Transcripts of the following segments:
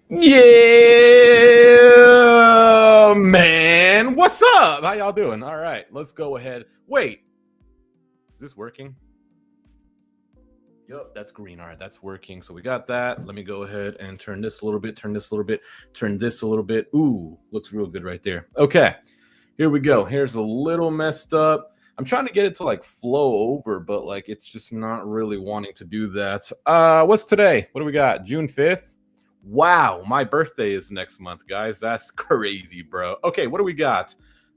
Yeah, man. What's up? How y'all doing? All right, let's go ahead. Wait, is this working? Yep, that's green. All right, that's working. So we got that. Let me go ahead and turn this a little bit, turn this a little bit, turn this a little bit. Ooh, looks real good right there. Okay, here we go. Here's a little messed up. I'm trying to get it to like flow over, but like it's just not really wanting to do that. What's today? What do we got? June 5th? Wow, my birthday is next month, guys. That's crazy, bro. Okay, what do we got?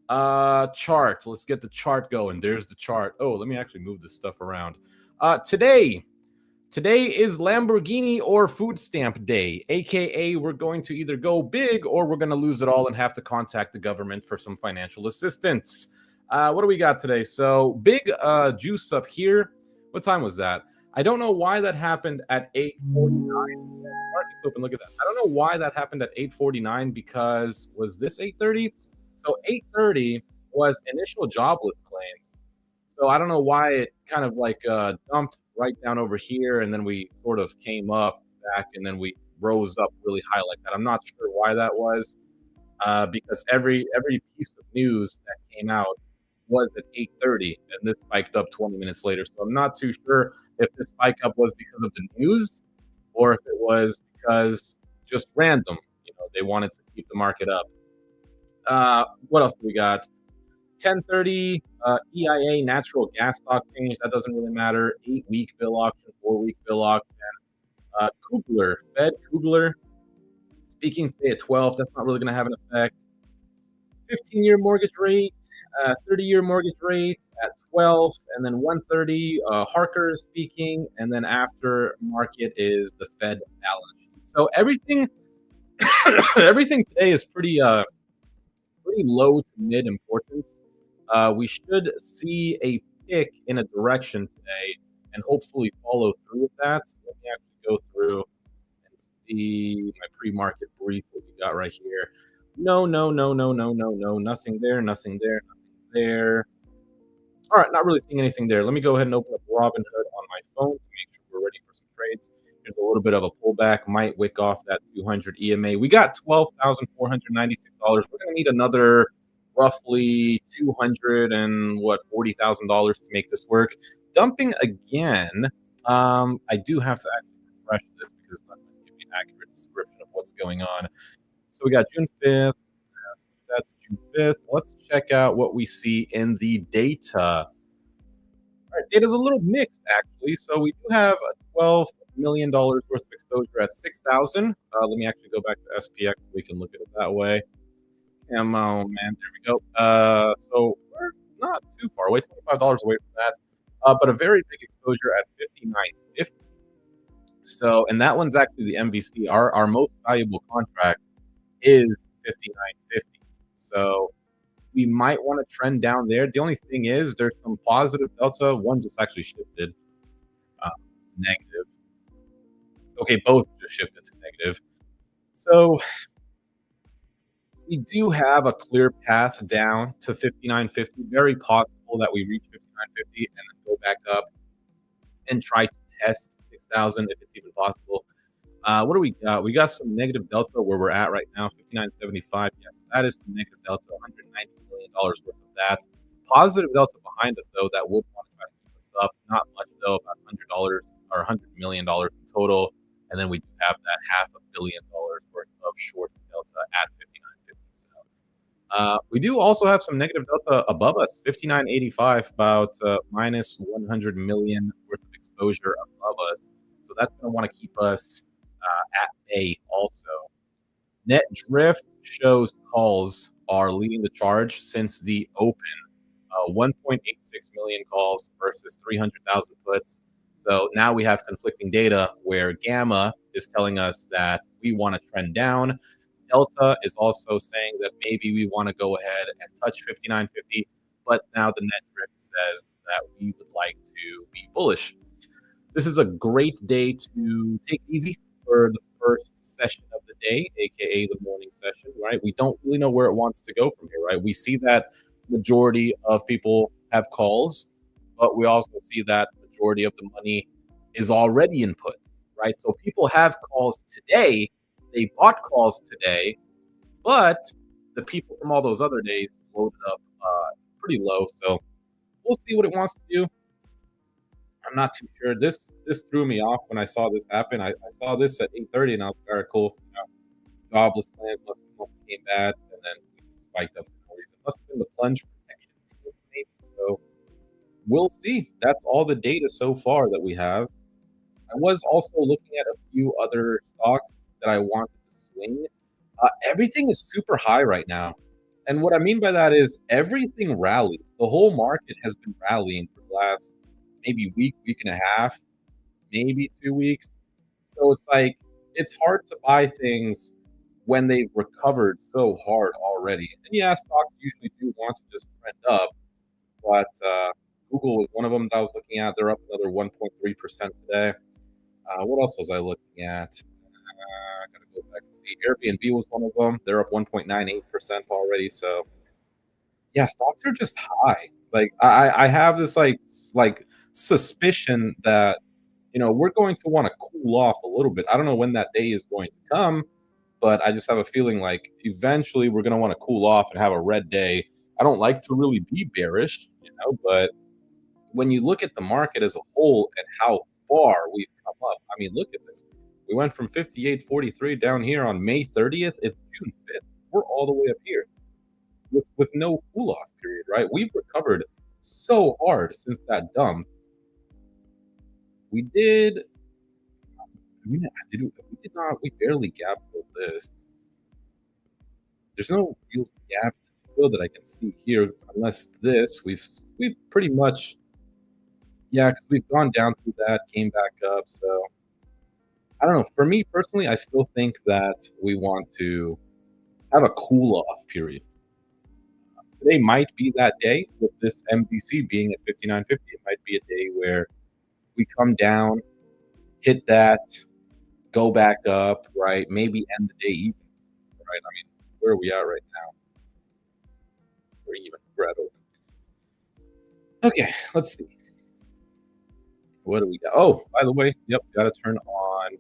Chart. Let's get the chart going. There's the chart. Oh, let me actually move this stuff around. Today is Lamborghini or food stamp day, aka we're going to either go big or we're going to lose it all and have to contact the government for some financial assistance. What do we got today? So big juice up here. What time was that? I don't know why that happened at 8:49. Market's open. Look at that. I don't know why that happened at 8:49 because was this 8:30? So 8:30 was initial jobless claims. So I don't know why it kind of like dumped right down over here, and then we sort of came up back, and then we rose up really high like that. I'm not sure why that was, because every piece of news that came out was at 8:30, and this spiked up 20 minutes later. So I'm not too sure if this spike up was because of the news or if it was because just random. They wanted to keep the market up. What else do we got? 10:30 EIA natural gas stock change. That doesn't really matter. 8-week bill auction, 4-week bill auction. Kugler, Fed Kugler speaking today at 12. That's not really going to have an effect. 15-year mortgage rate, 30-year mortgage rate at 12, and then 1:30. Harker is speaking, and then after market is the Fed balance sheet. So everything, everything today is pretty low to mid importance. We should see a pick in a direction today and hopefully follow through with that. So let me actually go through and see my pre-market brief that we got right here. No, no, no, no, no, no, no, nothing there, nothing there, nothing there. All right, not really seeing anything there. Let me go ahead and open up Robinhood on my phone to make sure we're ready for some trades. There's a little bit of a pullback, might wick off that 200 EMA. We got $12,496. We're going to need another roughly 200 and what $40,000 to make this work. Dumping again. I do have to actually refresh this because it's not going to give me an accurate description of what's going on. So we got June 5th. That's June 5th. Let's check out what we see in the data. All right, data's a little mixed actually. So we do have a $12 million worth of exposure at 6,000. Let me actually go back to SPX so we can look at it that way. Come on, man. There we go. So we're not too far away, $25 away from that. But a very big exposure at 59.50. So, and that one's actually the MVC. Our most valuable contract is 59.50. So we might want to trend down there. The only thing is there's some positive delta. One just actually shifted. It's negative. Okay, both just shifted to negative. So we do have a clear path down to 59.50. Very possible that we reach 59.50 and then go back up and try to test 6,000 if it's even possible. What do we got? We got some negative delta where we're at right now, 59.75. Yes, that is some negative delta, $190 million worth of that. Positive delta behind us, though, that would want to try to keep us up. Not much, though, about $100 or $100 million in total. And then we do have that $500 million worth of short delta at 59.50. So we do also have some negative delta above us, 59.85, about minus 100 million worth of exposure above us. So that's going to want to keep us at bay also. Net drift shows calls are leading the charge since the open. 1.86 million calls versus 300,000 puts. So now we have conflicting data where Gamma is telling us that we want to trend down. Delta is also saying that maybe we want to go ahead and touch 59.50, but now the net drift says that we would like to be bullish. This is a great day to take easy for the first session of the day, aka the morning session, right? We don't really know where it wants to go from here, right? We see that majority of people have calls, but we also see that majority of the money is already in puts, right? So people have calls today, They bought calls today, but the people from all those other days loaded up pretty low. So we'll see what it wants to do. I'm not too sure. This threw me off when I saw this happen. I saw this at 8:30, and I was like, all right, cool. Jobless claims must have came bad, and then we just spiked up for no reason. Must have been the plunge protection team, maybe. So we'll see. That's all the data so far that we have. I was also looking at a few other stocks that I wanted to swing. Everything is super high right now. And what I mean by that is everything rallied. The whole market has been rallying for the last maybe week and a half, maybe 2 weeks. So it's like it's hard to buy things when they've recovered so hard already. And yeah, stocks usually do want to just trend up, but Google was one of them that I was looking at. They're up another 1.3% today. What else was I looking at? I gotta go back and see. Airbnb was one of them. They're up 1.98% already. So yeah, stocks are just high. Like I have this like suspicion that we're going to want to cool off a little bit. I don't know when that day is going to come, but I just have a feeling like eventually we're going to want to cool off and have a red day. I don't like to really be bearish, but when you look at the market as a whole and how far we've come up, I mean, look at this. We went from 58.43 down here on May 30th. It's June 5th. We're all the way up here with no cool off period, right? We've recovered so hard since that dump. We did. I mean, we did not. We barely gap filled this. There's no real gap to fill that I can see here, unless this. We've pretty much, yeah, because we've gone down through that, came back up. So I don't know. For me personally, I still think that we want to have a cool off period. Today might be that day with this MVC being at 59.50. It might be a day where we come down, hit that, go back up, right? Maybe end the day even, right? I mean, where are we at right now? We're even. We're at open. Okay, let's see. What do we got? Oh, by the way, yep, got to turn on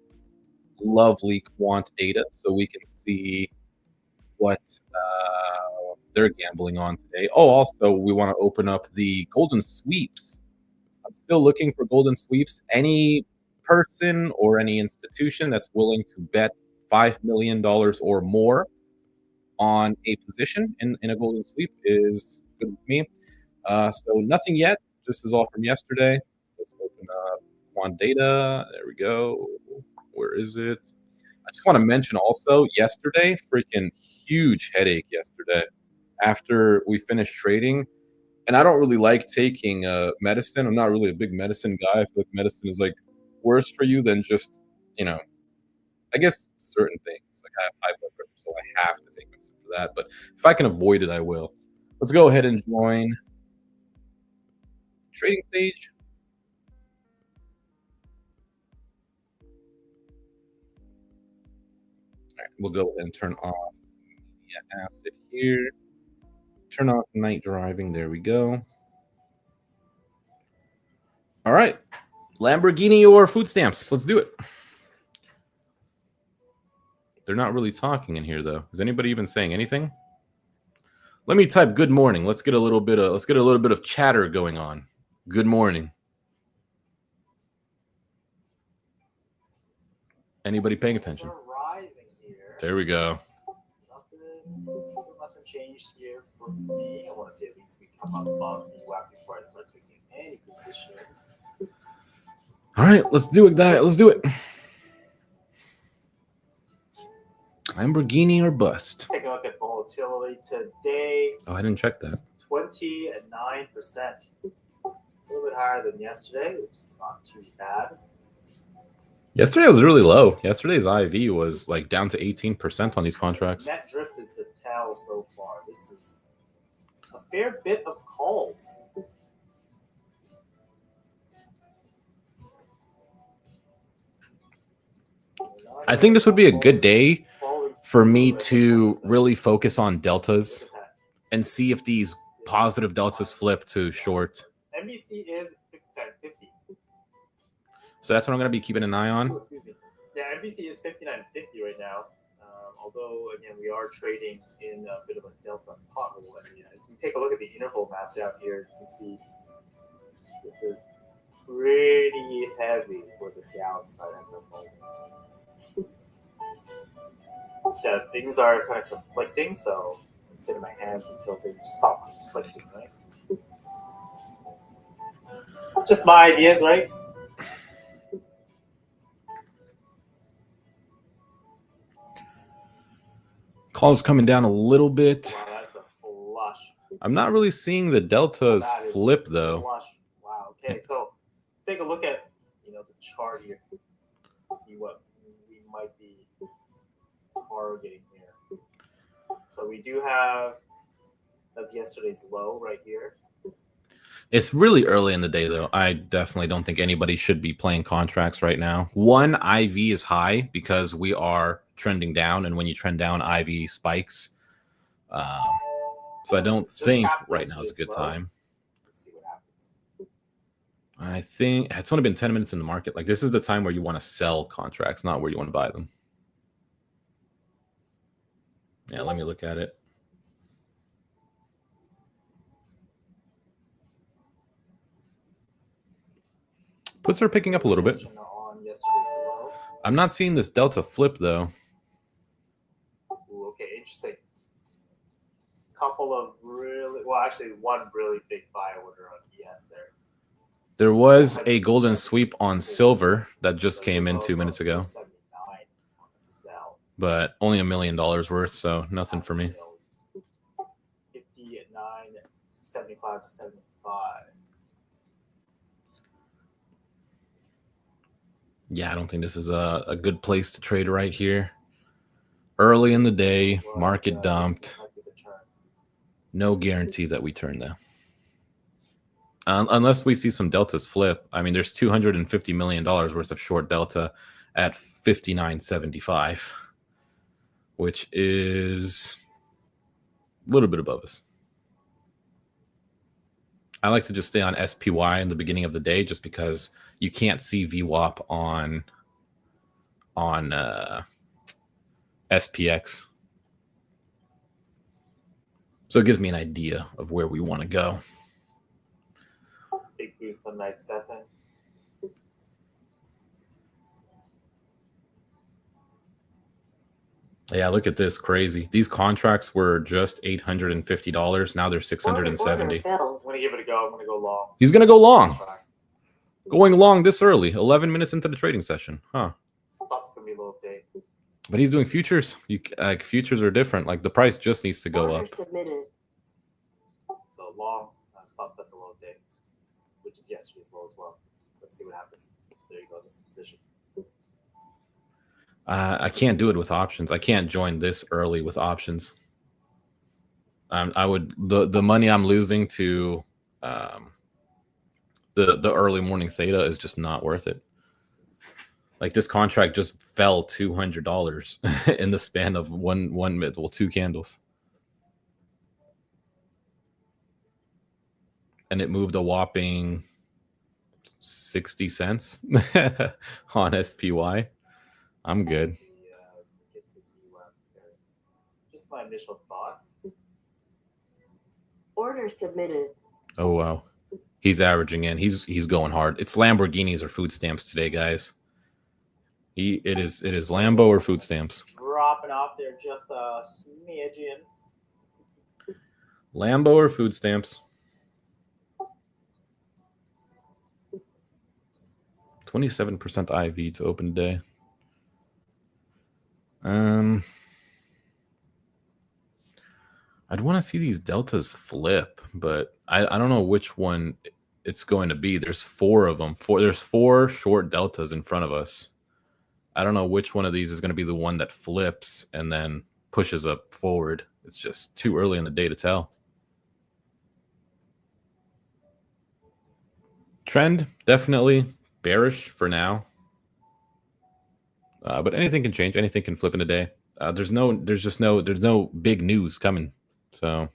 lovely quant data so we can see what they're gambling on today. Oh, also, we want to open up the golden sweeps. I'm still looking for golden sweeps. Any person or any institution that's willing to bet $5 million or more on a position in a golden sweep is good with me. So nothing yet. This is all from yesterday. Let's open up quant data. There we go. Where is it? I just want to mention also yesterday, freaking huge headache yesterday after we finished trading. And I don't really like taking medicine. I'm not really a big medicine guy. I feel like medicine is like worse for you than just, I guess certain things. Like I have high blood pressure, so I have to take medicine for that. But if I can avoid it, I will. Let's go ahead and join trading stage. All right, we'll go ahead and turn off media asset here. Turn off night driving. There we go. All right. Lamborghini or food stamps? Let's do it. They're not really talking in here, though. Is anybody even saying anything? Let me type "good morning." Let's get a little bit of chatter going on. Good morning. Anybody paying attention? There we go. Nothing changed here for me. I want to see at least we come above the WAP before I start taking any positions. All right, let's do it, guys. Let's do it. Lamborghini or bust? Take a look at volatility today. Oh, I didn't check that. 29%. A little bit higher than yesterday, which is not too bad. Yesterday was really low. Yesterday's IV was like down to 18% on these contracts. Net drift is the tell so far. This is a fair bit of calls. I think this would be a good day for me to really focus on deltas and see if these positive deltas flip to short. NBC is 59.50. So that's what I'm going to be keeping an eye on. Yeah, NBC is 59.50 right now. Although again we are trading in a bit of a delta pothole. I mean, if you take a look at the interval map down here, you can see this is pretty heavy for the downside at the moment. So things are kind of conflicting. So I sit in my hands until they stop conflicting, right? Just my ideas, right? Call's coming down a little bit. Wow, that's a flush. I'm not really seeing the deltas flip though. Flush. Wow. Okay, so let's take a look at the chart here. See what we might be targeting here. So we do have that's yesterday's low right here. It's really early in the day though. I definitely don't think anybody should be playing contracts right now. One, IV is high because we are trending down, and when you trend down, IV spikes. So I don't think right now is a good time. Let's see what happens. I think it's only been 10 minutes in the market. Like, this is the time where you want to sell contracts, not where you want to buy them. Yeah, let me look at it. Puts are picking up a little bit. I'm not seeing this delta flip though. Ooh, okay, interesting. Couple of really, well, actually one really big buy order on ES there. There was a golden sweep on silver that just came in 2 minutes ago, but only $1 million worth, so nothing for me. 50 at 9, 75, 75. Yeah, I don't think this is a good place to trade right here. Early in the day, market dumped. No guarantee that we turn though. Unless we see some deltas flip. I mean, there's $250 million worth of short delta at 59.75, which is a little bit above us. I like to just stay on SPY in the beginning of the day just because you can't see VWAP on SPX. So it gives me an idea of where we want to go. Big boost on night 7. Yeah, look at this, crazy. These contracts were just $850. Now they're $670. I'm going to give it a go. I'm going to go long. He's going to go long. Going long this early, 11 minutes into the trading session. Huh. Stop's going to be a little big. But he's doing futures. Like, futures are different. Like, the price just needs to go up. Submitted. So long stops at the low day, which is yesterday's low as well. Let's see what happens. There you go. This position. I can't do it with options. I can't join this early with options. I would the money I'm losing to the early morning theta is just not worth it. Like, this contract just fell $200 in the span of two candles, and it moved a whopping 60 cents on SPY. I'm good. Just my initial thoughts. Order submitted. Oh wow, he's averaging in. He's going hard. It's Lamborghinis or food stamps today, guys. It is Lambo or food stamps. Dropping off there just a smidgen. Lambo or food stamps. 27% IV to open today. I'd want to see these deltas flip, but I don't know which one it's going to be. There's 4 of them. There's 4 short deltas in front of us. I don't know which one of these is going to be the one that flips and then pushes up forward. It's just too early in the day to tell. Trend, definitely bearish for now. But anything can change. Anything can flip in a day. There's no big news coming. So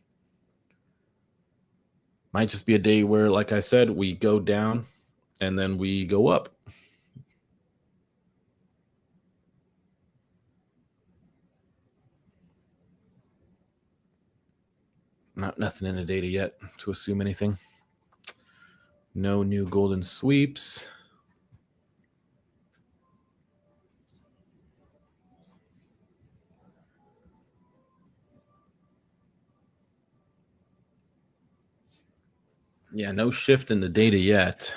might just be a day where, like I said, we go down and then we go up. Nothing in the data yet to assume anything. No new golden sweeps. Yeah, no shift in the data yet.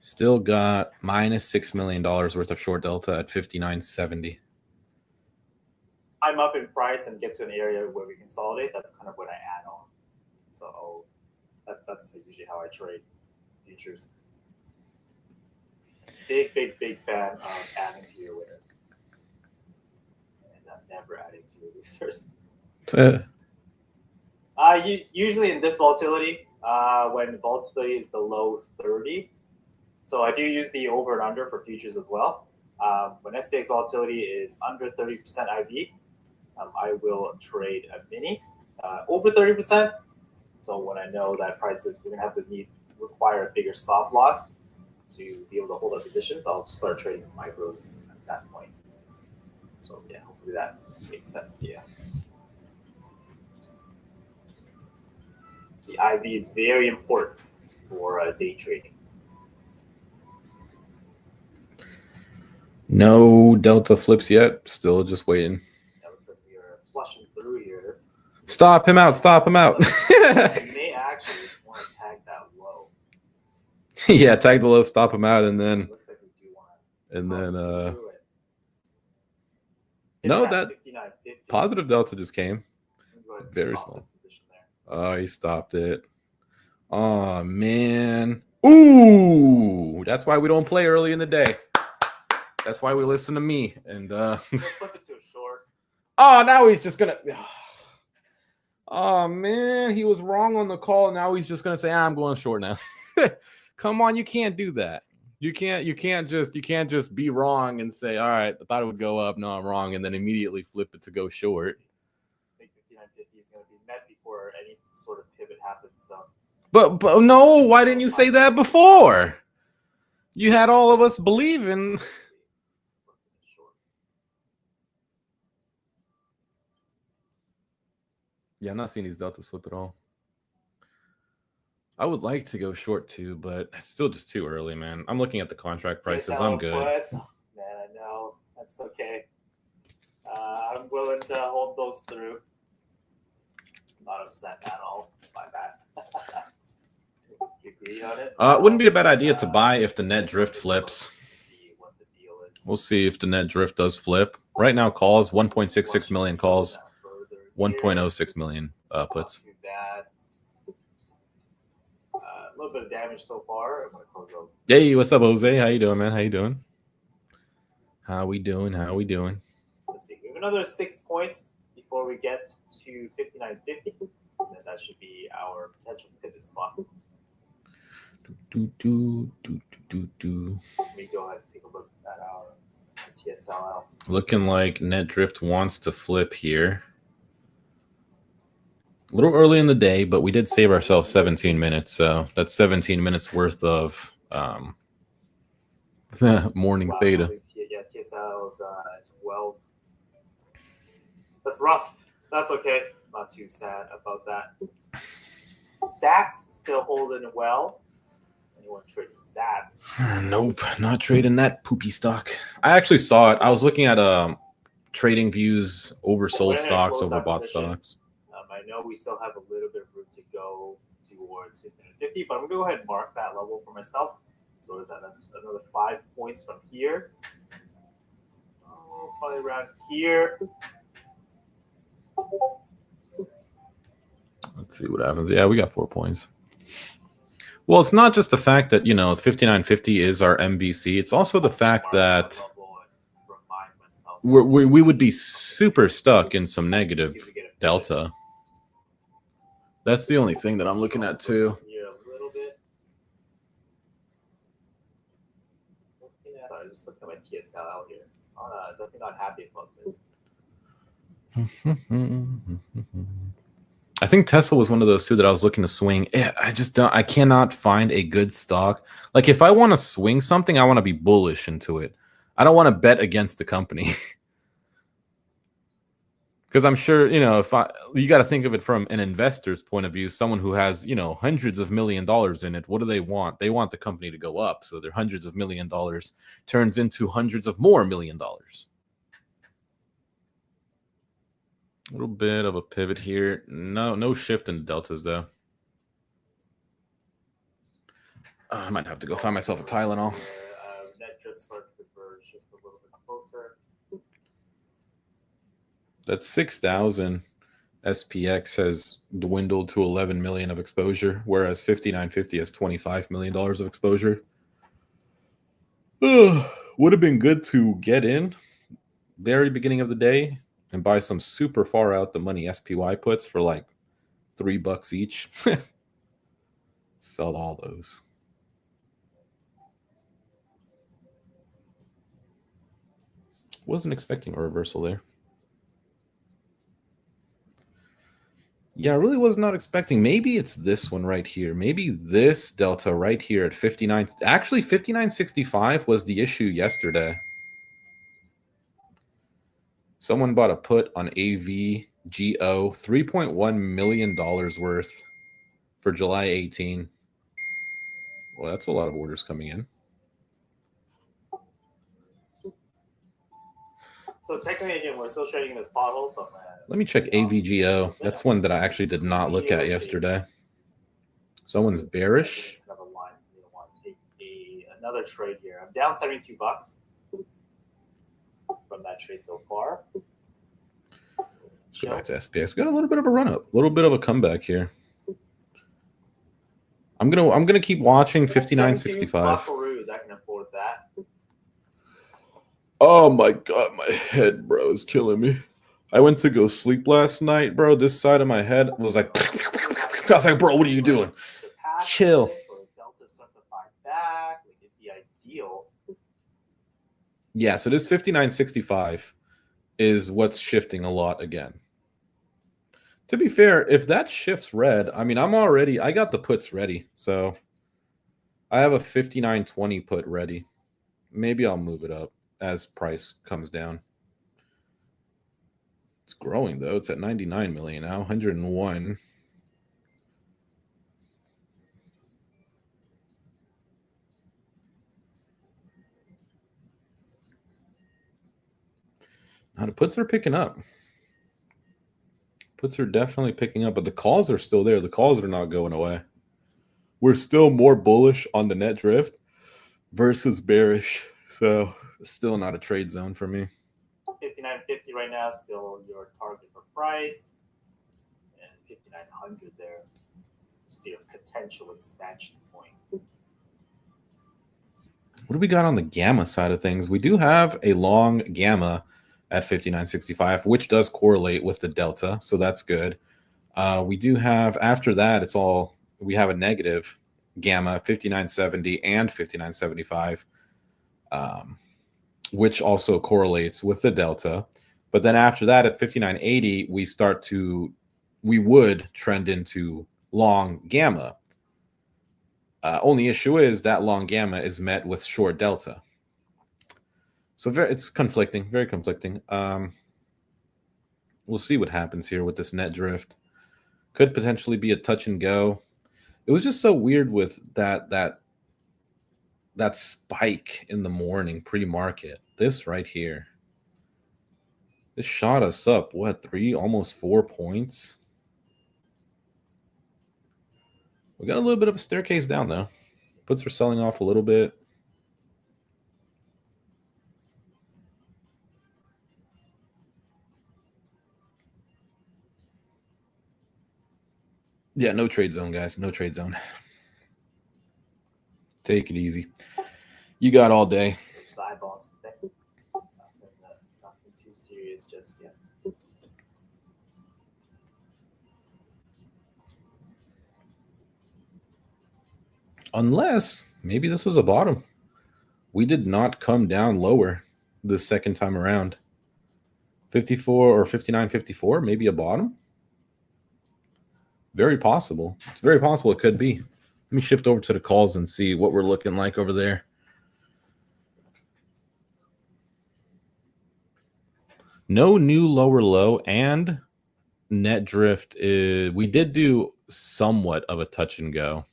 Still got minus $6 million worth of short delta at 59.70. I'm up in price and get to an area where we consolidate. That's kind of what I add on. So that's usually how I trade futures. Big fan of adding to your winner, and never adding to your losers. Usually in this volatility, when volatility is below 30, so I do use the over and under for futures as well. When SPX volatility is under 30% IV, I will trade a mini over 30%. So when I know that prices, we're gonna have to require a bigger stop loss to be able to hold our positions, I'll start trading micros at that point. So yeah, hopefully that makes sense to you. The IV is very important for day trading. No delta flips yet. Still just waiting. That looks like we are flushing through here. Stop him out. Stop him out. You may actually want to tag that low. Yeah, tag the low, stop him out, and then. It looks like we do want to. And then. No, that positive delta just came. Very small. Oh, he stopped it. Oh man. Ooh, that's why we don't play early in the day. That's why we listen to me. And flip it to a short. Oh, now he's just gonna. Oh man, he was wrong on the call. Now he's just gonna say, I'm going short now. Come on, you can't do that. You can't just be wrong and say, all right, I thought it would go up. No, I'm wrong, and then immediately flip it to go short. I think 59.50 is going to be met before any sort of pivot happens. So. But no, why didn't you say that before? You had all of us believing. Yeah, I'm not seeing these deltas flip at all. I would like to go short too, but it's still just too early, man. I'm looking at the contract prices. I'm good. What? Man, I know. That's okay. I'm willing to hold those through. I'm not upset at all by that. You agree on it? It wouldn't be a bad idea to buy if the net drift flips. See what the deal is. We'll see if the net drift does flip. Right now, calls 1.66 million calls, 1.06 million puts. Not too bad. A little bit of damage so far. I'm gonna close out. Hey, what's up, Jose? How you doing, man? How you doing? How we doing? Let's see. We have another 6 points before we get to 59.50, and then that should be our potential pivot spot. Let me go ahead and take a look at our TSLL. Looking like net drift wants to flip here. A little early in the day, but we did save ourselves 17 minutes. So that's 17 minutes worth of morning theta. Yeah, TSL is 12. That's rough. That's okay. Not too sad about that. Sats still holding well. Anyone trading Sats? Nope, not trading that poopy stock. I actually saw it. I was looking at trading views oversold stocks over bought stocks. I know we still have a little bit of room to go towards 50, but I'm going to go ahead and mark that level for myself. So that's another 5 points from here. Probably around here. Let's see what happens. Yeah, we got 4 points. Well, it's not just the fact that, 59.50 is our MVC. It's also the fact that we would be super stuck in some negative delta. That's the only thing that I'm looking at too. Sorry, just looking at my TSL out here. Definitely not happy about this. I think Tesla was one of those two that I was looking to swing. I cannot find a good stock. Like if I want to swing something, I want to be bullish into it. I don't want to bet against the company. Because I'm sure, you got to think of it from an investor's point of view, someone who has, hundreds of $1 million in it. What do they want? They want the company to go up. So their hundreds of $1 million turns into hundreds of more $1 million. A little bit of a pivot here. No shift in the deltas, though. I might have to go find myself a Tylenol. Net drift start to converge just a little bit closer. That 6,000 SPX has dwindled to 11 million of exposure, whereas 5950 has $25 million of exposure. Would have been good to get in very beginning of the day and buy some super far out the money SPY puts for like $3 each. Sell all those. Wasn't expecting a reversal there. Yeah, I really was not expecting. Maybe it's this one right here. Maybe this delta right here at 59. Actually, 59.65 was the issue yesterday. Someone bought a put on AVGO, $3.1 million worth for July 18. Well, that's a lot of orders coming in. So technically, again, we're still trading in this pothole. So let me check AVGO. That's one that I actually did not look at yesterday. Someone's bearish. Another line. You don't want to take another trade here. I'm down $72 from that trade so far. Let's go back to SPX. We got a little bit of a run up, a little bit of a comeback here. I'm gonna keep watching 59.65. Buckaroos, I can afford that. Oh my god, my head, bro, is killing me. I went to go sleep last night, bro. This side of my head was like, I was like, bro, what are you doing? Chill. Back, it'd be ideal. Yeah, so this 59.65 is what's shifting a lot again. To be fair, if that shifts red, I mean, I got the puts ready. So I have a 59.20 put ready. Maybe I'll move it up as price comes down. It's growing, though. It's at 99 million now, 101. Now the puts are picking up. Puts are definitely picking up, but the calls are still there. The calls are not going away. We're still more bullish on the net drift versus bearish. So still not a trade zone for me. 59.50 right now, still your target for price. And 5,900 there. See a potential expansion point. What do we got on the gamma side of things? We do have a long gamma at 59.65, which does correlate with the delta, so that's good. We do have, after that, we have a negative gamma, 59.70 and 59.75, which also correlates with the delta. But then after that, at 59.80, we would trend into long gamma. Only issue is that long gamma is met with short delta. So it's conflicting, very conflicting. We'll see what happens here with this net drift. Could potentially be a touch and go. It was just so weird with that spike in the morning pre-market. This right here. This shot us up, what, almost 4 points? We got a little bit of a staircase down, though. Puts are selling off a little bit. Yeah, no trade zone, guys. No trade zone. Take it easy. You got all day. Eyeballs. Nothing too serious just yet. Unless maybe this was a bottom. We did not come down lower the second time around. 54 or 59.54, maybe a bottom. Very possible. It's very possible it could be. Let me shift over to the calls and see what we're looking like over there. No new lower low, and net drift is, we did do somewhat of a touch and go.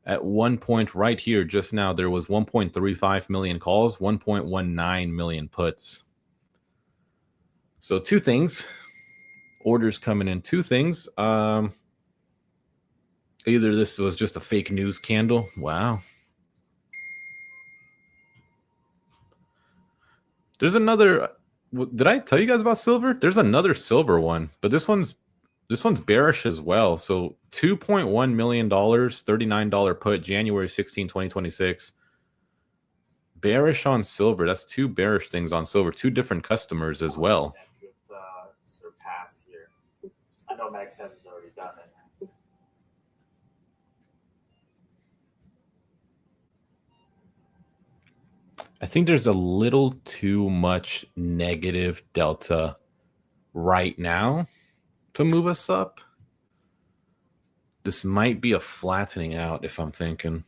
At one point right here just now, there was 1.35 million calls, 1.19 million puts. So two things. Orders coming in. Two things. Either this was just a fake news candle. Wow. There's another. Did I tell you guys about silver? There's another silver one, but this one's bearish as well. So $2.1 million, $39 put, January 16, 2026. Bearish on silver. That's two bearish things on silver. Two different customers as well. Surpass here. I know Mag 7's already done it. I think there's a little too much negative delta right now to move us up. This might be a flattening out if I'm thinking.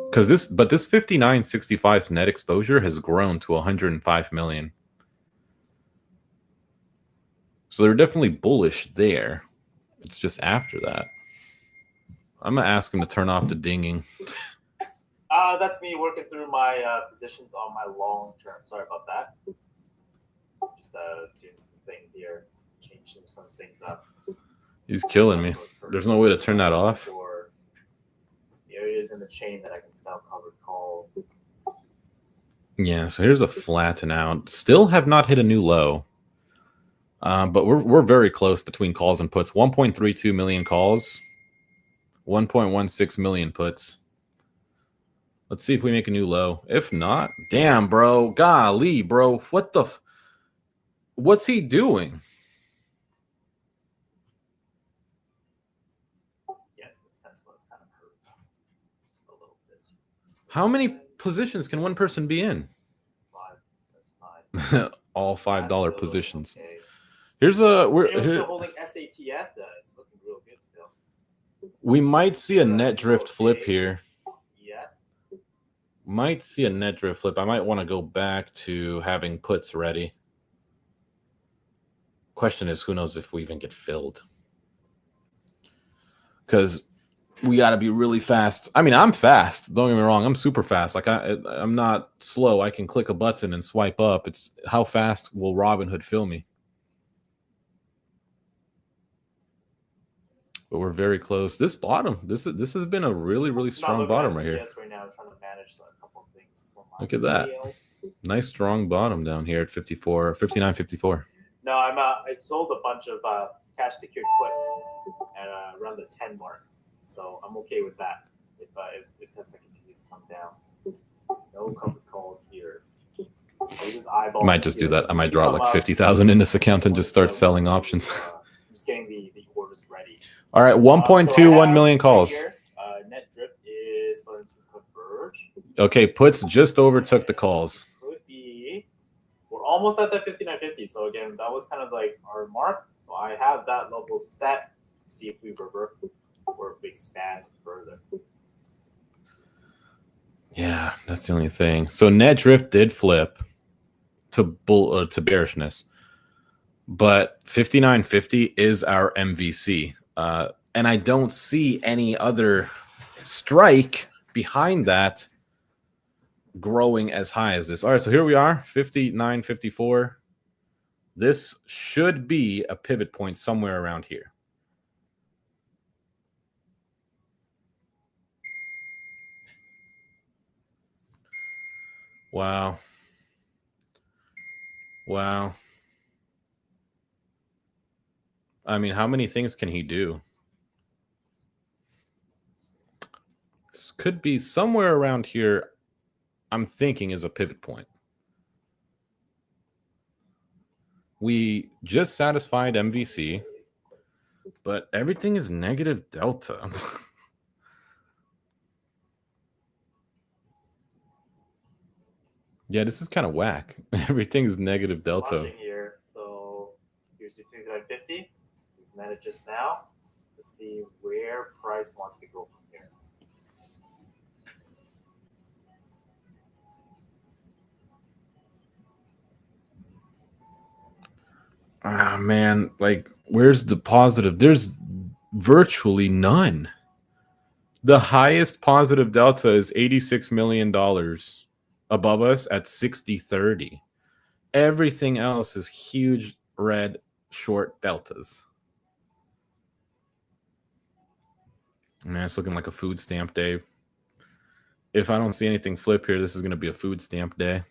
Because this 59.65's net exposure has grown to 105 million. So they're definitely bullish there. It's just after that. I'm going to ask him to turn off the dinging. That's me working through my positions on my long term. Sorry about that. Just doing some things here, changing some things up. He's killing me. There's no way to turn that off. For the areas in the chain that I can sell covered call. Yeah, so here's a flatten out. Still have not hit a new low. But we're very close between calls and puts. 1.32 million calls, 1.16 million puts. Let's see if we make a new low. If not, damn, bro. Golly, bro. What's he doing? Yes, this Tesla's kind of hurt a little bit. How many positions can one person be in? 5. That's 5. All $5 positions. Okay. Here's a we're holding SATS. It's looking real good still. We might see a net drift flip here. Yes. Might see a net drift flip. I might want to go back to having puts ready. Question is, who knows if we even get filled? Because we got to be really fast. I mean, I'm fast. Don't get me wrong. I'm super fast. Like I'm not slow. I can click a button and swipe up. It's how fast will Robinhood fill me? But we're very close. This bottom, this has been a really strong bottom right here. Yes, right now I'm trying to manage a couple of things for my Look at that. Nice strong bottom down here at 59.54. No, I sold a bunch of cash secured puts at around the 10 mark, so I'm okay with that. If Tesla continues to come down, no covered calls here. Might just do that. I might drop like 50,000 in this account and just start selling options. Just getting the orders ready. All right, 1.21 million calls. Here, net drift is starting to converge. Okay, puts just overtook the calls. Could be. We're almost at that 59.50. So again, that was kind of like our mark. So I have that level set. See if we revert or if we expand further. Yeah, that's the only thing. So net drift did flip to bearishness, but 59.50 is our MVC. And I don't see any other strike behind that growing as high as this. All right, so here we are, 59.54. This should be a pivot point somewhere around here. Wow. Wow. I mean, how many things can he do? This could be somewhere around here, I'm thinking, is a pivot point. We just satisfied MVC, but everything is negative delta. Yeah, this is kind of whack. Everything is negative delta. Here. So here's the 59.50. We've met it just now. Let's see where price wants to go from here. Ah, man, like, where's the positive? There's virtually none. The highest positive delta is $86 million above us at 60.30. Everything else is huge red short deltas. Man, it's looking like a food stamp day. If I don't see anything flip here, this is going to be a food stamp day.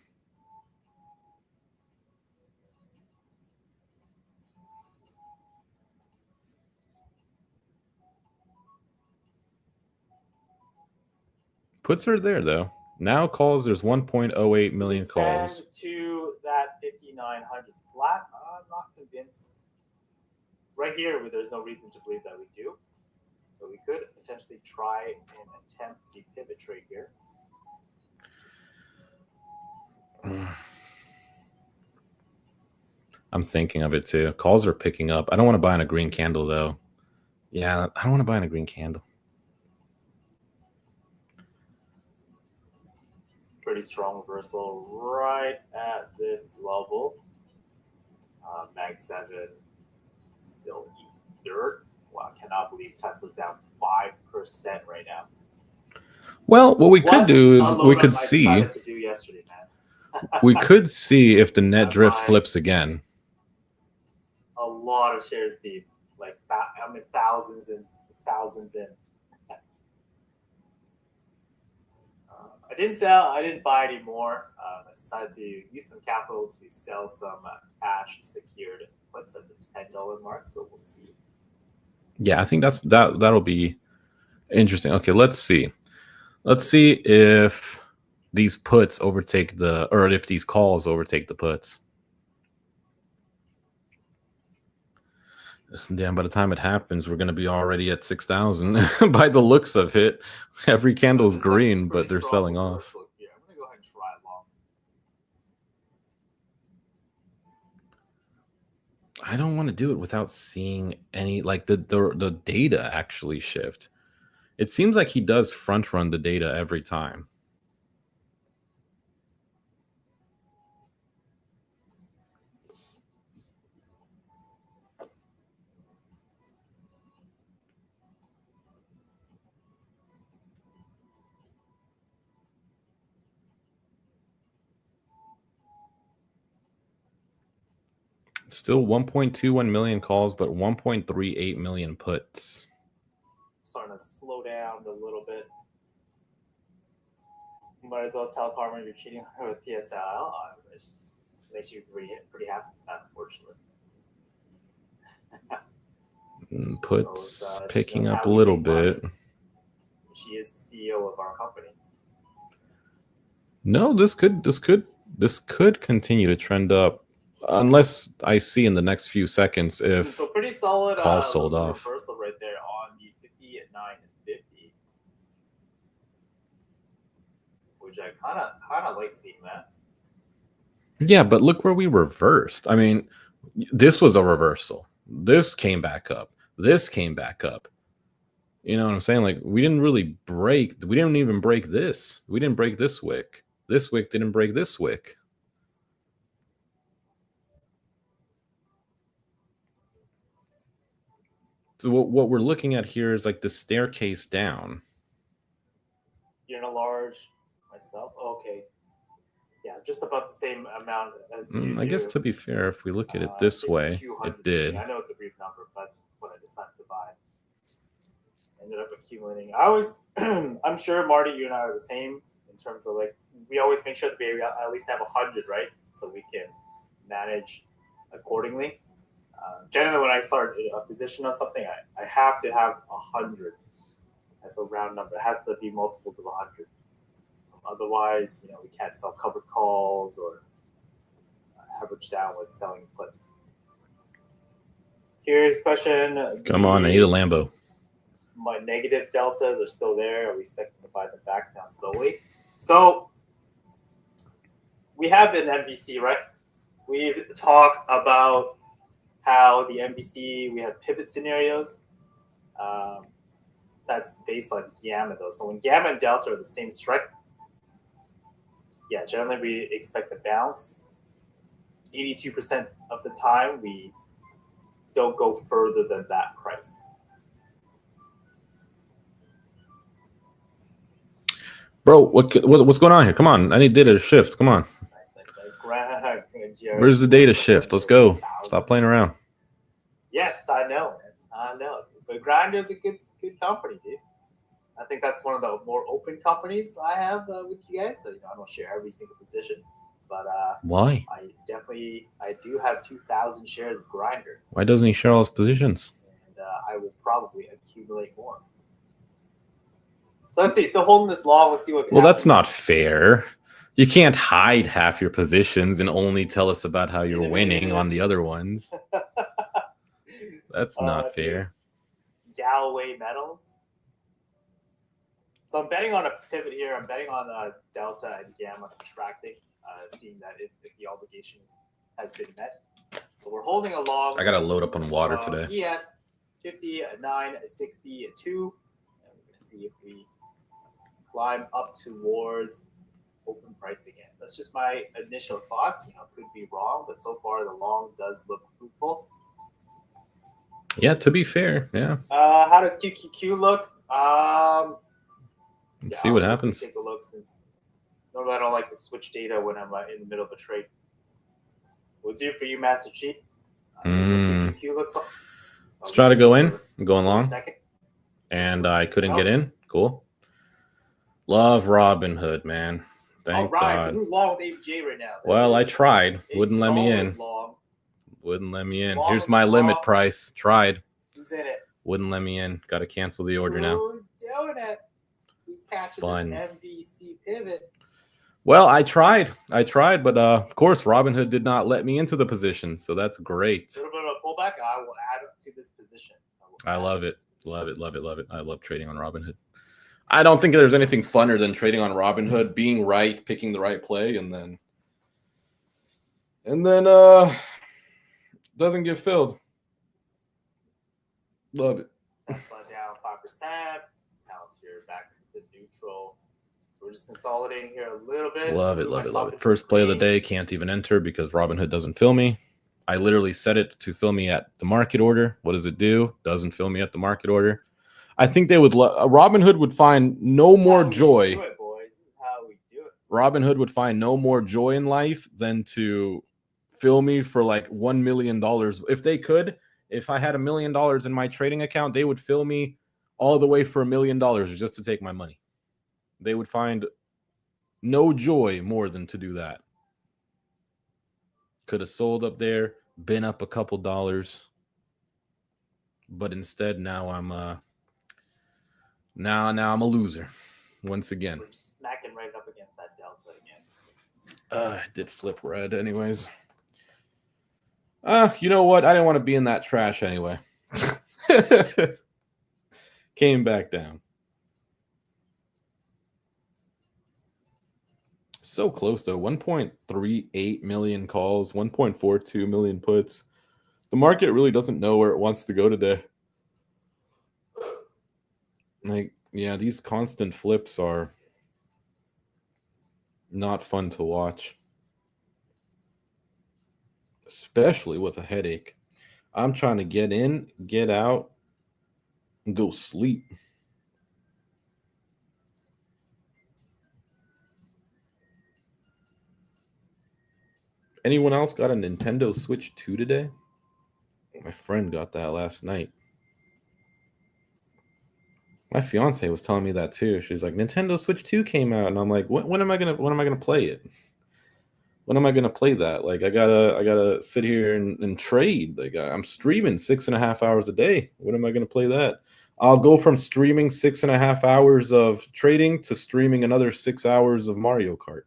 Puts are there, though. Now calls, there's 1.08 million calls. To that 5,900 flat, I'm not convinced. Right here, there's no reason to believe that we do. So we could potentially try and attempt the pivot trade here. I'm thinking of it too. Calls are picking up. I don't want to buy in a green candle, though. Yeah, I don't want to buy in a green candle. Pretty strong reversal right at this level. Mag 7 still eating dirt. Wow, I cannot believe Tesla's down 5% right now. Well, what we could do is we could see. I decided to do yesterday, man. We could see if the net drift flips again. A lot of shares deep, like I mean thousands and thousands in. I didn't sell. I didn't buy anymore. I decided to use some capital to sell some cash secured puts at the $10 mark. So we'll see. Yeah, I think that'll be interesting. Okay, let's see. Let's see if these puts overtake or if these calls overtake the puts. Damn, by the time it happens, we're going to be already at 6,000 by the looks of it. Every candle's green, but they're selling off. Yeah, I'm going to go ahead and try long. I don't want to do it without seeing any, like, the data actually shift. It seems like he does front run the data every time. Still 1.21 million calls, but 1.38 million puts. Starting to slow down a little bit. You might as well tell Carmen you're cheating with TSL. Makes you pretty happy, unfortunately. Puts picking up a little bit. She is the CEO of our company. No, this could continue to trend up. Unless I see in the next few seconds if so pretty solid calls sold off. Reversal right there on the 50 at 9 and 50, which I kind of like seeing that. Yeah, but look where we reversed. I mean, this was a reversal. This came back up. This came back up. You know what I'm saying? Like, we didn't really break. We didn't even break this. We didn't break this wick. This wick didn't break this wick. So what we're looking at here is like the staircase down. You're in a large myself. Okay. Yeah, just about the same amount as you I guess to be fair, if we look at it this way, it did. I know it's a brief number, but that's what I decided to buy. Ended up accumulating. I'm sure Marty, you and I are the same in terms of like we always make sure that we at least have 100, right? So we can manage accordingly. Generally, when I start a position on something, I have to have 100 as a round number. It has to be multiples of 100. Otherwise, we can't sell covered calls or average down with selling puts. Here's a question. Come on, I need a Lambo. My negative deltas are still there. Are we expecting to buy them back now slowly? So we have an MVC, right? We've talked about how the MVC, we have pivot scenarios. That's based on gamma, though. So when gamma and delta are the same strike, yeah, generally we expect a bounce. 82% of the time, we don't go further than that price. Bro, what's going on here? Come on, I need data to shift. Come on. Nice. Where's the data shift? Let's go. Stop playing around. Yes, I know. But Grindr's a good company, dude. I think that's one of the more open companies I have with you guys. So, I don't share every single position, but why? I do have 2,000 shares of Grindr. Why doesn't he share all his positions? And I will probably accumulate more. So let's see. Still holding this long. Let's see what. Well, that's not fair. You can't hide half your positions and only tell us about how you're winning on the other ones. That's not fair. Galloway Metals. So I'm betting on a pivot here. I'm betting on Delta and Gamma contracting, seeing that if the obligation has been met. So we're holding a long. I got to load up on water today. ES 59.62. And we're going to see if we climb up towards open price again. That's just my initial thoughts. Could be wrong, but so far the long does look fruitful. Yeah, to be fair, yeah. How does QQQ look? Let's see what happens. Take a look, since normally I don't like to switch data when I'm in the middle of a trade. We'll do for you, Master Chief. QQQ looks like. Let's try to go in. I'm going long. And I couldn't get in. Cool. Love Robinhood, man. Thank God. So who's long with ABJ right now? Well, I tried. Wouldn't let me in. Wouldn't let me in. Here's my limit price. Tried. Who's in it? Wouldn't let me in. Got to cancel the order now. Who's doing it? Who's catching this MVC pivot? Well, I tried, but of course, Robinhood did not let me into the position, so that's great. A little bit of a pullback. I will add to this position. I love it. Love it. I love trading on Robinhood. I don't think there's anything funner than trading on Robinhood, being right, picking the right play, and then doesn't get filled. Love it. Tesla down 5%. Now it's back to neutral. So we're just consolidating here a little bit. Love it. First play of the day, can't even enter because Robinhood doesn't fill me. I literally set it to fill me at the market order. What does it do? Doesn't fill me at the market order. I think they would. Robinhood would find no more joy. Robinhood would find no more joy in life than to fill me for like $1 million. If they could, if I had $1 million in my trading account, they would fill me all the way for $1 million just to take my money. They would find no joy more than to do that. Could have sold up there, been up a couple dollars, but instead now I'm I'm a loser once again. We're smacking right up against that delta again. I did flip red anyways. You know what? I didn't want to be in that trash anyway. Came back down. So close though. 1.38 million calls, 1.42 million puts. The market really doesn't know where it wants to go today. Like, yeah, these constant flips are not fun to watch. Especially with a headache. I'm trying to get in, get out, and go sleep. Anyone else got a Nintendo Switch 2 today? My friend got that last night. My fiance was telling me that too. She's like, Nintendo Switch 2 came out, and I'm like, when am I gonna play it? When am I gonna play that? Like, I gotta sit here and trade. Like, I'm streaming 6.5 hours a day. When am I gonna play that? I'll go from streaming 6.5 hours of trading to streaming another 6 hours of Mario Kart.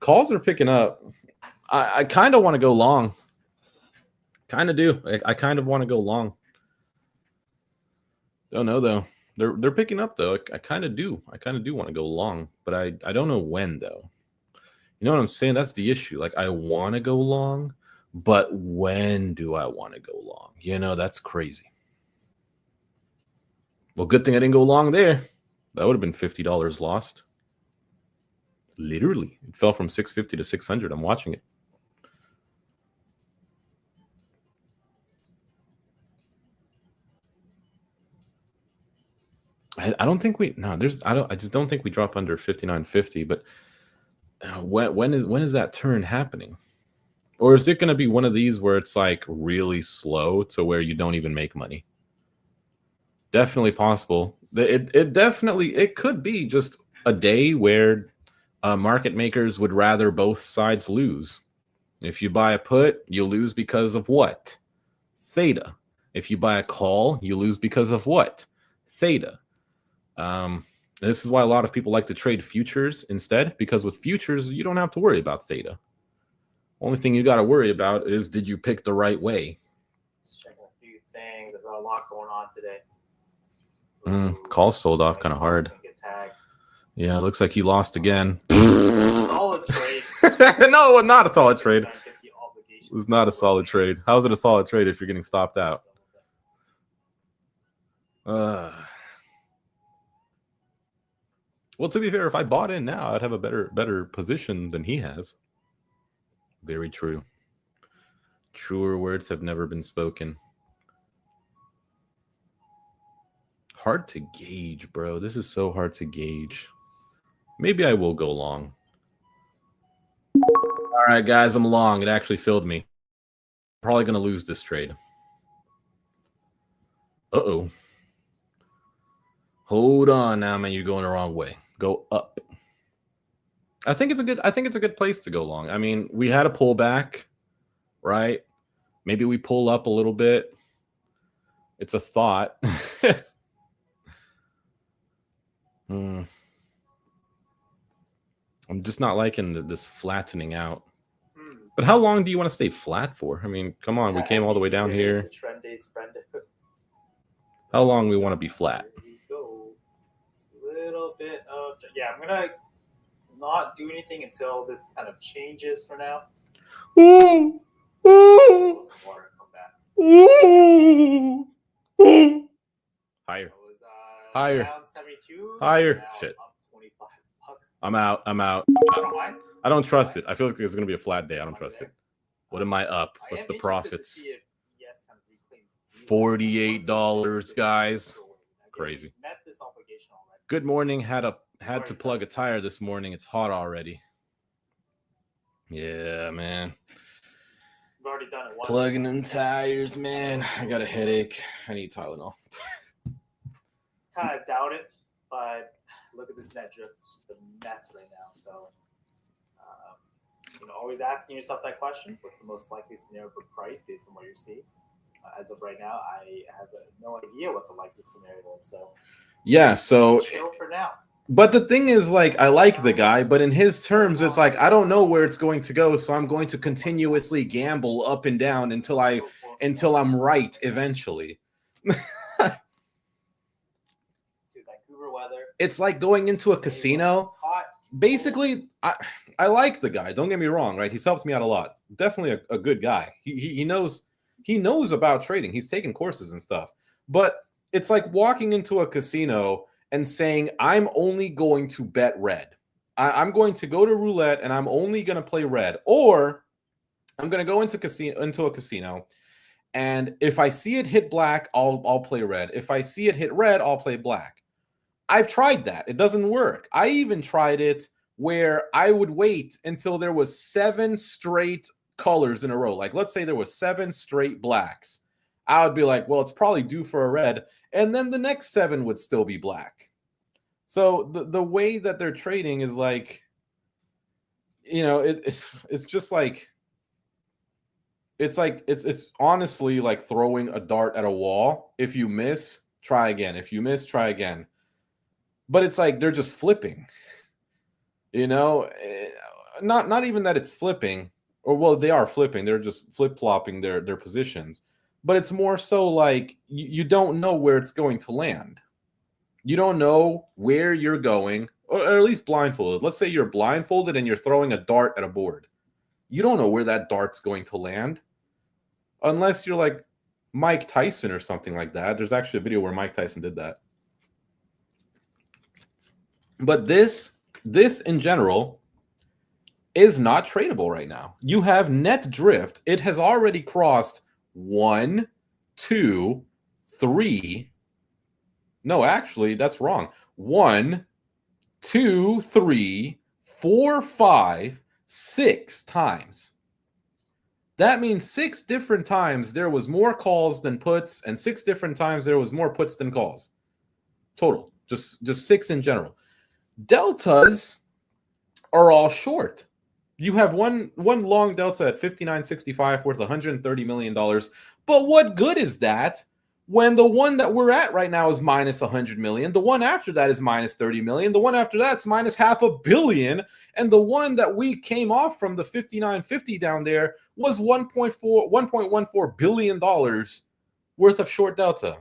Calls are picking up. I kind of want to go long. Kind of do. I kind of want to go long. Don't know though. They're picking up though. I kind of do. I kind of do want to go long, but I don't know when though. You know what I'm saying? That's the issue. Like, I want to go long, but when do I want to go long? You know, that's crazy. Well, good thing I didn't go long there. That would have been $50 lost. Literally, it fell from 650 to 600. I'm watching it. I don't think we no. There's I just don't think we drop under 59.50. But when is that turn happening? Or is it going to be one of these where it's like really slow to where you don't even make money? Definitely possible. It could be just a day where market makers would rather both sides lose. If you buy a put, you lose because of what? Theta. If you buy a call, you lose because of what? Theta. This is why a lot of people like to trade futures instead, because with futures, you don't have to worry about theta. Only thing you got to worry about is, did you pick the right way? Let's check a few things. There's a lot going on today. Call sold off kind of hard. Yeah, it looks like he lost again. Solid trade. No, not a solid trade. It was not a solid trade. How is it a solid trade if you're getting stopped out? Well, to be fair, if I bought in now, I'd have a better position than he has. Very true. Truer words have never been spoken. Hard to gauge, bro. This is so hard to gauge. Maybe I will go long. All right, guys, I'm long. It actually filled me. Probably going to lose this trade. Uh-oh. Hold on now, man. You're going the wrong way. Go up. I think it's a good place to go long. I mean, we had a pullback, right? Maybe we pull up a little bit. It's a thought. I'm just not liking this flattening out. But how long do you want to stay flat for? I mean, come on, we came all the way down here. How long we want to be flat? Little bit of, yeah, I'm gonna not do anything until this kind of changes for now. Ooh, ooh, ooh, ooh. Higher. Higher. Down 72. Higher. Now shit. Up 25 bucks. I'm out. I don't trust it. I feel like it's gonna be a flat day. I don't trust it. What am I up? What's the profits? $48, guys. Crazy. Good morning. Had to plug a tire this morning. It's hot already. Yeah, man. We've already done it once. Plugging in tires, man. I got a headache. I need Tylenol. Kind of doubt it, but look at this net drift. It's just a mess right now. So, always asking yourself that question: what's the most likely scenario for price based on what you're seeing? As of right now, I have no idea what the likely scenario is. So, yeah, so chill for now. But the thing is, like, I like the guy, but in his terms, it's like, I don't know where it's going to go, so I'm going to continuously gamble up and down until I'm right eventually. It's like going into a casino. Basically, I like the guy. Don't get me wrong, right? He's helped me out a lot. Definitely a good guy. He knows about trading. He's taken courses and stuff. But it's like walking into a casino and saying, I'm only going to bet red. I'm going to go to roulette and I'm only going to play red. Or I'm going to go into a casino, and if I see it hit black, I'll play red. If I see it hit red, I'll play black. I've tried that. It doesn't work. I even tried it where I would wait until there was 7 straight colors in a row. Like, let's say there was 7 straight blacks. I would be like, well, it's probably due for a red. And then the next 7 would still be black. So the way that they're trading is like, it's just like, it's honestly like throwing a dart at a wall. If you miss, try again. If you miss, try again. But it's like they're just flipping. Not even that it's flipping, or well, they are flipping. They're just flip-flopping their positions. But it's more so like you don't know where it's going to land. You don't know where you're going, or at least blindfolded. Let's say you're blindfolded and you're throwing a dart at a board. You don't know where that dart's going to land unless you're like Mike Tyson or something like that. There's actually a video where Mike Tyson did that. But this in general is not tradable right now. You have net drift. It has already crossed 1, 2, 3. No, actually, that's wrong. 1, 2, 3, 4, 5, 6 times. That means 6 different times there was more calls than puts, and 6 different times there was more puts than calls. Total. Just 6 in general. Deltas are all short. You have one long delta at 59.65 worth $130 million. But what good is that when the one that we're at right now is minus 100 million? The one after that is minus 30 million. The one after that's minus $500 million. And the one that we came off from the 59.50 down there was $1.14 billion worth of short delta.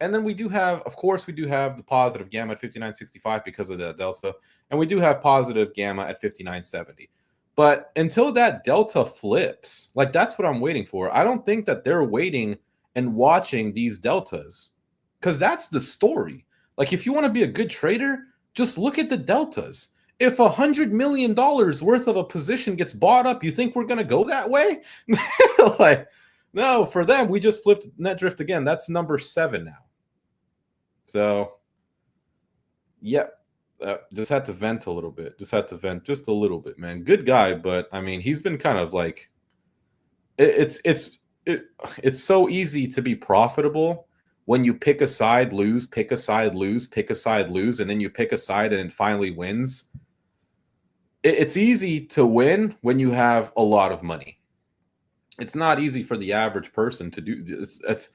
And then we do have, of course, we do have the positive gamma at 59.65 because of the delta. And we do have positive gamma at 59.70. But until that delta flips, like that's what I'm waiting for. I don't think that they're waiting and watching these deltas because that's the story. Like if you want to be a good trader, just look at the deltas. If $100 million worth of a position gets bought up, you think we're going to go that way? Like, no, for them, we just flipped net drift again. That's number 7 now. So, yeah, just had to vent a little bit. Just had to vent just a little bit, man. Good guy, but I mean, he's been kind of like, it's so easy to be profitable when you pick a side, lose, pick a side, lose, pick a side, lose, and then you pick a side and it finally wins. It's easy to win when you have a lot of money. It's not easy for the average person to do. It's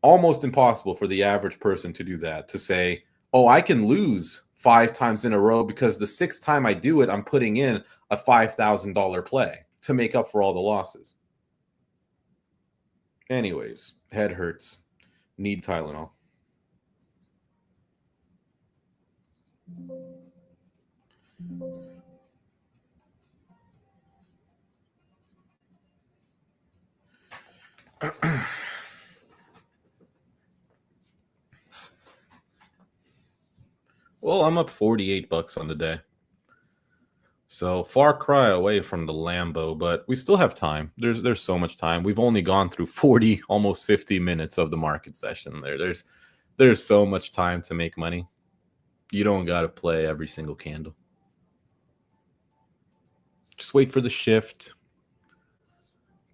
almost impossible for the average person to do that, to say, oh, I can lose 5 times in a row because the 6th time I do it, I'm putting in a $5,000 play to make up for all the losses. Anyways, head hurts. Need Tylenol. Well, I'm up $48 on the day. So far cry away from the Lambo, but we still have time. There's so much time. We've only gone through 40, almost 50 minutes of the market session. There's so much time to make money. You don't got to play every single candle. Just wait for the shift.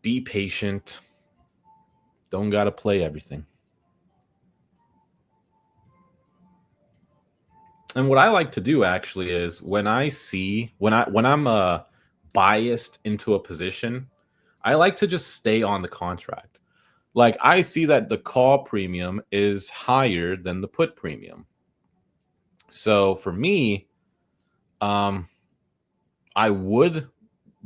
Be patient. Don't got to play everything. And what I like to do actually is when I'm biased into a position, I like to just stay on the contract. Like I see that the call premium is higher than the put premium. So for me, I would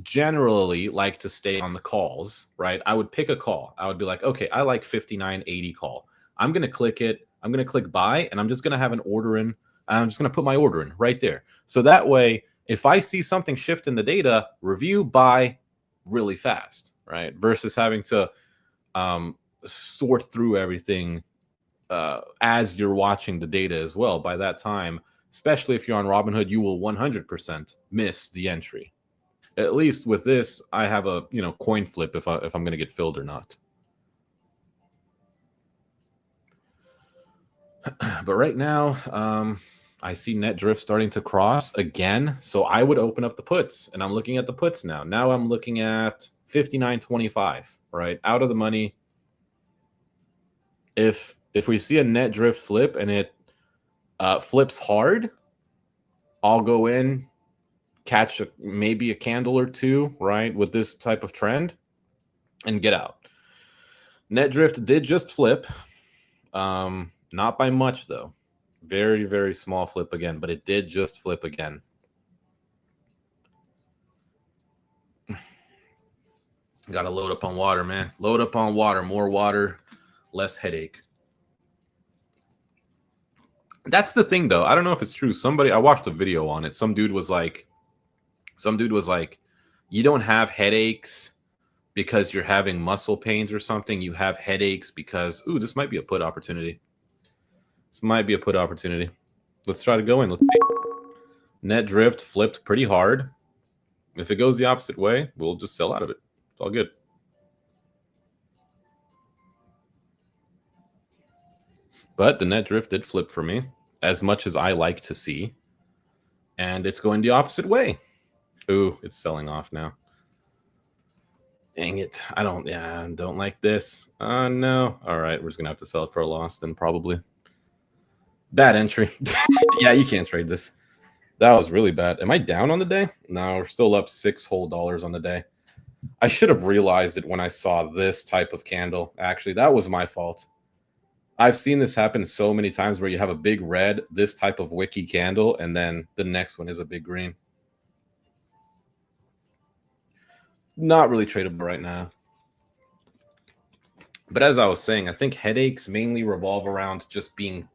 generally like to stay on the calls, right? I would pick a call. I would be like, okay, I like 59.80 call. I'm going to click it. I'm going to click buy, and I'm just going to have an order in. I'm just going to put my order in right there. So that way, if I see something shift in the data, review, buy really fast, right? Versus having to sort through everything as you're watching the data as well. By that time, especially if you're on Robinhood, you will 100% miss the entry. At least with this, I have a coin flip if I'm going to get filled or not. But right now, I see net drift starting to cross again. So I would open up the puts, and I'm looking at the puts now. Now I'm looking at 59.25, right? Out of the money. If we see a net drift flip and it flips hard, I'll go in, catch maybe a candle or two, right, with this type of trend and get out. Net drift did just flip. Not by much, though. Very, very small flip again, but it did just flip again. Got to load up on water, man. Load up on water. More water, less headache. That's the thing, though. I don't know if it's true. I watched a video on it. Some dude was like, you don't have headaches because you're having muscle pains or something. You have headaches because, this might be a put opportunity. This might be a put opportunity. Let's try to go in. Let's see. Net drift flipped pretty hard. If it goes the opposite way, we'll just sell out of it. It's all good. But the net drift did flip for me, as much as I like to see. And it's going the opposite way. Ooh, it's selling off now. Dang it. I don't like this. No. All right, we're just going to have to sell it for a loss then, probably. Bad entry. Yeah, you can't trade this. That was really bad. Am I down on the day? No, we're still up $6 whole on the day. I should have realized it when I saw this type of candle. Actually, that was my fault. I've seen this happen so many times where you have a big red, this type of wicky candle, and then the next one is a big green. Not really tradable right now. But as I was saying, I think headaches mainly revolve around just being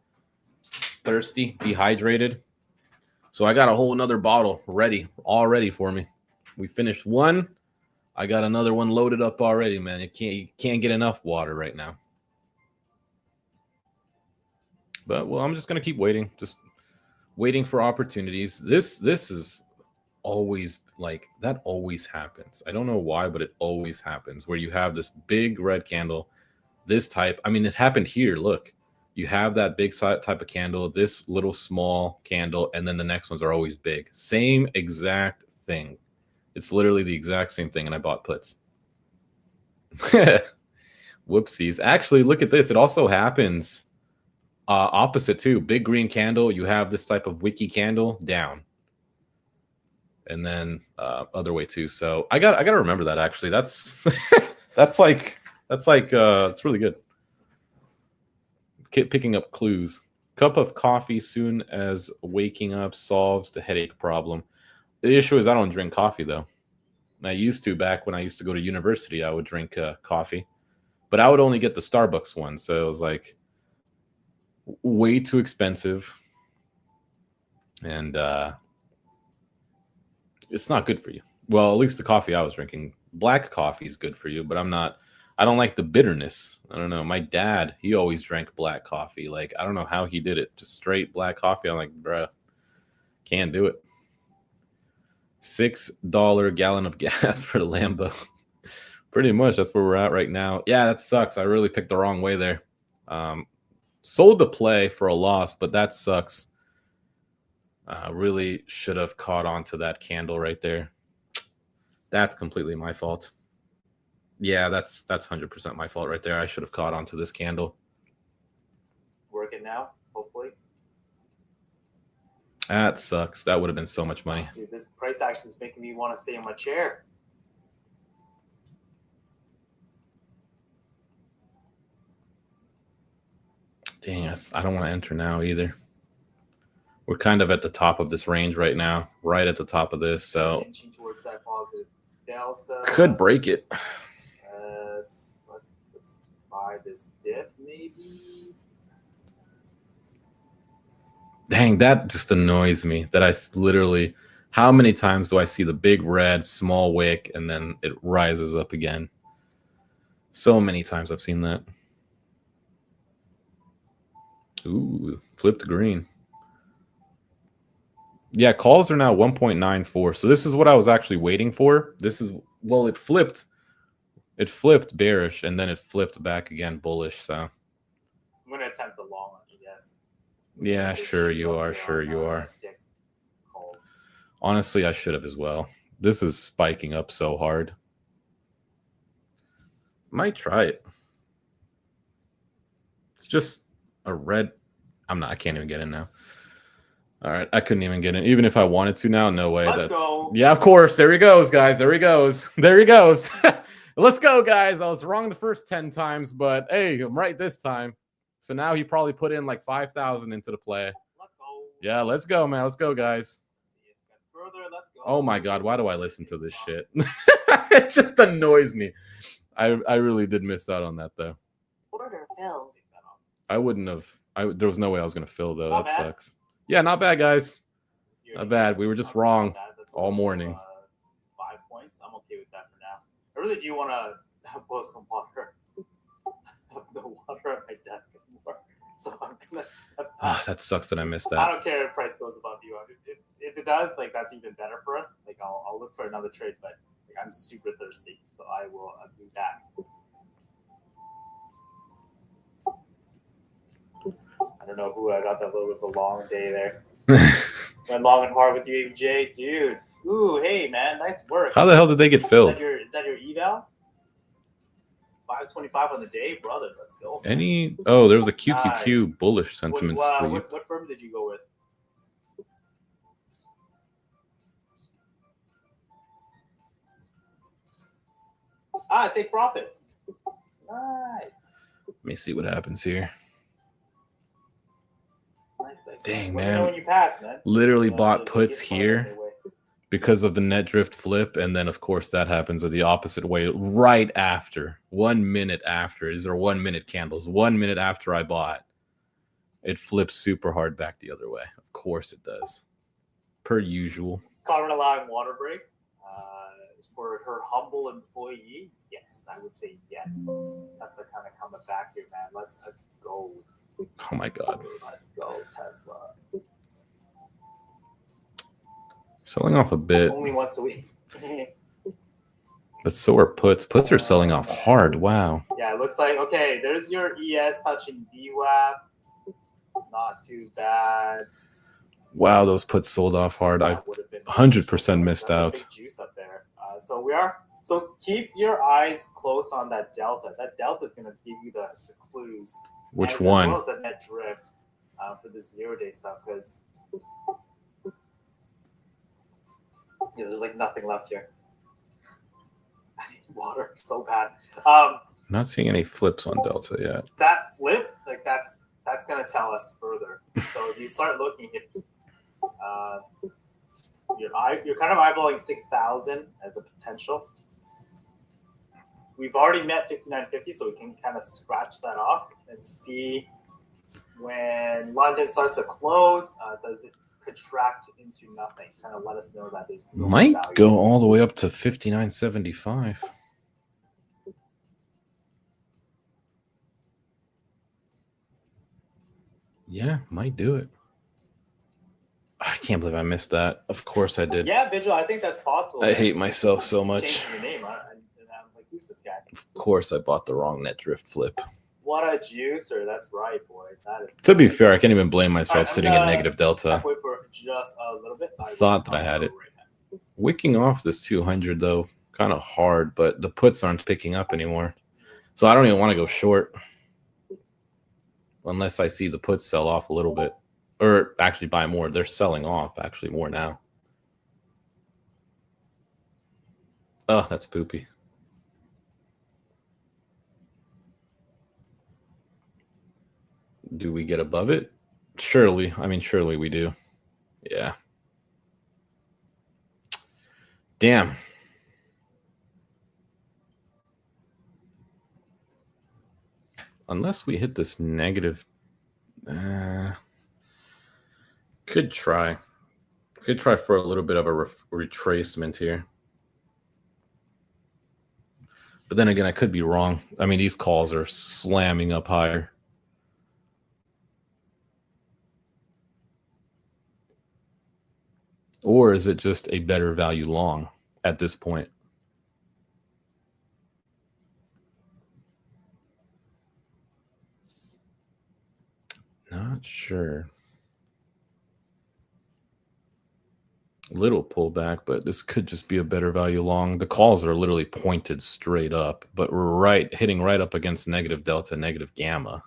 thirsty, dehydrated. So I got a whole another bottle ready, all ready for me. We finished one. I got another one loaded up already, man. You can't get enough water right now. But well, I'm just gonna keep waiting, just waiting for opportunities. This is always like that. Always happens. I don't know why, but it always happens where you have this big red candle, this type. I mean, it happened here. Look, you have that big type of candle, this little small candle, and then the next ones are always big. Same exact thing. It's literally the exact same thing, and I bought puts. Whoopsies. Actually, look at this. It also happens opposite too. Big green candle. You have this type of wicky candle down, and then other way too. So I got to remember that. Actually, that's that's like it's really good. Keep picking up clues. Cup of coffee soon as waking up solves the headache problem. The issue is I don't drink coffee though. I used to back when I used to go to university. I would drink coffee, but I would only get the Starbucks one. So it was like way too expensive, and it's not good for you. Well, at least the coffee I was drinking, black coffee is good for you, but I don't like the bitterness. I don't know. My dad, he always drank black coffee. Like, I don't know how he did it. Just straight black coffee. I'm like, bruh, can't do it. $6 gallon of gas for the Lambo. Pretty much that's where we're at right now. Yeah, that sucks. I really picked the wrong way there. Sold the play for a loss, but that sucks. Really should have caught on to that candle right there. That's completely my fault. Yeah, that's 100% my fault right there. I should have caught on to this candle. Working now, hopefully. That sucks. That would have been so much money. Dude, this price action is making me want to stay in my chair. Dang, I don't want to enter now either. We're kind of at the top of this range right now, right at the top of this. So inching towards that positive delta. Could break it. Let's buy this dip maybe. Dang, that just annoys me that I literally, how many times do I see the big red small wick and then it rises up again? So many times I've seen that. Ooh, flipped green. Yeah, calls are now 1.94. So this is what I was actually waiting for. This is, well, it flipped. It flipped bearish and then it flipped back again bullish. So I'm going to attempt a long one, I guess. Yeah, sure you are. Sure you are. Honestly, I should have as well. This is spiking up so hard. Might try it. It's just a red. I can't even get in now. All right, I couldn't even get in. Even if I wanted to now, no way. Let's go. Yeah, of course. There he goes, guys. There he goes. There he goes. Let's go, guys. I was wrong the first 10 times, but hey, I'm right this time. So now he probably put in like 5,000 into the play. Let's go. Yeah, let's go, man. Let's go, guys. Let's go. Oh my God, why do I listen to this shit? It just annoys me. I really did miss out on that though. Order filled. I wouldn't have. There was no way I was gonna fill though. That sucks. Yeah, not bad, guys. Not bad. We were just wrong all morning. 5 points. I'm okay with that for now. I really do want to post some water. I have no water at my desk anymore, so I'm gonna step back. That sucks that I missed I that. don't care if price goes above you. If it does, like that's even better for us. Like I'll look for another trade, but like, I'm super thirsty, so I will do that. don't know who I got that little bit of a long day there. Went long and hard with you, AJ, dude. Ooh, hey man, nice work. How the hell did they get filled? Is that your eval? 525 on the day, brother. Let's go. Man. Oh, there was a QQQ nice. bullish sentiment sweep. What firm did you go with? Take profit. Nice. Let me see what happens here. Nice. Dang, Let man. me know when you pass, man. Literally bought puts here because of the net drift flip, and then of course that happens the opposite way right after. 1 minute after. These are 1 minute candles. 1 minute after I bought, it flips super hard back the other way. Of course it does. Per usual. Is Carmen allowing water breaks? For her humble employee? Yes, I would say yes. That's the kind of coming back here, man. Let's go. Oh my God. Let's go, Tesla. Selling off a bit. Only once a week. But so are puts. Puts are selling off hard. Wow. Yeah, it looks like, okay, there's your ES touching VWAP. Not too bad. Wow, those puts sold off hard. I 100% missed out. Big juice up there. So keep your eyes close on that delta. That delta is going to give you the clues. Which one? As well as the net drift for the 0-day stuff, because there's like nothing left here. I need water so bad. Not seeing any flips on delta yet. That flip, like that's going to tell us further. So if you start looking at you're kind of eyeballing 6,000 as a potential. We've already met 59.50, so we can kind of scratch that off and see when London starts to close, does it contract into nothing? Kind of let us know that there's no might value. Go all the way up to 59.75. Yeah, might do it. I can't believe I missed that. Of course I did. Yeah, Vigil, I think that's possible. I hate myself so much. Changing your name, I'm like, who's this guy? Of course I bought the wrong net drift flip. What a juicer. That's right, boys. That is to be fair, I can't even blame myself sitting at negative delta. Wait for just a little bit. I thought that I had it. Right, wicking off this 200, though, kind of hard, but the puts aren't picking up anymore. So I don't even want to go short unless I see the puts sell off a little bit. Or actually buy more. They're selling off actually more now. Oh, that's poopy. Do we get above it? Surely. I mean, surely we do. Yeah. Damn. Unless we hit this negative. Could try. Could try for a little bit of a retracement here. But then again, I could be wrong. I mean, these calls are slamming up higher. Or is it just a better value long at this point? Not sure. Little pullback, but this could just be a better value long. The calls are literally pointed straight up, but we're hitting right up against negative delta, negative gamma.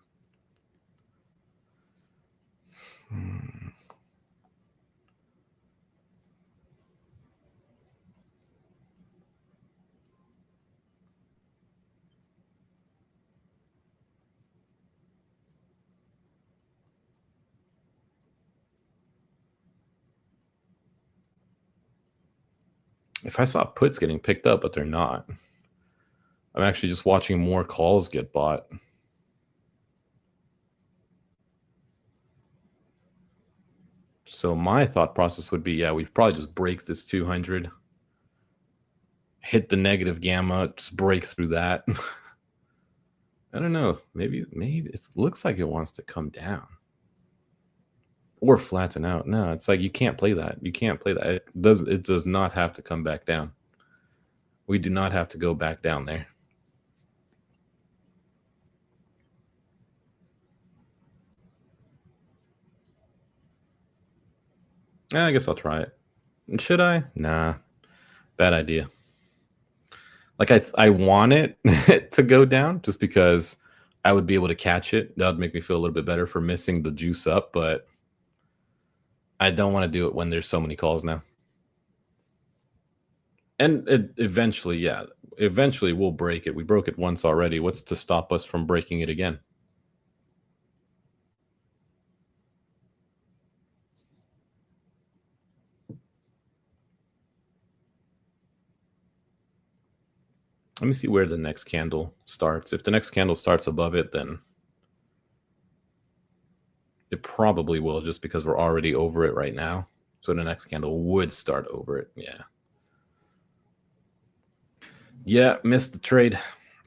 If I saw puts getting picked up, but they're not. I'm actually just watching more calls get bought. So my thought process would be, yeah, we probably just break this 200, hit the negative gamma, just break through that. I don't know. Maybe it looks like it wants to come down. Or flatten out. No, it's like you can't play that. You can't play that. It does not have to come back down. We do not have to go back down there. I guess I'll try it. Should I? Nah, bad idea. Like I want it to go down just because I would be able to catch it. That would make me feel a little bit better for missing the juice up, but I don't want to do it when there's so many calls now. And eventually, yeah, eventually we'll break it. We broke it once already. What's to stop us from breaking it again? Let me see where the next candle starts. If the next candle starts above it, then it probably will, just because we're already over it right now. So the next candle would start over it. Yeah. Yeah, missed the trade.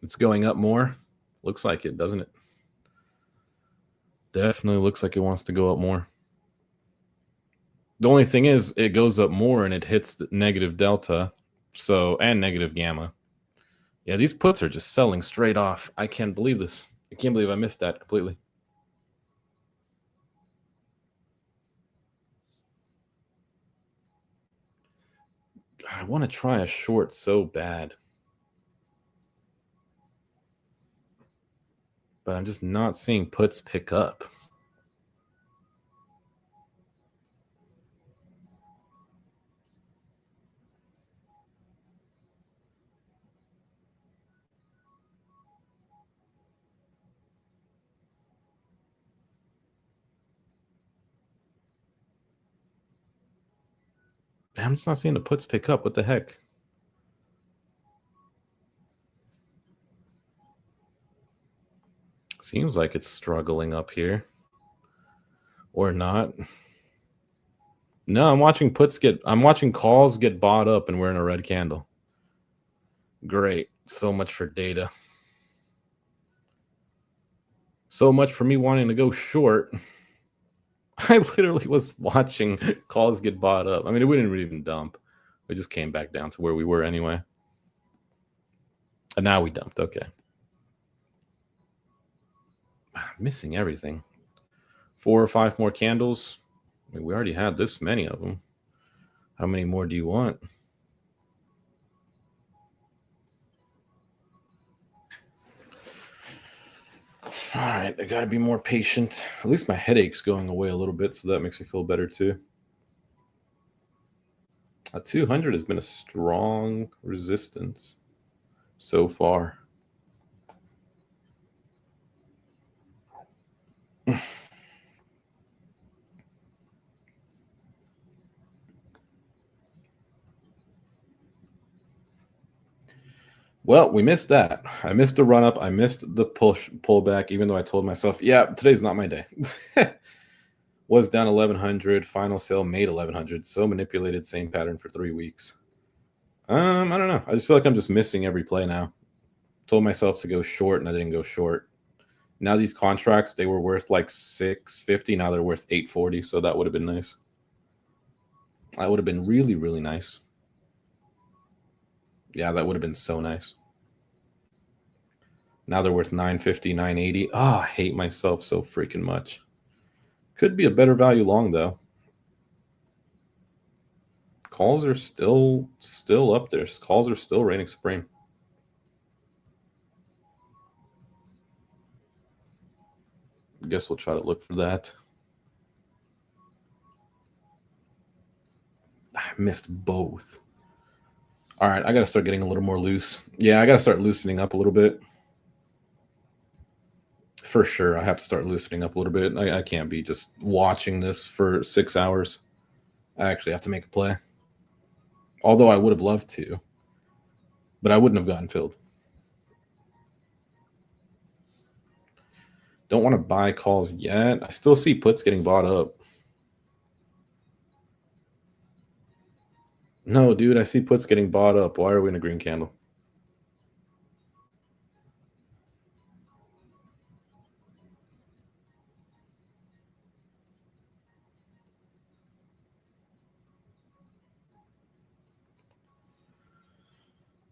It's going up more. Looks like it, doesn't it? Definitely looks like it wants to go up more. The only thing is, it goes up more and it hits the negative delta, so, and negative gamma. Yeah, these puts are just selling straight off. I can't believe this. I can't believe I missed that completely. I want to try a short so bad, but I'm just not seeing puts pick up. I'm just not seeing the puts pick up. What the heck? Seems like it's struggling up here. Or not. No, I'm watching calls get bought up and we're in a red candle. Great. So much for data. So much for me wanting to go short. I literally was watching calls get bought up. I mean, we didn't even dump. We just came back down to where we were anyway. And now we dumped. Okay. I'm missing everything. 4 or 5 more candles. I mean, we already had this many of them. How many more do you want? All right, I got to be more patient. At least my headache's going away a little bit, so that makes me feel better too. A 200 has been a strong resistance so far. Well, we missed that. I missed the run up. I missed the pullback, even though I told myself, yeah, today's not my day. Was down 1100. Final sale made 1100. So manipulated, same pattern for 3 weeks. I don't know. I just feel like I'm just missing every play now. Told myself to go short, and I didn't go short. Now these contracts, they were worth like 650. Now they're worth 840. So that would have been nice. That would have been really, really nice. Yeah, that would have been so nice. Now they're worth 950, 980. Oh, I hate myself so freaking much. Could be a better value long, though. Calls are still up there. Calls are still reigning supreme. I guess we'll try to look for that. I missed both. All right, I got to start getting a little more loose. Yeah, I got to start loosening up a little bit. For sure, I have to start loosening up a little bit. I can't be just watching this for 6 hours. I actually have to make a play. Although I would have loved to, but I wouldn't have gotten filled. Don't want to buy calls yet. I still see puts getting bought up. No, dude, I see puts getting bought up. Why are we in a green candle?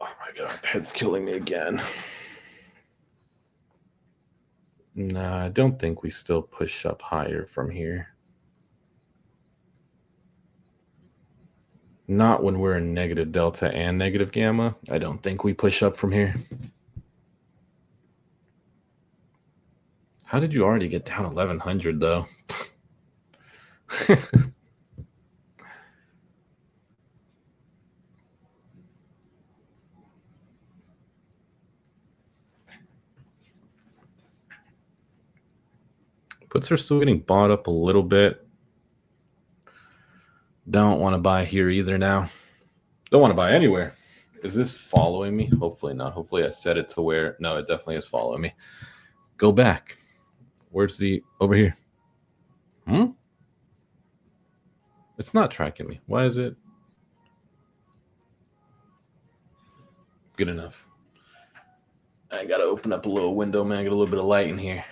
Oh my god, head's killing me again. Nah, I don't think we still push up higher from here. Not when we're in negative delta and negative gamma. I don't think we push up from here. How did you already get down 1100 though? Puts are still getting bought up a little bit. Don't want to buy here either now. Don't want to buy anywhere. Is this following me? Hopefully not. Hopefully I set it to where... No, it definitely is following me. Go back. Where's the... Over here. It's not tracking me. Why is it... Good enough. I gotta open up a little window, man. Get a little bit of light in here.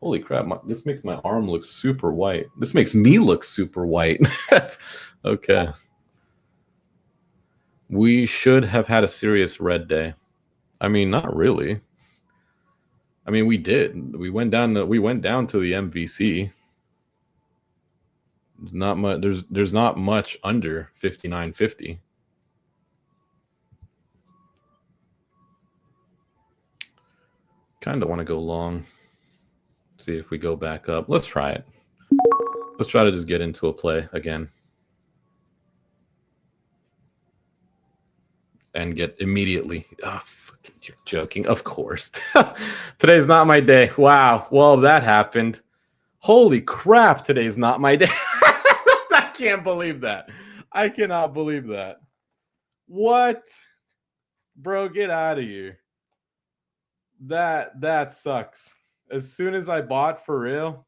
Holy crap, this makes my arm look super white. This makes me look super white. Okay. We should have had a serious red day. I mean, not really. I mean, we did. We went down to the MVC. Not much. There's not much under 59.50. Kind of want to go long. See if we go back up. Let's try it. Let's try to just get into a play again. And get immediately. Oh, fucking, you're joking. Of course. Today's not my day. Wow. Well, that happened. Holy crap. Today's not my day. I can't believe that. I cannot believe that. What? Bro, get out of here. That sucks. As soon as I bought for real.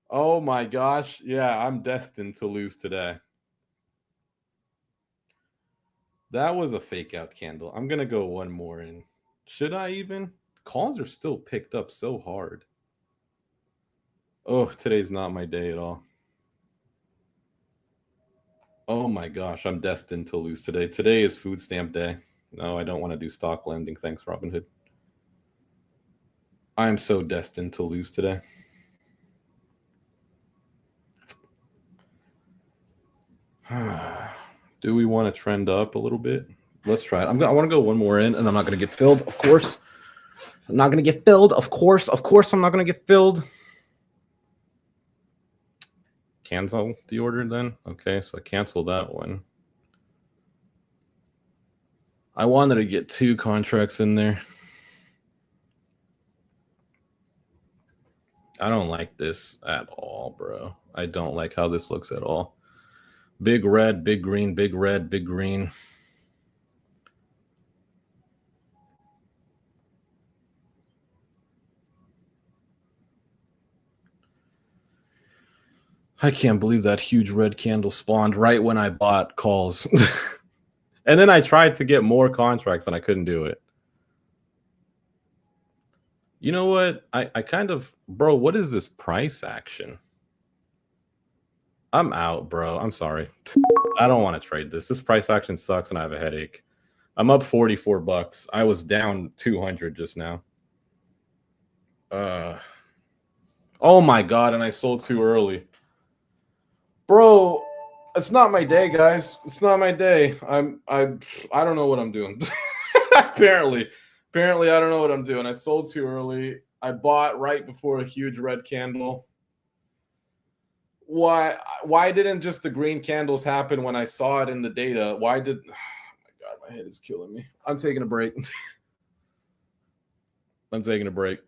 Oh my gosh. Yeah, I'm destined to lose today. That was a fake out candle. I'm going to go one more in. Should I even? Calls are still picked up so hard. Oh, today's not my day at all. Oh my gosh, I'm destined to lose today. Today is food stamp day. No, I don't want to do stock lending. Thanks, Robinhood. I'm so destined to lose today. Do we want to trend up a little bit? Let's try it. I want to go one more in, and I'm not going to get filled, of course. I'm not going to get filled, of course. Of course, I'm not going to get filled. Cancel the order then. Okay, so I cancel that one. I wanted to get 2 contracts in there. I don't like this at all, bro. I don't like how this looks at all. Big red, big green, big red, big green. I can't believe that huge red candle spawned right when I bought calls. And then I tried to get more contracts and I couldn't do it. You know what? I kind of... Bro, what is this price action? I'm out, bro. I'm sorry. I don't want to trade this. This price action sucks and I have a headache. I'm up 44 bucks. I was down 200 just now. Oh my god, and I sold too early. Bro, it's not my day, guys. It's not my day. I don't know what I'm doing. Apparently I don't know what I'm doing. I sold too early. I bought right before a huge red candle. Why didn't just the green candles happen when I saw it in the data? Why did... Oh my god, my head is killing me. I'm taking a break. I'm taking a break.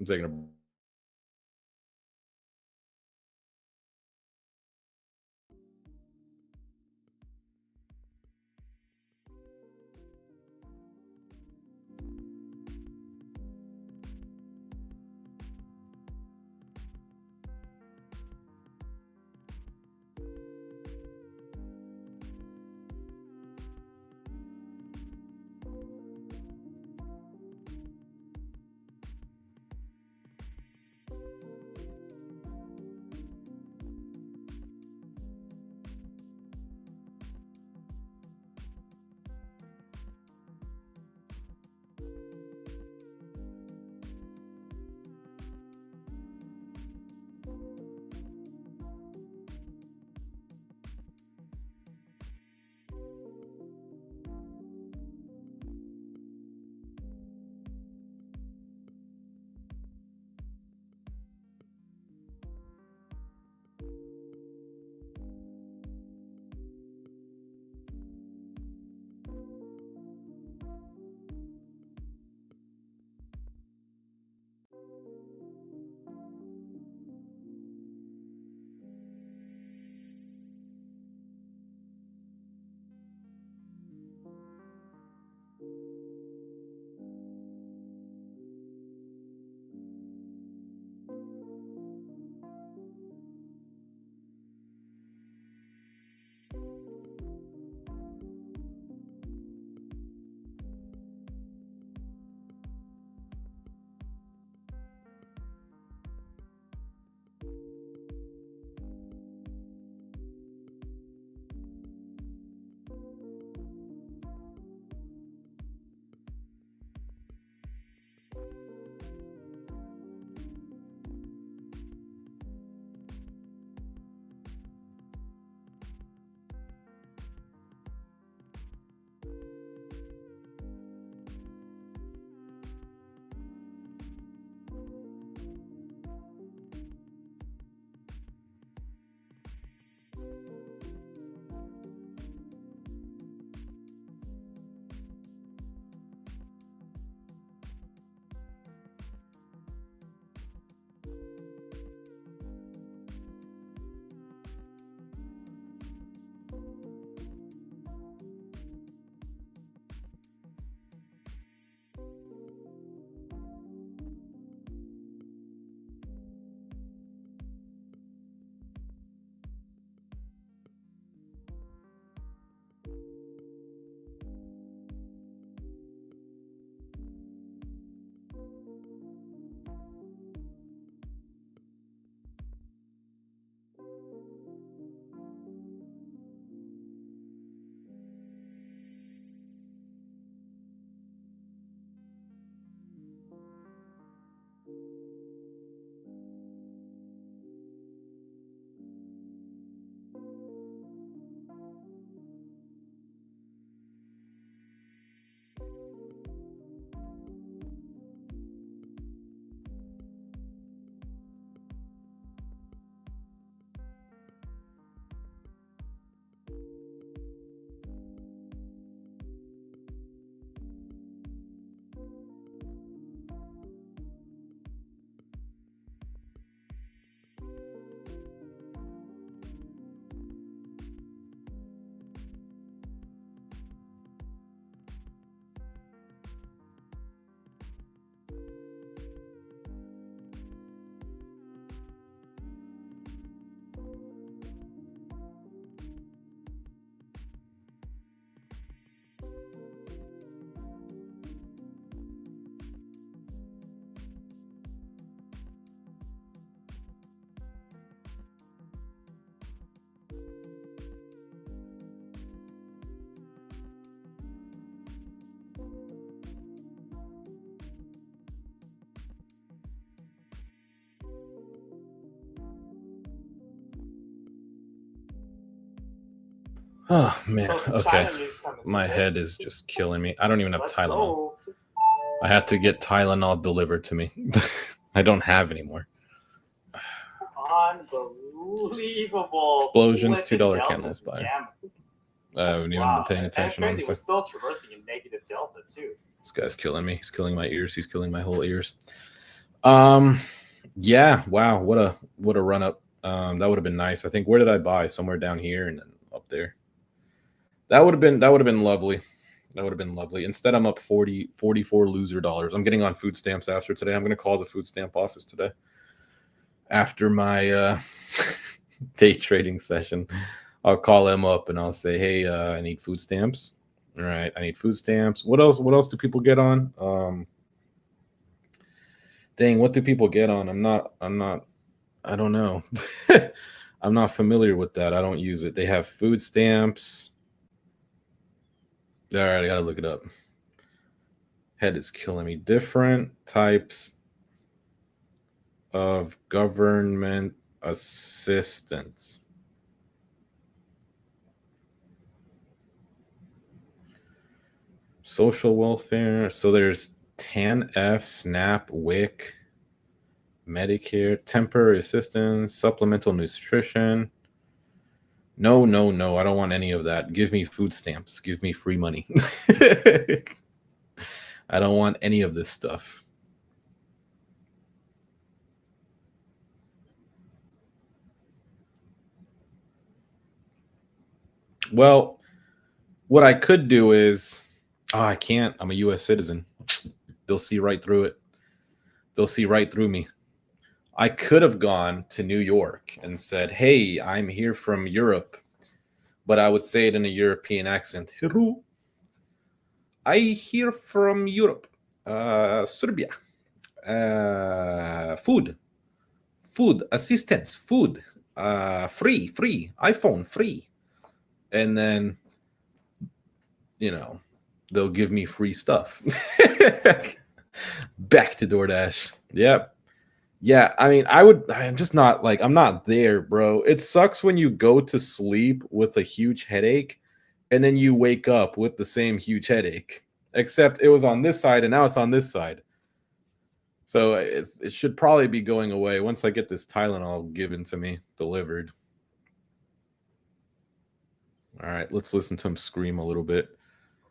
Oh man, So okay. China news coming My in. head is just killing me. I don't even have Let's Tylenol. go. I have to get Tylenol delivered to me. I don't have anymore. Unbelievable. Explosions, Flipping $2 deltas candles and by. gamma. I haven't even been paying attention, And it's crazy, honestly. we're still traversing in negative delta too. This guy's killing me. He's killing my ears. He's killing my whole ears. Yeah, wow, what a run up. That would have been nice. I think, where did I buy? Somewhere down here and then up there. That would have been lovely. That would have been lovely. Instead, I'm up 44 loser dollars. I'm getting on food stamps after today. I'm going to call the food stamp office today after my day trading session. I'll call them up and I'll say, hey, I need food stamps. All right, I need food stamps. What else do people get on? Dang, what do people get on? I don't know. I'm not familiar with that. I don't use it. They have food stamps. All right, I got to look it up. Head is killing me. Different types of government assistance. Social welfare. So there's TANF, SNAP, WIC, Medicare, temporary assistance, supplemental nutrition. No. I don't want any of that. Give me food stamps. Give me free money. I don't want any of this stuff. Well, what I could do is, I can't. I'm a U.S. citizen. They'll see right through it. They'll see right through me. I could have gone to New York and said, hey, I'm here from Europe, but I would say it in a European accent. Hello, I here from Europe, Serbia. Food assistance, food, free, iPhone, free. And then, they'll give me free stuff. Back to DoorDash. Yep. Yeah, I mean, I'm just not I'm not there, bro. It sucks when you go to sleep with a huge headache and then you wake up with the same huge headache, except it was on this side and now it's on this side. So it should probably be going away once I get this Tylenol given to me, delivered. All right, let's listen to him scream a little bit.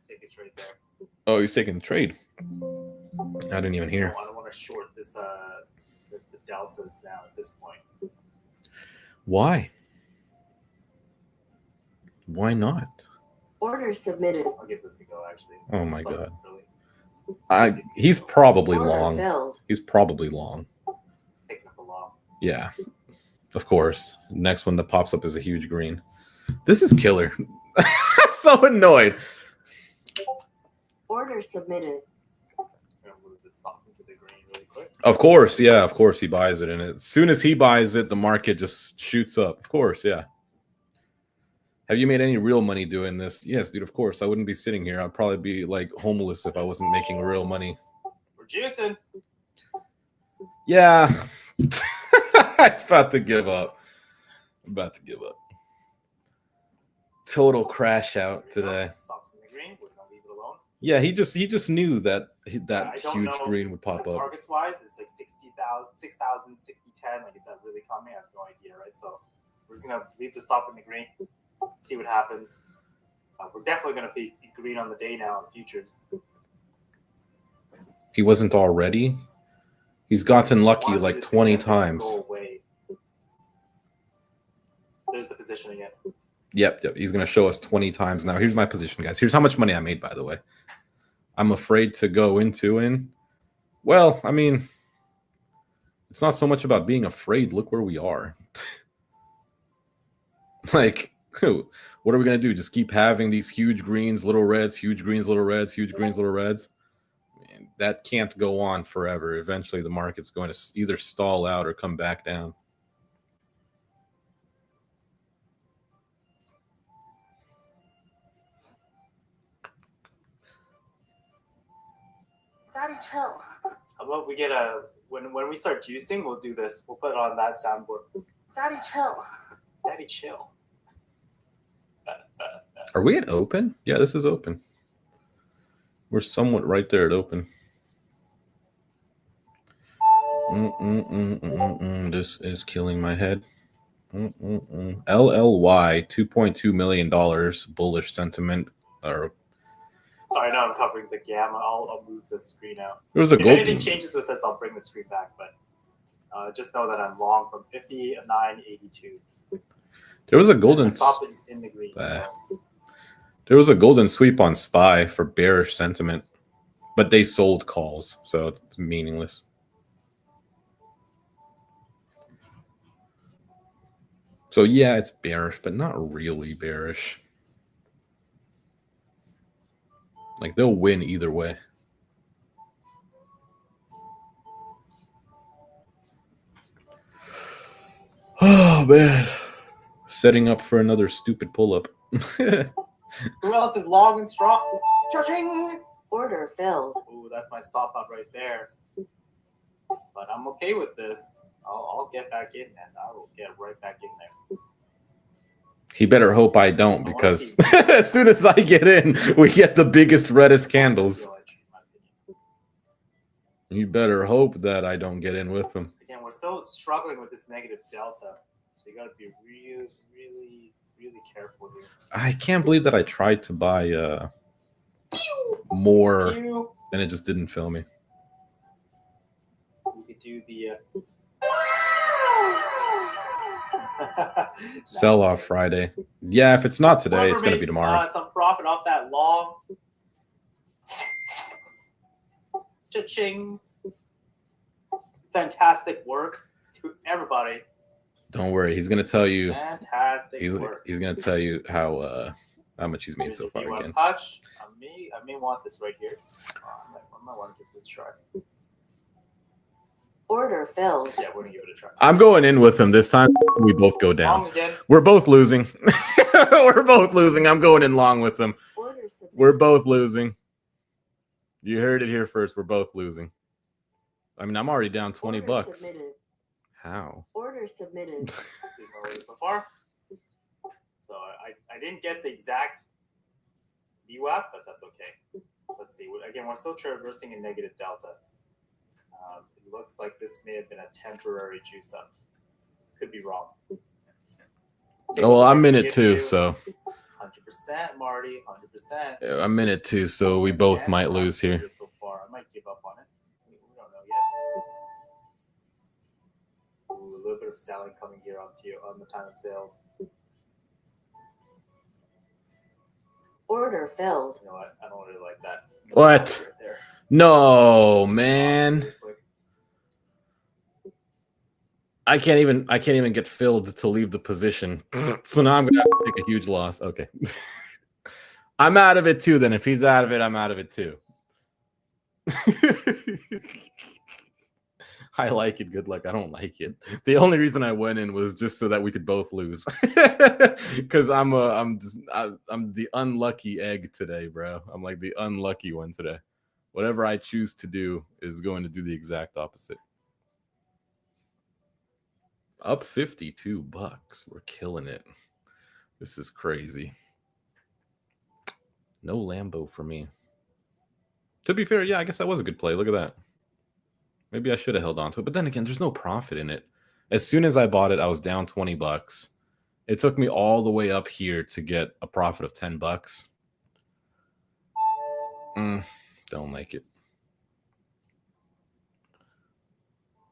Take a trade there. Oh, he's taking a trade. I didn't even hear. I don't want to short this the deltas now at this point. Why? Why not? Order submitted. I'll give this a go, actually. Oh my god. He's probably long. He's probably long. Picking up a long. Yeah, of course. Next one that pops up is a huge green. This is killer. I'm so annoyed. Order submitted. I'm gonna move this stock into the green really quick. Of course, yeah. Of course, he buys it, and as soon as he buys it, the market just shoots up. Of course, yeah. Have you made any real money doing this? Yes, dude, of course. I wouldn't be sitting here. I'd probably be homeless if I wasn't making real money. We're juicing. Yeah. I'm about to give up. I'm about to give up. Total crash out today. Stops in the green. We're gonna leave it alone. Yeah, he just knew that I don't huge know green would pop up. Targets wise, it's like 60,000, 6,000, 60, 10. Like, is that really coming? I have no idea, right? So we're just gonna leave the stop in the green, see what happens. We're definitely gonna be green on the day now in futures. He wasn't already. He's gotten lucky like 20 times. Go away. There's the position again. Yep. He's going to show us 20 times now. Here's my position, guys. Here's how much money I made, by the way. I'm afraid to go into in. Well, I mean, it's not so much about being afraid. Look where we are. Like, what are we going to do? Just keep having these huge greens, little reds, huge greens, little reds, huge greens, little reds? Man, that can't go on forever. Eventually, the market's going to either stall out or come back down. Daddy, chill. How about we get when we start juicing, we'll do this. We'll put it on that soundboard. Daddy, chill. Daddy, chill. Are we at open? Yeah, this is open. We're somewhat right there at open. This is killing my head. LLY, $2.2 million bullish sentiment. Or sorry, now I'm covering the gamma. I'll move the screen out. There was a if anything changes with this, I'll bring the screen back. But just know that I'm long from 59.82. There was a golden stop is in the green. So. There was a golden sweep on SPY for bearish sentiment, but they sold calls, so it's meaningless. So yeah, it's bearish, but not really bearish. Like, they'll win either way. Oh man, setting up for another stupid pull-up. Who else is long and strong? Cha-ching! Order filled. Ooh, that's my stop up right there. But I'm okay with this. I'll get back in, and I will get right back in there. He better hope I don't, because as soon as I get in, we get the biggest, reddest candles. You better hope that I don't get in with them. Again, we're still struggling with this negative delta, so you got to be really, really, really careful here. I can't believe that I tried to buy more, and it just didn't fill me. We could do the sell off Friday. Yeah, if it's not today, it's going to be tomorrow. Some profit off that long. Cha-ching. Fantastic work to everybody. Don't worry, he's going to tell you. Fantastic work. He's going to tell you how much he's made so far again. Touch? I may want this right here. I might want to give this a try. Order filled. Yeah, we're gonna give it a try. I'm going in with him this time. We both go down. We're both losing. We're both losing. I'm going in long with them. We're both losing. You heard it here first. We're both losing. I mean, I'm already down 20 bucks. Submitted. How? Order submitted. So far. So I didn't get the exact VWAP, but that's okay. Let's see. Again, we're still traversing a negative delta. It looks like this may have been a temporary juice up. Could be wrong. Well, I'm in it too, so. 100%, Marty. 100%. Yeah, I'm in it too, so we both might lose here. So far, I might give up on it. We don't know yet. Ooh, a little bit of selling coming here on the time of sales. Order filled. You know what? I don't really like that. What? Right, no, man. I can't even get filled to leave the position. So now I'm gonna have to take a huge loss. Okay. I'm out of it too then. If he's out of it, I'm out of it too. I like it. Good luck. I don't like it. The only reason I went in was just so that we could both lose. Because I'm the unlucky egg today, bro. I'm like the unlucky one today. Whatever I choose to do is going to do the exact opposite. Up $52. We're killing it. This is crazy. No Lambo for me. To be fair, yeah, I guess that was a good play. Look at that. Maybe I should have held on to it. But then again, there's no profit in it. As soon as I bought it, I was down $20. It took me all the way up here to get a profit of $10. Don't like it.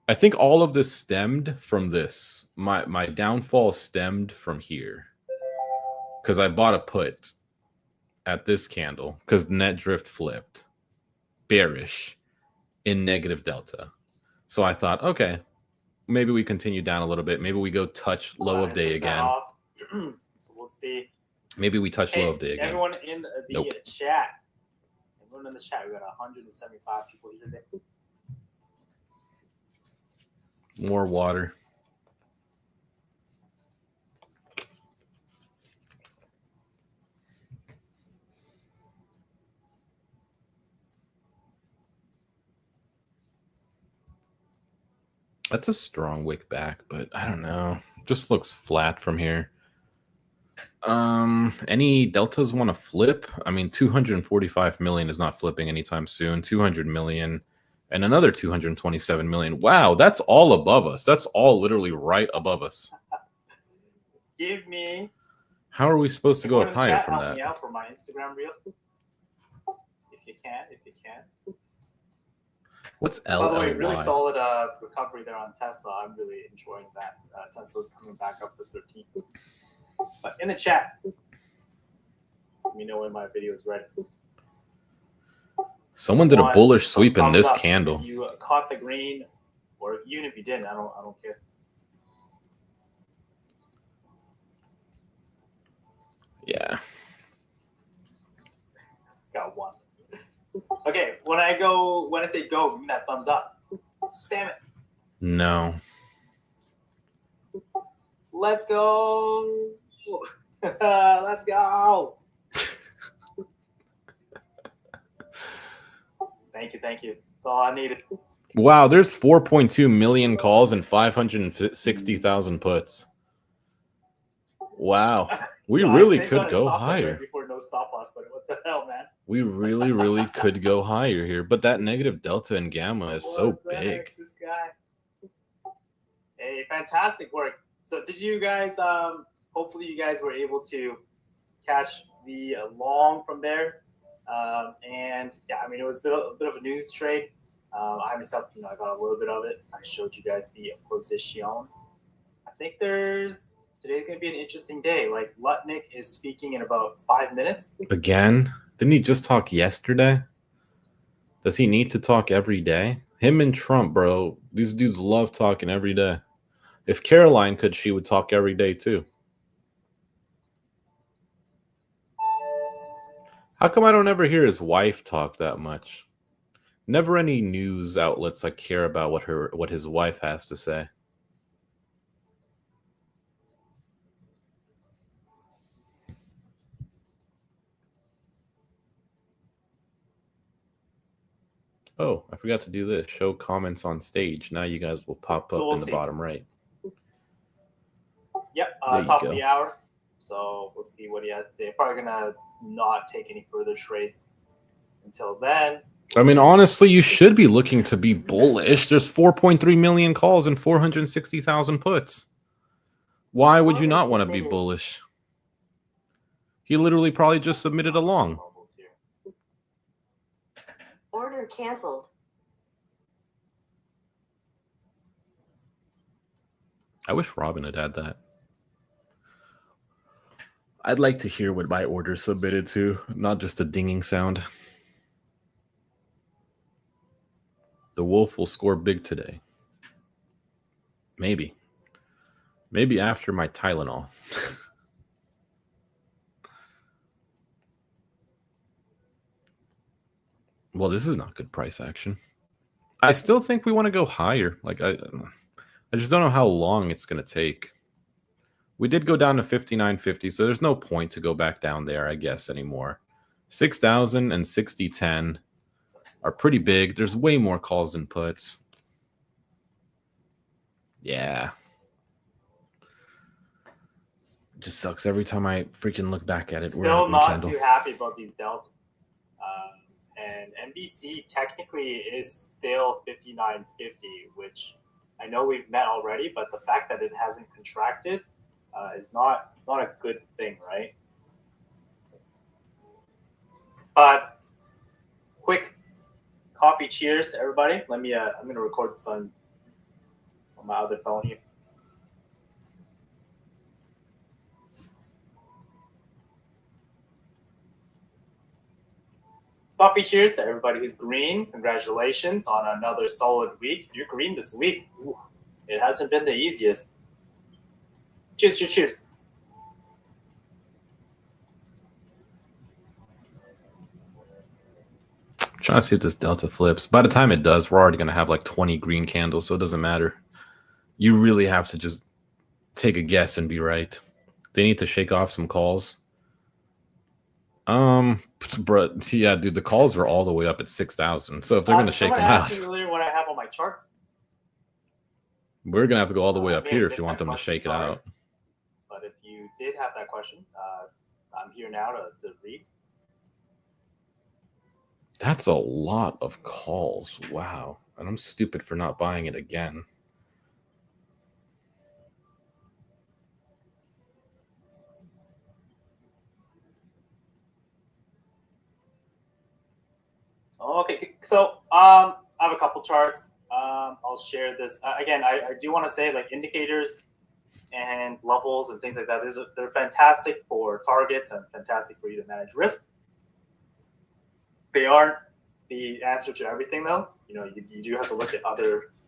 I think all of this stemmed from this. My downfall stemmed from here. Because I bought a put at this candle. Because net drift flipped. Bearish. In negative delta. So I thought, okay, maybe we continue down a little bit. Maybe we go touch low of day again. So we'll see. Maybe we touch low of day again. Everyone in the chat. Everyone in the chat. We got 175 people here today. More water. That's a strong wick back, but I don't know. Just looks flat from here. Any deltas want to flip? I mean, 245 million is not flipping anytime soon. 200 million and another 227 million. Wow, that's all above us. That's all literally right above us. Give me. How are we supposed to go up higher from that? Help me out for my Instagram reel. If you can. What's LLY? By the way, really solid recovery there on Tesla. I'm really enjoying that. Tesla's coming back up to 13. But in the chat, let me know when my video is ready. Someone did a bullish sweep in this candle. If you caught the green, or even if you didn't, I don't care. Yeah. Got one. Okay, when I say go, give me that thumbs up. Spam it. No. Let's go. Let's go. Thank you. That's all I needed. Wow, there's 4.2 million calls and 560,000 puts. Wow. We really could go higher. Before no stop loss, but what the hell, man? We really could go higher here, but that negative delta and gamma is so big. This guy. Hey, fantastic work. So did you guys, hopefully you guys were able to catch the long from there. And yeah, I mean, it was a bit of a news trade. I myself, I got a little bit of it. I showed you guys the position. I think today's going to be an interesting day. Like Lutnick is speaking in about 5 minutes. Again? Didn't he just talk yesterday? Does he need to talk every day? Him and Trump, bro. These dudes love talking every day. If Caroline could, she would talk every day too. How come I don't ever hear his wife talk that much? Never any news outlets I care about what his wife has to say. Oh, I forgot to do this. Show comments on stage. Now you guys will pop up in the bottom right. Yep, top of the hour. So we'll see what he has to say. Probably gonna not take any further trades until then. I mean, honestly, you should be looking to be bullish. There's 4.3 million calls and 460,000 puts. Why would you not want to be bullish? He literally probably just submitted a long. Order canceled. I wish Robin had that. I'd like to hear what my order submitted to, not just a dinging sound. The wolf will score big today. Maybe. Maybe after my Tylenol. Well, this is not good price action. I still think we want to go higher. Like I just don't know how long it's going to take. We did go down to 59.50, so there's no point to go back down there, I guess, anymore. 6,000 and 60.10 are pretty big. There's way more calls than puts. Yeah. Just sucks every time I freaking look back at it. Still not too happy about these delta. And NBC technically is still 59.50, which I know we've met already, but the fact that it hasn't contracted is not a good thing, right? But quick coffee cheers to everybody. Let me I'm gonna record this on my other phone here. Coffee cheers to everybody who's green. Congratulations on another solid week. You're green this week. Ooh, it hasn't been the easiest. Cheers, cheers, cheers. Trying to see if this delta flips. By the time it does, we're already going to have like 20 green candles, so it doesn't matter. You really have to just take a guess and be right. They need to shake off some calls. But yeah, dude, the calls are all the way up at 6,000. So if they're going to shake them out, earlier what I have on my charts. We're going to have to go all the way up here if you want them to shake it out. But if you did have that question, I'm here now to read. That's a lot of calls. Wow. And I'm stupid for not buying it again. Okay, so I have a couple charts. I'll share this. Again, I do want to say, like, indicators and levels and things like that, they're fantastic for targets and fantastic for you to manage risk. They aren't the answer to everything, though. You know, you do have to look at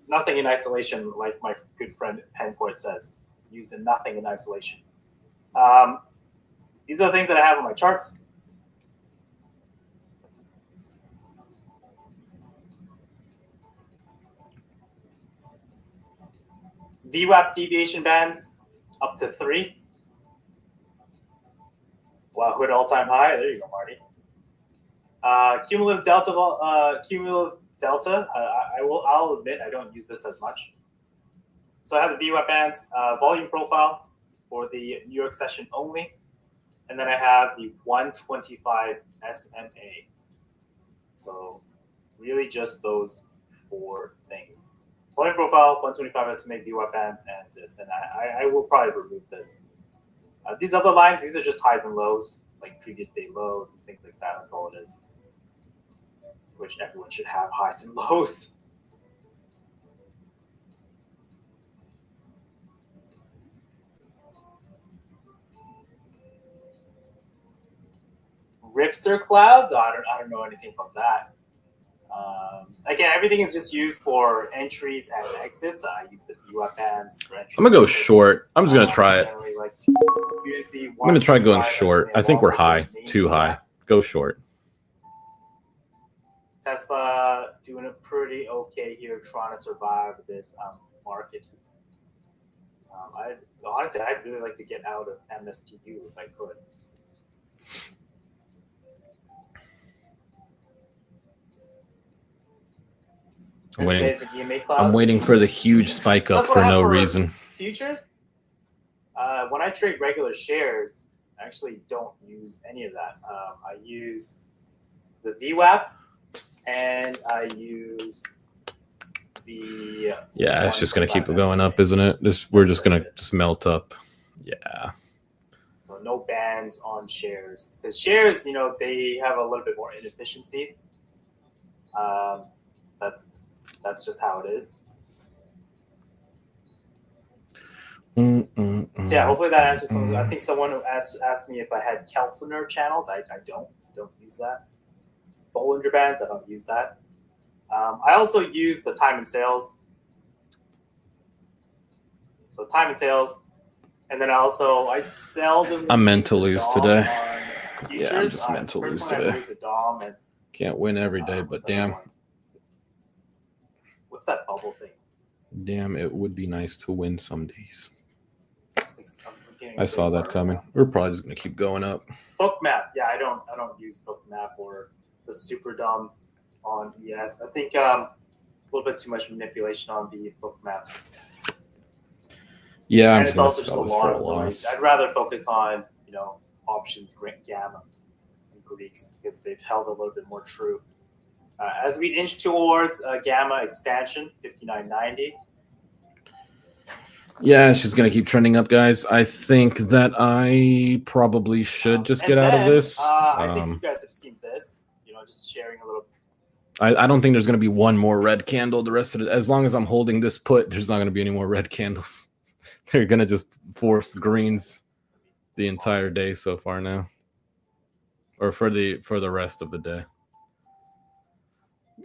nothing in isolation, like my good friend Pencourt says. Using nothing in isolation. These are the things that I have on my charts. VWAP deviation bands up to 3. Wow, hood all-time high. There you go, Marty. Cumulative delta. I'll admit I don't use this as much. So I have the VWAP bands, volume profile for the New York session only, and then I have the 125 SMA. So really just those 4 things. Volume profile, 125 SMA, VWAP bands, and this. And I will probably remove this. These other lines, these are just highs and lows, like previous day lows and things like that. That's all it is. Which everyone should have highs and lows. Ripster clouds? I don't know anything from that. Again, everything is just used for entries and exits. I use the VWAP bands for entries. I'm going to go short. I'm just going to try it. Like I'm going to try going short. I think we're high. Too high. Go short. Tesla doing a pretty okay here, trying to survive this market. Honestly, I'd really like to get out of MSTU if I could. I'm waiting for the huge spike up for no reason. Futures? When I trade regular shares, I actually don't use any of that. I use the VWAP and I use the... Yeah, it's just going to keep going up, isn't it? We're just going to just melt up. Yeah. So no bans on shares. Because shares, you know, they have a little bit more inefficiencies. That's just how it is. So yeah, hopefully that answers something. I think someone who asked me if I had Keltner channels. I don't use that. Bollinger Bands, I don't use that. I also use the time and sales. So time and sales. And then I seldom... I'm meant to lose today. Yeah, I'm just meant to lose today. Can't win every day, but damn. What's that bubble thing? Damn, it would be nice to win some days. I saw that coming. We're probably just gonna keep going up. Bookmap, yeah, I don't use Bookmap or the Super Dumb on ES. I think a little bit too much manipulation on the Bookmaps. Yeah, I'm And just it's gonna also just a sell this lot for a of noise. loss. I'd rather focus on, options, gamma, and Greeks because they've held a little bit more true. As we inch towards gamma expansion, 59.90. Yeah, she's gonna keep trending up, guys. I think that I probably should just get out of this. I think you guys have seen this. Just sharing a little. I don't think there's gonna be one more red candle the rest of it. As long as I'm holding this put, there's not gonna be any more red candles. They're gonna just force greens the entire day so far now, or for the rest of the day.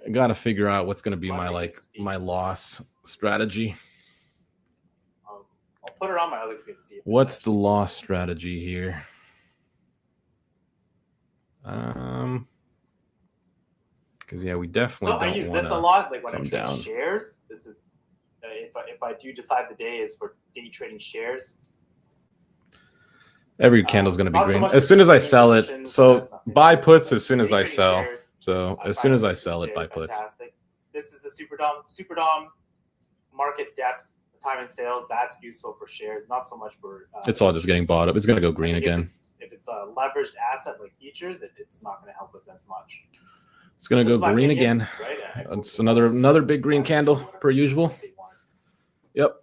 I gotta figure out what's gonna be my loss strategy. I'll put it on my other good see. What's the loss strategy here? Because yeah, we definitely so don't I use wanna this a lot. Like when I come trade down. shares, this is if I do decide the day is for day trading shares. Every candle is going to be Not so green much as for soon as I swinging sell it. positions, So that's nothing. buy puts But as soon as day I trading sell. shares, So I as soon find as I this is sell it, buy very puts. fantastic. This is the super dom market depth, time and sales. That's useful for shares, not so much for. It's all just getting bought up. It's going to go green again. If it's a leveraged asset like futures, it's not going to help us as much. It's going to go green again. Right? It's another big green candle per usual. Yep.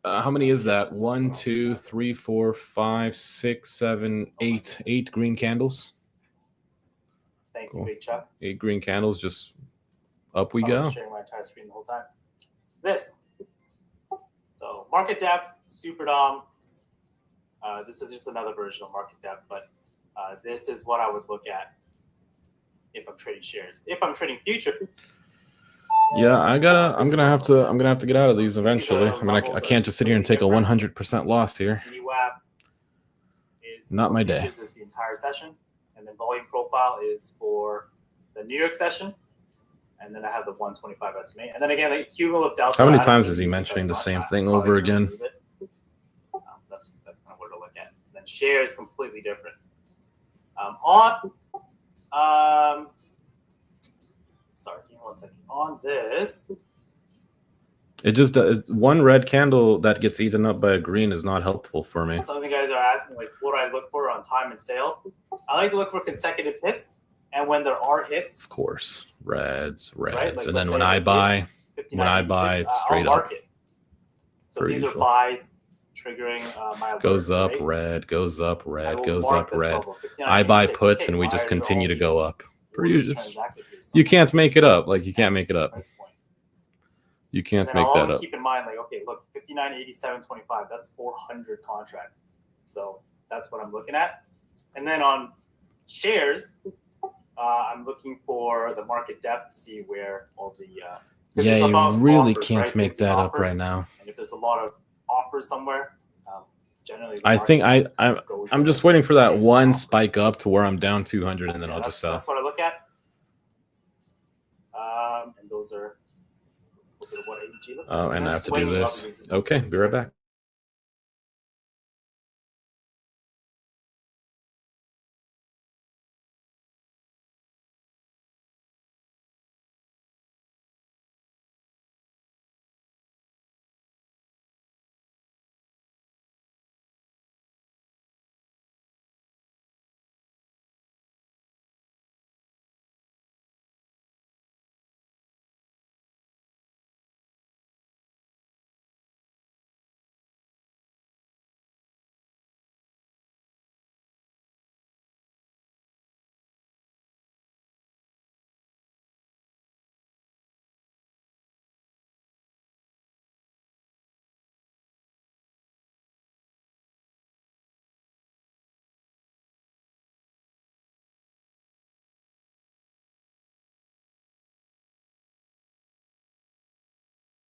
How many is that? 1, 2, 3, 4, 5, 6, 7, 8. 8 green candles. Thank you, Big Chuck. 8 green candles. Just up we I go. was sharing my entire screen the whole time. This. So market depth, super dom. This is just another version of market depth, but this is what I would look at if I'm trading shares. If I'm trading future. Yeah, I'm gonna have to get out of these eventually. I mean, I can't just sit here and take a 100% loss here. VWAP is Not my day. Futures is the entire session, and then volume profile is for the New York session, and then I have the 125 SMA, and then again, like cumulative delta. How many times is he mentioning the same thing over again? That's kind of where to look at. And then share is completely different. Sorry, give me 1 second. On this, it just does. One red candle that gets eaten up by a green is not helpful for me. some of you guys are asking, like, what do I look for on time and sale? I like to look for consecutive hits, and when there are hits, Of course, reds, right? Like, and then let's when say I like buy, this, it's straight I'll up. mark it. So Per these usual. are buys triggering my alert, goes up, right? red, goes up, I red, will goes mark up, this red. level, I buy 59.86. puts, Okay, and we why just are there continue all to go these up. Per orders usual. transacted here? You can't Something make it up. Like you can't make it up. price point. You And can't then make I'll that always up. keep in mind, like, okay, look, 59.87.25. That's 400 contracts. So that's what I'm looking at. And then on shares, I'm looking for the market depth to see where all the Yeah, it's about you really offers, can't right? make Bids and that up offers. right now. And if there's a lot of offers somewhere, generally the I think market goes I'm there. just waiting for that Bids and one offers. spike up to where I'm down 200, and then I'll just sell. That's what I look at. And those are. Let's look at what AEG looks like. Oh, and I have to do swinging this. obviously is Okay, be right back.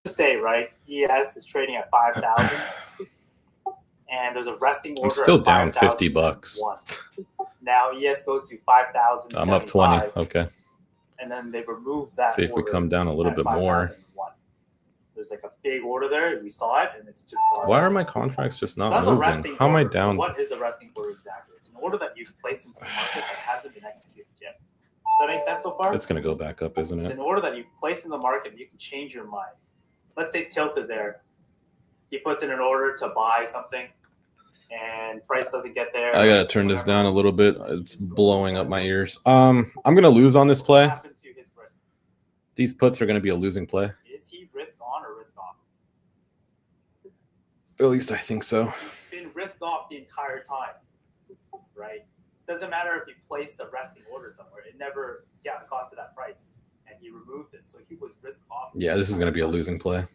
Say, right? ES is trading at 5,000, and there's a resting order. I'm still at down 50 $5,001. bucks. Now ES goes to 5,000. I'm up 20. Okay. And then they remove that. See if we order come down a little at bit more. 5,001. There's like a big order there. We saw it, and it's just. Why are my contracts just So not that's a moving? resting How am I order. down? So what is a resting order exactly? It's an order that you've placed into the market that hasn't been executed yet. Does that make sense so far? It's going to go back up, isn't It's it? an order that you place in the market. You can change your mind. Let's say tilted there. he puts in an order to buy something, and price doesn't get there. I gotta turn this down a little bit. It's blowing up my ears. I'm gonna lose on this play. What happens to his risk? These puts are gonna be a losing play. Is he risk on or risk off? At least I think so. He's been risk off the entire time, right? Doesn't matter if he placed the resting order somewhere. It never got to that price, and he removed it. So he was risk off. Yeah, this is gonna be a losing play.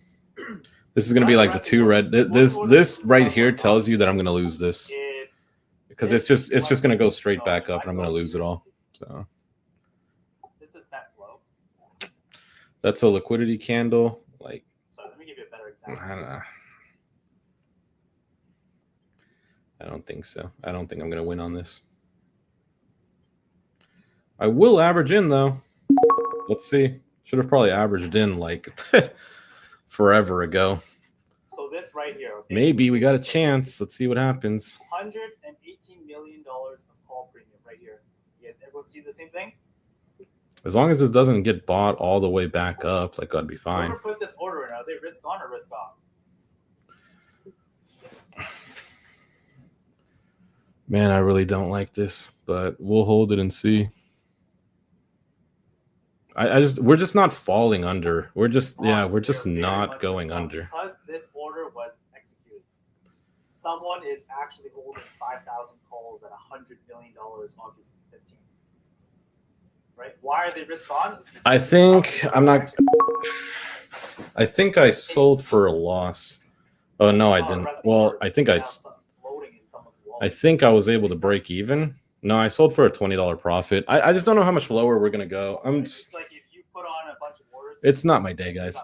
This is going to be like the 2 red. This right here tells you that I'm going to lose this because it's just going to go straight back up and I'm going to lose it all. So this is net flow. That's a liquidity candle. Like, so let me give you a better example. I don't know. I don't think so. I don't think I'm going to win on this. I will average in though. Let's see. Should have probably averaged in like forever ago. So this right here. Okay, maybe we got a chance. Let's see what happens. $118 million of call premium right here. You guys, everyone see the same thing? As long as this doesn't get bought all the way back up, like I'd be fine. Whoever put this order in, are they risk on or risk off? Man, I really don't like this, but we'll hold it and see. We're just not falling under. We're just not going under. Because this order was executed. Someone is actually holding 5,000 calls at $100 million August 15th. Right? Why are they risk on? I think I sold for a loss. Oh no, I didn't. Well, I think I was able to break even. No, I sold for a $20 profit. I just don't know how much lower we're gonna go. It's like if you put on a bunch of orders. It's not my day, guys.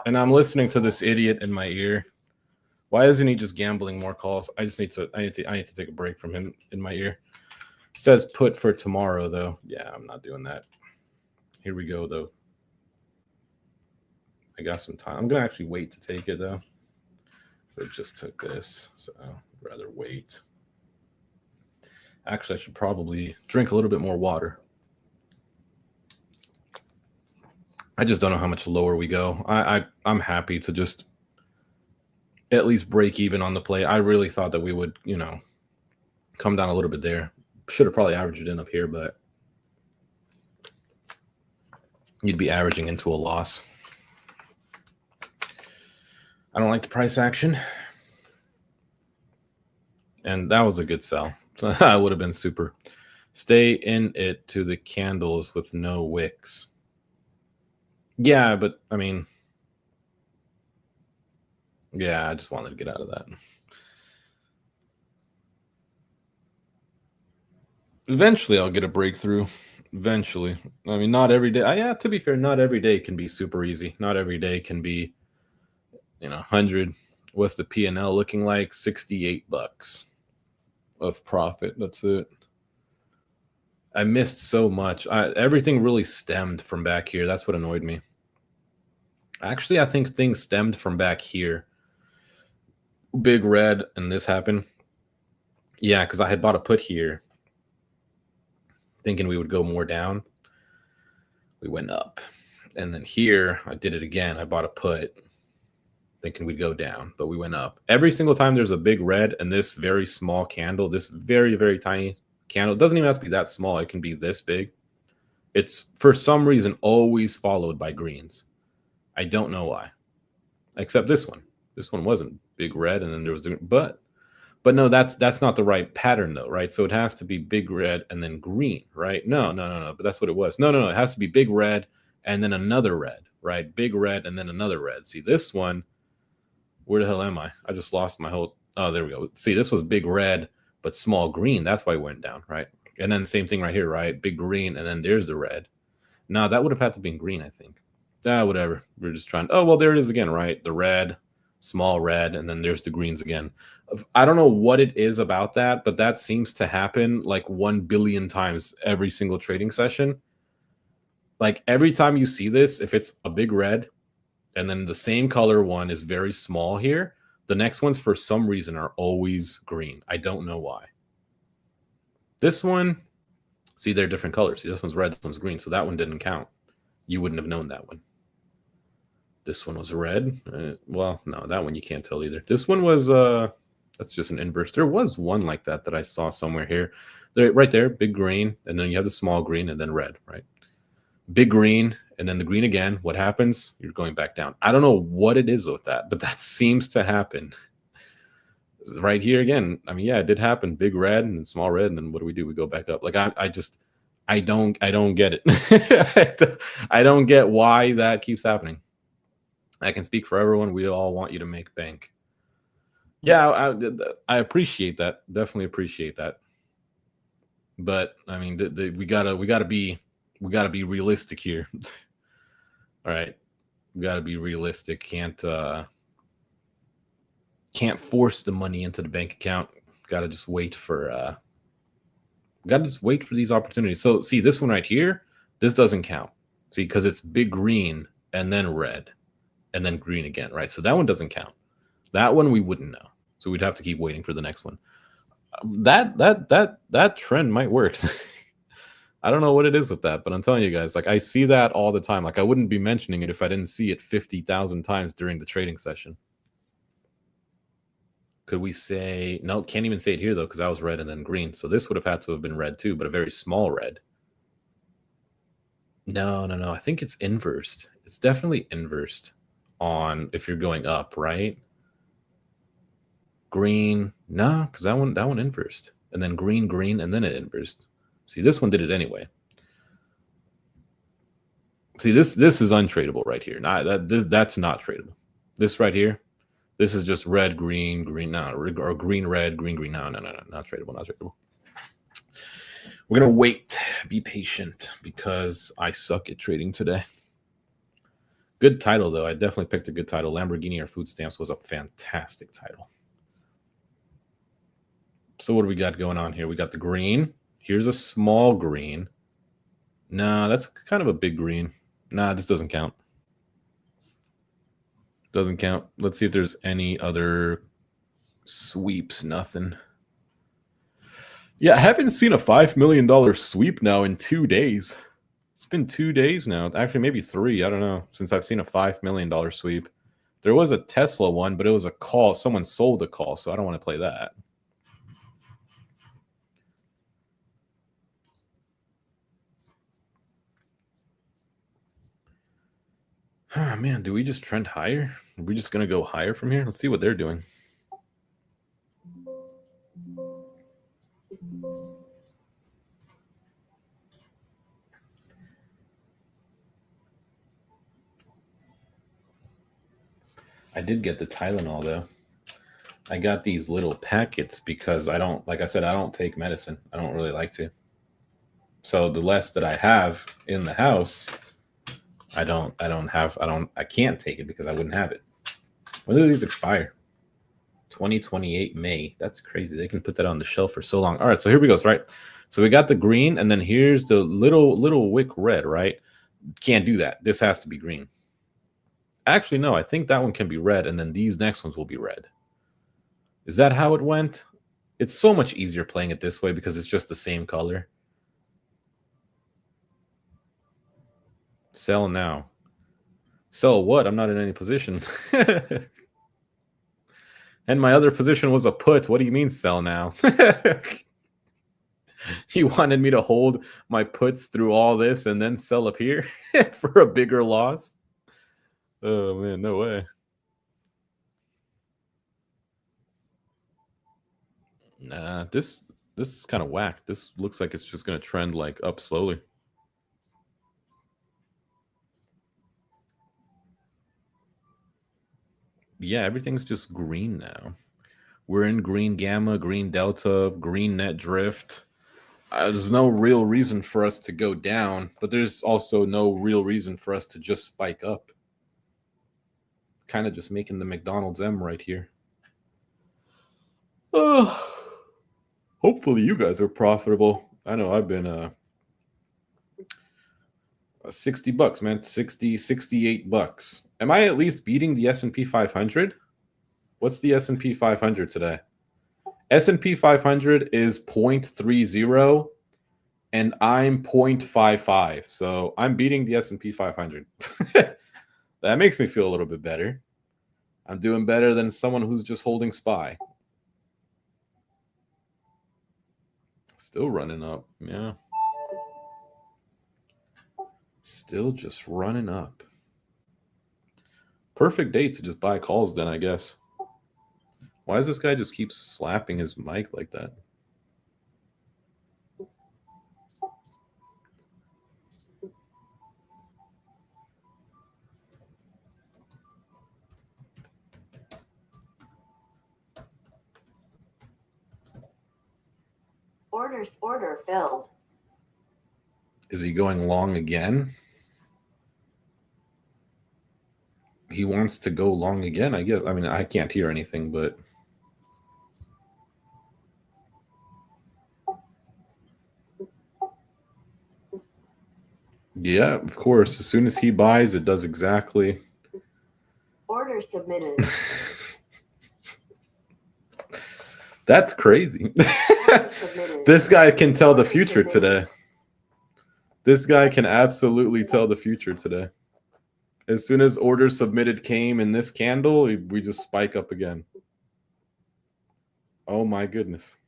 And I'm listening to this idiot in my ear. Why isn't he just gambling more calls? I need to take a break from him in my ear. Says put for tomorrow though. Yeah, I'm not doing that. Here we go though. I got some time. I'm gonna actually wait to take it though. I just took this, so I'd rather wait. Actually, I should probably drink a little bit more water. I just don't know how much lower we go. I'm happy to just at least break even on the play. I really thought that we would, come down a little bit there. Should have probably averaged it in up here, but you'd be averaging into a loss. I don't like the price action. And that was a good sell. I would have been super. Stay in it to the candles with no wicks. Yeah, but I mean, yeah, I just wanted to get out of that. Eventually, I'll get a breakthrough. Eventually. I mean, not every day. Yeah, to be fair, not every day can be super easy. Not every day can be, 100. What's the P&L looking like? $68 of profit. That's it. I missed so much. Everything really stemmed from back here. That's what annoyed me. Actually, I think things stemmed from back here. Big red, and this happened. Yeah, because I had bought a put here, thinking we would go more down. We went up. And then here, I did it again. I bought a put, thinking we'd go down, but we went up. Every single time there's a big red and this very small candle, this very, very tiny candle, it doesn't even have to be that small. It can be this big. It's, for some reason, always followed by greens. I don't know why. Except this one. This one wasn't big red, and then there was the, but no, that's not the right pattern though, right? So it has to be big red and then green, right? No. But that's what it was. No. It has to be big red and then another red, right? Big red and then another red. See, this one, where the hell am I? I just lost my whole, oh, there we go. See, this was big red, but small green. That's why it went down, right? And then same thing right here, right? Big green, and then there's the red. No, that would have had to be green, I think. Whatever. We're just trying, oh, well, there it is again, right? The red, small red, and then there's the greens again. I don't know what it is about that, but that seems to happen like 1 billion times every single trading session. Like every time you see this, if it's a big red, and then the same color one is very small here, the next ones for some reason are always green. I don't know why. This one, see, they're different colors. See, this one's red, this one's green, so that one didn't count. You wouldn't have known that one. This one was red. Well, no, that one you can't tell either. This one was that's just an inverse. There was one like that I saw somewhere here. There, right there, big green, and then you have the small green, and then red, right? Big green, and then the green again. What happens? You're going back down. I don't know what it is with that, but that seems to happen. Right here again. I mean, yeah, it did happen. Big red and small red, and then what do? We go back up. Like I don't get it. I don't get why that keeps happening. I can speak for everyone. We all want you to make bank. Yeah, I appreciate that. Definitely appreciate that. But I mean, we gotta be realistic here. All right, we gotta be realistic. Can't force the money into the bank account. Gotta just wait for these opportunities. So see this one right here. This doesn't count. See, because it's big green and then red and then green again, right? So that one doesn't count. That one we wouldn't know. So we'd have to keep waiting for the next one. That trend might work. I don't know what it is with that, but I'm telling you guys, like I see that all the time. Like I wouldn't be mentioning it if I didn't see it 50,000 times during the trading session. Could we say no? Can't even say it here though, because that was red and then green. So this would have had to have been red too, but a very small red. No. I think it's inversed. It's definitely inversed on if you're going up, right? Green, no, because that one inversed, and then green, and then it inversed. See, this one did it anyway. See, this is untradeable right here. That's not tradable. This right here, this is just red, green, no, or green, red, green. No, not tradable, not tradable. We're gonna wait, be patient, because I suck at trading today. Good title though. I definitely picked a good title. Lamborghini or food stamps was a fantastic title. So what do we got going on here? We got the green. Here's a small green. No, that's kind of a big green. Nah, this doesn't count. Doesn't count. Let's see if there's any other sweeps. Nothing. Yeah, I haven't seen a $5 million sweep now in 2 days. It's been 2 days now. Actually, maybe 3. I don't know. Since I've seen a $5 million sweep. There was a Tesla one, but it was a call. Someone sold a call, so I don't want to play that. Oh, man, do we just trend higher? Are we just going to go higher from here? Let's see what they're doing. I did get the Tylenol, though. I got these little packets because I don't, like I said, I don't take medicine. I don't really like to. So the less that I have in the house, I can't take it because I wouldn't have it. When do these expire? 2028 May. That's crazy. They can put that on the shelf for so long. All right, so here we go. Right. So we got the green, and then here's the little wick red, right? Can't do that. This has to be green. Actually, no, I think that one can be red, and then these next ones will be red. Is that how it went? It's so much easier playing it this way because it's just the same color. Sell now. Sell what? I'm not in any position. And my other position was a put. What do you mean sell now? You wanted me to hold my puts through all this and then sell up here for a bigger loss? Oh, man, no way. Nah, this is kind of whack. This looks like it's just going to trend like up slowly. Yeah, everything's just green now. We're in green gamma, green delta, green net drift. There's no real reason for us to go down, but there's also no real reason for us to just spike up. Kind of just making the McDonald's M right here. Hopefully you guys are profitable. I know I've been 60 bucks, man. 68 bucks. Am I at least beating the S&P 500? What's the S&P 500 today? S&P 500 is 0.30 and I'm 0.55. So I'm beating the S&P 500. That makes me feel a little bit better. I'm doing better than someone who's just holding SPY. Still running up. Yeah. Still just running up. Perfect day to just buy calls then, I guess. Why does this guy just keep slapping his mic like that? Order filled. Is he going long again? He wants to go long again, I guess. I mean, I can't hear anything, but yeah, of course. As soon as he buys, it does exactly. Order submitted. That's crazy. This guy can tell the future today. This guy can absolutely tell the future today. As soon as order submitted came in this candle, we just spike up again. Oh my goodness.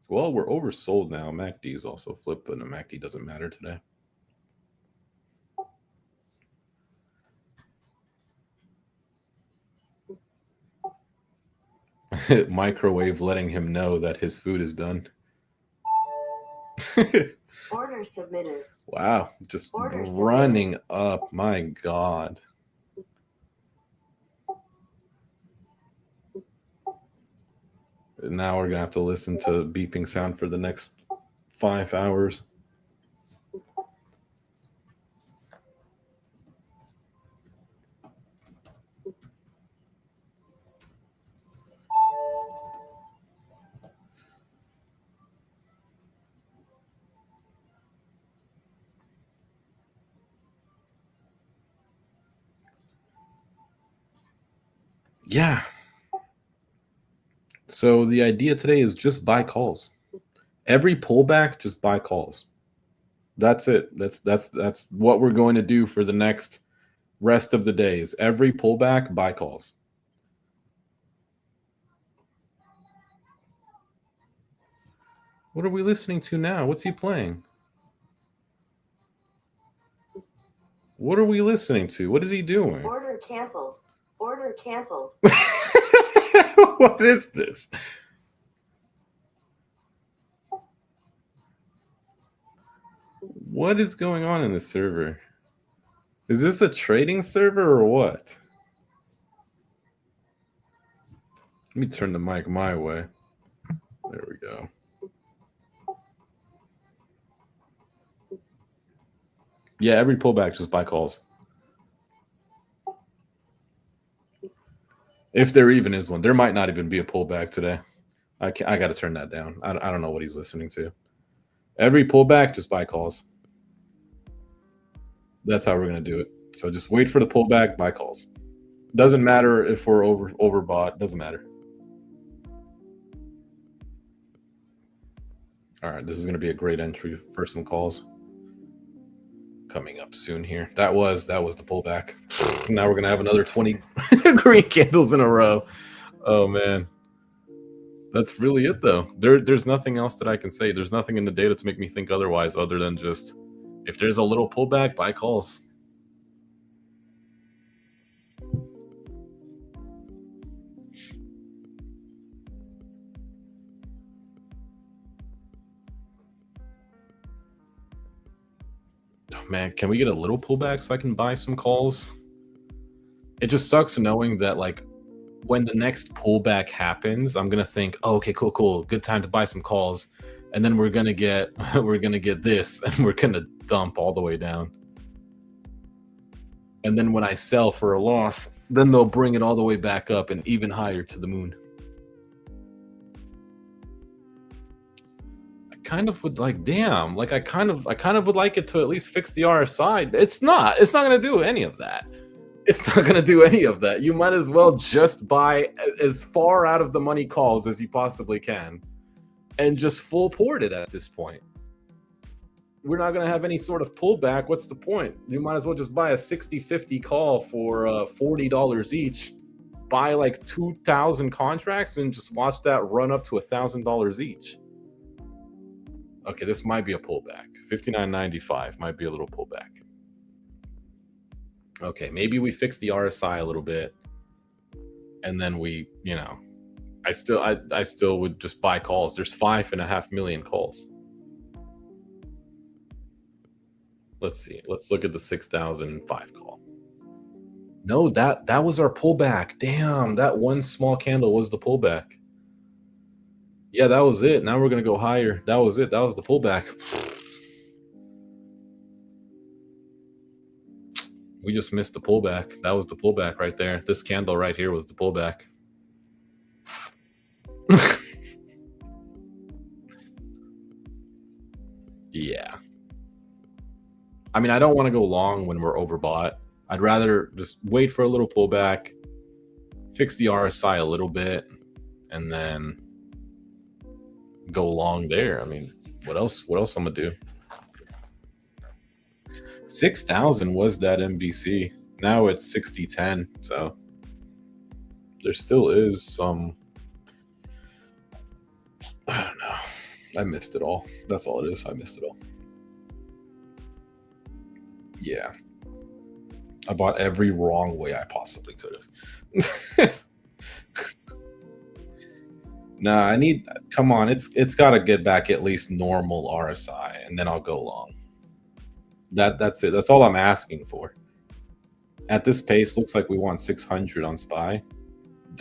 Well, we're oversold now. MACD is also flipped, but the MACD doesn't matter today. Microwave letting him know that his food is done. Order submitted. Wow, just running up. My God. Now we're going to have to listen to beeping sound for the next 5 hours. Yeah. So the idea today is just buy calls. Every pullback, just buy calls. That's it. That's what we're going to do for the next rest of the days. Every pullback, buy calls. What are we listening to now? What's he playing? What are we listening to? What is he doing? Order canceled. Order canceled. What is this? What is going on in this server? Is this a trading server or what? Let me turn the mic my way. There we go. Yeah, every pullback, just buy calls. If there even is one. There might not even be a pullback today. I got to turn that down. I don't know what he's listening to. Every pullback, just buy calls. That's how we're going to do it. So just wait for the pullback, buy calls. Doesn't matter if we're overbought. Doesn't matter. All right, this is going to be a great entry for some calls. Coming up soon here. That was the pullback. Now we're going to have another 20 green candles in a row. Oh, man. That's really it, though. There's nothing else that I can say. There's nothing in the data to make me think otherwise other than just if there's a little pullback, buy calls. Oh, man, can we get a little pullback so I can buy some calls? It just sucks knowing that, like, when the next pullback happens, I'm gonna think, oh, okay, cool, good time to buy some calls, and then we're gonna get this, and we're gonna dump all the way down. And then when I sell for a loss, then they'll bring it all the way back up and even higher to the moon. I kind of would like, damn, like I kind of would like it to at least fix the RSI. It's not gonna do any of that. It's not going to do any of that. You might as well just buy as far out of the money calls as you possibly can and just full port it at this point. we're not going to have any sort of pullback. What's the point? You might as well just buy a 60-50 call for $40 each. Buy like 2,000 contracts and just watch that run up to $1,000 each. Okay, this might be a pullback. 59.95 might be a little pullback. Okay, maybe we fix the RSI a little bit, and then we, you know, I still would just buy calls. There's 5.5 million calls. Let's see. Let's look at the 6,005 call. No, that was our pullback. Damn, that one small candle was the pullback. Yeah, that was it. Now we're gonna go higher. That was it. That was the pullback. We just missed the pullback. That was the pullback right there. This candle right here was the pullback. Yeah. I mean, I don't want to go long when we're overbought. I'd rather just wait for a little pullback, fix the RSI a little bit, and then go long there. I mean, what else I'm gonna do? 6,000 was that MVC. Now it's 60.10, so there still is some, I don't know. I missed it all. That's all it is. I missed it all. Yeah. I bought every wrong way I possibly could have. Nah, I need, come on, it's got to get back at least normal RSI, and then I'll go long. That's it. That's all I'm asking for. At this pace, looks like we want 600 on SPY.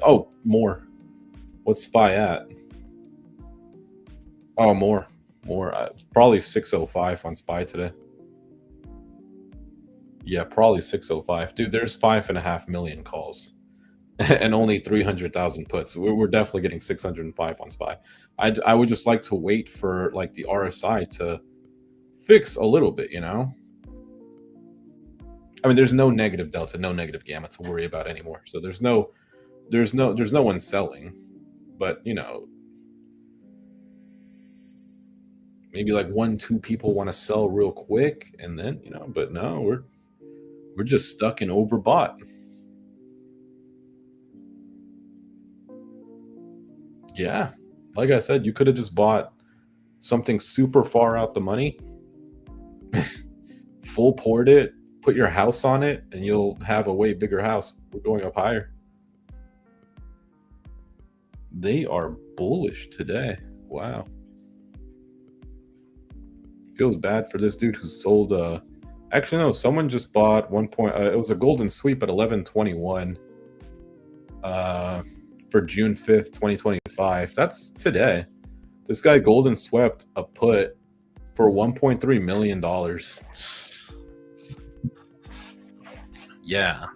Oh, more. What's SPY at? Oh, more. Probably 605 on SPY today. Yeah, probably 605. Dude, there's 5.5 million calls and only 300,000 puts. We're definitely getting 605 on SPY. I would just like to wait for like the RSI to fix a little bit, you know? I mean, there's no negative delta, no negative gamma to worry about anymore. So there's no one selling, but you know, maybe like 1-2 people want to sell real quick, and then, you know, but no, we're just stuck in overbought. Yeah, like I said, you could have just bought something super far out the money, full poured it, put your house on it, and you'll have a way bigger house. We're going up higher. They are bullish today. Wow. Feels bad for this dude who sold actually no, someone just bought it was a golden sweep at 11.21 for June 5th, 2025. That's today. This guy golden swept a put for $1.3 million. Yeah.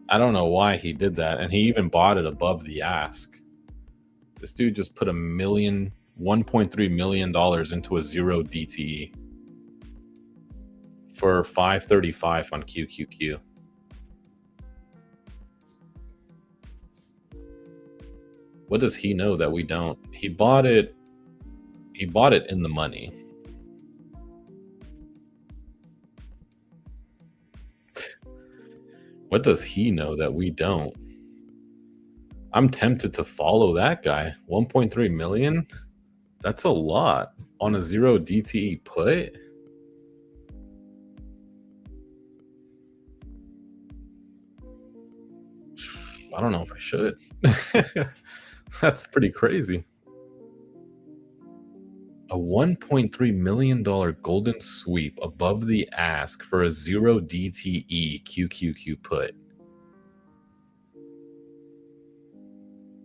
I don't know why he did that, and he even bought it above the ask. This dude just put $1.3 million into a 0 DTE for 535 on QQQ. What does he know that we don't? He bought it in the money. What does he know that we don't? I'm tempted to follow that guy. 1.3 million? That's a lot on a 0 DTE put. I don't know if I should. That's pretty crazy. A $1.3 million golden sweep above the ask for a 0 DTE QQQ put.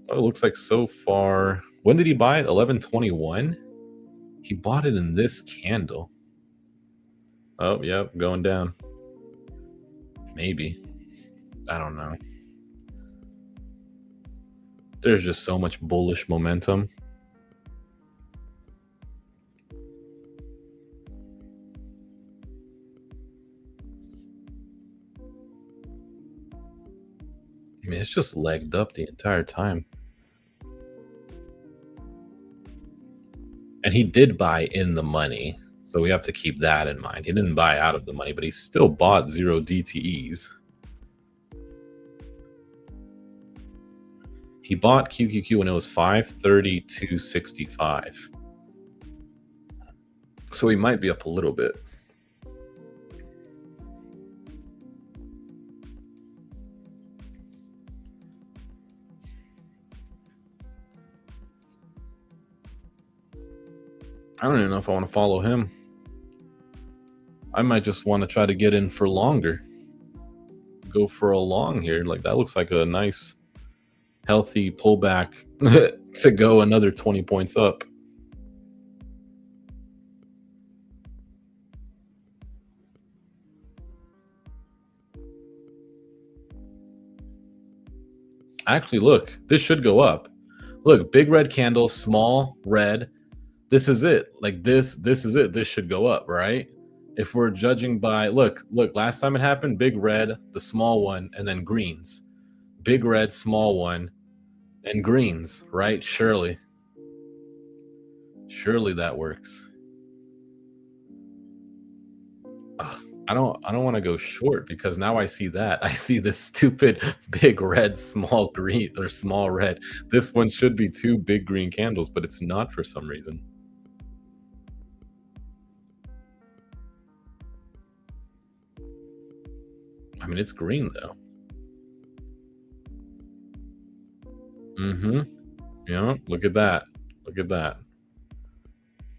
Oh, it looks like so far. When did he buy it? 11.21? He bought it in this candle. Oh, yep, going down. Maybe. I don't know. There's just so much bullish momentum. I mean, it's just legged up the entire time. And he did buy in the money. So we have to keep that in mind. He didn't buy out of the money, but he still bought 0 DTEs. He bought QQQ when it was 532.65. So he might be up a little bit. I don't even know if I want to follow him. I might just want to try to get in for longer. Go for a long here. Like, that looks like a nice, healthy pullback to go another 20 points up. Actually, look, this should go up. Look, big red candle, small red. This is it. Like this is it. This should go up, right? If we're judging by, look, last time it happened, big red, the small one, and then greens. Big red, small one, and greens, right? Surely that works. Ugh, I don't want to go short because now I see that. I see this stupid big red, small green, or small red. This one should be 2 big green candles, but it's not for some reason. I mean, it's green though. Yeah, look at that. Look at that.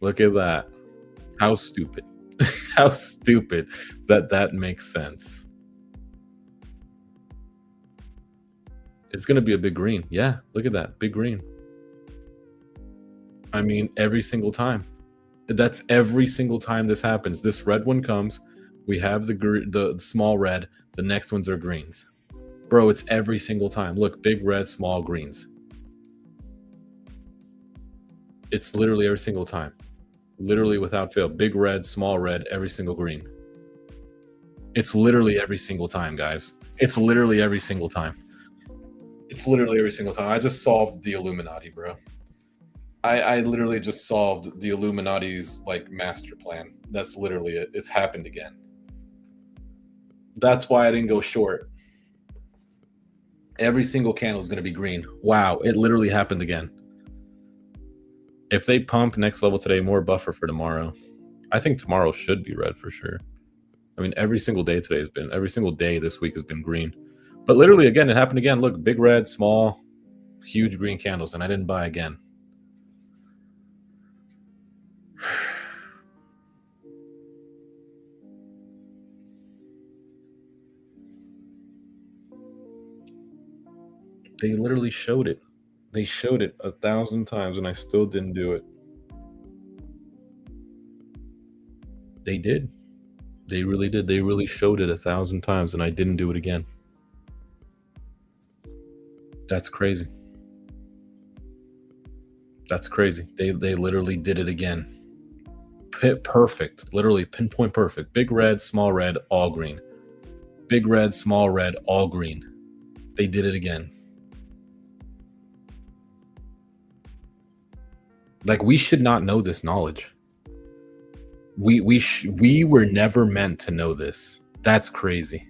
Look at that. How stupid. How stupid that makes sense. It's going to be a big green. Yeah, look at that. Big green. I mean, every single time. That's every single time this happens. This red one comes. We have the small red. The next ones are greens. Bro, it's every single time. Look, big red, small greens. It's literally every single time. Literally without fail. Big red, small red, every single green. It's literally every single time, guys. It's literally every single time. It's literally every single time. I just solved the Illuminati, bro. I literally just solved the Illuminati's like master plan. That's literally it. It's happened again. That's why I didn't go short. Every single candle is going to be green. Wow, it literally happened again. If they pump next level today, more buffer for tomorrow. I think tomorrow should be red for sure. I mean, every single day today has been, every single day this week has been green. But literally, again, it happened again. Look, big red, small, huge green candles, and I didn't buy again. They literally showed it. They showed it 1,000 times, and I still didn't do it. They did. They really did. They really showed it 1,000 times, and I didn't do it again. That's crazy. That's crazy. They literally did it again. Perfect. Literally pinpoint perfect. Big red, small red, all green. Big red, small red, all green. They did it again. Like, we should not know this knowledge. We were never meant to know this. That's crazy.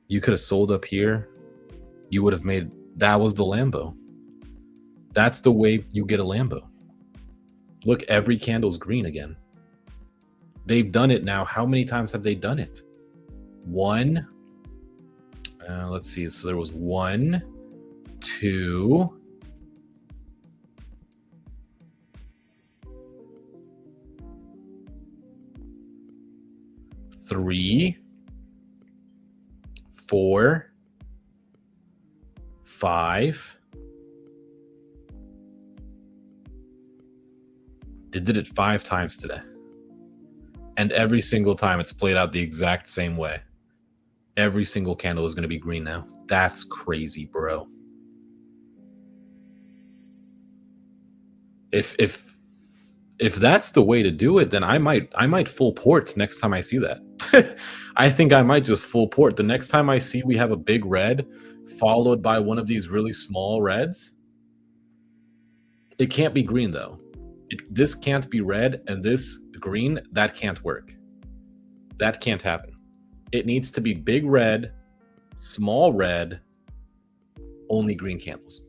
You could have sold up here. You would have made, that was the Lambo. That's the way you get a Lambo. Look, every candle's green again. They've done it now. How many times have they done it? One. Let's see. So there was 1, 2, 3, 4, 5. They did it 5 times today. And every single time it's played out the exact same way. Every single candle is going to be green now. That's crazy, bro. If that's the way to do it, then I might full port next time I see that. I think I might just full port. The next time I see we have a big red followed by one of these really small reds, It can't be green though. This can't be red and this green. That can't work. That can't happen. It needs to be big red, small red, only green candles.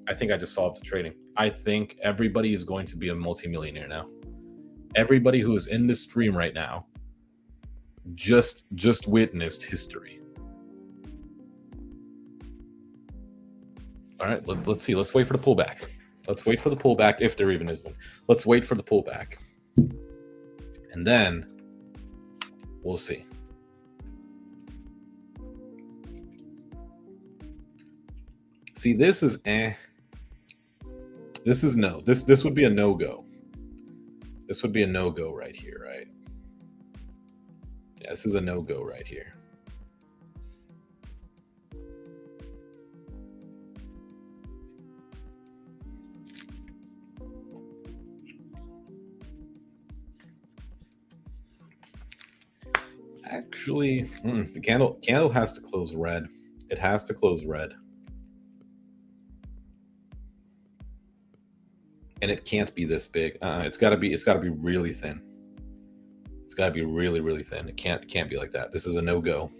I think I just solved the trading. I think everybody is going to be a multimillionaire now. Everybody who is in this stream right now just witnessed history. All right, let's see. Let's wait for the pullback. Let's wait for the pullback, if there even is one. Let's wait for the pullback. And then we'll see. See, this is This is no. This would be a no-go. This would be a no-go right here, right? Yeah, this is a no-go right here. Actually, the candle has to close red. It has to close red. And it can't be this big. It's got to be really thin. It's got to be really, really thin. It can't be like that. This is a no-go.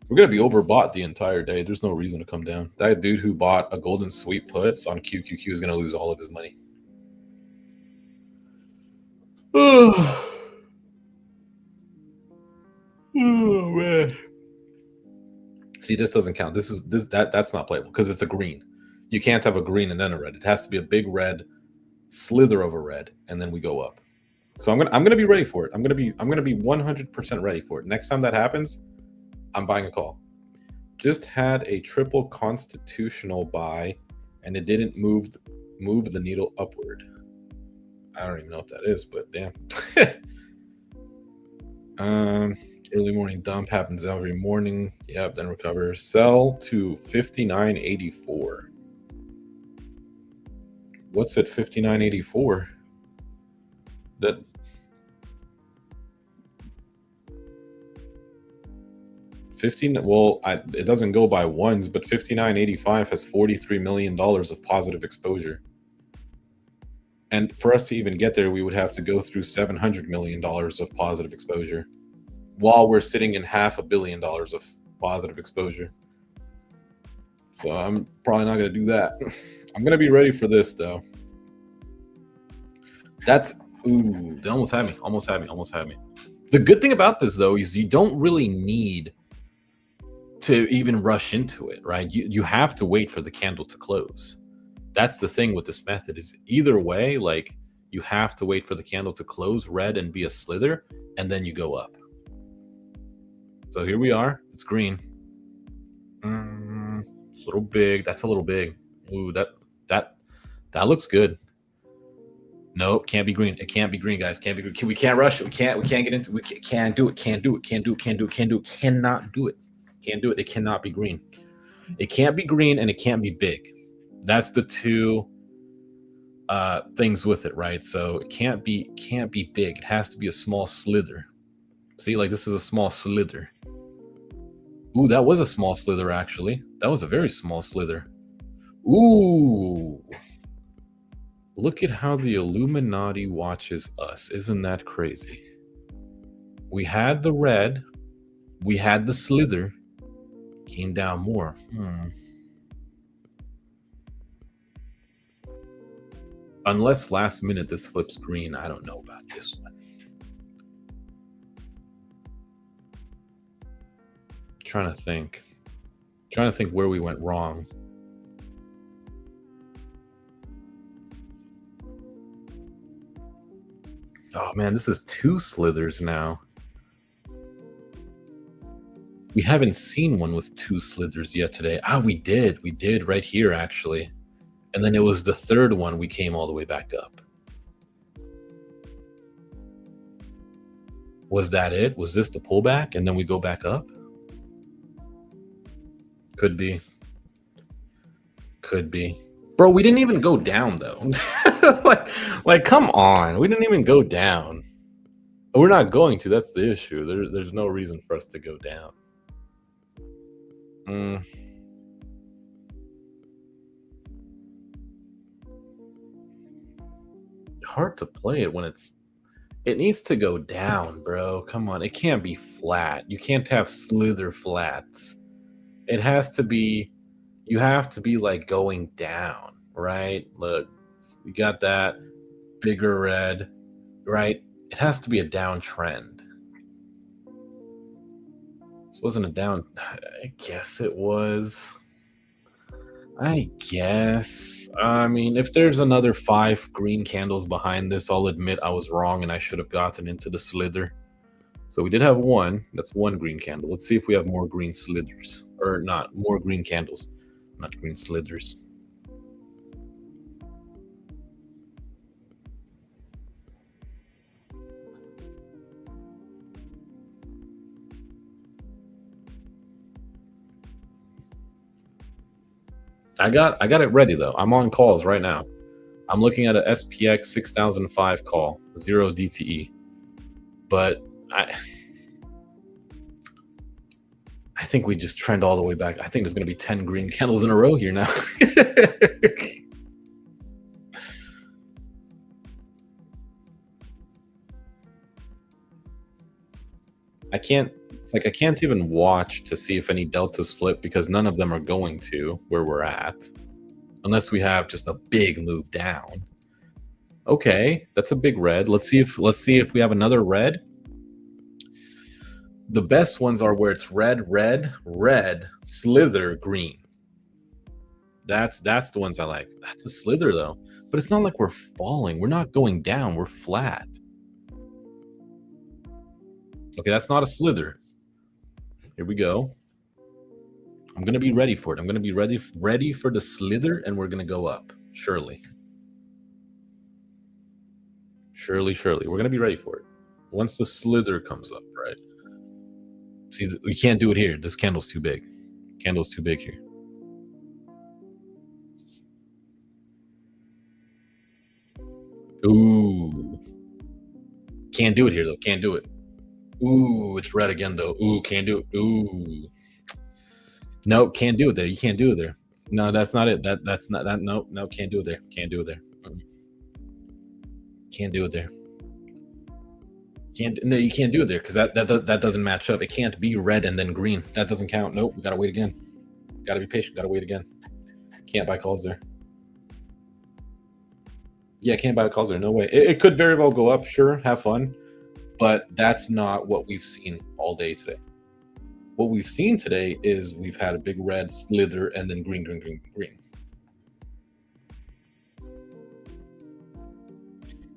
We're going to be overbought the entire day. There's no reason to come down. That dude who bought a golden sweep puts on QQQ is going to lose all of his money. Oh man. See, this doesn't count. That's not playable because it's a green. You can't have a green and then a red. It has to be a big red slither of a red, and then we go up. So I'm gonna be ready for it. I'm gonna be 100% ready for it. Next time that happens, I'm buying a call. Just had a triple constitutional buy, and it didn't move the needle upward. I don't even know what that is, but damn. Early morning dump happens every morning. Yep, then recovers. Sell to 59.84. What's at 59.84? That it doesn't go by ones, but 59.85 has $43 million of positive exposure. And for us to even get there, we would have to go through $700 million of positive exposure, while we're sitting in $500 million of positive exposure. So I'm probably not going to do that. I'm going to be ready for this, though. They almost had me. Almost had me. The good thing about this, though, is you don't really need to even rush into it, right? You have to wait for the candle to close. That's the thing with this method, is either way, like, you have to wait for the candle to close red and be a slither, and then you go up. So here we are. It's green. It's a little big. That's a little big. Ooh, that looks good. No, can't be green. It can't be green, guys. Can't be green. We can't rush it. We can't get into. We can't do it. Can't do it. Cannot do it. Can't do it. It cannot be green. It can't be green, and it can't be big. That's the two things with it, right? So it can't be big. It has to be a small slither. See, like, this is a small slither. Ooh, that was a small slither, actually. That was a very small slither. Ooh. Look at how the Illuminati watches us. Isn't that crazy? We had the red. We had the slither. Came down more. Unless last minute this flips green. I don't know about this one. Trying to think where we went wrong. Oh man, this is two slithers now. We haven't seen one with two slithers yet today. We did right here, actually. And then it was the third one we came all the way back up. Was that it? Was this the pullback and then we go back up? Could be. Bro, we didn't even go down, though. like, come on. We didn't even go down. We're not going to. That's the issue. There's no reason for us to go down. hard to play it when it needs to go down, bro. Come on, it can't be flat. You can't have slither flats. It has to be, you have to be like going down, right? Look, you got that bigger red, right? It has to be a downtrend. This wasn't a down, I guess it was. I guess. I mean, if there's another 5 green candles behind this, I'll admit I was wrong and I should have gotten into the slither. So we did have one. That's one green candle. Let's see if we have more green slithers. Or not, more green candles. Not green slithers. I got it ready though. I'm on calls right now. I'm looking at a SPX 6005 call, 0 DTE. But I think we just trend all the way back. I think there's going to be 10 green candles in a row here now. It's like I can't even watch to see if any deltas flip because none of them are going to where we're at. Unless we have just a big move down. Okay, that's a big red. Let's see if we have another red. The best ones are where it's red, red, red, slither, green. That's the ones I like. That's a slither though. But it's not like we're falling. We're not going down. We're flat. Okay, that's not a slither. Here we go. I'm going to be ready for it. I'm going to be ready for the slither, and we're going to go up. Surely. Surely. We're going to be ready for it. Once the slither comes up, right? See, we can't do it here. This candle's too big. Candle's too big here. Ooh. Can't do it here, though. Can't do it. Ooh, it's red again, though. Ooh, can't do it. Ooh. No, can't do it there. You can't do it there. No, that's not it. That's not that. No, can't do it there. Can't do it there. Can't do it there. No, you can't do it there because that doesn't match up. It can't be red and then green. That doesn't count. Nope, we gotta wait again. Gotta be patient. Gotta wait again. Can't buy calls there. Yeah, can't buy calls there. No way. It could very well go up. Sure, have fun, but that's not what we've seen all day today. What we've seen today is we've had a big red slither and then green.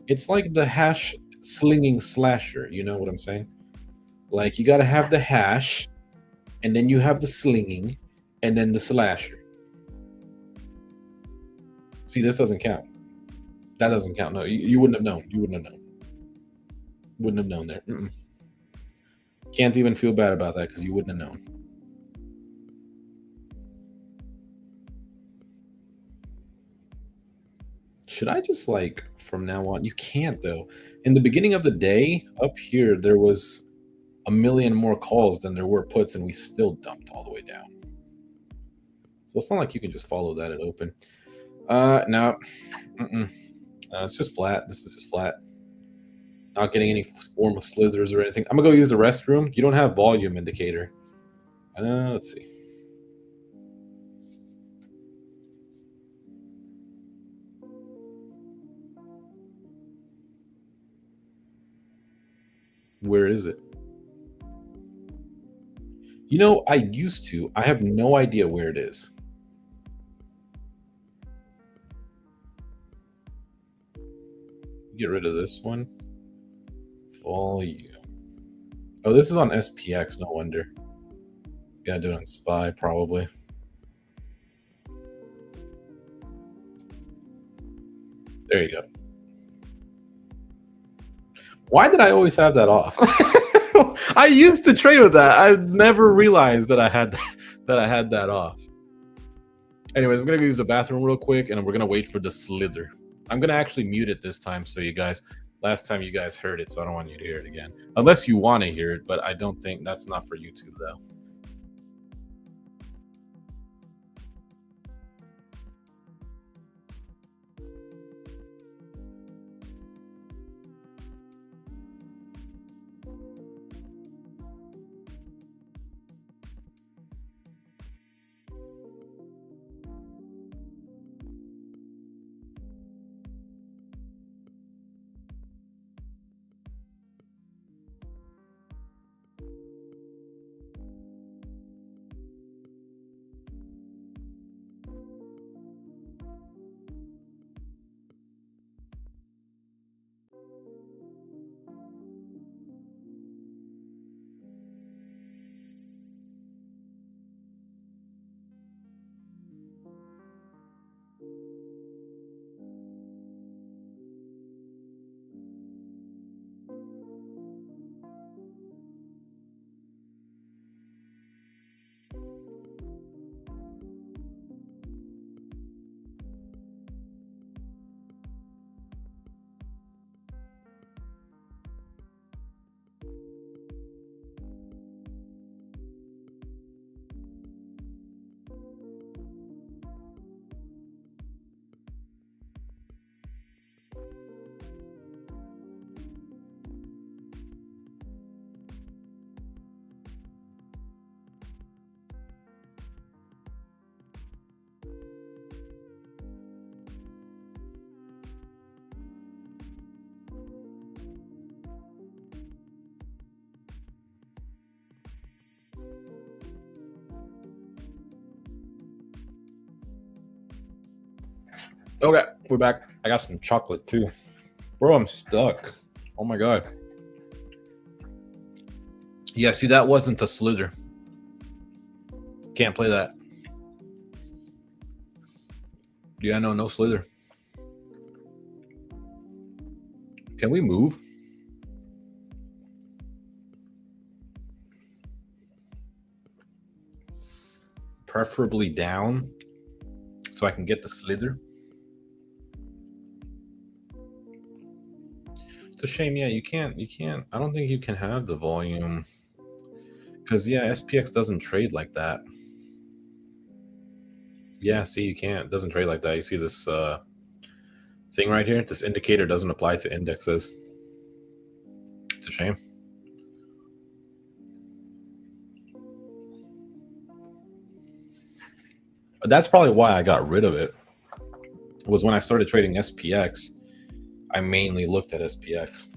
It's like the hash slinging slasher. You know what I'm saying? Like you got to have the hash, and then you have the slinging, and then the slasher. See, this doesn't count. That doesn't count. No, you wouldn't have known. You wouldn't have known. Wouldn't have known there. Can't even feel bad about that because you wouldn't have known. Should I just like from now on? You can't though. In the beginning of the day, up here, there was a million more calls than there were puts, and we still dumped all the way down. So it's not like you can just follow that at open. No. It's just flat. This is just flat. Not getting any form of slithers or anything. I'm gonna go use the restroom. You don't have volume indicator. Let's see. Where is it? You know, I used to. I have no idea where it is. Get rid of this one. Volume. Oh, this is on SPX, no wonder. Gotta do it on SPY, probably. There you go. Why did I always have that off? I used to trade with that. I never realized that I had that off. Anyways, I'm gonna go use the bathroom real quick, and we're gonna wait for the slither. I'm gonna actually mute it this time, so you guys. Last time you guys heard it, so I don't want you to hear it again. Unless you want to hear it, but I don't think that's not for YouTube though. Okay, we're back. I got some chocolate too. Bro, I'm stuck. Oh my god. Yeah, see, that wasn't a slither. Can't play that. Yeah, no slither. Can we move? Preferably down so I can get the slither. It's a shame. Yeah, you can't. I don't think you can have the volume because, yeah, SPX doesn't trade like that. Yeah, see, you can't. It doesn't trade like that. You see this thing right here? This indicator doesn't apply to indexes. It's a shame. That's probably why I got rid of it. Was when I started trading SPX, I mainly looked at SPX.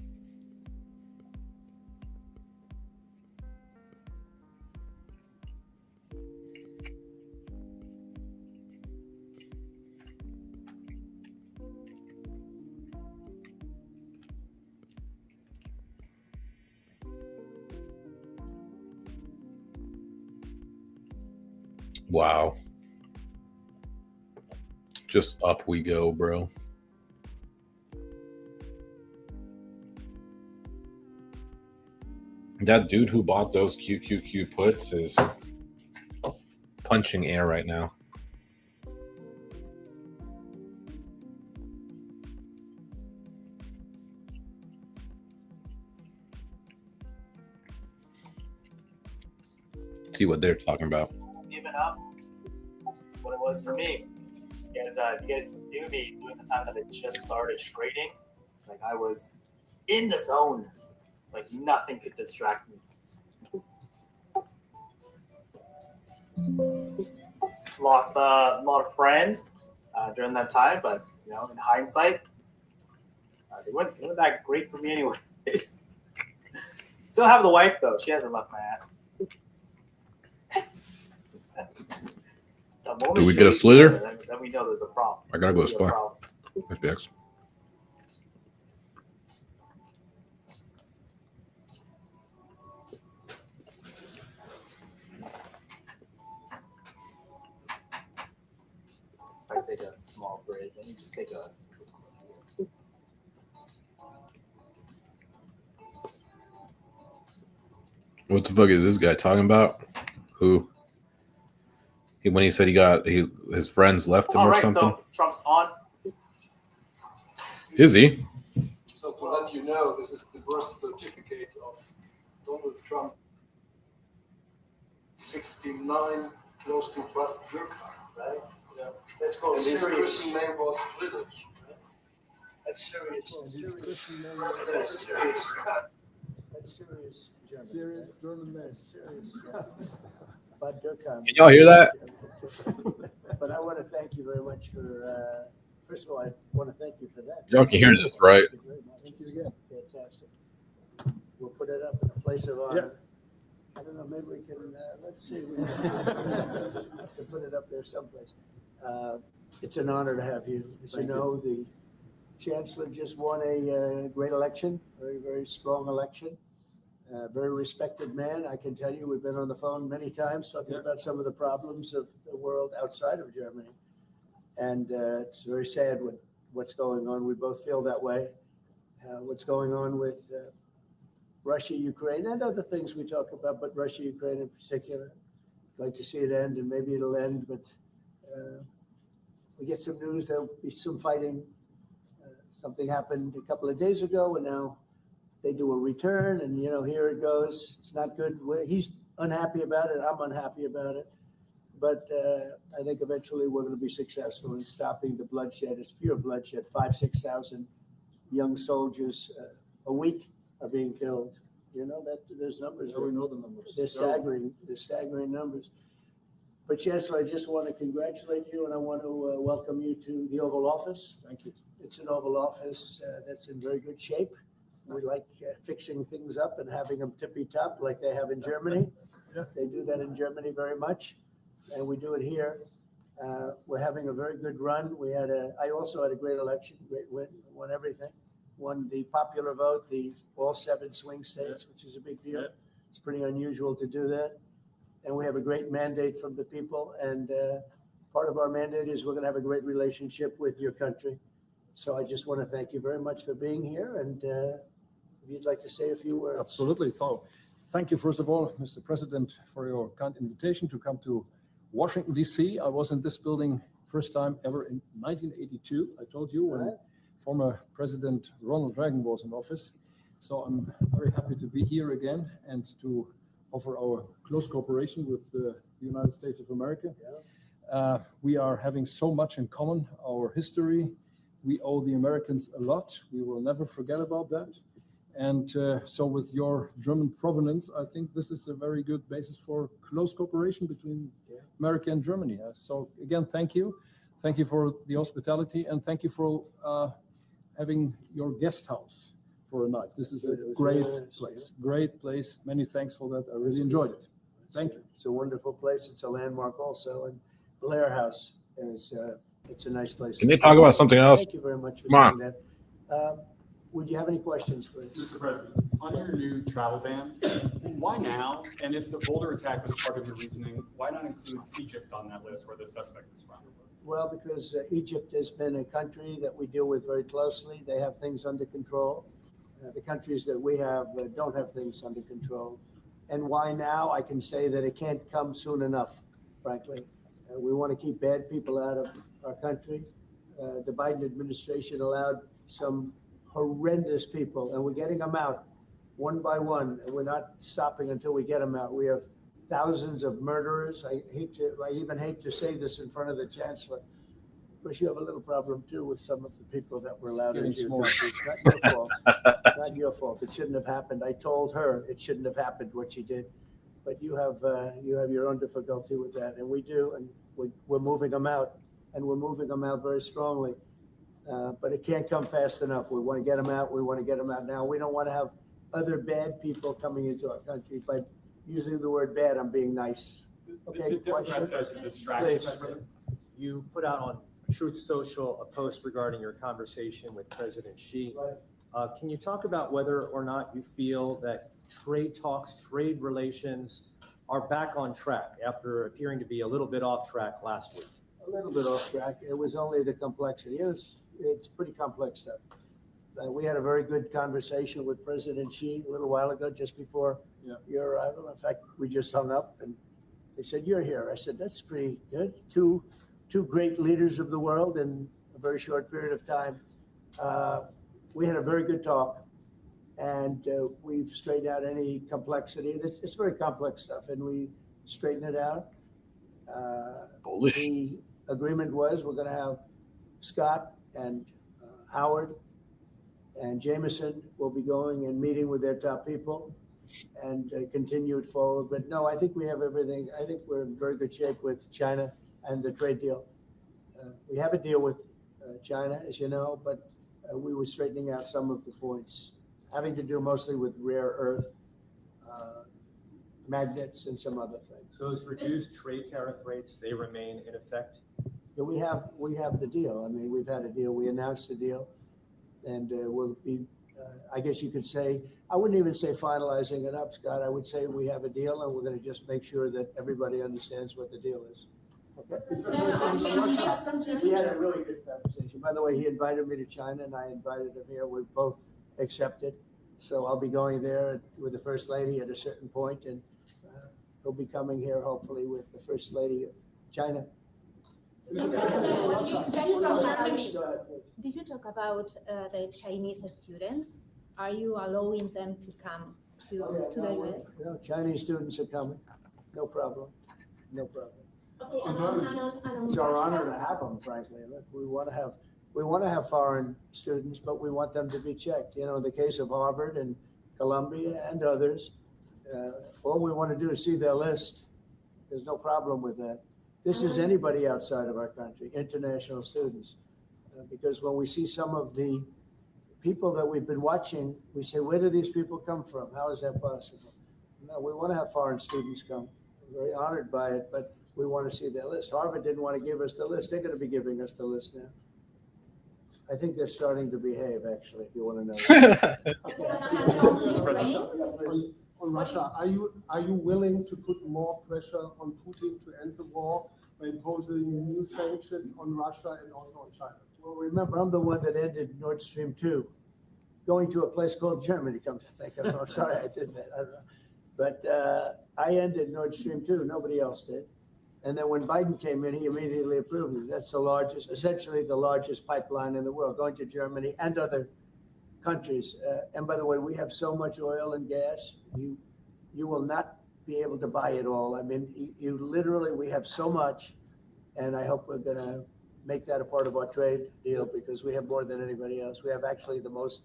Wow. Just up we go, bro. That dude who bought those QQQ puts is punching air right now. See what they're talking about. Giving up. That's what it was for me. You guys knew me during the time that I just started trading. Like I was in the zone. Like nothing could distract me. Lost a lot of friends during that time, but you know, in hindsight, they weren't that great for me anyways. Still have the wife though; she hasn't left my ass. Do we get a slither? Then we know there's a problem. I gotta go to SPY. SPX. I take a small break. Let me just take a. What the fuck is this guy talking about? Who? When he said his friends left him or something? So Trump's on. Is he? So to let you know, this is the birth certificate of Donald Trump. 69, close to Bad Durkheim, right? Yeah. That's called and his Christian name was Friedrich. Right? That's serious. That's serious. That's serious German. Serious German name. Serious. Bad Durkheim. Can y'all hear that? But I want to thank you very much for. First of all, I want to thank you for that. Y'all can hear this, right? Thank you again. Fantastic. We'll put it up in a place of honor. Yeah. I don't know. Maybe we can. Let's see. We have to put it up there someplace. It's an honor to have you. As you know, the chancellor just won a great election, very, very strong election. Very respected man. I can tell you, we've been on the phone many times talking about some of the problems of the world outside of Germany. And it's very sad what's going on. We both feel that way. What's going on with Russia, Ukraine, and other things we talk about, but Russia, Ukraine in particular. I'd like to see it end, and maybe it'll end, but we get some news there'll be some fighting. Something happened a couple of days ago, and now they do a return, and here it goes. It's not good. He's unhappy about it. I'm unhappy about it. But I think eventually we're going to be successful in stopping the bloodshed. It's pure bloodshed. 5,000-6,000 young soldiers a week are being killed. You know that there's numbers. Yeah, we know the numbers. They're staggering. They're staggering numbers. But Chancellor, I just want to congratulate you, and I want to welcome you to the Oval Office. Thank you. It's an Oval Office that's in very good shape. We like fixing things up and having them tippy-top like they have in Germany. Yeah. They do that in Germany very much, and we do it here. We're having a very good run. I also had a great election, great win, won everything. Won the popular vote, all 7 swing states, which is a big deal. It's pretty unusual to do that. And we have a great mandate from the people. And part of our mandate is we're going to have a great relationship with your country. So I just want to thank you very much for being here. And if you'd like to say a few words. Absolutely. So thank you, first of all, Mr. President, for your kind invitation to come to Washington, D.C. I was in this building first time ever in 1982. I told you when former President Ronald Reagan was in office. So I'm very happy to be here again and to offer our close cooperation with the United States of America. We are having so much in common, our history. We owe the Americans a lot. We will never forget about that. And so with your German provenance, I think this is a very good basis for close cooperation between America and Germany. So again, thank you. Thank you for the hospitality, and thank you for having your guest house for a night. This is a great place. Great place. Many thanks for that. I really enjoyed it. Thank you. It's a wonderful place. It's a landmark also. And Blair House is it's a nice place. Can they talk about something else? Thank you very much for Come saying that. Would you have any questions, please? Mr. President, on your new travel ban, why now? And if the Boulder attack was part of your reasoning, why not include Egypt on that list where the suspect is from? Well, because Egypt has been a country that we deal with very closely. They have things under control. The countries that we have don't have things under control. And why now? I can say that it can't come soon enough, frankly. We want to keep bad people out of our country. The Biden administration allowed some horrendous people, and we're getting them out one by one, and we're not stopping until we get them out. We have thousands of murderers. I even hate to say this in front of the chancellor, but you have a little problem too with some of the people that were allowed into your country. It's not your fault. Not your fault. It shouldn't have happened. I told her it shouldn't have happened what she did, but you have your own difficulty with that, and we do, and we're moving them out, and we're moving them out very strongly. But it can't come fast enough. We want to get them out. We want to get them out now. We don't want to have other bad people coming into our country. By using the word bad, I'm being nice. Okay, The Democrats question? says a distraction. Please. You put out on Truth Social a post regarding your conversation with President Xi. Right. Can you talk about whether or not you feel that trade talks, trade relations are back on track after appearing to be a little bit off track last week? A little bit off track. It was only the complexity. It's pretty complex stuff. We had a very good conversation with President Xi a little while ago, just before your arrival. In fact, we just hung up, and they said, "You're here." I said, "That's pretty good." Two great leaders of the world in a very short period of time. We had a very good talk, and we've straightened out any complexity. It's very complex stuff, and we straightened it out. Bullish. The agreement was we're going to have Scott and Howard and Jameson will be going and meeting with their top people and continue it forward. But no, I think we have everything. I think we're in very good shape with China and the trade deal. We have a deal with China, as you know, but we were straightening out some of the points having to do mostly with rare earth, magnets, and some other things. Those reduced trade tariff rates, they remain in effect? Yeah, we have the deal. I mean, we've had a deal. We announced the deal, and we'll be. I guess you could say, I wouldn't even say finalizing it up, Scott. I would say we have a deal, and we're going to just make sure that everybody understands what the deal is. Okay. We had a really good conversation. By the way, he invited me to China, and I invited him here. We both accepted. So I'll be going there with the First Lady at a certain point, and he'll be coming here hopefully with the First Lady of China. Did you talk about the Chinese students? Are you allowing them to come to the US? Chinese students are coming. No problem. No problem. Okay, It's our honor to have them, frankly. Look, we want to have foreign students, but we want them to be checked. You know, in the case of Harvard and Columbia and others, all we want to do is see their list. There's no problem with that. This is anybody outside of our country, international students, because when we see some of the people that we've been watching, we say, where do these people come from? How is that possible? No, we want to have foreign students come. We're very honored by it, but we want to see their list. Harvard didn't want to give us the list. They're going to be giving us the list now. I think they're starting to behave, actually, if you want to know. On Russia, are you willing to put more pressure on Putin to end the war by imposing new sanctions on Russia and also on China? Well, remember, I'm the one that ended Nord Stream 2, going to a place called Germany, come to think of it. I'm sorry I did that. I don't know. But I ended Nord Stream 2. Nobody else did. And then when Biden came in, he immediately approved it. That's the largest, essentially the largest pipeline in the world, going to Germany and other countries. And by the way, we have so much oil and gas, you will not be able to buy it all. I mean, you literally, we have so much, and I hope we're going to make that a part of our trade deal because we have more than anybody else. We have actually the most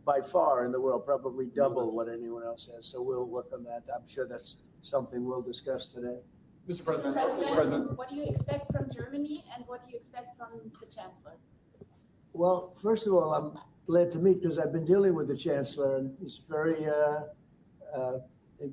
by far in the world, probably double what anyone else has. So we'll work on that. I'm sure that's something we'll discuss today. Mr. President, What do you expect from Germany and what do you expect from the Chancellor? Well, first of all, I'm glad to meet because I've been dealing with the Chancellor and he's a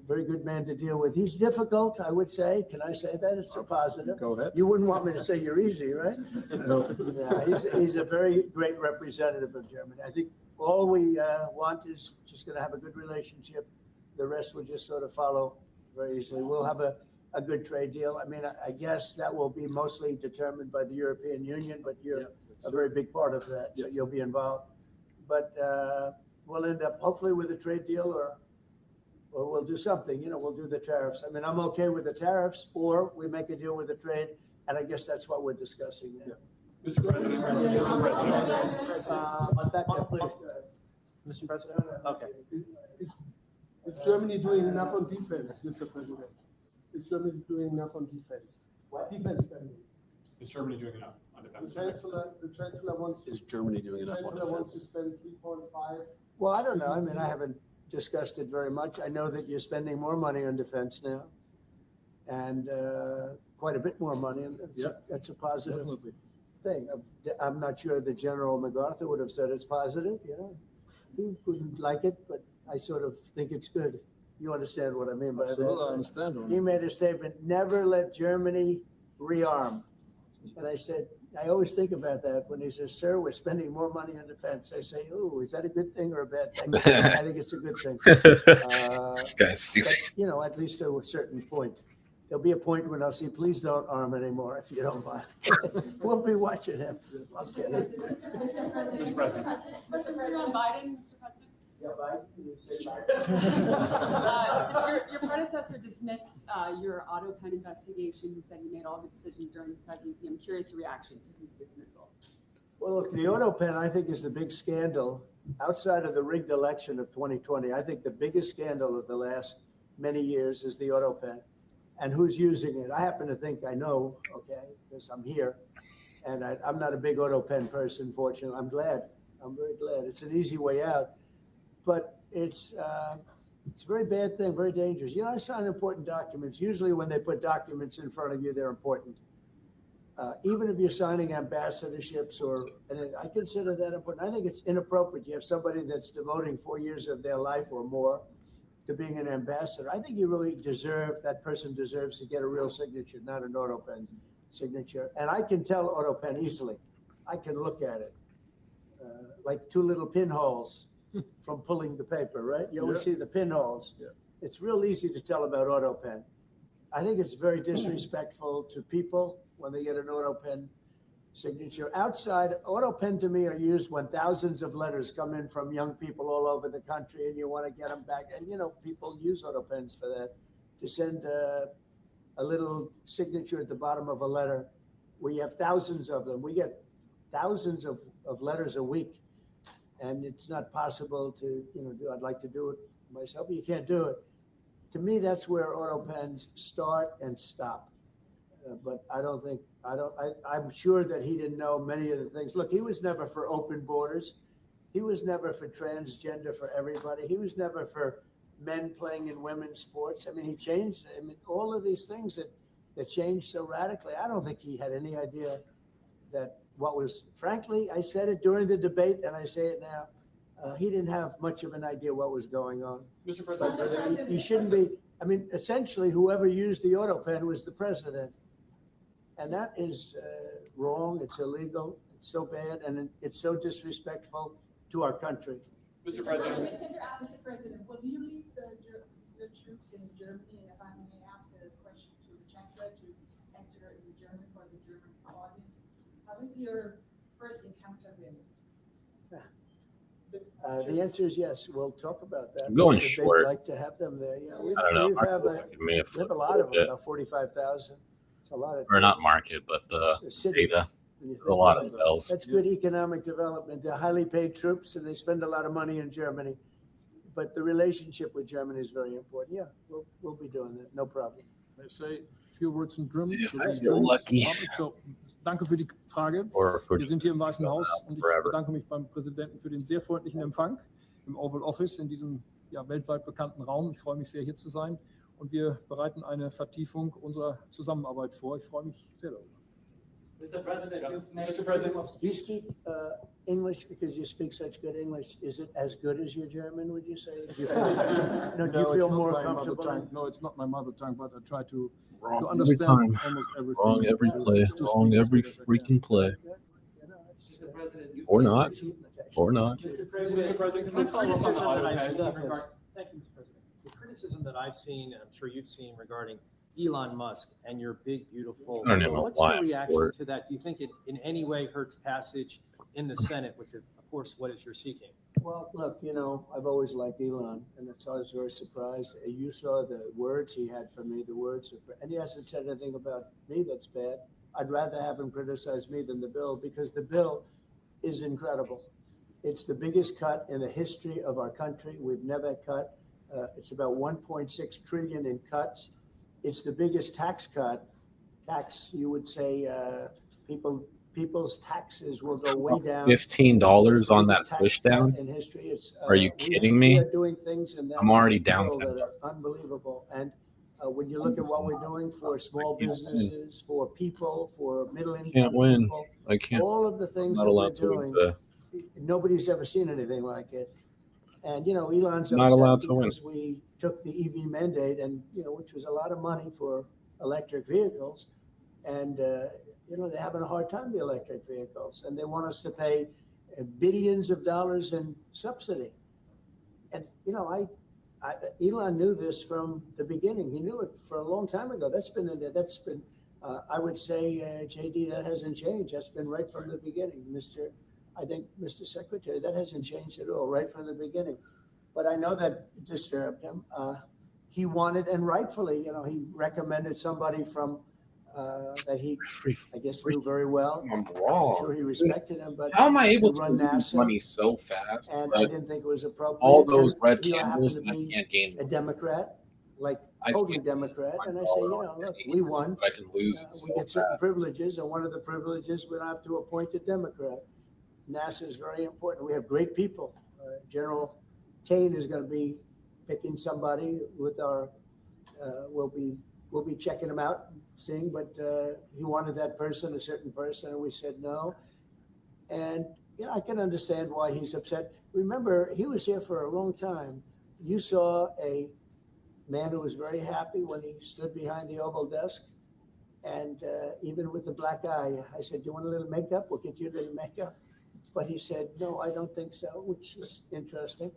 very good man to deal with. He's difficult, I would say. Can I say that? It's a positive. Go ahead. You wouldn't want me to say you're easy, right? No. Yeah, he's a very great representative of Germany. I think all we want is just going to have a good relationship. The rest will just sort of follow very easily. We'll have a good trade deal. I mean, I guess that will be mostly determined by the European Union, but you're a very big part of that, so you'll be involved. But we'll end up hopefully with a trade deal or we'll do something, we'll do the tariffs. I mean, I'm okay with the tariffs or we make a deal with the trade. And I guess that's what we're discussing now. Mr. President, Back there, please. Mr. President? Okay. Is Germany doing enough on defense, Mr. President? Is Germany doing enough on defense? What? Defense spending. is Germany doing enough on defense? The chancellor wants. Is Germany doing enough on Chancellor wants to defense? spend 3.5. Well, I don't know. I mean, I haven't discussed it very much. I know that you're spending more money on defense now and quite a bit more money. And that's a positive Definitely. thing. I'm not sure that General MacArthur would have said it's positive, He wouldn't like it, but I sort of think it's good. You understand what I mean by Absolutely, I that? understand. He made a statement, never let Germany rearm. And I said, I always think about that when he says, sir, we're spending more money on defense. I say, oh, is that a good thing or a bad thing? I think it's a good thing. This guy's stupid. But, at least to a certain point. There'll be a point when I'll say, please don't arm anymore if you don't mind. We'll be watching him. I'm kidding. Mr. President. Mr. Biden, Mr. President. Yeah, Biden, you say Biden. Your predecessor dismissed your auto pen investigation. He said he made all the decisions during his presidency. I'm curious your reaction to his dismissal. Well, look, the auto pen, I think, is the big scandal outside of the rigged election of 2020. I think the biggest scandal of the last many years is the auto pen and who's using it. I happen to think I know, because I'm here. And I'm not a big auto pen person, fortunately. I'm glad. I'm very glad. It's an easy way out. But it's a very bad thing, very dangerous. I sign important documents. Usually when they put documents in front of you, they're important. Even if you're signing ambassadorships and I consider that important. I think it's inappropriate. You have somebody that's devoting 4 years of their life or more to being an ambassador. I think you really that person deserves to get a real signature, not an auto pen signature. And I can tell auto pen easily. I can look at it like two little pinholes from pulling the paper, right? You always see the pinholes. Yeah. It's real easy to tell about auto pen. I think it's very disrespectful to people when they get an auto pen signature. Outside, auto pen to me are used when thousands of letters come in from young people all over the country and you want to get them back. And, people use auto pens for that, to send a little signature at the bottom of a letter. We have thousands of them. We get thousands of letters a week. And it's not possible to, do. I'd like to do it myself, but you can't do it. To me, that's where auto pens start and stop. But I'm sure that he didn't know many of the things. Look, he was never for open borders. He was never for transgender for everybody. He was never for men playing in women's sports. I mean, he changed. All of these things that changed so radically. I don't think he had any idea that frankly, I said it during the debate and I say it now, he didn't have much of an idea what was going on. Mr. President. He shouldn't be, essentially whoever used the auto pen was the president. And that is wrong, it's illegal, it's so bad, and it's so disrespectful to our country. Mr. President. Mr. President, will you leave your troops in Germany? And if I may ask a question to the Chancellor to answer in German for the German audience, how was your first encounter with The answer is yes. We'll talk about that. I'm going They'd short. like to have them there. Yeah, I don't know. we have Market looks like it may have we have flipped a lot of them, bit. about 45,000. It's a lot of. Or not market, but the city. data. When you There's a think lot of about it. cells. That's good economic development. They're highly paid troops and they spend a lot of money in Germany. But the relationship with Germany is very important. Yeah, we'll be doing that. No problem. May I say a few words in German? If So I the feel German lucky. public. So, danke für die Frage. Or for Wir sind hier im Weißen Haus und ich Forever. bedanke mich beim Präsidenten für den sehr freundlichen Empfang im Oval Office in diesem ja, weltweit bekannten Raum. Ich freue mich sehr, hier zu sein und wir bereiten eine Vertiefung unserer Zusammenarbeit vor. Ich freue mich sehr darüber. Mr. President, you've made Mr. President. Do you speak English because you speak such good English? Is it as good as your German, would you say? Do you feel, no, do you it's feel not more my mother comfortable? tongue. No, it's not my mother tongue, but I try to Wrong understand every time. almost everything. Wrong every to- play. to Wrong speak as every good as I can. freaking play. You know, it's, Mr. President, you've Or made not. achievement, actually. Or not. Mr. Mr. President, can we the follow up on the criticism that I've AutoPay? seen regard- Thank you, Mr. President. The criticism that I've seen, and I'm sure you've seen regarding Elon Musk and your big, beautiful. I don't even know what's why your I'm reaction for it. to that? Do you think it in any way hurts passage in the Senate, which is, of course, what is you're seeking? Well, look, you know, I've always liked Elon, and it's always very surprised. You saw the words he had for me, the words, and he hasn't said anything about me that's bad. I'd rather have him criticize me than the bill, because the bill is incredible. It's the biggest cut in the history of our country. We've never cut. It's about 1.6 trillion in cuts. It's the biggest tax cut. You would say, people's taxes will go way down. $15 on that Biggest tax push cut down? in history. It's, Are you kidding me? We are doing things in that I'm already bill down that $10. are unbelievable. And when you look at what we're doing for small I can't win. businesses, for people, for middle income Can't win. people, I can't. all of the I'm things not that we're allowed to win doing, today. nobody's ever seen anything like it. And, you know, Elon's Not upset allowed to win. because we took the EV mandate and, you know, which was a lot of money for electric vehicles. And, you know, they're having a hard time, the electric vehicles, and they want us to pay billions of dollars in subsidy. And, you know, Elon knew this from the beginning. He knew it for a long time ago. That's been in there. That's been, I would say, JD, that hasn't changed. That's been right from the beginning, Mr. Secretary, that hasn't changed at all, right from the beginning. But I know that disturbed him. He wanted, and rightfully, you know, he recommended somebody from, that he, I guess, knew very well. I'm I'm wrong. sure he respected him, but How am I able to to run lose NASA, money so fast? and I But didn't think it was appropriate. all those And red he candles, happened and to I be can't gain. a Democrat, like I totally can't Democrat, my and I say, dollar you know, on look, any, we won. but I can lose it We so get certain fast. privileges, and one of the privileges, we don't have to appoint a Democrat. NASA is very important. We have great people. General Kane is going to be picking somebody with our, we'll be checking him out, seeing, but he wanted that person, a certain person, and we said no. And, you know, I can understand why he's upset. Remember, he was here for a long time. You saw a man who was very happy when he stood behind the Oval desk. And even with the black eye, I said, do you want a little makeup? We'll get you a little makeup. But he said, no, I don't think so, which is interesting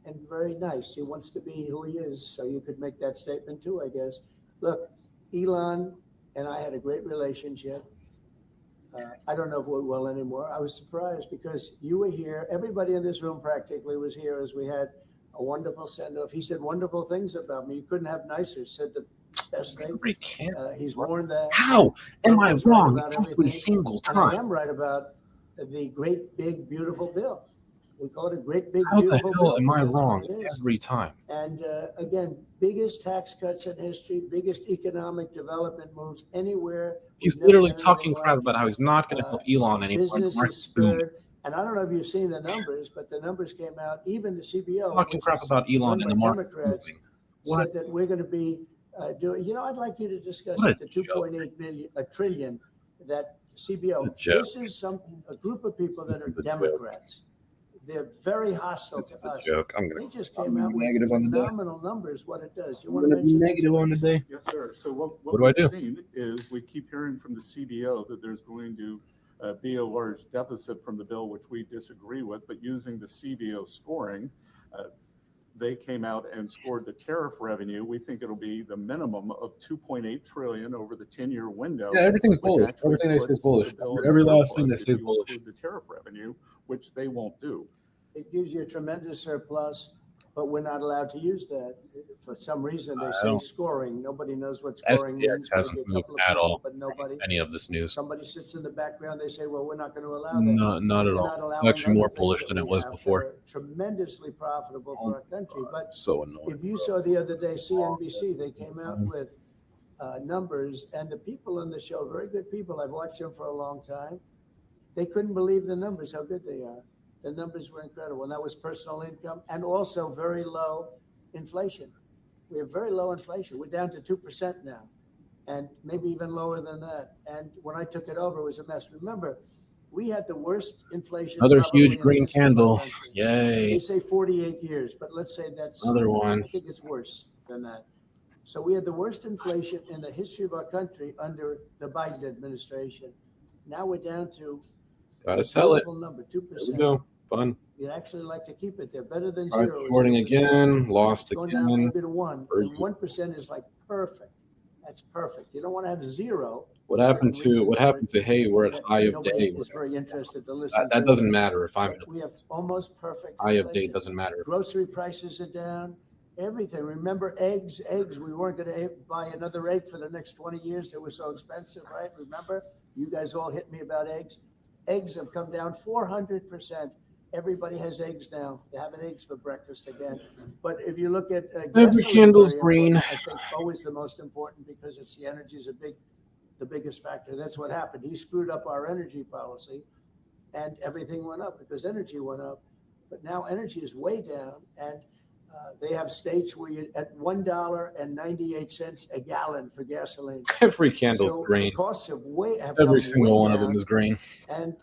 and very nice. He wants to be who he is. So you could make that statement too, I guess. Look, Elon and I had a great relationship. I don't know if we're well anymore. I was surprised because you were here. Everybody in this room practically was here as we had a wonderful send-off. He said wonderful things about me. You couldn't have nicer. Said the best thing. Every can. He's worn that. How am I was right wrong about every everything. single And I time? am right about the great, big, beautiful bill. We call it a great, big, How the beautiful hell bill. am I because that's what wrong it is. every time? And again, biggest tax cuts in history, biggest economic development moves anywhere. He's We've never literally done talking anything crap like about how he's not going to help Elon anymore. Business Market's is booming. spurred. And I don't know if you've seen the numbers, but the numbers came out, even the CBO. Talking which crap is about Elon run and by the market's Democrats, moving. What? said that we're going to be doing, you know, I'd like you to discuss What a it, the 2.8 trillion that CBO. What a joke. This is a group of people that This are is a joke. Democrats. They're very hostile This is to a us. joke. They just came out with negative on the day. phenomenal numbers, what it does. You I'm want to gonna be mention negative on the day. Yes, sir. So what What do I we've do? seen is we keep hearing from the CBO that there's going to be a large deficit from the bill, which we disagree with, but using the CBO scoring, they came out and scored the tariff revenue. We think it'll be the minimum of 2.8 trillion over the 10-year window. Yeah, everything's which bullish. actually Everything they say is puts bullish. the bill in Every last thing they surplus say if is you bullish. include the tariff revenue, which they won't do. It gives you a tremendous surplus, but we're not allowed to use that. For some reason, they I say don't- scoring. Nobody knows what scoring SPX means. hasn't Maybe a moved couple of at people, all but nobody. Any of this news? Somebody sits in the background, they say, well, we're not going to allow that. Not at We're all. not allowing Actually more other things bullish that than it we was have that before. are tremendously profitable for our country. But So annoying. if you saw the other day, CNBC, they came out with numbers, and the people on the show, very good people, I've watched them for a long time, they couldn't believe the numbers, how good they are. The numbers were incredible, and that was personal income and also very low inflation. We have very low inflation. We're down to 2% now, and maybe even lower than that. And when I took it over, it was a mess. Remember, we had the worst inflation. Another probably huge in the green history of our candle. country. Yay. They say 48 years, but let's say that's Another one. I think it's worse than that. So we had the worst inflation in the history of our country under the Biden administration. Now we're down to Gotta a sell it. beautiful number, There 2%. we go. Fun. You'd actually like to keep it there, better than All right, zero. is shorting 2%. again, lost Going down again. maybe to 1, Very and good. 1% is like perfect. That's perfect. You don't want to have zero. What for happened certain to reasons, hey, we're at that high of nobody day. is very interested to listen That to. doesn't matter if I'm in But we have almost perfect high of day. inflation. Doesn't matter. Grocery prices are down, everything. Remember eggs, we weren't going to buy another egg for the next 20 years. They were so expensive, right? Remember, you guys all hit me about eggs. Eggs have come down 400%. Everybody has eggs now. They're having eggs for breakfast again. But if you look at Every gasoline, candle's very green. important. I think always the most important because it's the energy is the biggest factor. That's what happened. He screwed up our energy policy, and everything went up because energy went up. But now energy is way down, and they have states where you're at $1.98 a gallon for gasoline. Every candle's So green. the costs have Every come single way one of down. them is green. And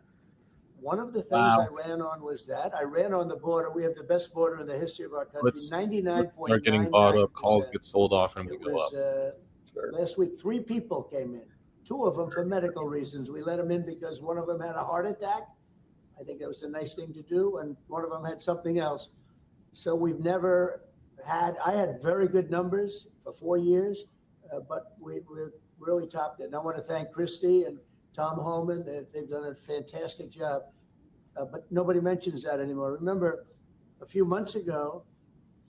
one of the things Wow. I ran on was that I ran on the border. We have the best border in the history of our country. Let's 99.99%. start getting bought up. Calls get sold off, and we It go was up. last week. 3 people came in. 2 of them for medical reasons. We let them in because one of them had a heart attack. I think that was a nice thing to do, and one of them had something else. So we've never had. I had very good numbers for 4 years, but we really topped it. And I want to thank Christie and Tom Homan. They've done a fantastic job. But nobody mentions that anymore. Remember, a few months ago,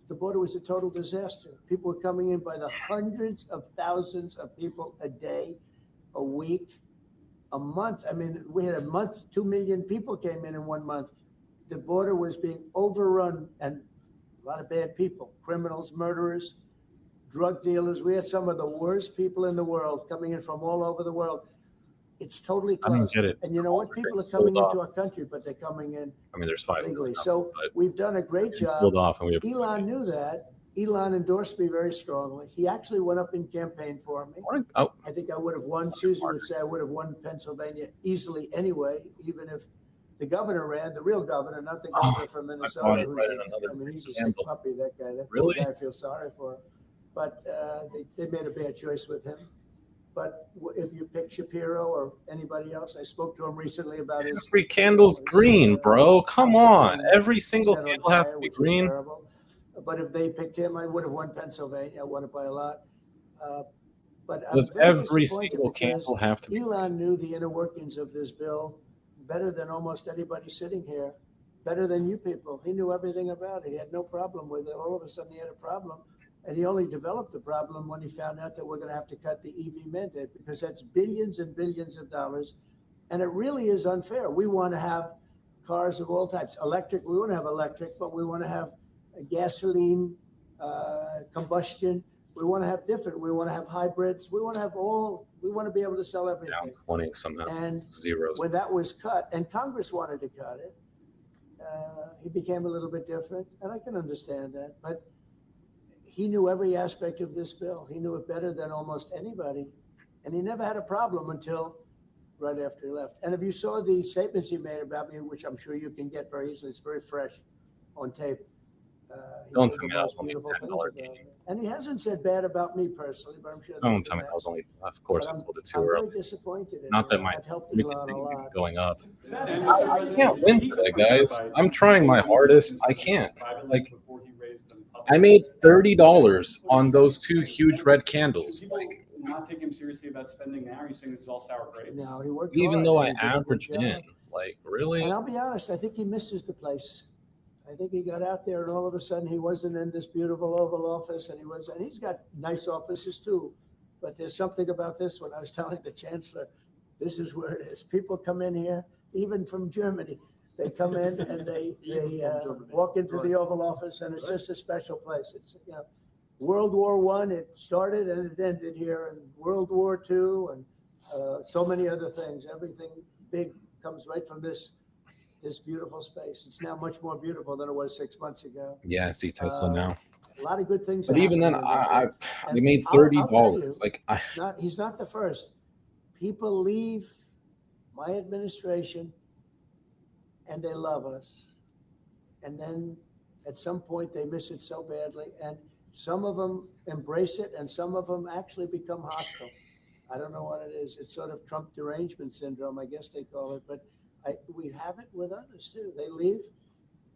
the border was a total disaster. People were coming in by the hundreds of thousands of people a day, a week, a month. I mean, we had a month, 2 million people came in 1 month. The border was being overrun, and a lot of bad people, criminals, murderers, drug dealers. We had some of the worst people in the world coming in from all over the world. It's totally I don't closed. get it. And you know what? People are Sold coming into off. our country, but they're coming in I mean, there's 5 legally. now, So but we've done a great it's job. sold off, and we have. Elon knew that. Elon endorsed me very strongly. He actually went up in campaign for me. Oh, I think I would have won. Susan would say I would have won Pennsylvania easily anyway, even if the governor ran, the real governor, not the governor from bought Minnesota. it right in another I mean, he's a sick candle. puppy, that guy. That Really? poor guy, I feel sorry for him. But they made a bad choice with him. But if you pick Shapiro or anybody else, I spoke to him recently about his. Every candle's green, bro. Come on. Every single set on candle has to fire, be which was green. terrible. But if they picked him, I would have won Pennsylvania. I won it by a lot. But I'm Does very every disappointed single because candle have to be Elon knew the inner workings of this bill better than almost anybody sitting here, better than you people. He knew everything about it. He had no problem with it. All of a sudden, he had a problem. And he only developed the problem when he found out that we're going to have to cut the EV mandate because that's billions and billions of dollars. And it really is unfair. We want to have cars of all types. Electric, we want to have electric, but we want to have gasoline, combustion. We want to have different. We want to have hybrids. We want to have all. We want to be able to sell everything. Down 20 somehow. And Zeros. when that was cut, and Congress wanted to cut it, he became a little bit different, and I can understand that. But he knew every aspect of this bill. He knew it better than almost anybody, and he never had a problem until right after he left. And if you saw the statements he made about me, which I'm sure you can get very easily, it's very fresh on tape. He Don't said tell the me that was most only beautiful $10 things about game. me. And he hasn't said bad about me personally, but I'm sure. Don't tell me that was only. Of course, But I sold it I'm too very early. disappointed in Not that him. my I've helped everything Elon a keeps lot. going up. And I can't win today, guys. I'm trying my hardest. I can't. Like, I made $30 on those two huge red candles. People Like, not take him seriously about spending now? Are you saying this is all sour grapes? No, he worked even hard though and I he did a good averaged in, job. like, really? And I'll be honest, I think he misses the place. I think he got out there and all of a sudden he wasn't in this beautiful Oval Office and he's got nice offices too. But there's something about this one. I was telling the Chancellor, this is where it is. People come in here, even from Germany. They come in and they walk into the Oval Office and it's just a special place. It's, you know, World War I, it started and it ended here, and World War II and so many other things. Everything big comes right from this beautiful space. It's now much more beautiful than it was 6 months ago. Yeah, I see Tesla now. A lot of good things. But are even then, happening in they Israel. made And I'll tell you, $30. Like, he's not the first. People leave my administration and they love us. And then at some point they miss it so badly. And some of them embrace it and some of them actually become hostile. I don't know what it is. It's sort of Trump derangement syndrome, I guess they call it. But we have it with others too. They leave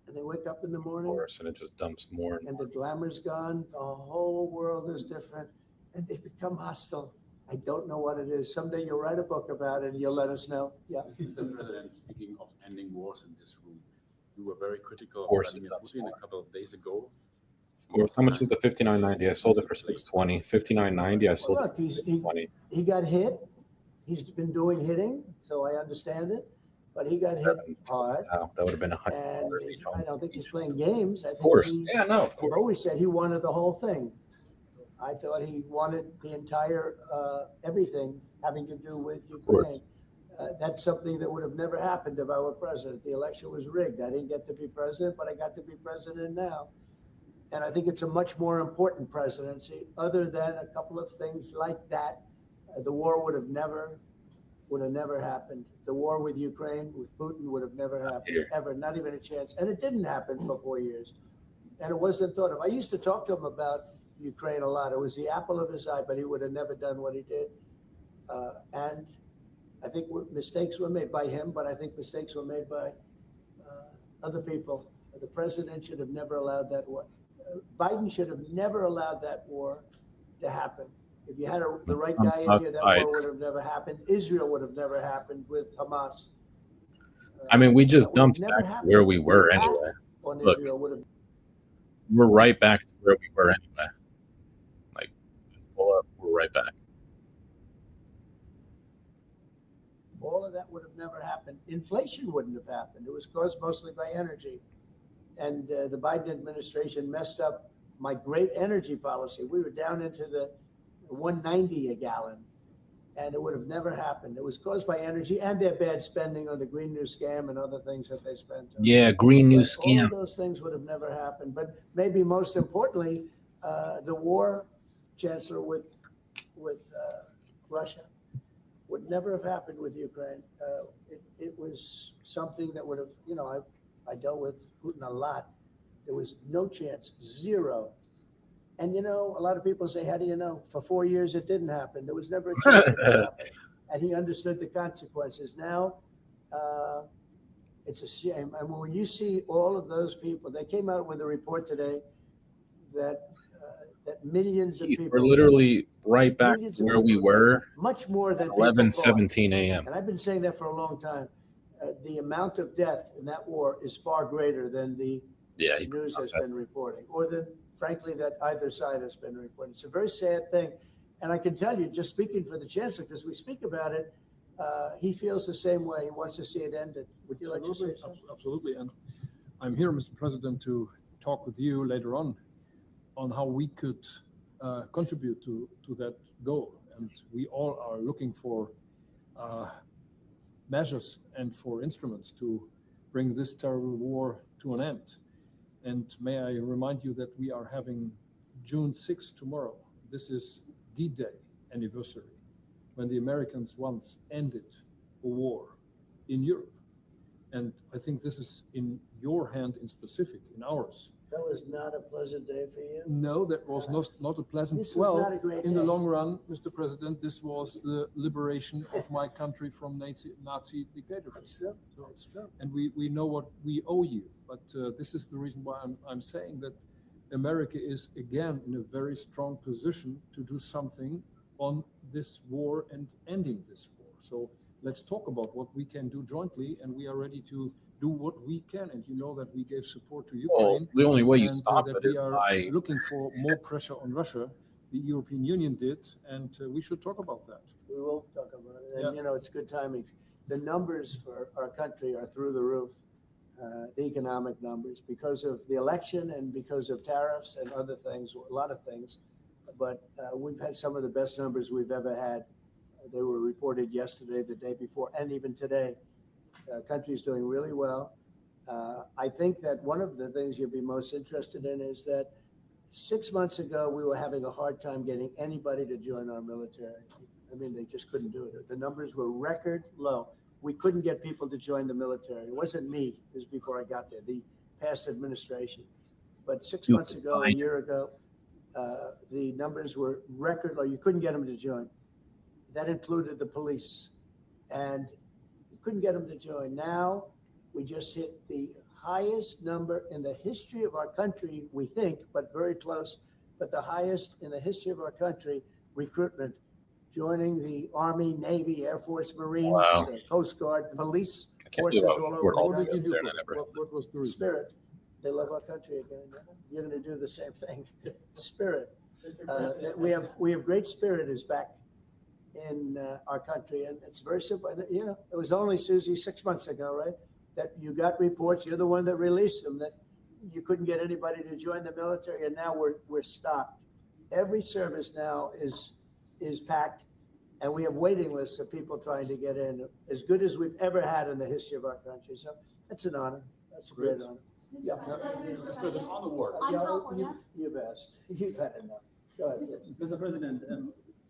and they wake up in the morning. Of course, and it just dumps more and and the glamour's gone. The whole world is different, and they become hostile. I don't know what it is. Someday you'll write a book about it, and you'll let us know. Yeah. Mr. President, speaking of ending wars in this room, you were very critical of course Vladimir it does. Putin a couple of days ago. Of course, how much is the 59.90? I sold it for 620. 59.90. I sold Look, it for 620. he got hit. He's been doing hitting, so I understand it. But he got hit hard. Wow, that would have been $100 And each. I don't think he's playing games. I think Of course. he, Yeah, no. Of I've course. always said he wanted the whole thing. I thought he wanted the entire everything having to do with Ukraine. That's something that would have never happened if I were president. The election was rigged. I didn't get to be president, but I got to be president now. And I think it's a much more important presidency. Other than a couple of things like that, the war would have never happened. The war with Ukraine, with Putin, would have never happened, ever, not even a chance. And it didn't happen for 4 years. And it wasn't thought of. I used to talk to him about Ukraine a lot. It was the apple of his eye, but he would have never done what he did. And I think mistakes were made by him, but I think mistakes were made by other people. The president should have never allowed that war. Biden should have never allowed that war to happen. If you had the right guy in here, that war would have never happened. Israel would have never happened with Hamas. I mean, we just dumped back to where we were anyway. Look, we're right back to where we were anyway. Like, just pull up, we're right back. All of that would have never happened. Inflation wouldn't have happened. It was caused mostly by energy. And the Biden administration messed up my great energy policy. We were down into the 190 a gallon, and it would have never happened. It was caused by energy and their bad spending on the Green New Scam and other things that they spent on. Yeah, Green New All Scam. of those things would have never happened. But maybe most importantly, the war, Chancellor, with Russia would never have happened with Ukraine. It was something that would have, you know, I dealt with Putin a lot. There was no chance, zero. And, you know, a lot of people say, how do you know? For 4 years, it didn't happen. There was never a chance it would happen. And he understood the consequences. Now, it's a shame. And when you see all of those people, they came out with a report today that millions of people. We're literally right back to where we were. Much more than 11:17 a.m. And I've been saying that for a long time. The amount of death in that war is far greater than the news has been reporting, or than, frankly, that either side has been reporting. It's a very sad thing. And I can tell you, just speaking for the Chancellor, because we speak about it, he feels the same way. He wants to see it ended. Would you like to say something? Absolutely. And I'm here, Mr. President, to talk with you later on how we could contribute to that goal. And we all are looking for measures and for instruments to bring this terrible war to an end. And may I remind you that we are having June 6th tomorrow. This is D-Day anniversary, when the Americans once ended a war in Europe. And I think this is in your hand in specific, in ours. That was not a pleasant day for you? No, that was not a pleasant. This was not a great in the day. long run, Mr. President, this was the liberation of my country from Nazi dictatorship. That's true. So, That's true. and we know what we owe you. But this is the reason why I'm saying that America is again in a very strong position to do something on this war and ending this war. So let's talk about what we can do jointly, and we are ready to do what we can. And you know that we gave support to Ukraine. Well, the only way you and, stop that it we is are by looking for more pressure on Russia. The European Union did, and we should talk about that. We will talk about it. And, Yeah. you know, it's good timing. The numbers for our country are through the roof, the economic numbers, because of the election and because of tariffs and other things, a lot of things. But we've had some of the best numbers we've ever had. They were reported yesterday, the day before, and even today. Country's doing really well. I think that one of the things you'll be most interested in is that 6 months ago, we were having a hard time getting anybody to join our military. I mean, they just couldn't do it. The numbers were record low. We couldn't get people to join the military. It wasn't me. It was before I got there, the past administration. But 6 months ago, a year ago, the numbers were record low. You couldn't get them to join. That included the police. And you couldn't get them to join. Now, we just hit the highest number in the history of our country, we think, but very close, but the highest in the history of our country, recruitment, joining the Army, Navy, Air Force, Marines, Wow. Coast Guard, police I can't forces believe I all was over scored the What did you country. do? there and I never- What was the reason? Spirit. They love our country again. You're going to do the same thing. Spirit. We have great spirit is back in our country, and it's very simple. And, you know, it was only, Susie, 6 months ago, right, that you got reports. You're the one that released them, that you couldn't get anybody to join the military, and now we're stopped. Every service now is packed, and we have waiting lists of people trying to get in, as good as we've ever had in the history of our country. So that's an honor. That's a great honor. Yeah. Mr. President, on the war. Yeah, you've asked. You've had enough. Go ahead. Mr. President,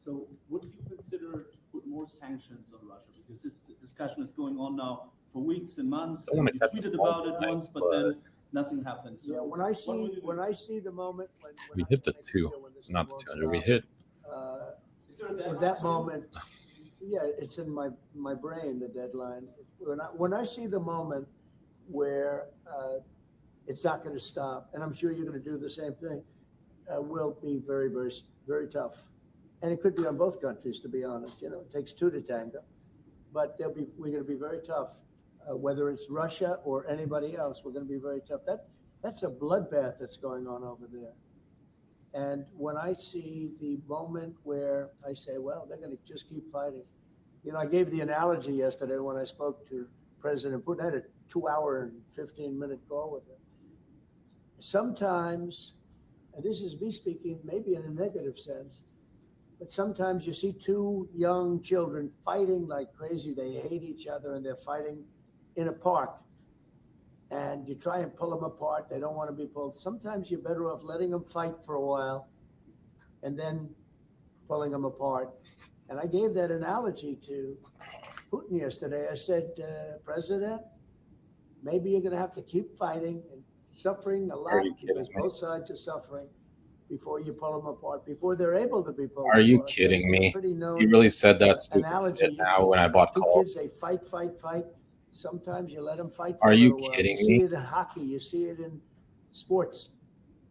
so would you consider to put more sanctions on Russia? Because this discussion is going on now for weeks and months. I wanna You catch tweeted the ball about it tonight, once, but but- then nothing happens. So Yeah, when I see the moment when We I hit the make a two, deal when this not the won't 200. We stop, hit. Is there a at deadline that for you? moment, yeah, it's in my brain, the deadline. When I see the moment where it's not going to stop, and I'm sure you're going to do the same thing, will be very, very, very tough. And it could be on both countries, to be honest. You know, it takes two to tango. But we're going to be very tough. Whether it's Russia or anybody else, we're going to be very tough. That's a bloodbath that's going on over there. And when I see the moment where I say, well, they're going to just keep fighting. You know, I gave the analogy yesterday when I spoke to President Putin. I had a 2-hour and 15-minute call with him. Sometimes, and this is me speaking maybe in a negative sense, but sometimes you see two young children fighting like crazy. They hate each other and they're fighting in a park. And you try and pull them apart. They don't want to be pulled. Sometimes you're better off letting them fight for a while and then pulling them apart. And I gave that analogy to Putin yesterday. I said, President, maybe you're going to have to keep fighting and suffering a lot because both sides are suffering before you pull them apart, before they're able to be pulled apart. Are you kidding me? You really said that stupid shit now when I bought Two calls. kids, they fight. Sometimes you let them fight for Are a you little while. kidding You see me? it in hockey. You see it in sports.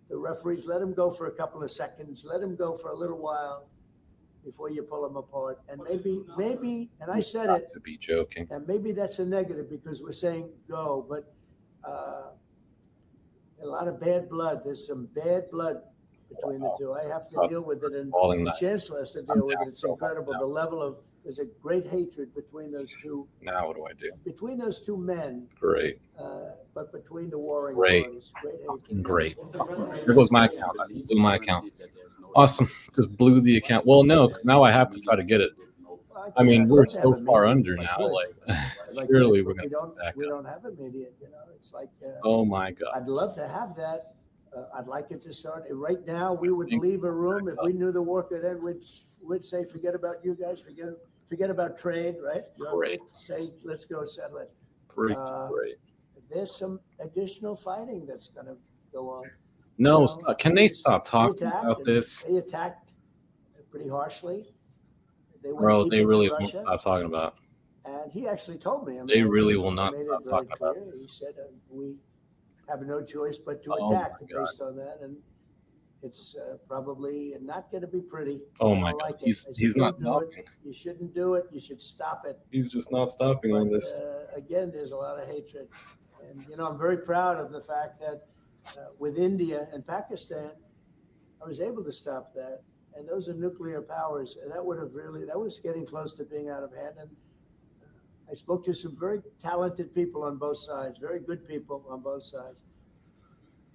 The referees let them go for a couple of seconds. Let them go for a little while before you pull them apart. And maybe, and I said it, To be joking. and maybe that's a negative because we're saying go, but a lot of bad blood. There's some bad blood between the two. I have to deal with it, and Falling the knife. chancellor has to I'm deal with down it. It's so far incredible. now. The level of, there's a great hatred between those two men, Great. but between the warring Great. parties. Great hatred. Great. There goes my account. I just blew my account. Awesome. Just blew the account. Well, no, 'cause now I have to try to get it. I mean, I'd we're love to have so a far mediator under if I now. could. Like, Like, surely but we're going to back we up. don't have a mediator, you know, it's like, Oh my God. I'd love to have that. I'd like it to start. Right now, we would Think- leave a room. If we knew the war could end, we'd say, forget about you guys, forget about trade, right? Great. Say, let's go settle it. Great. There's some additional fighting that's going to go on. No, You know, can they stop he talking attacked, about and this? They attacked pretty harshly. They went Bro, deep they into really won't Russia, stop talking about it. and he actually told me. I mean, They really I will not made stop it very talking about clear. He this. said we have no choice but to Oh attack my God. based on that, and it's probably not going to be pretty. Oh I my don't God, like it. he's I said, not "Don't do it. stopping. You shouldn't do it. You should stop it." He's just not stopping on But this. again, there's a lot of hatred, and I'm very proud of the fact that with India and Pakistan, I was able to stop that. And those are nuclear powers, and that was getting close to being out of hand. And I spoke to some very talented people on both sides, very good people on both sides.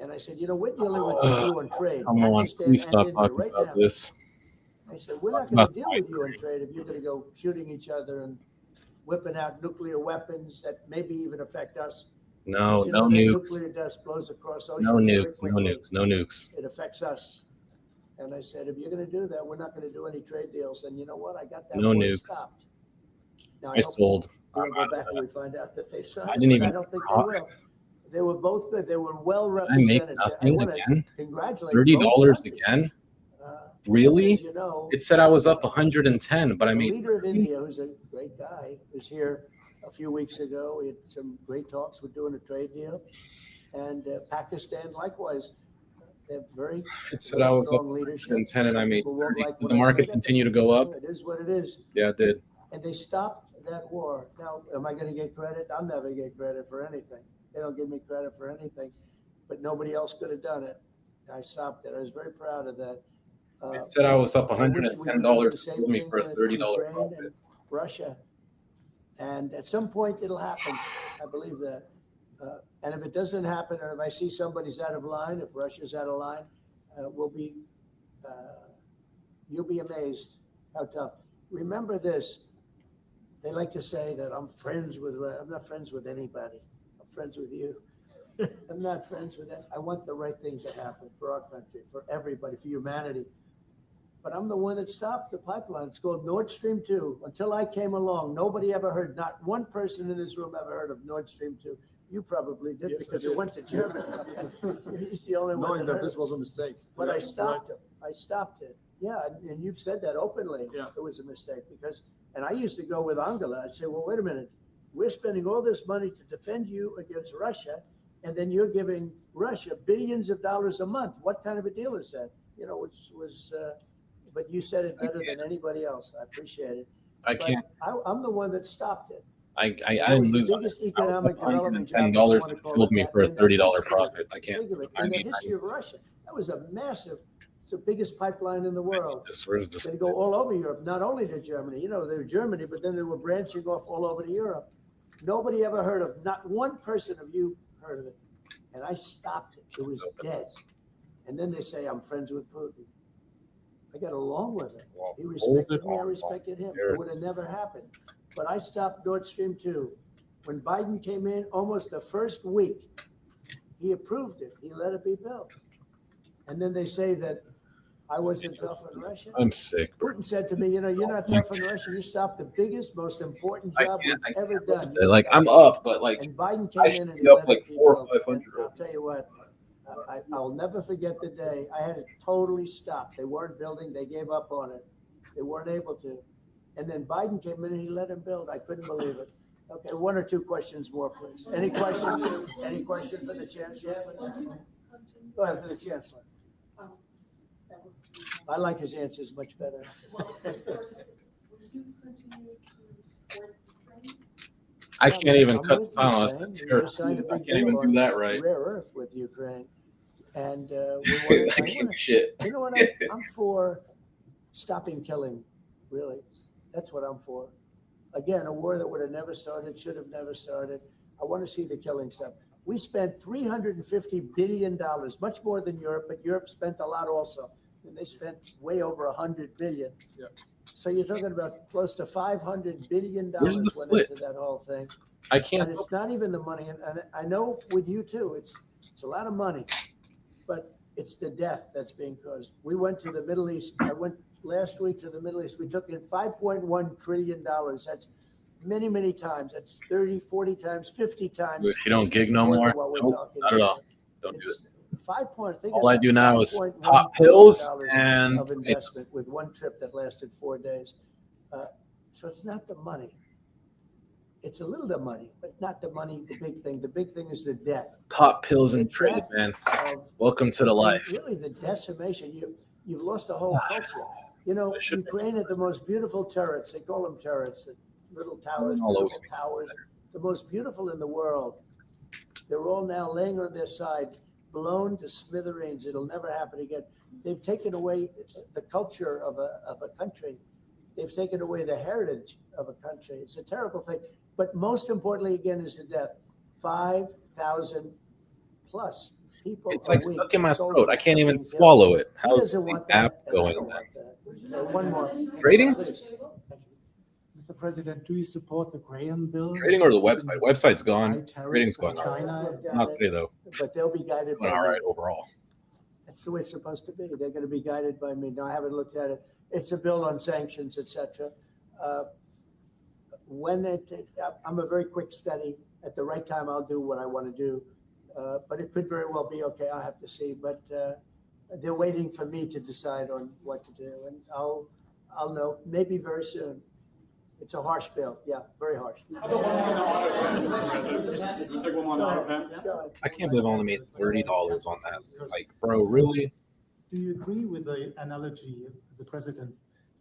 And I said, we're dealing with you on trade. Come on, Pakistan please and stop India talking right about now. this. I said, we're not Talk going about to deal some with ice you on cream. trade if you're going to go shooting each other and whipping out nuclear weapons that maybe even affect us. No, Because, no that nukes. nuclear dust blows across oceans No very nukes. No quickly. nukes. No nukes. It affects us. And I said, if you're going to do that, we're not going to do any trade deals. And you know what? I got that No war nukes. stopped. Now, I sold. we I'm don't go out of back that. and we find out that they signed I it, didn't but even I don't think try. they will. They were both good. They were well Did I make represented. I nothing want to again? congratulate $30 both countries. again? Because, Really? as you know, It said I was up 110, but I the made leader of 30? India, who's a great guy, was here a few weeks ago. We had some great talks. We're doing a trade deal. And Pakistan, likewise, they have very, It said very I was up strong leadership. 110 and Some I made people won't 30. like Did what the I say market that, continue to but, go up? It is what it is. Yeah, it did. And they stopped that war. Now, am I going to get credit? I'll never get credit for anything. They don't give me credit for anything, but nobody else could have done it. I stopped it. I was very proud of that. It said I was up I wish we could do $110. the same Told me thing for a with $30 Ukraine profit. and Russia. And at some point it'll happen. I believe that. And if it doesn't happen, or if I see somebody's out of line, if Russia's out of line, you'll be amazed how tough. Remember this. They like to say that I'm not friends with anybody. I'm friends with you. I'm not friends with that. I want the right thing to happen for our country, for everybody, for humanity. But I'm the one that stopped the pipeline. It's called Nord Stream 2. Until I came along, nobody ever heard, not one person in this room ever heard of Nord Stream 2. You probably did, Yes, I because did. it went to Germany. He's the only one Knowing that that heard this it. was a mistake. But I Yeah, stopped it. I stopped it. Yeah, and you've said that openly. Yeah. It was a mistake because, and I used to go with Angela. I'd say, well, wait a minute. We're spending all this money to defend you against Russia, and then you're giving Russia billions of dollars a month. What kind of a deal is that? Which was, but you said it better than anybody else. I appreciate it. I But can't. I'm the one that stopped it. I That didn't was the lose on it. biggest I was economic up development job, $110 if you wanna and it call filled it me that, for a in the $30 history- profit. I can't. Think of it, I in the made history of Russia, that was a massive, it's the biggest pipeline in the world. this. Where's this? They go all over Europe, not only to Germany. They were Germany, but then they were branching off all over to Europe. Nobody ever heard of, not one person of you heard of it. And I stopped it. It was dead. And then they say, I'm friends with Putin. I got along with him. Well, He hold respected it me, I on. respected him. There It it would have is. never happened. But I stopped Nord Stream 2. When Biden came in, almost the first week, he approved it. He let it be built. And then they say that I wasn't tough on Russia. I'm sick. Bro. Putin said to me, you're not tough on Russia. You stopped the biggest, most important I job can't- we've I ever can't done. They're like, I'm up, but like, And Biden I came should in and be he up let like it be 400 or built. 500. And I'll tell you what, I'll never forget the day I had it totally stopped. They weren't building. They gave up on it. They weren't able to. And then Biden came in and he let him build. I couldn't believe it. Okay, one or two questions more, please. Any questions? Any question for the chancellor? Go ahead, for the chancellor. I like his answers much better. I can't even I'm cut with time unless Ukraine. it's We here. just signed a I big can't even deal do on that right. Rare earth with Ukraine. And we I want can't to, do shit. you know what, I'm for stopping killing, really. That's what I'm for. Again, a war that would have never started, should have never started. I want to see the killing stop. We spent $350 billion, much more than Europe, but Europe spent a lot also. And they spent way over $100 billion. Yeah. So you're talking about close to $500 billion Where's the went split? into that whole thing. I And can't. it's not even the money, and I know with you too, it's a lot of money, but It's the death that's being caused. We went to the Middle East. I went last week to the Middle East. We took in $5.1 trillion. That's many, many times. That's 30, 40 times, 50 times. If you don't gig no more more, than what we're nope, talking not at all. about. Don't do it. All I do now is pop pills and of investment with one trip that lasted 4 days. So it's not the money. It's a little the money, but not the money, the big thing. The big thing is the death. pop pills The and trade, death man. of- Welcome to the and life. Really, the decimation. You've lost a whole culture. You know, Ukraine had the most beautiful turrets. They call them turrets, little towers, I'll always beautiful be towers, the most beautiful in the world. They're all now laying on their side, blown to smithereens. It'll never happen again. They've taken away the culture of a country. They've taken away the heritage of a country. It's a terrible thing. But most importantly, again, is the death. 5,000 plus people. It's like a week, stuck in my soldiers throat. I can't even being killed. swallow it. He How's doesn't the want that, app and I going don't then? want that. One more. Trading? Mr. President, do you support the Graham bill? Trading or the website? Website's gone. High tariffs Trading's on going all right. China? Not today though. But they'll be guided by Going all me. right overall. That's the way it's supposed to be. They're going to be guided by me. Now, I haven't looked at it. It's a bill on sanctions, etc. I'm a very quick study. At the right time, I'll do what I want to do. But it could very well be okay. I'll have to see. But they're waiting for me to decide on what to do, and I'll know maybe very soon. It's a harsh bill. Yeah, very harsh. How about one on the auto pen? We'll take one more on the auto pen. I can't believe I only made $30 on that. Like, bro, really? Do you agree with the analogy the president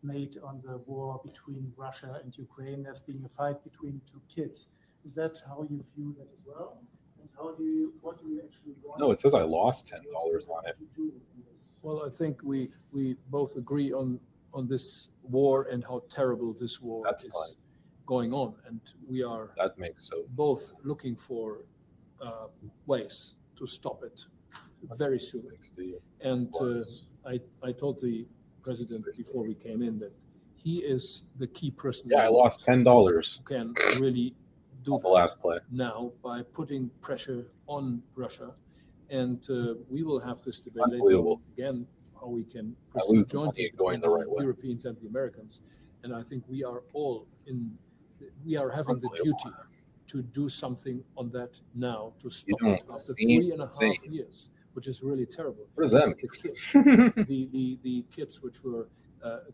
made on the war between Russia and Ukraine as being a fight between two kids? Is that how you view that as well? And what do you actually want? No, it says I lost $10 on it. Well, I think we both agree on this war and how terrible this war That's is fine. going on, and we are That makes so. both looking for ways to stop it very soon. 60 And plus. I told the president before we came in that he is the key person. Yeah, I lost $10 who can really do on the last play. now by putting pressure on Russia, and we will have this debate later Unbelievable. again how we can I proceed lose the jointly money going the right way. Europeans and the Americans, and I think we are all we are having the duty to do something on that now to stop don't it after seem 3.5 sane. years, which is really terrible. What does that mean? The kids, the kids which were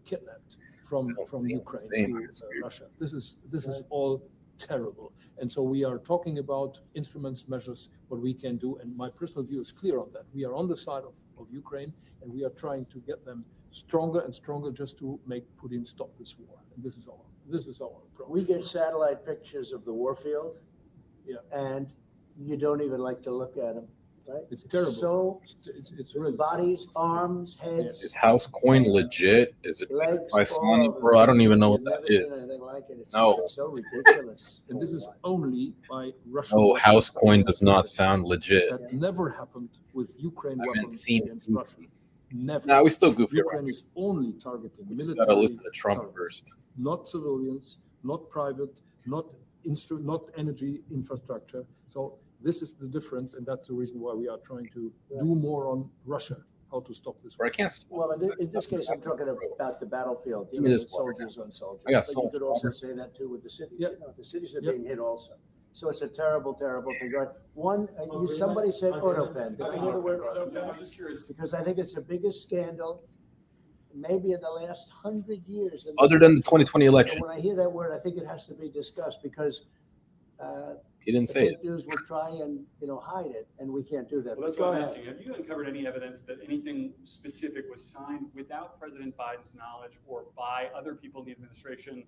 kidnapped from seem Ukraine sane. to It's weird. Russia. This is all terrible. And so we are talking about instruments, measures, what we can do. And my personal view is clear on that. We are on the side of Ukraine, and we are trying to get them stronger and stronger just to make Putin stop this war. And this is our approach. We get satellite pictures of the war field, and you don't even like to look at them, right? It's terrible. So it's really bodies, arms, heads, Is House Coin legit? Is it legs, by all Solani? over Bro, the I don't even know place. what that You've never is. seen anything like it. It's No. so ridiculous. And this is only by Russian. No, weapons. House Coin does not sound legit. That never happened with Ukraine I haven't weapons seen against goofy. Russia. Never. Nah, we still goofy Ukraine around. is only targeting We just military. gotta listen to Trump targets, first. Not civilians, not private, not energy infrastructure. So this is the difference, and that's the reason why we are trying to do more on Russia, how to stop this. Or I can't. Well, in this case, I'm talking about the battlefield, Give me this with water. soldiers on soldiers. I got But you salt could also water. say that too with the cities. Yep. You know, the cities are Yep. being hit also. So it's a terrible, terrible thing. Somebody said autopen. Did I hear the word Yeah, autopen? I'm just curious. Because I think it's the biggest scandal, maybe in the last 100 years. in this Other than the country. 2020 So election. when I hear that word, I think it has to be discussed because He didn't the say it. fake news will try and hide it, and we can't do that. Well, that's Go what I'm ahead. asking. Have you uncovered any evidence that anything specific was signed without President Biden's knowledge or by other people in the administration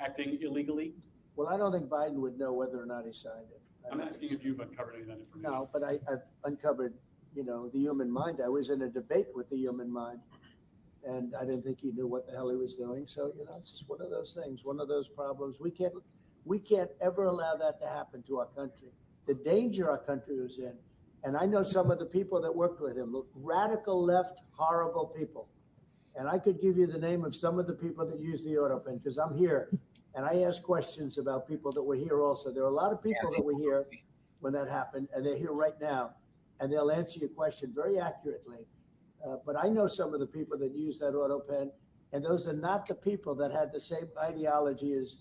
acting illegally? Well, I don't think Biden would know whether or not he signed it. I'm asking if you've uncovered any of that information. No, but I've uncovered, the human mind. I was in a debate with the human mind, and I didn't think he knew what the hell he was doing. So, it's just one of those things, one of those problems. We can't ever allow that to happen to our country. The danger our country was in, and I know some of the people that worked with him, radical left, horrible people. And I could give you the name of some of the people that use the autopen because I'm here. And I ask questions about people that were here also. There are a lot of people that were here when that happened, and they're here right now, and they'll answer your question very accurately. But I know some of the people that use that auto pen, and those are not the people that had the same ideology as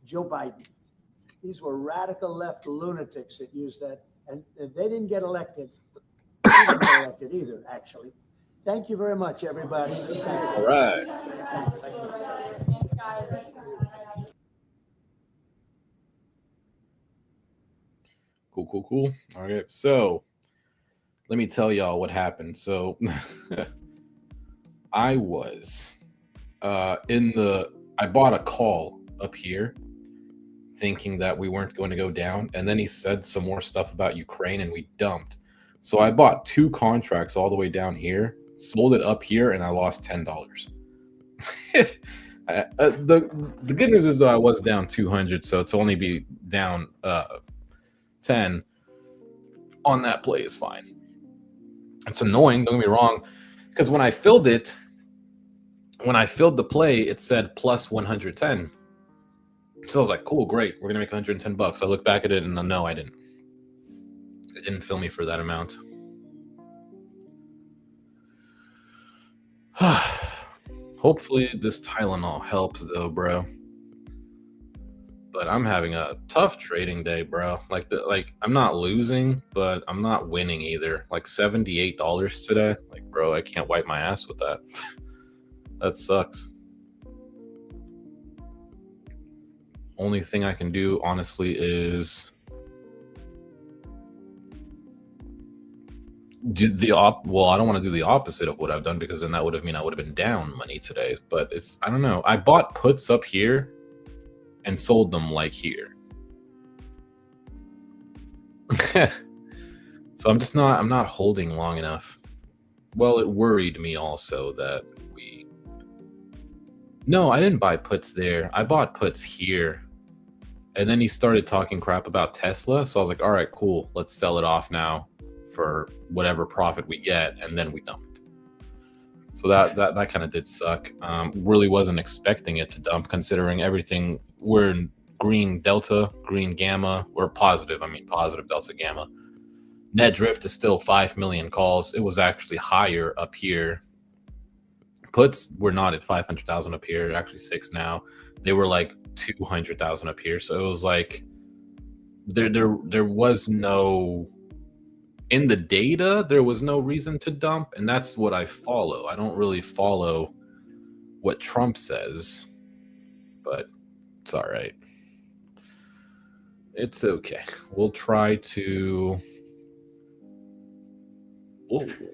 Joe Biden. These were radical left lunatics that used that, and they didn't get elected. He didn't get elected either, actually. Thank you very much, everybody. All right. Cool. All right. So let me tell y'all what happened. So I was I bought a call up here thinking that we weren't going to go down. And then he said some more stuff about Ukraine and we dumped. So I bought 2 contracts all the way down here, sold it up here, and I lost $10. The good news is though I was down 200, so to only be down 10 on that play is fine. It's annoying, don't get me wrong, because when I filled the play, it said plus 110. So I was like, cool, great, we're gonna make $110. I look back at it and no, I didn't. It didn't fill me for that amount. Hopefully this Tylenol helps though, bro. But I'm having a tough trading day, bro. Like I'm not losing, but I'm not winning either. Like $78 today. Like, bro, I can't wipe my ass with that. That sucks. Only thing I can do, honestly, is do the well, I don't want to do the opposite of what I've done, because then that would have mean I would have been down money today. But I don't know. I bought puts up here and sold them like here. So I'm not holding long enough. Well, it worried me also that no, I didn't buy puts there. I bought puts here. And then he started talking crap about Tesla. So I was like, all right, cool. Let's sell it off now for whatever profit we get. And then we dumped. So that kind of did suck. Really wasn't expecting it to dump, considering everything. We're in green delta, green gamma, or positive delta gamma. Net drift is still 5 million calls. It was actually higher up here. Puts were not at 500,000 up here, actually 6 now. They were like 200,000 up here. So it was like there was no, in the data, there was no reason to dump, and that's what I follow. I don't really follow what Trump says, but it's all right. It's okay. We'll try to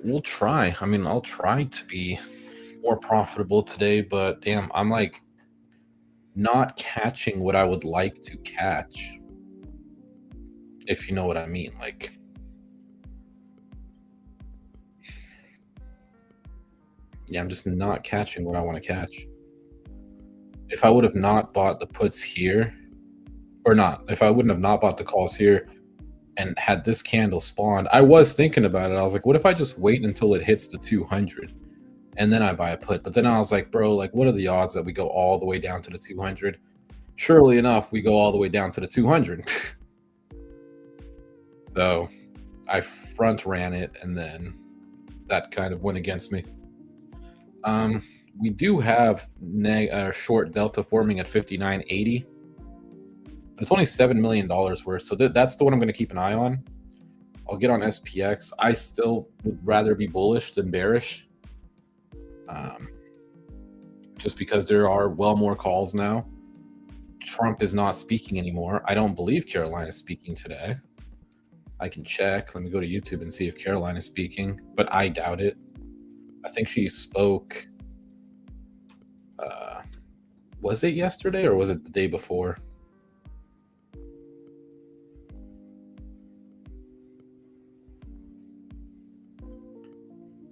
we'll try. I mean, I'll try to be more profitable today, but damn, I'm like not catching what I would like to catch, if you know what I mean. Like, yeah, I'm just not catching what I want to catch. If I would have not bought the puts here, if I wouldn't have not bought the calls here and had this candle spawned, I was thinking about it. I was like, what if I just wait until it hits the 200 and then I buy a put? But then I was like, bro, like, what are the odds that we go all the way down to the 200? Surely enough, we go all the way down to the 200. So I front ran it, and then that kind of went against me. We do have short delta forming at 59.80. It's only $7 million worth, so that's the one I'm going to keep an eye on. I'll get on SPX. I still would rather be bullish than bearish, just because there are well more calls now. Trump is not speaking anymore. I don't believe Caroline is speaking today. I can check. Let me go to YouTube and see if Caroline is speaking, but I doubt it. I think she spoke. Was it yesterday or was it the day before?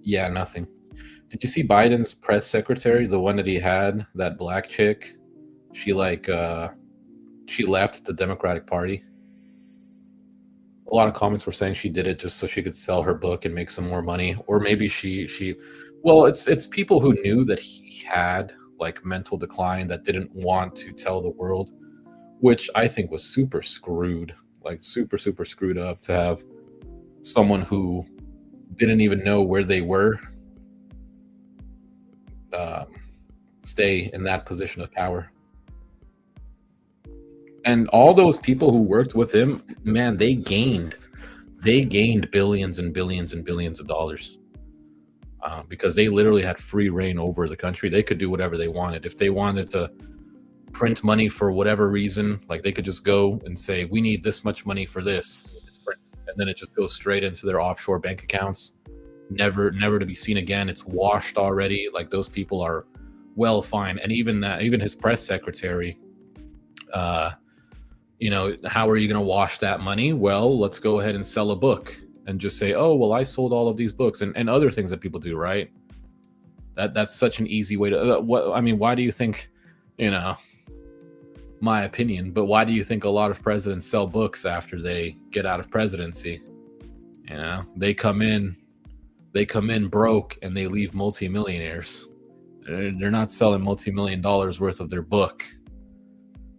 Yeah, nothing. Did you see Biden's press secretary, the one that he had, that black chick? She left the Democratic Party. A lot of comments were saying she did it just so she could sell her book and make some more money, or maybe well, it's people who knew that he had like mental decline that didn't want to tell the world, which I think was super screwed, like super screwed up to have someone who didn't even know where they were stay in that position of power. And all those people who worked with him, man, they gained billions and billions and billions of dollars because they literally had free reign over the country. They could do whatever they wanted. If they wanted to print money for whatever reason, like they could just go and say, we need this much money for this, and then it just goes straight into their offshore bank accounts, never to be seen again. It's washed already. Like those people are well fine. And even his press secretary, you know, how are you going to wash that money? Well, let's go ahead and sell a book and just say, oh, well, I sold all of these books and other things that people do, right? That's such an easy way to, why do you think, you know, my opinion, but why do you think a lot of presidents sell books after they get out of presidency? You know, they come in broke and they leave multimillionaires. They're not selling multi-million dollars worth of their book.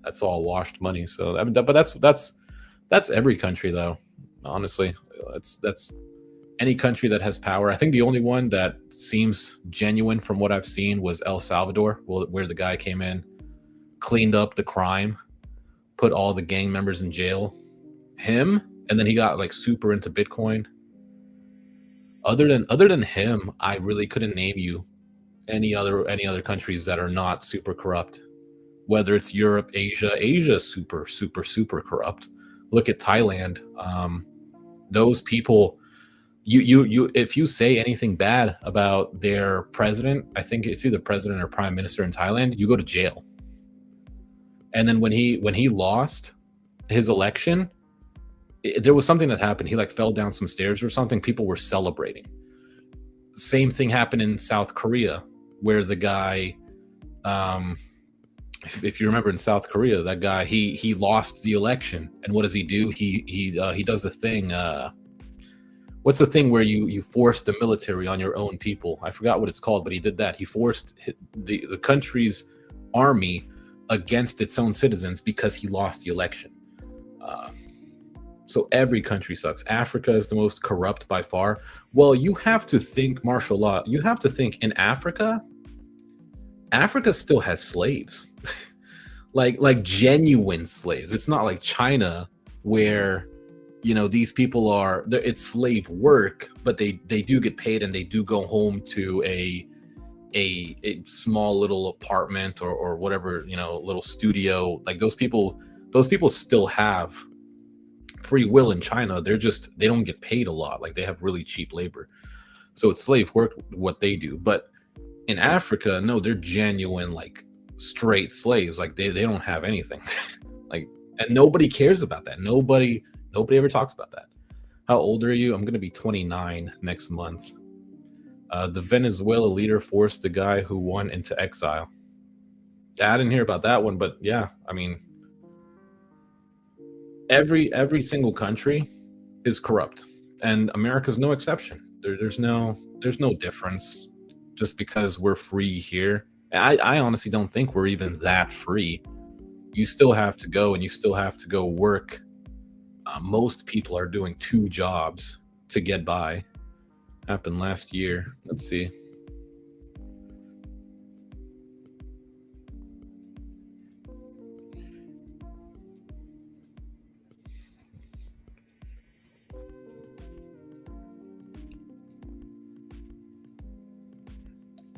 That's all washed money. So I mean, but that's every country though. Honestly, that's any country that has power. I think the only one that seems genuine from what I've seen was El Salvador, where the guy came in, cleaned up the crime, put all the gang members in jail. Him, and then he got like super into Bitcoin. Other than him, I really couldn't name you any other countries that are not super corrupt. Whether it's Europe, Asia super corrupt. Look at Thailand. Those people, you if you say anything bad about their president, I think it's either president or prime minister in Thailand, you go to jail. And then when he lost his election, there was something that happened. He like fell down some stairs or something. People were celebrating. Same thing happened in South Korea, where the guy, if you remember in South Korea, that guy, he lost the election. And what does he do? He does the thing. What's the thing where you force the military on your own people? I forgot what it's called, but he did that. He forced the country's army against its own citizens because he lost the election. So every country sucks. Africa is the most corrupt by far. Well, you have to think martial law. You have to think in Africa still has slaves. like genuine slaves. It's not like China where, you know, these people it's slave work, but they do get paid and they do go home to a small little apartment or whatever, you know, little studio. Like those people still have free will in China. They don't get paid a lot. Like they have really cheap labor. So it's slave work what they do. But in Africa, no, they're genuine, like straight slaves. Like they don't have anything. Like, and nobody cares about that. Nobody ever talks about that. How old are you? I'm going to be 29 next month. The Venezuela leader forced the guy who won into exile. Yeah, I didn't hear about that one, but yeah, I mean, every single country is corrupt, and America's no exception. There's no difference just because we're free here. I honestly don't think we're even that free. You still have to go, and you still have to go work. Most people are doing 2 jobs to get by. Happened last year. Let's see.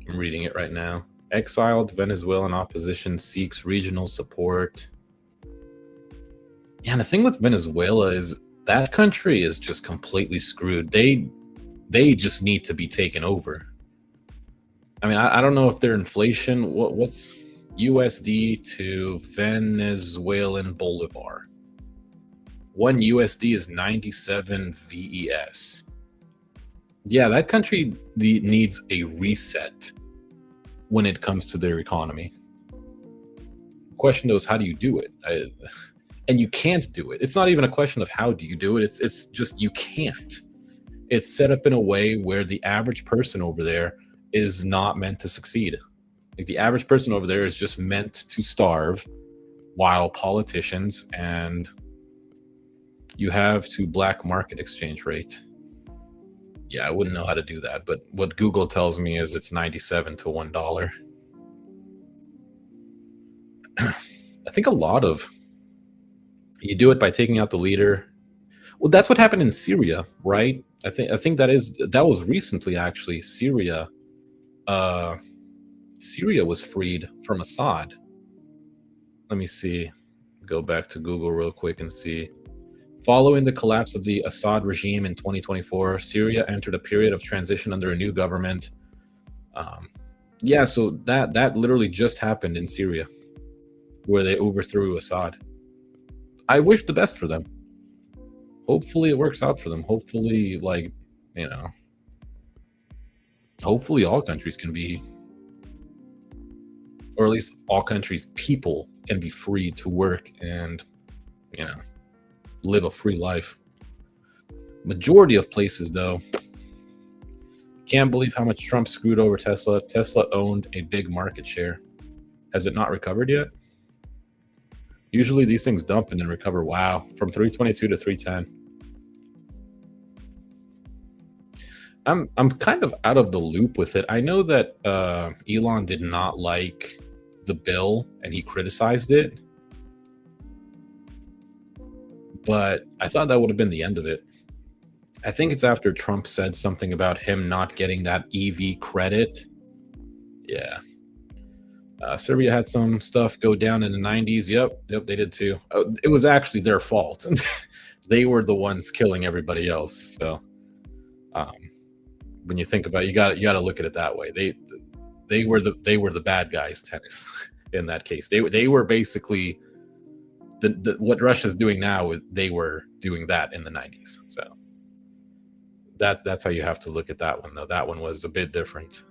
I'm reading it right now. Exiled Venezuelan opposition seeks regional support. Yeah, and the thing with Venezuela is that country is just completely screwed. They just need to be taken over. I mean, I don't know if their inflation, what's USD to Venezuelan Bolivar? 1 USD is 97 VES. Yeah, that country needs a reset when it comes to their economy. The question though is, how do you do it? And you can't do it. It's not even a question of how do you do it. It's just you can't. It's set up in a way where the average person over there is not meant to succeed. Like the average person over there is just meant to starve, while politicians and you have to black market exchange rate. Yeah, I wouldn't know how to do that, but what Google tells me is it's 97 to $1. I think a lot of you do it by taking out the leader. Well, that's what happened in Syria, right? I think that was recently actually. Syria was freed from Assad. Let me see. Go back to Google real quick and see. Following the collapse of the Assad regime in 2024, Syria entered a period of transition under a new government. Yeah, so that literally just happened in Syria, where they overthrew Assad. I wish the best for them. Hopefully it works out for them. Hopefully, like, you know, hopefully all countries can be, or at least all countries' people can be free to work and, you know, live a free life. Majority of places, though, can't believe how much Trump screwed over Tesla. Tesla owned a big market share. Has it not recovered yet? Usually these things dump and then recover. Wow, from 322 to 310. I'm kind of out of the loop with it. I know that Elon did not like the bill and he criticized it, but I thought that would have been the end of it. I think it's after Trump said something about him not getting that EV credit. Yeah. Serbia had some stuff go down in the 90s. Yep, they did too. It was actually their fault. They were the ones killing everybody else. So when you think about it, you got to look at it that way. They were the bad guys, tennis, in that case. They were basically what Russia's doing now. They were doing that in the 90s. So that's how you have to look at that one, though. That one was a bit different.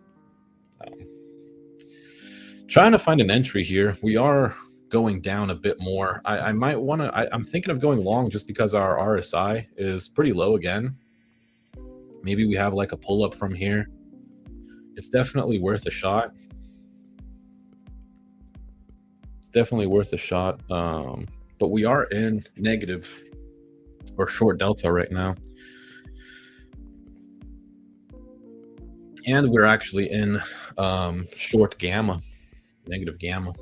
Trying to find an entry here. We are going down a bit more. I might want to. I'm thinking of going long just because our RSI is pretty low again. Maybe we have like a pull up from here. It's definitely worth a shot. It's definitely worth a shot. But we are in negative or short delta right now. And we're actually in short gamma, negative gamma.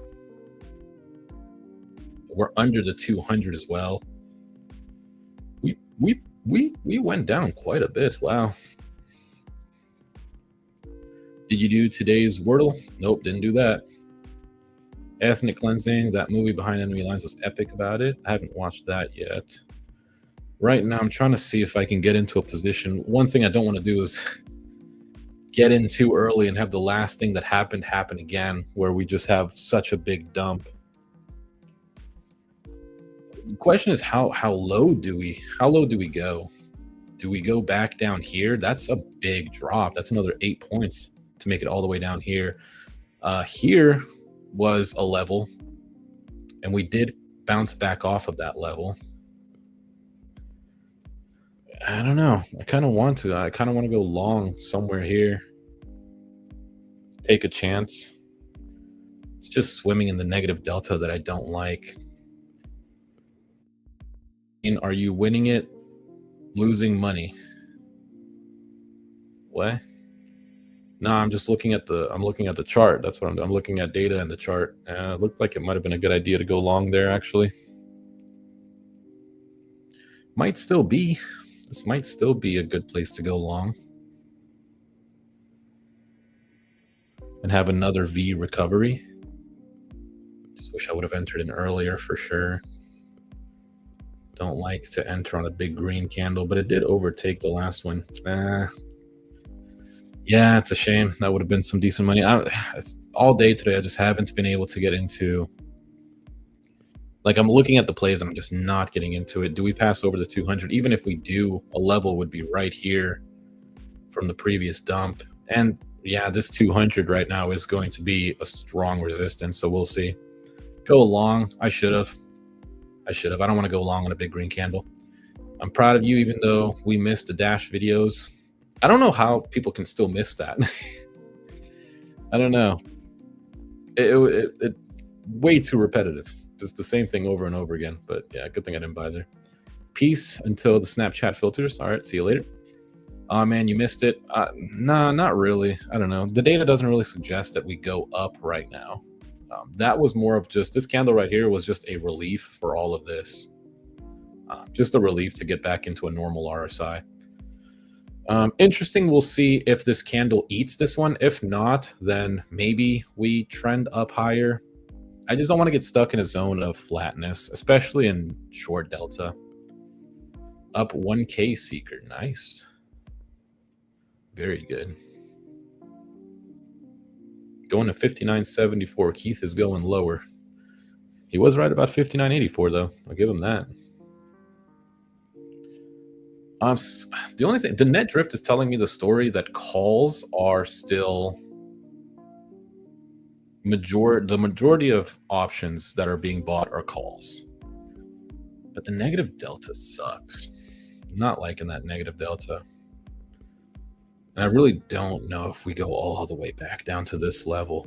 We're under the 200 as well. We went down quite a bit. Wow. Did you do today's Wordle? Nope, didn't do that. Ethnic Cleansing, that movie Behind Enemy Lines was epic about it. I haven't watched that yet. Right now, I'm trying to see if I can get into a position. One thing I don't want to do is get in too early and have the last thing that happened happen again, where we just have such a big dump. The question is how low do we go? Do we go back down here? That's a big drop. That's another 8 points to make it all the way down here. Here was a level, and we did bounce back off of that level. I don't know. I kind of want to go long somewhere here. Take a chance. It's just swimming in the negative delta that I don't like. Are you winning it, losing money? What? No, I'm just looking at the chart. That's what I'm looking at data and the chart. It looked like it might have been a good idea to go long there, actually. Might still be. This might still be a good place to go long. And have another V recovery. Just wish I would have entered in earlier for sure. Don't like to enter on a big green candle, but it did overtake the last one. Yeah, it's a shame. That would have been some decent money. All day today, I just haven't been able to get into. Like, I'm looking at the plays, and I'm just not getting into it. Do we pass over the 200? Even if we do, a level would be right here from the previous dump. And yeah, this 200 right now is going to be a strong resistance, so we'll see. Go long. I should have. I don't want to go long on a big green candle. I'm proud of you, even though we missed the dash videos. I don't know how people can still miss that. I don't know. It way too repetitive. Just the same thing over and over again. But yeah, good thing I didn't buy there. Peace until the Snapchat filters. All right, see you later. Oh man, you missed it. Nah, not really. I don't know. The data doesn't really suggest that we go up right now. That was more of just this candle right here was just a relief for all of this. Just a relief to get back into a normal RSI. Interesting. We'll see if this candle eats this one. If not, then maybe we trend up higher. I just don't want to get stuck in a zone of flatness, especially in short delta. Up 1K seeker. Nice. Very good. Going to 59.74. Keith is going lower. He was right about 59.84 though. I'll give him that. The only thing, the net drift is telling me the story that calls are still the majority of options that are being bought are calls. But the negative delta sucks. I'm not liking that negative delta. And I really don't know if we go all the way back down to this level.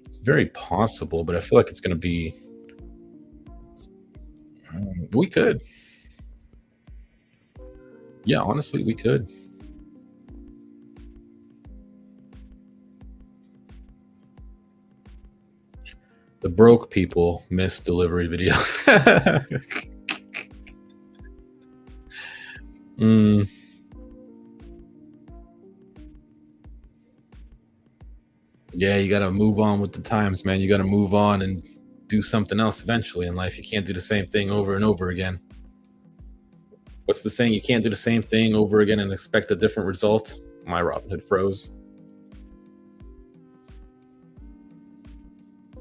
It's very possible, but I feel like it's going to be... We could. Yeah, honestly, we could. The broke people miss delivery videos. Yeah, you got to move on with the times, man. You got to move on and do something else eventually in life. You can't do the same thing over and over again. What's the saying? You can't do the same thing over again and expect a different result. My Robinhood froze.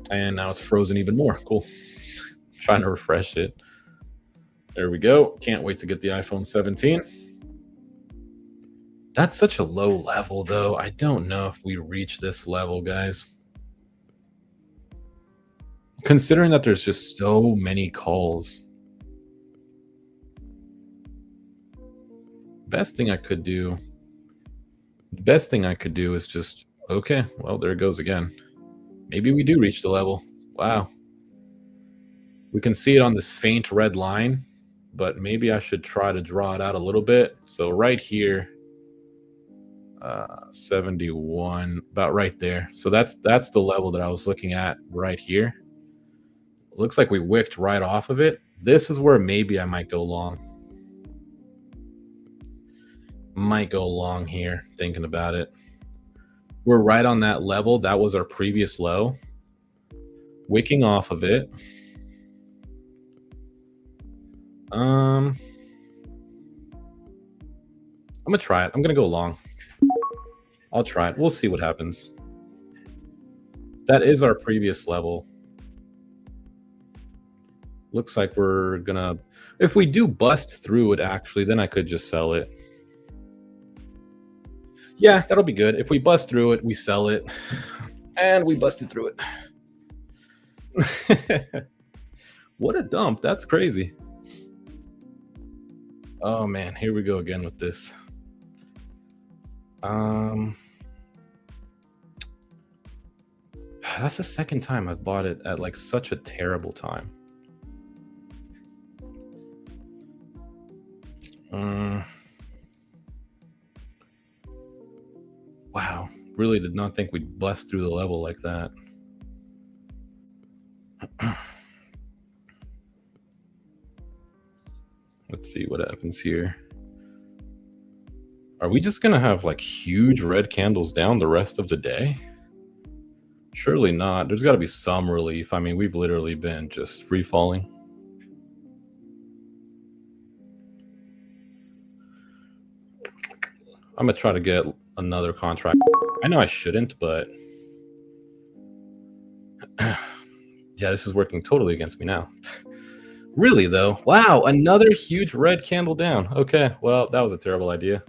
And now it's frozen even more. Cool. Trying to refresh it. There we go. Can't wait to get the iPhone 17. That's such a low level, though. I don't know if we reach this level, guys. Considering that there's just so many calls. The best thing I could do is just, okay, well, there it goes again. Maybe we do reach the level. Wow. We can see it on this faint red line, but maybe I should try to draw it out a little bit. So right here, 71, about right there. So that's the level that I was looking at right here. It looks like we wicked right off of it. This is where maybe I might go long. Might go long here, thinking about it. We're right on that level. That was our previous low. Wicking off of it. I'm gonna try it. I'm gonna go long. I'll try it. We'll see what happens. That is our previous level. Looks like we're gonna, if we do bust through it actually, then I could just sell it. Yeah, that'll be good. If we bust through it, we sell it. And we busted through it. What a dump. That's crazy. Oh man, here we go again with this. That's the second time I've bought it at like such a terrible time. Wow, really did not think we'd bust through the level like that. Let's see what happens here. Are we just gonna have like huge red candles down the rest of the day? Surely not. There's got to be some relief. I mean, we've literally been just free falling. I'm gonna try to get another contract. I know I shouldn't, but yeah, this is working totally against me now. Really though, wow, another huge red candle down. Okay, well, that was a terrible idea.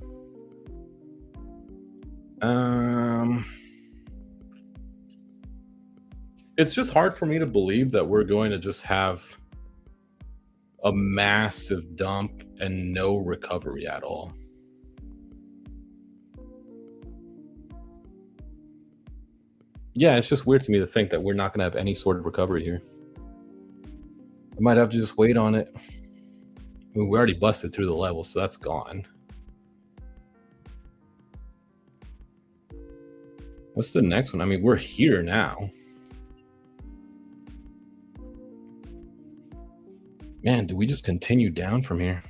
It's just hard for me to believe that we're going to just have a massive dump and no recovery at all. Yeah, it's just weird to me to think that we're not going to have any sort of recovery here. I might have to just wait on it. I mean, we already busted through the level, so that's gone. What's the next one? I mean, we're here now. Man, do we just continue down from here?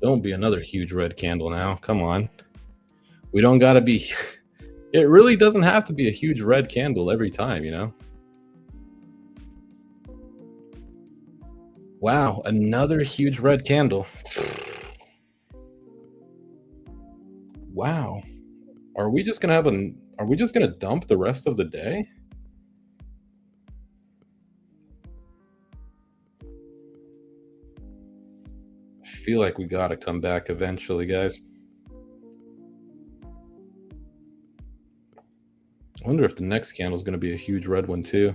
Don't be another huge red candle now. Come on. We don't got to be... It really doesn't have to be a huge red candle every time, you know? Wow, another huge red candle. Wow. Are we just going to are we just going to dump the rest of the day? I feel like we got to come back eventually, guys. I wonder if the next candle is going to be a huge red one too.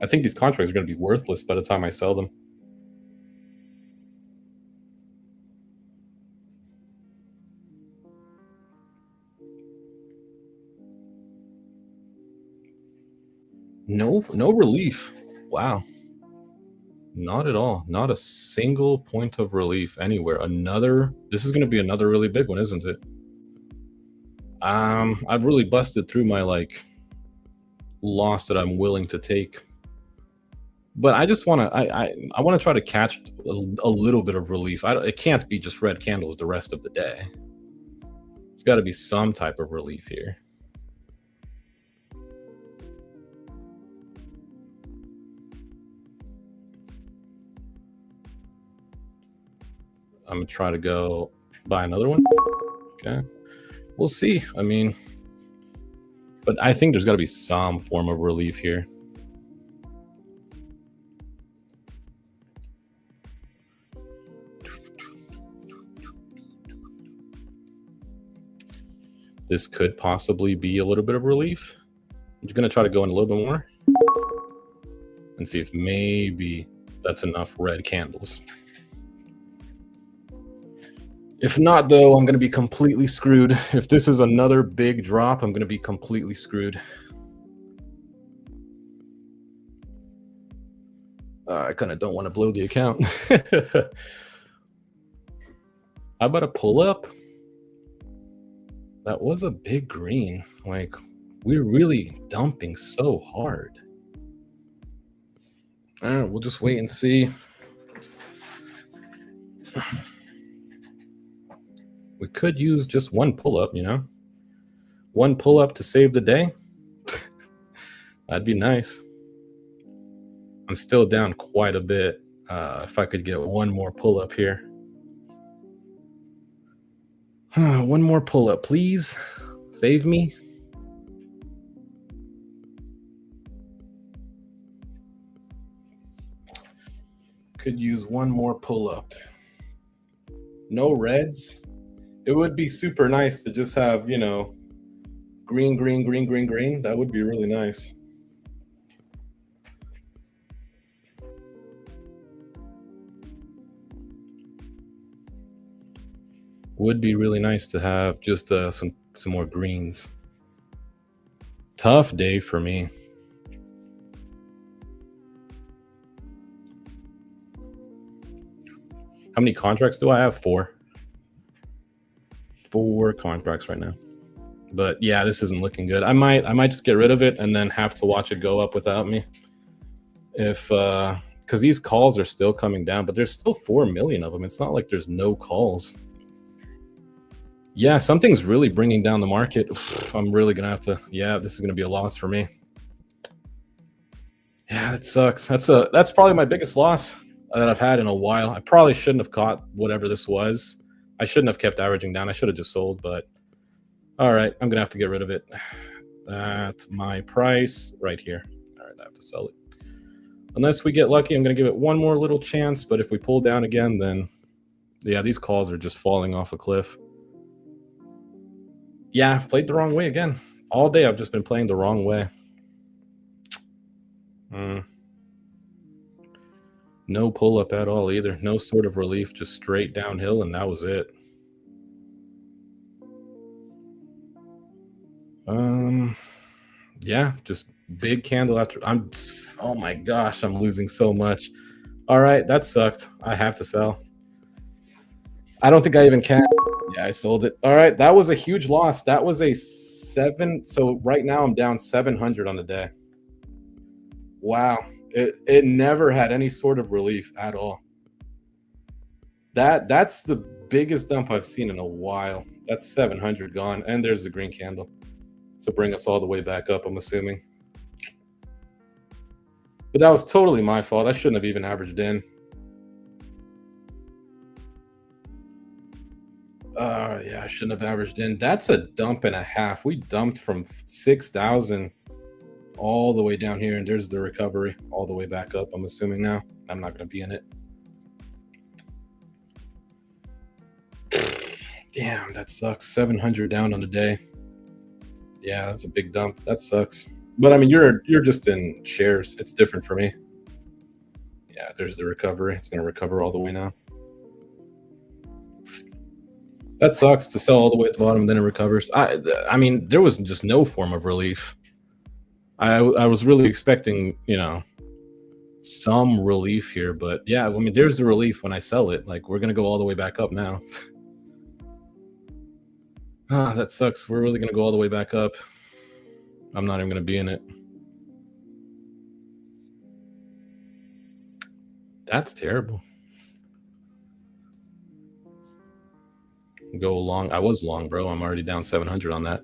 I think these contracts are going to be worthless by the time I sell them. No relief. Wow. Not at all. Not a single point of relief anywhere. This is going to be another really big one, isn't it? I've really busted through my loss that I'm willing to take. But I just want to I want to try to catch a little bit of relief. It can't be just red candles the rest of the day. It's got to be some type of relief here. I'm gonna try to go buy another one. Okay, we'll see. I mean, but I think there's got to be some form of relief here. This could possibly be a little bit of relief. I'm just gonna try to go in a little bit more and see if maybe that's enough red candles. If not, though, I'm going to be completely screwed. If this is another big drop, I'm going to be completely screwed. I kind of don't want to blow the account. How about a pull-up? That was a big green. Like, we're really dumping so hard. All right, we'll just wait and see. We could use just one pull-up, you know? One pull-up to save the day. That'd be nice. I'm still down quite a bit. If I could get one more pull-up here. One more pull-up, please. Save me. Could use one more pull-up. No reds. It would be super nice to just have, you know, green, green, green, green, green. That would be really nice. Would be really nice to have just some more greens. Tough day for me. How many contracts do I have? 4. 4 contracts right now. But yeah, this isn't looking good. I might just get rid of it and then have to watch it go up without me. If because these calls are still coming down, but there's still 4 million of them. It's not like there's no calls. Yeah, something's really bringing down the market. I'm really gonna have to. Yeah, this is gonna be a loss for me. Yeah, it sucks. That's probably my biggest loss that I've had in a while. I probably shouldn't have caught whatever this was. I shouldn't have kept averaging down. I should have just sold, but all right, I'm gonna have to get rid of it. At my price right here. All right, I have to sell it. Unless we get lucky, I'm gonna give it one more little chance, but if we pull down again, then yeah, these calls are just falling off a cliff. Yeah, played the wrong way again. All day I've just been playing the wrong way. No pull-up at all either. No sort of relief, just straight downhill, and that was it. Yeah, just big candle after. Oh my gosh, I'm losing so much. All right, that sucked. I have to sell. I don't think I even can. Yeah, I sold it. All right, that was a huge loss. That was a 7. So right now I'm down 700 on the day. Wow. It never had any sort of relief at all. That's the biggest dump I've seen in a while. That's 700 gone, and there's the green candle to bring us all the way back up, I'm assuming. But that was totally my fault. I shouldn't have even averaged in. Yeah, I shouldn't have averaged in. That's a dump and a half. We dumped from 6,000 all the way down here, and there's the recovery all the way back up, I'm assuming now. I'm not going to be in it. Damn, that sucks. 700 down on the day. Yeah, that's a big dump. That sucks. But I mean, you're just in shares. It's different for me. Yeah, there's the recovery. It's going to recover all the way now. That sucks to sell all the way at the bottom and then it recovers. I mean, there was just no form of relief. I was really expecting, you know, some relief here, but yeah, I mean, there's the relief when I sell it. Like, we're going to go all the way back up now. That sucks. We're really going to go all the way back up. I'm not even going to be in it. That's terrible. Go long. I was long, bro. I'm already down 700 on that.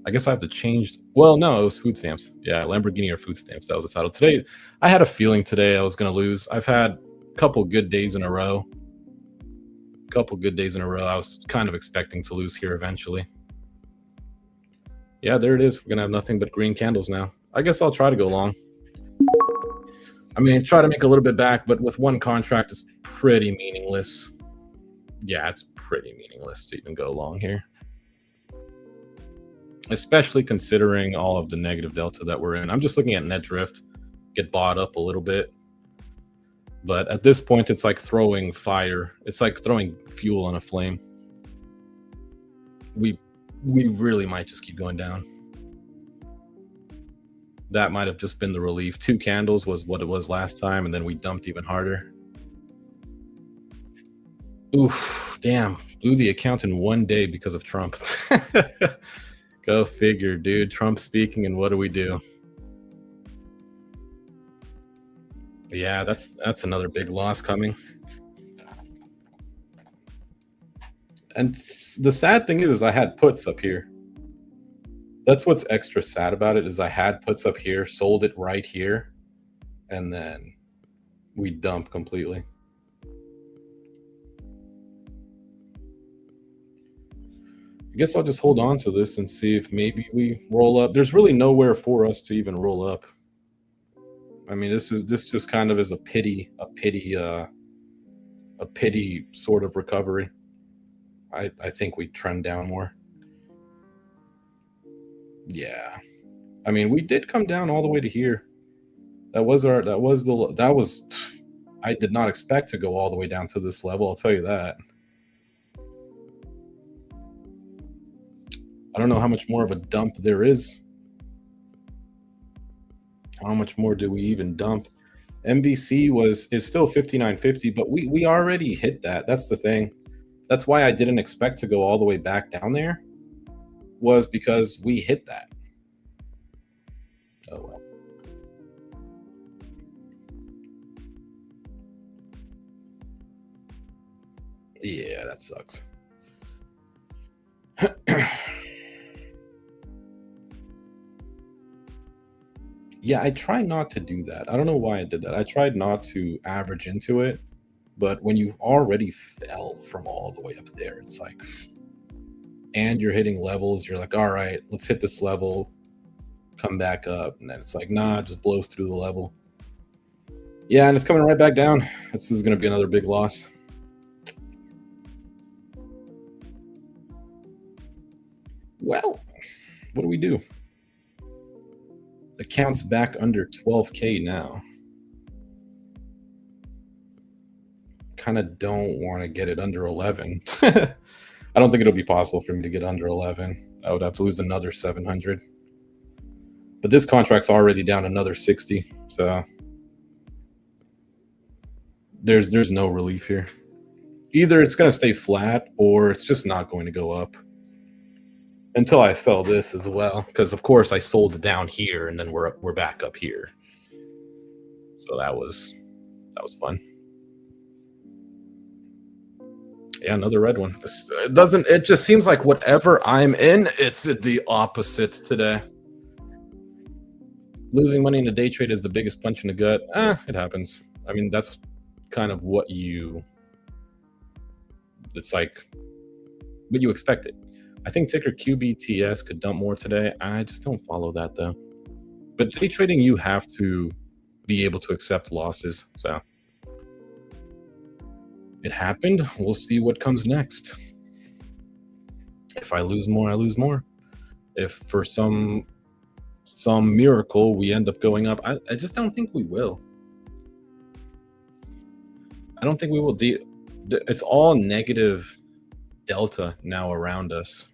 I guess I have to change. Well, no, it was food stamps. Yeah, Lamborghini or food stamps. That was the title. Today, I had a feeling today I was going to lose. I've had a couple good days in a row. I was kind of expecting to lose here eventually. Yeah, there it is. We're going to have nothing but green candles now. I guess I'll try to go long. I mean, try to make a little bit back, but with one contract, it's pretty meaningless. Yeah, it's pretty meaningless to even go long here. Especially considering all of the negative delta that we're in. I'm just looking at net drift, get bought up a little bit. But at this point, it's like throwing fire. It's like throwing fuel on a flame. We really might just keep going down. That might have just been the relief. 2 candles was what it was last time, and then we dumped even harder. Oof, damn. Blew the account in 1 day because of Trump. Go figure, dude. Trump speaking, and what do we do? Yeah, that's another big loss coming. And the sad thing is I had puts up here. That's what's extra sad about it, is I had puts up here, sold it right here, and then we dump completely. I guess I'll just hold on to this and see if maybe we roll up. There's really nowhere for us to even roll up. I mean, this just kind of is a pity sort of recovery. I think we trend down more. Yeah. I mean, we did come down all the way to here. I did not expect to go all the way down to this level, I'll tell you that. I don't know how much more of a dump there is. How much more do we even dump? MVC is still 59.50, but we already hit that. That's the thing. That's why I didn't expect to go all the way back down there, was because we hit that. Oh well. Yeah, that sucks. Yeah, I try not to do that. I don't know why I did that. I tried not to average into it, but when you've already fell from all the way up there, it's like, and you're hitting levels, you're like, all right, let's hit this level, come back up. And then it's like, nah, it just blows through the level. Yeah, and it's coming right back down. This is going to be another big loss. Well, what do we do? Account's back under 12K now. Kind of don't want to get it under 11. I don't think it'll be possible for me to get under 11. I would have to lose another 700. But this contract's already down another 60. So there's no relief here. Either it's going to stay flat or it's just not going to go up until I sell this as well. Because of course I sold it down here and then we're back up here. So that was fun. Yeah, another red one. It just seems like whatever I'm in, it's the opposite today. Losing money in a day trade is the biggest punch in the gut. It happens. I mean, that's kind of it's like what you expected. I think ticker QBTS could dump more today. I just don't follow that though. But day trading, you have to be able to accept losses. So it happened. We'll see what comes next. If I lose more, I lose more. If for some miracle we end up going up, I just don't think we will. I don't think we will. It's all negative delta now around us.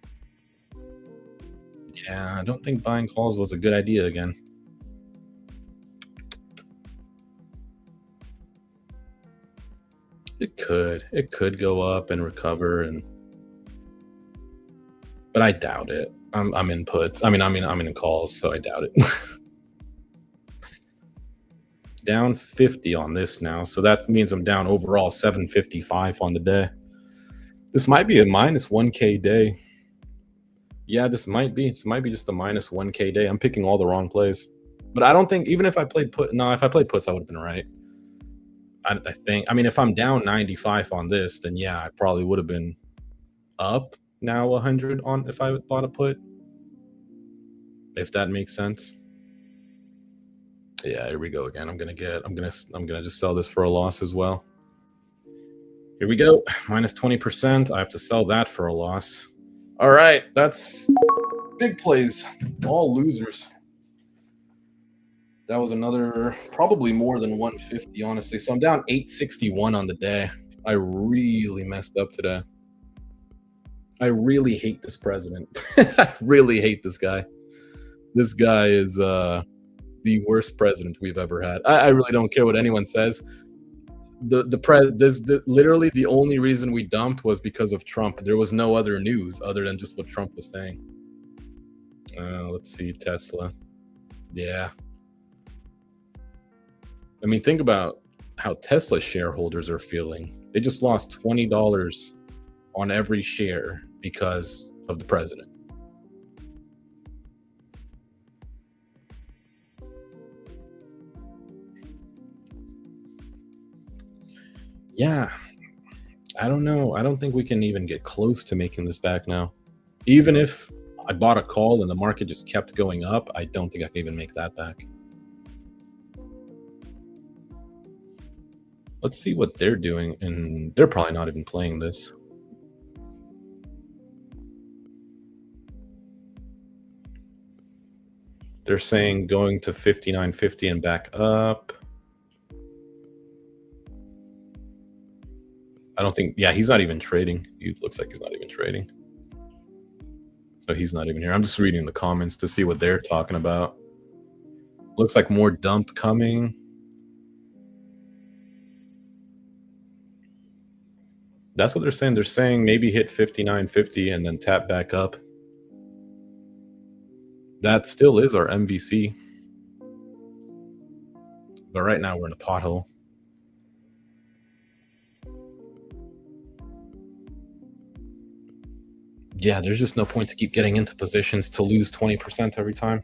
Yeah, I don't think buying calls was a good idea again. It could go up and recover, but I doubt it. I'm in puts. I'm in calls, so I doubt it. Down 50 on this now, so that means I'm down overall 755 on the day. This might be a minus 1K day. Yeah, this might be. This might be just a minus 1K day. I'm picking all the wrong plays, but I don't think even if I played put. No, if I played puts, I would have been right. I think. I mean, if I'm down 95 on this, then yeah, I probably would have been up now 100 on if I bought a put. If that makes sense. Yeah, here we go again. I'm gonna just sell this for a loss as well. Here we go, minus 20%. I have to sell that for a loss. All right, that's big plays, all losers. That was another, probably more than 150, honestly. So I'm down 861 on the day. I really messed up today. I really hate this president. I really hate this guy. This guy is the worst president we've ever had. I really don't care what anyone says. Literally the only reason we dumped was because of Trump. There was no other news other than just what Trump was saying. Let's see, Tesla. Yeah. I mean, think about how Tesla shareholders are feeling. They just lost $20 on every share because of the president. Yeah, I don't know. I don't think we can even get close to making this back now. Even if I bought a call and the market just kept going up, I don't think I can even make that back. Let's see what they're doing, and they're probably not even playing this. They're saying going to 59.50 and back up. I don't think, yeah, he's not even trading. He looks like he's not even trading. So he's not even here. I'm just reading the comments to see what they're talking about. Looks like more dump coming. That's what they're saying. They're saying maybe hit 59.50 and then tap back up. That still is our MVC. But right now we're in a pothole. Yeah, there's just no point to keep getting into positions to lose 20% every time.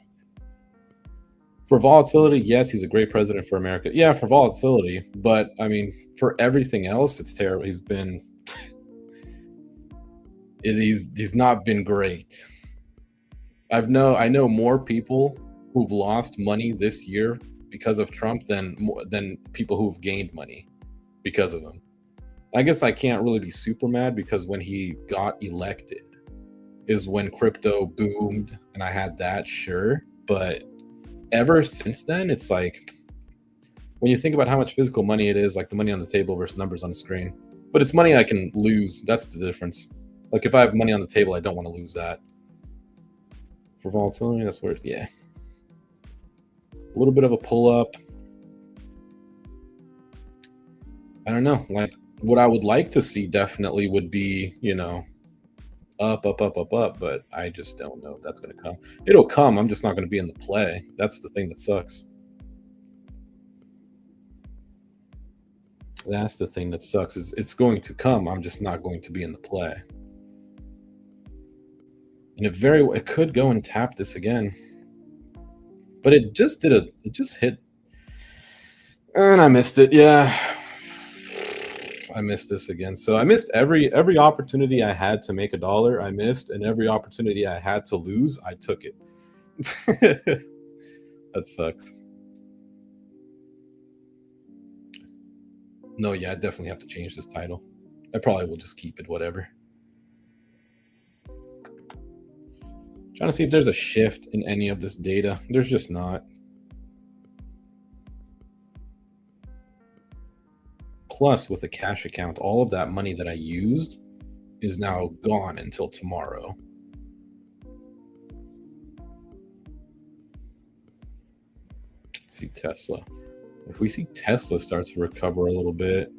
For volatility, yes, he's a great president for America. Yeah, for volatility, but I mean, for everything else, it's terrible. He's been, he's not been great. I know more people who've lost money this year because of Trump than people who've gained money because of him. I guess I can't really be super mad because when he got elected is when crypto boomed and I had that, sure. But ever since then, it's like, when you think about how much physical money it is, like the money on the table versus numbers on the screen, but it's money I can lose. That's the difference. Like if I have money on the table, I don't want to lose that. For volatility, that's where, yeah. A little bit of a pull up. I don't know, like What I would like to see definitely would be, you know, up, but I just don't know if that's going to come. It'll come. I'm just not going to be in the play. That's the thing that sucks. That's the thing that sucks. It's going to come. I'm just not going to be in the play. And it could go and tap this again. But it just hit. And I missed it. Yeah. I missed this again. So I missed every opportunity I had to make $1. I missed, and every opportunity I had to lose, I took it. That sucks. No, yeah, I definitely have to change this title. I probably will just keep it, whatever. Trying to see if there's a shift in any of this data. There's just not. Plus, with the cash account, all of that money that I used is now gone until tomorrow. Let's see Tesla. If we see Tesla starts to recover a little bit,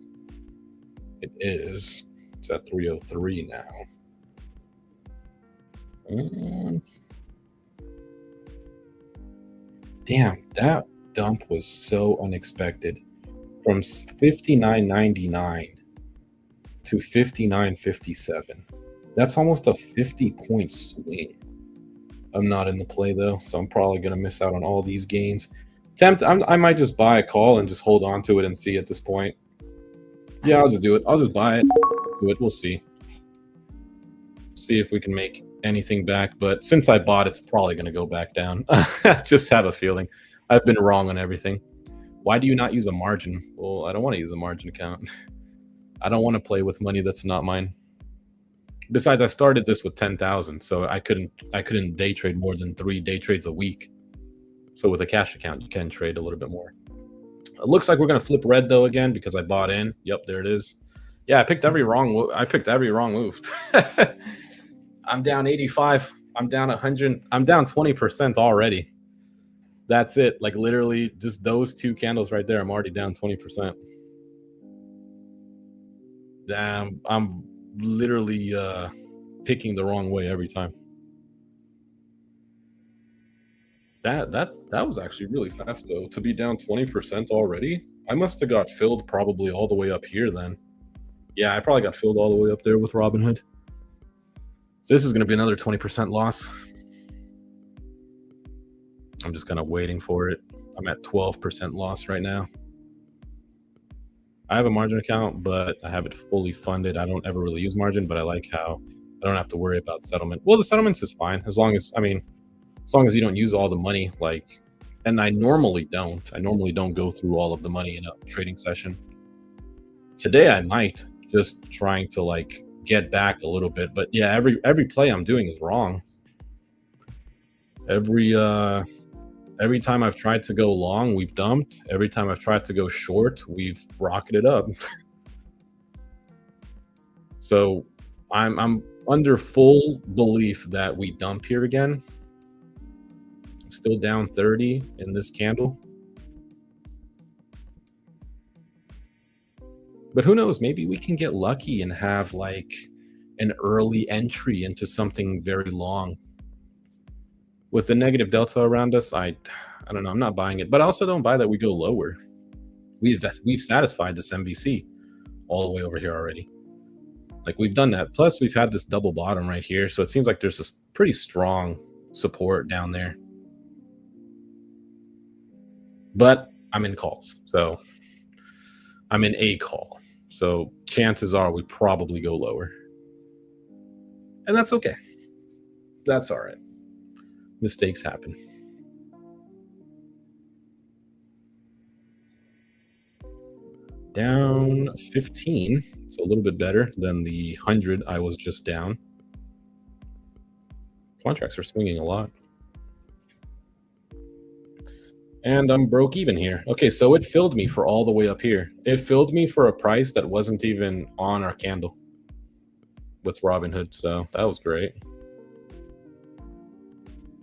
it is. It's at 303 now. Damn, that dump was so unexpected. From 59.99 to 59.57. That's almost a 50-point swing. I'm not in the play though, so I'm probably gonna miss out on all these gains. I might just buy a call and just hold on to it and see at this point. Yeah, I'll just do it. I'll just buy it. Do it. We'll see. See if we can make anything back. But since I bought, it's probably gonna go back down. Just have a feeling. I've been wrong on everything. Why do you not use a margin? Well, I don't want to use a margin account. I don't want to play with money that's not mine. Besides, I started this with 10,000, so I couldn't day trade more than 3 day trades a week. So with a cash account, you can trade a little bit more. It looks like we're gonna flip red though again because I bought in. Yep, there it is. Yeah, I picked every wrong move. I'm down 85. I'm down 100. I'm down 20% already. That's it. Like literally just those 2 candles right there. I'm already down 20%. Damn, I'm literally picking the wrong way every time. That was actually really fast though. To be down 20% already. I must have got filled probably all the way up here then. Yeah, I probably got filled all the way up there with Robinhood. So this is going to be another 20% loss. I'm just kind of waiting for it. I'm at 12% loss right now. I have a margin account, but I have it fully funded. I don't ever really use margin, but I like how I don't have to worry about settlement. Well, the settlements is fine as long as you don't use all the money. Like, and I normally don't. I normally don't go through all of the money in a trading session. Today I might, just trying to like get back a little bit. But yeah, every play I'm doing is wrong. Every time I've tried to go long, we've dumped. Every time I've tried to go short, we've rocketed up. So I'm under full belief that we dump here again. I'm still down 30 in this candle. But who knows, maybe we can get lucky and have like an early entry into something very long. With the negative delta around us, I don't know. I'm not buying it, but I also don't buy that we go lower. We've satisfied this MVC all the way over here already. Like we've done that. Plus, we've had this double bottom right here, so it seems like there's this pretty strong support down there. But I'm in calls, so I'm in a call. So chances are we probably go lower, and that's okay. That's all right. Mistakes happen. Down 15. It's a little bit better than the 100 I was just down. Contracts are swinging a lot. And I'm broke even here. Okay, so it filled me for all the way up here. It filled me for a price that wasn't even on our candle with Robinhood, so that was great.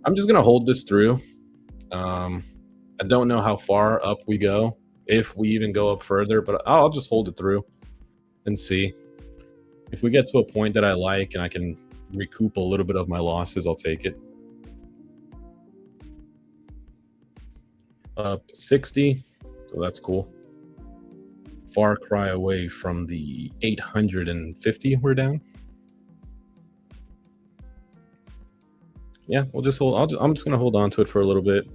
I'm just going to hold this through. I don't know how far up we go, if we even go up further, but I'll just hold it through. and see. If we get to a point that I like and I can recoup a little bit of my losses, I'll take it. Up 60, so that's cool. Far cry away from the 850 we're down. Yeah, we'll just hold. I'm just gonna hold on to it for a little bit.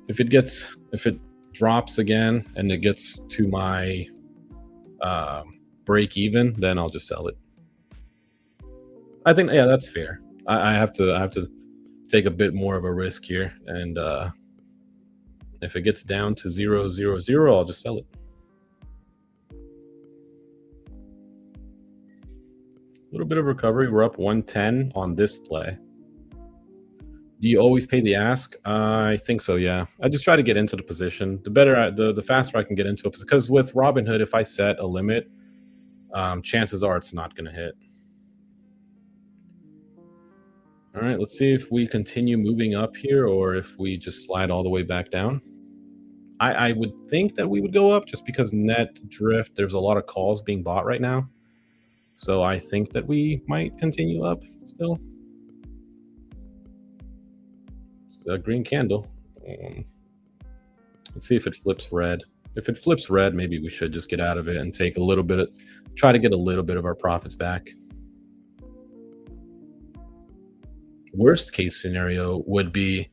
If it drops again and it gets to my break even, then I'll just sell it. I think, yeah, that's fair. I have to take a bit more of a risk here, and if it gets down to 0.00, I'll just sell it. A little bit of recovery. We're up 110 on this play. Do you always pay the ask? I think so, yeah. I just try to get into the position. The better, the faster I can get into it, because with Robinhood, if I set a limit, chances are it's not going to hit. All right, let's see if we continue moving up here or if we just slide all the way back down. I would think that we would go up just because net drift, there's a lot of calls being bought right now. So I think that we might continue up still. It's a green candle. Let's see if it flips red. If it flips red, maybe we should just get out of it and take a little bit of, try to get a little bit of our profits back. Worst case scenario would be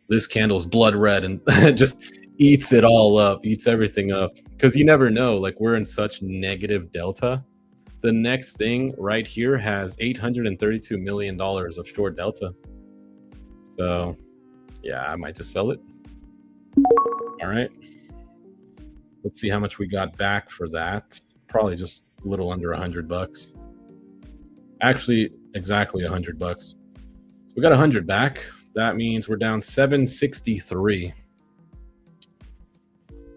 this candle's blood red and just eats it all up, eats everything up. Because you never know, like we're in such negative delta. The next thing right here has $832 million of short delta. So yeah, I might just sell it. All right. Let's see how much we got back for that. Probably just a little under $100. Actually, exactly $100. So we got 100 back. That means we're down 763.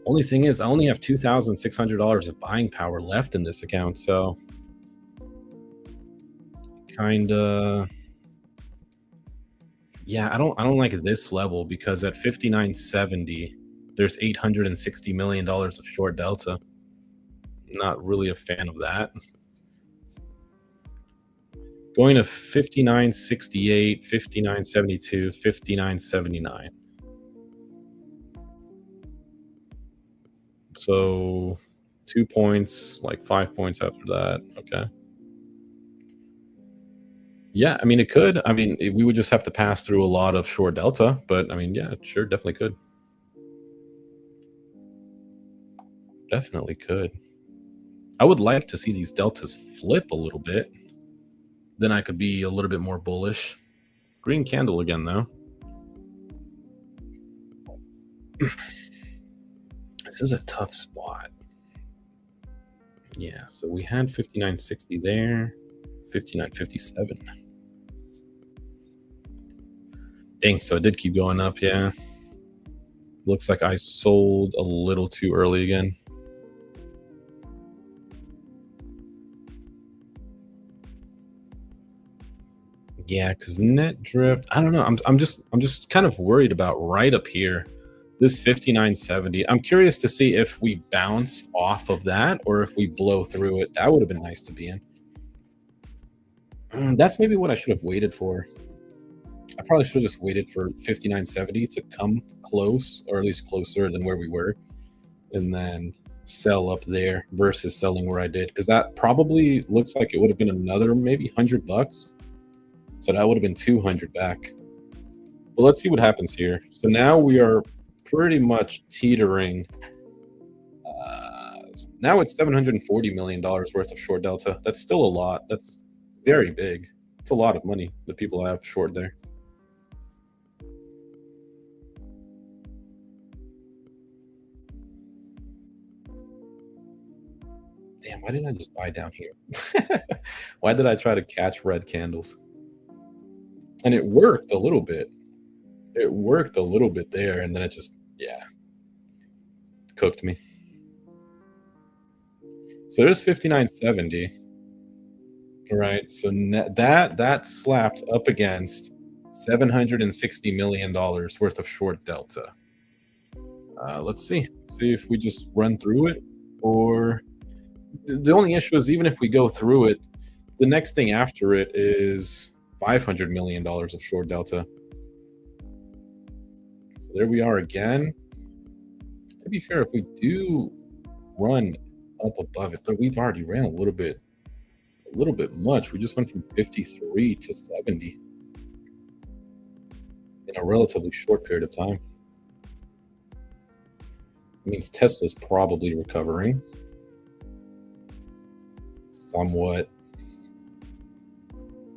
Only thing is, I only have $2,600 of buying power left in this account, so kinda, yeah. I don't like this level because at 59.70, there's $860 million of short delta. Not really a fan of that. Going to 59.68, 59.72, 59.79. So 2 points, like 5 points after that. Okay. Yeah, I mean, it could. I mean, we would just have to pass through a lot of short delta, but I mean, yeah, it sure definitely could. Definitely could. I would like to see these deltas flip a little bit. Then I could be a little bit more bullish. Green candle again, though. This is a tough spot. Yeah, so we had 59.60 there, 59.57. Dang, so it did keep going up, yeah. Looks like I sold a little too early again. Yeah, because net drift, I don't know. I'm just kind of worried about right up here. This 59.70. I'm curious to see if we bounce off of that or if we blow through it. That would have been nice to be in. That's maybe what I should have waited for. I probably should have just waited for 59.70 to come close, or at least closer than where we were, and then sell up there versus selling where I did, because that probably looks like it would have been another maybe $100. So that would have been 200 back. Well, let's see what happens here. So now we are pretty much teetering. Now it's $740 million worth of short delta. That's still a lot. That's very big. It's a lot of money that people have short there. Damn, why didn't I just buy down here? Why did I try to catch red candles? And it worked a little bit. It worked a little bit there, and then it just, yeah, cooked me. So there's 59.70. All right, so that slapped up against $760 million worth of short delta. Let's see if we just run through it, or The only issue is even if we go through it, the next thing after it is $500 million of short delta. So there we are again. To be fair, if we do run up above it, but we've already ran a little bit much. We just went from 53 to 70 in a relatively short period of time. It means Tesla's probably recovering somewhat.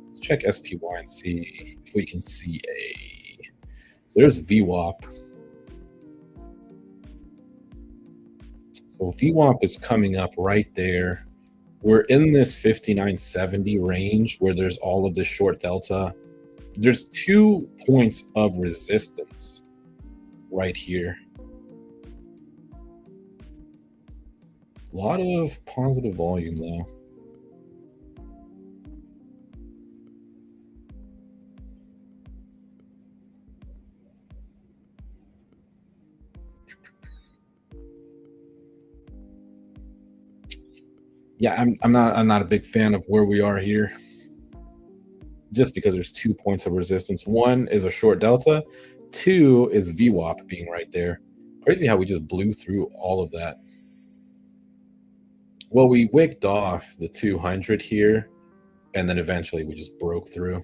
Let's check SPY and see if we can see a. So there's VWAP. So VWAP is coming up right there. We're in this 59.70 range where there's all of this short delta. There's 2 points of resistance right here. A lot of positive volume though. Yeah, I'm not a big fan of where we are here. Just because there's 2 points of resistance. 1 is a short delta, 2 is VWAP being right there. Crazy how we just blew through all of that. Well, we wicked off the 200 here, and then eventually we just broke through.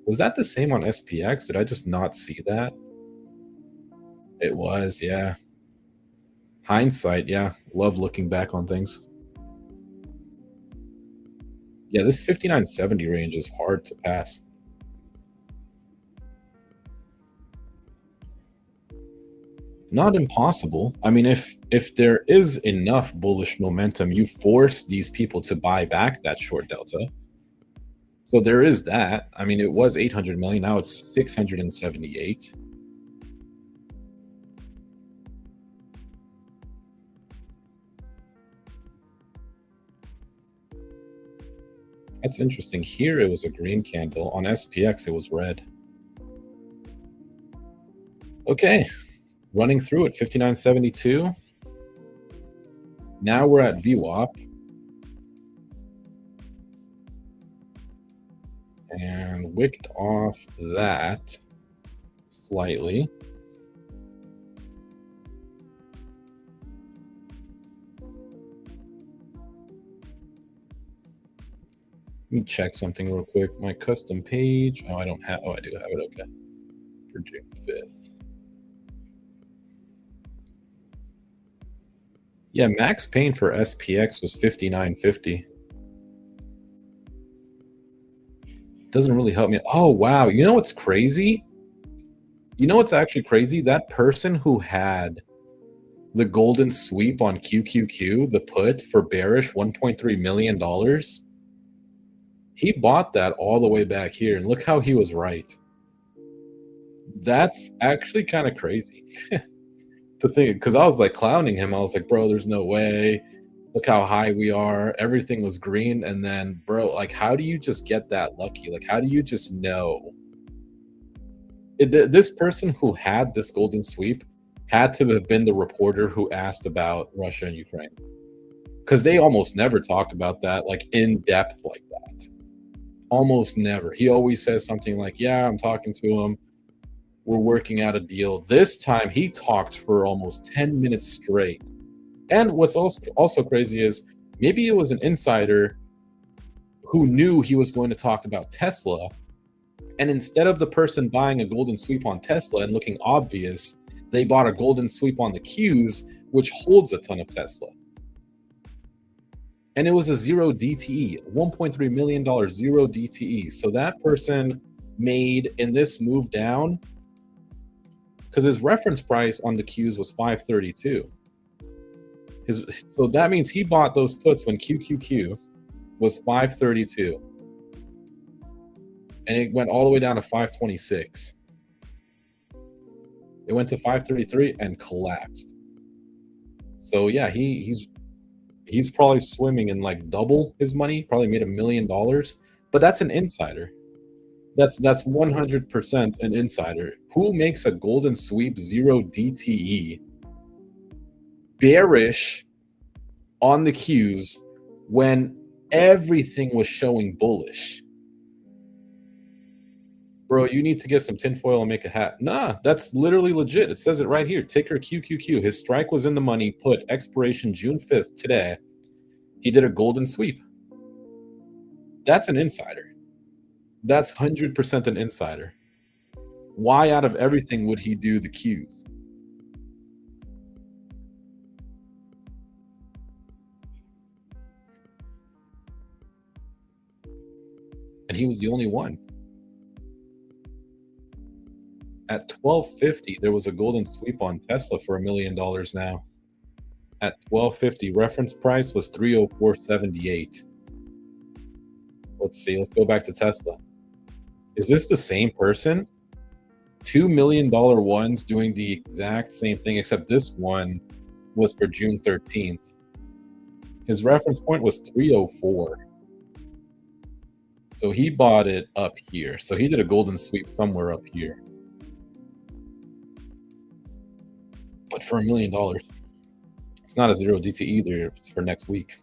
Was that the same on SPX? Did I just not see that? It was, yeah. Hindsight, yeah. Love looking back on things. Yeah, this 59.70 range is hard to pass. Not impossible. I mean, if there is enough bullish momentum, you force these people to buy back that short delta. So there is that. I mean, it was 800 million. Now it's 678. That's interesting. Here it was a green candle. On SPX, it was red. Okay. Running through it, 59.72. Now we're at VWAP. And wicked off that slightly. Let me check something real quick. My custom page. Oh, I don't have. Oh, I do have it. Okay. For June 5th. Yeah, max pain for SPX was 59.50. Doesn't really help me. Oh, wow. You know what's crazy? You know what's actually crazy? That person who had the golden sweep on QQQ, the put for bearish $1.3 million, he bought that all the way back here. And look how he was right. That's actually kind of crazy. To think, because I was like clowning him. I was like, bro, there's no way. Look how high we are. Everything was green. And then, bro, like, how do you just get that lucky? Like, how do you just know? This person who had this golden sweep had to have been the reporter who asked about Russia and Ukraine. Because they almost never talk about that, like, in depth like that. Almost never. He always says something like, yeah, I'm talking to him. We're working out a deal. This time he talked for almost 10 minutes straight. And what's also crazy is maybe it was an insider who knew he was going to talk about Tesla. And instead of the person buying a golden sweep on Tesla and looking obvious, they bought a golden sweep on the Qs, which holds a ton of Tesla. And it was a zero DTE, $1.3 million zero DTE. So that person made in this move down, because his reference price on the Qs was 532. So that means he bought those puts when QQQ was 532. And it went all the way down to 526. It went to 533 and collapsed. So yeah, he's probably swimming in like double his money, probably made $1 million. But that's an insider. That's 100% an insider. Who makes a golden sweep zero DTE bearish on the Qs when everything was showing bullish. Bro, you need to get some tinfoil and make a hat. Nah, that's literally legit. It says it right here. Ticker QQQ. His strike was in the money. Put expiration June 5th today. He did a golden sweep. That's an insider. That's 100% an insider. Why out of everything would he do the Qs? And he was the only one. At 12.50, there was a golden sweep on Tesla for $1 million now. At 12.50, reference price was 304.78. Let's see. Let's go back to Tesla. Is this the same person? $2 million ones doing the exact same thing, except this one was for June 13th. His reference point was 304. So he bought it up here. So he did a golden sweep somewhere up here. But for $1 million, it's not a 0 DT either. It's for next week.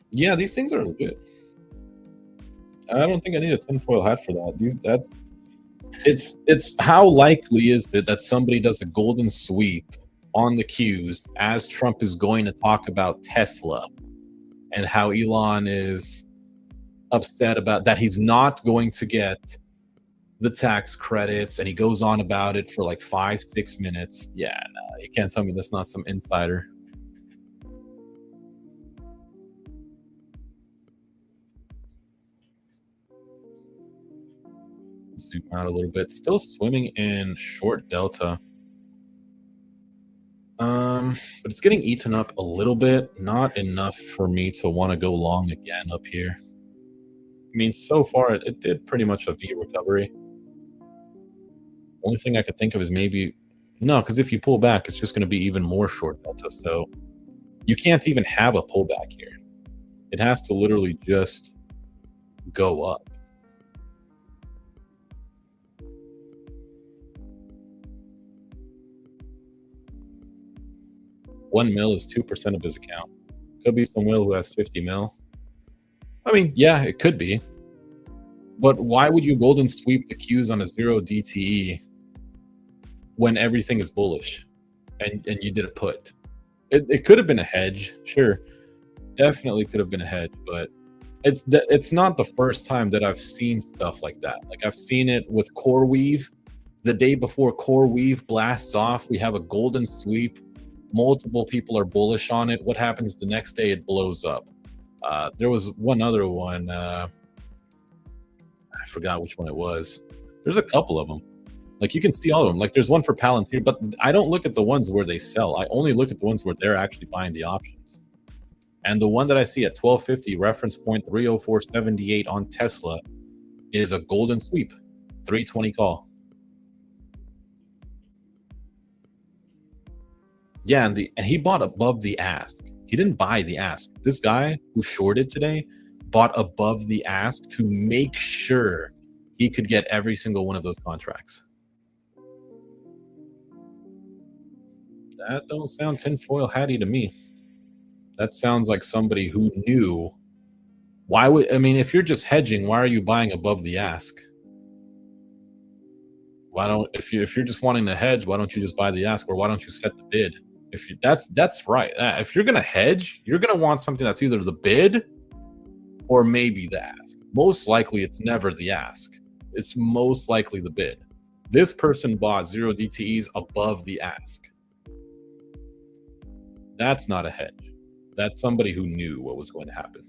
Yeah, these things are legit. I don't think I need a tinfoil hat for that. It's how likely is it that somebody does a golden sweep on the Qs as Trump is going to talk about Tesla and how Elon is upset about that he's not going to get the tax credits, and he goes on about it for like 5-6 minutes. Yeah, no, you can't tell me that's not some insider. Zoom out a little bit. Still swimming in short delta. But it's getting eaten up a little bit. Not enough for me to want to go long again up here. I mean, so far it did pretty much a V recovery. Only thing I could think of is maybe no, because if you pull back, it's just going to be even more short delta. So you can't even have a pullback here. It has to literally just go up. $1 mil is 2% of his account. Could be some whale who has 50 mil. I mean, yeah, it could be. But why would you golden sweep the Qs on a 0 DTE when everything is bullish and you did a put? It could have been a hedge, sure. Definitely could have been a hedge, but it's not the first time that I've seen stuff like that. Like I've seen it with CoreWeave. The day before CoreWeave blasts off, we have a golden sweep. Multiple people are bullish on it. What happens the next day? It blows up. There was one other one. I forgot which one it was. There's a couple of them. Like you can see all of them. Like there's one for Palantir, but I don't look at the ones where they sell. I only look at the ones where they're actually buying the options. And the one that I see at 12.50, reference point 304.78 on Tesla, is a golden sweep, 320 call. Yeah, and he bought above the ask. He didn't buy the ask. This guy who shorted today bought above the ask to make sure he could get every single one of those contracts. That don't sound tinfoil hatty to me. That sounds like somebody who knew. Why would, I mean, if you're just hedging, why are you buying above the ask? Why don't, if you're just wanting to hedge, why don't you just buy the ask, or why don't you set the bid? If you, that's right. If you're gonna hedge, you're gonna want something that's either the bid or maybe the ask. Most likely, it's never the ask. It's most likely the bid. This person bought 0 DTEs above the ask. That's not a hedge. That's somebody who knew what was going to happen.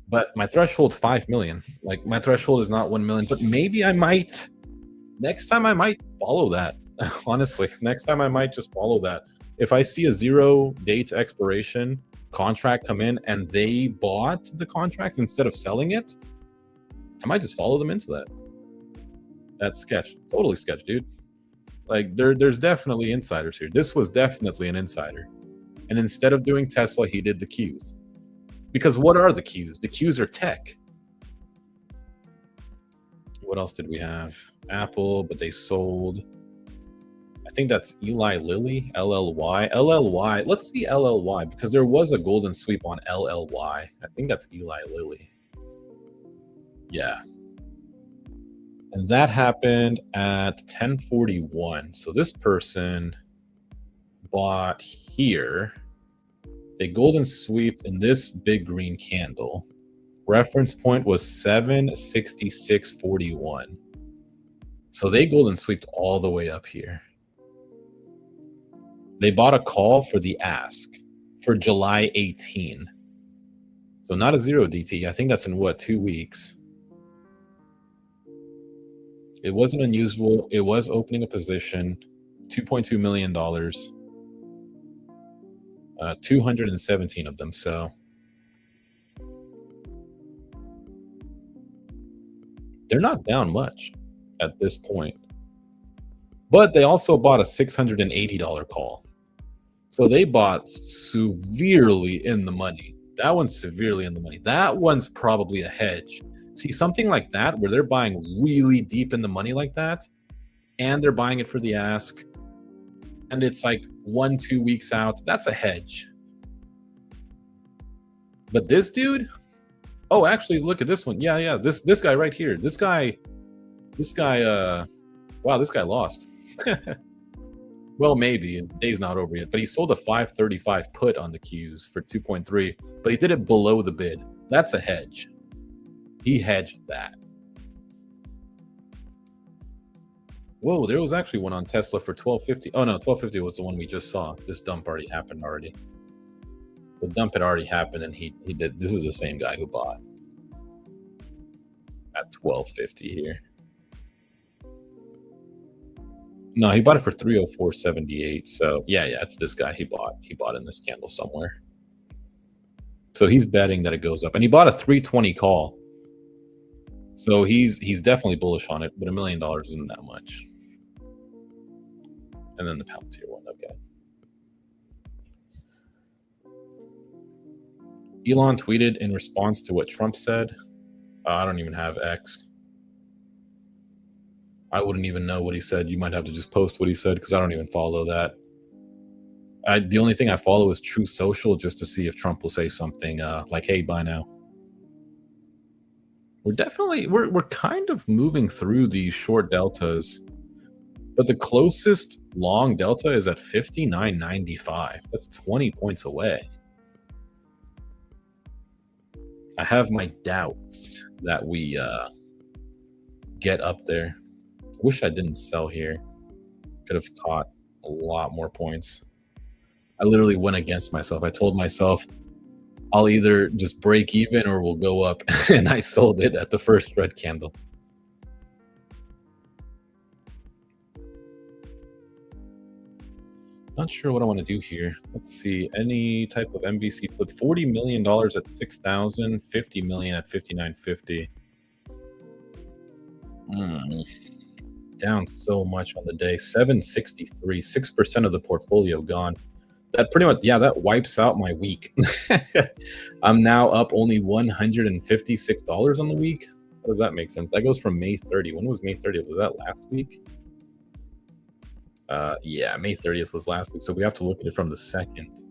But my threshold's 5 million. Like my threshold is not 1 million, but maybe I might, next time I might follow that. Honestly, next time I might just follow that. If I see a 0 date expiration contract come in and they bought the contracts instead of selling it, I might just follow them into that. That's sketch. Totally sketch, dude. Like there's definitely insiders here. This was definitely an insider. And instead of doing Tesla, he did the Qs. Because what are the Qs? The Qs are tech. What else did we have? Apple, but they sold. I I think that's Eli Lilly, LLY. Let's see LLY, because there was a golden sweep on LLY. I think that's Eli Lilly. Yeah. And that happened at 10:41. So this person bought here. They golden sweeped in this big green candle. Reference point was 766.41. So they golden sweeped all the way up here. They bought a call for the ask for July 18. So not a 0 DT. I think that's in what, 2 weeks. It wasn't unusual. It was opening a position, $2.2 million, 217 of them. So they're not down much at this point. But they also bought a $680 call. So they bought severely in the money. That one's severely in the money. That one's probably a hedge. See, something like that, where they're buying really deep in the money like that, and they're buying it for the ask, and it's like 1-2 weeks out, that's a hedge. But this dude, oh, actually, look at this one. Yeah, this guy right here. This guy, wow, this guy lost. Well, maybe the day's not over yet, but he sold a 535 put on the Qs for 2.3, but he did it below the bid. That's a hedge. He hedged that. Whoa, there was actually one on Tesla for 1250. Oh no, 1250 was the one we just saw. This dump already happened already. The dump had already happened, and he did. This is the same guy who bought at 1250 here. No, he bought it for 304.78. So yeah, it's this guy. He bought in this candle somewhere. So he's betting that it goes up, and he bought a 320 call. So he's definitely bullish on it, but $1 million isn't that much. And then the Palantir one, okay. Elon tweeted in response to what Trump said. I don't even have X. I wouldn't even know what he said. You might have to just post what he said, because I don't even follow that. The only thing I follow is Truth Social, just to see if Trump will say something like, hey, bye now. We're kind of moving through these short deltas, but the closest long delta is at 59.95. That's 20 points away. I have my doubts that we get up there. Wish I didn't sell here. Could have caught a lot more points. I literally went against myself. I told myself I'll either just break even or we'll go up, and I sold it at the first red candle. Not sure what I want to do here. Let's see. Any type of MVC flip. $40 million at 6,000, $50 million at 59.50. Down so much on the day. 763, 6% of the portfolio gone. That pretty much, yeah, that wipes out my week. I'm now up only $156 on the week. How does that make sense? That goes from May 30. When was May 30th? Was that last week? Yeah, May 30th was last week. So we have to look at it from the 2nd.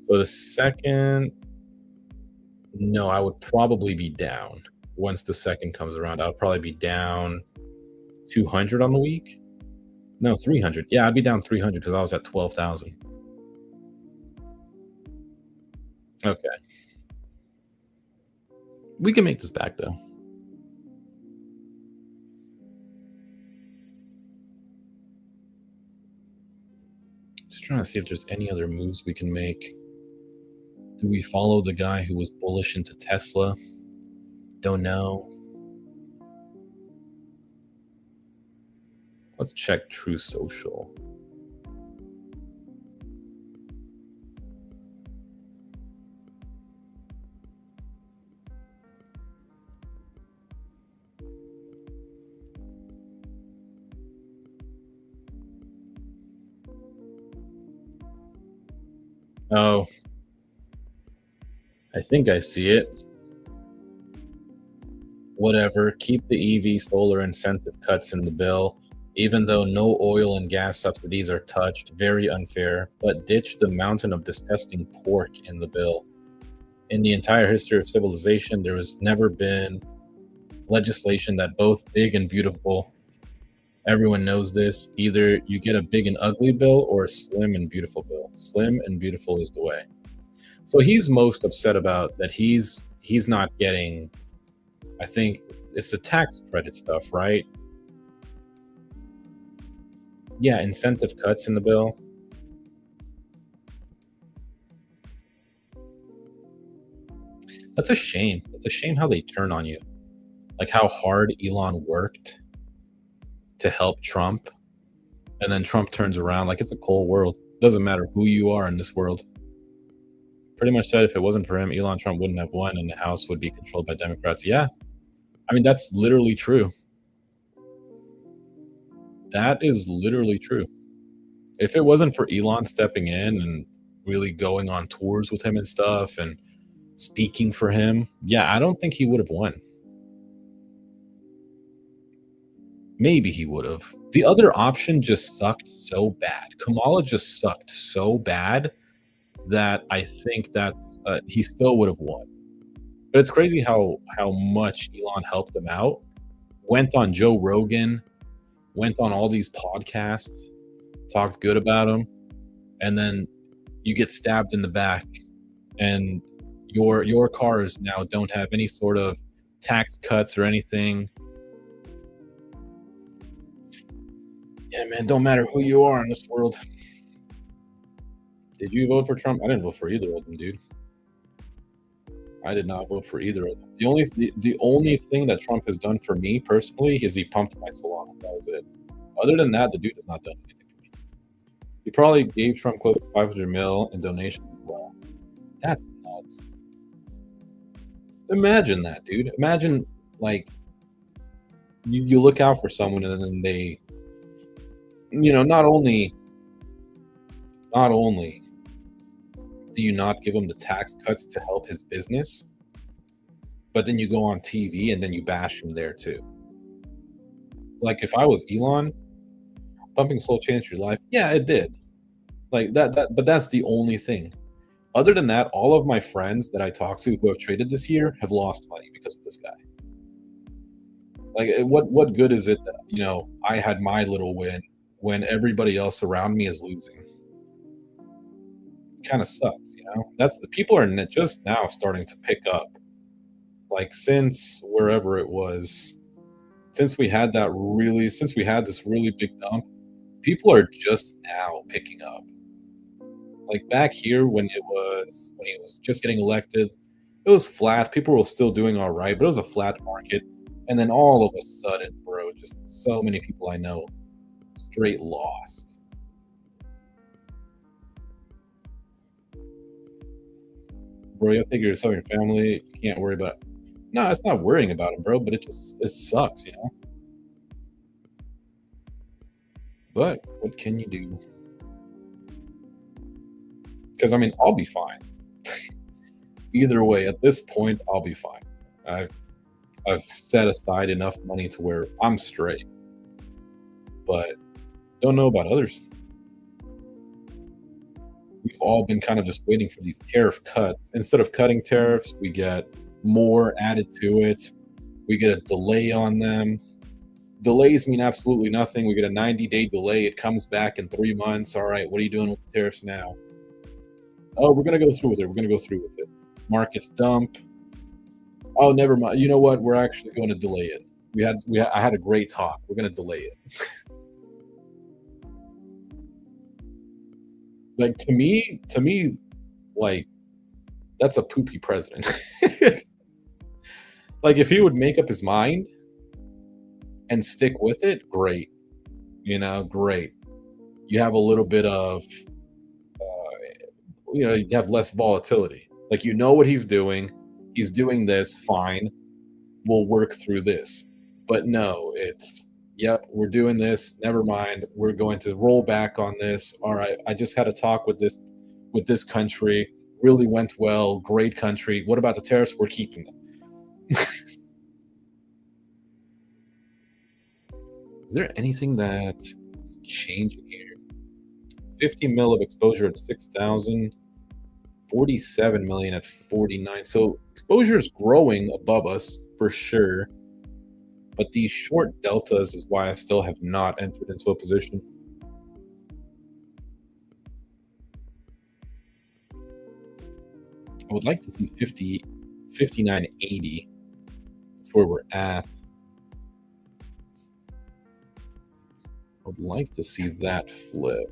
So the 2nd, no, I would probably be down. Once the 2nd comes around, I'll probably be down 200 on the week. No, 300. Yeah, I'd be down 300 because I was at 12,000. Okay. We can make this back, though. Just trying to see if there's any other moves we can make. Do we follow the guy who was bullish into Tesla? Don't know. Let's check Truth Social. Oh, I think I see it. Whatever, keep the EV solar incentive cuts in the bill. even though no oil and gas subsidies are touched, very unfair, but ditch the mountain of disgusting pork in the bill. In the entire history of civilization, there has never been legislation that both big and beautiful. Everyone knows this. Either you get a big and ugly bill or a slim and beautiful bill. Slim and beautiful is the way. So he's most upset about that he's not getting, I think it's the tax credit stuff, right? Yeah, incentive cuts in the bill. That's a shame. It's a shame how they turn on you. Like how hard Elon worked to help Trump, and then Trump turns around like it's a cold world. Doesn't matter who you are in this world. Pretty much said if it wasn't for him, Elon Trump wouldn't have won and the House would be controlled by Democrats. Yeah. I mean, that's literally true. That is literally true. If it wasn't for Elon stepping in and really going on tours with him and stuff and speaking for him, yeah, I don't think he would have won. Maybe he would have. The other option just sucked so bad. Kamala just sucked so bad that I think that he still would have won. But it's crazy how much Elon helped him out. Went on Joe Rogan, went on all these podcasts, talked good about him, and then you get stabbed in the back, and your cars now don't have any sort of tax cuts or anything. Yeah, man, don't matter who you are in this world. Did you vote for Trump? I didn't vote for either of them, dude. I did not vote for either of them. The only thing that Trump has done for me personally is he pumped my salon. That was it. Other than that, the dude has not done anything for me. He probably gave Trump close to 500 mil in donations as well. That's nuts. Imagine that, dude. Imagine, like, you look out for someone and then they, you know, not only do you not give him the tax cuts to help his business, but then you go on TV and then you bash him there too. Like if I was Elon, pumping soul changed your life. Yeah, it did. Like that, but that's the only thing. Other than that, all of my friends that I talk to who have traded this year have lost money because of this guy. Like what good is it that, you know, I had my little win when everybody else around me is losing? Kind of sucks, you know. That's the people are just now starting to pick up. Like since wherever it was, since we had this really big dump, people are just now picking up. Like back here when he was just getting elected, it was flat. People were still doing all right, but it was a flat market. And then all of a sudden, bro, just so many people I know straight lost. Bro, you have to take care of yourself and your family. You can't worry about it. No, it's not worrying about it, bro, but it sucks, you know? But what can you do? Because, I mean, I'll be fine. Either way, at this point, I'll be fine. I've set aside enough money to where I'm straight. But don't know about others. We've all been kind of just waiting for these tariff cuts. Instead of cutting tariffs, we get more added to it. We get a delay on them. Delays mean absolutely nothing. We get a 90-day delay. It comes back in 3 months. All right, what are you doing with the tariffs now? Oh, we're going to go through with it. We're going to go through with it. Markets dump. Oh, never mind. You know what? We're actually going to delay it. I had a great talk. We're going to delay it. Like to me, like that's a poopy president. Like if he would make up his mind and stick with it, great. You know, great. You have a little bit of, you know, you have less volatility. Like you know what he's doing. He's doing this, fine. We'll work through this. But no, it's, yep, we're doing this. Never mind. We're going to roll back on this. All right. I just had a talk with this country. Really went well. Great country. What about the tariffs? We're keeping them. Is there anything that's changing here? 50 mil of exposure at 6,000, 47 million at 49. So exposure is growing above us for sure. But these short deltas is why I still have not entered into a position. I would like to see 59.80. That's where we're at. I would like to see that flip.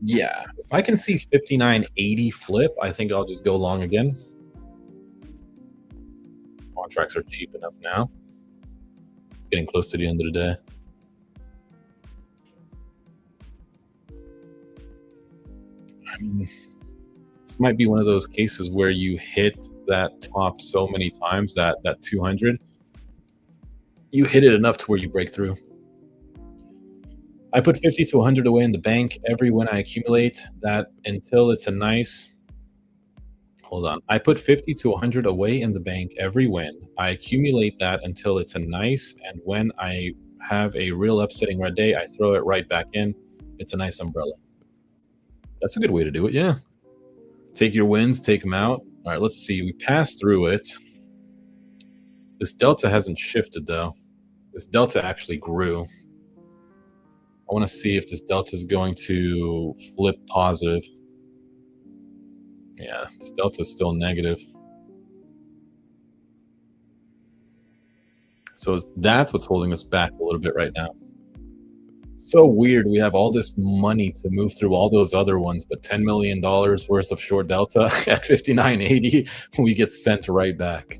Yeah, if I can see 59.80 flip, I think I'll just go long again. Contracts are cheap enough now. It's getting close to the end of the day. I mean, this might be one of those cases where you hit that top so many times, that 200, you hit it enough to where you break through. I put 50 to 100 away in the bank every win I accumulate that until it's a nice, hold on. I put 50 to 100 away in the bank every win. I accumulate that until it's a nice, and when I have a real upsetting red day, I throw it right back in. It's a nice umbrella. That's a good way to do it, yeah. Take your wins, take them out. All right, let's see. We passed through it. This delta hasn't shifted, though. This delta actually grew. I want to see if this delta is going to flip positive. Yeah, this delta is still negative. So that's what's holding us back a little bit right now. So weird. We have all this money to move through all those other ones, but $10 million worth of short delta at 59.80, we get sent right back.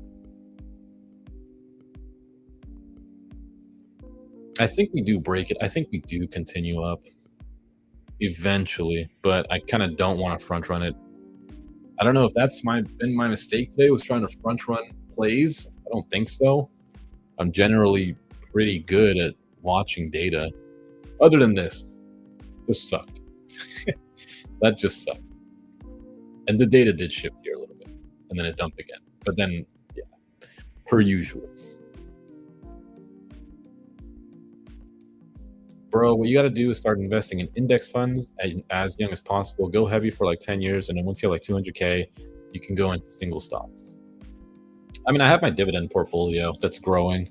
I think we do break it. I think we do continue up eventually, but I kind of don't want to front run it. I don't know if that's been my mistake today, was trying to front run plays. I don't think so. I'm generally pretty good at watching data. Other than this sucked. That just sucked. And the data did shift here a little bit, and then it dumped again. But then, yeah, per usual. Bro, what you got to do is start investing in index funds as young as possible. Go heavy for like 10 years, and then once you have like 200K, you can go into single stocks. I mean, I have my dividend portfolio that's growing.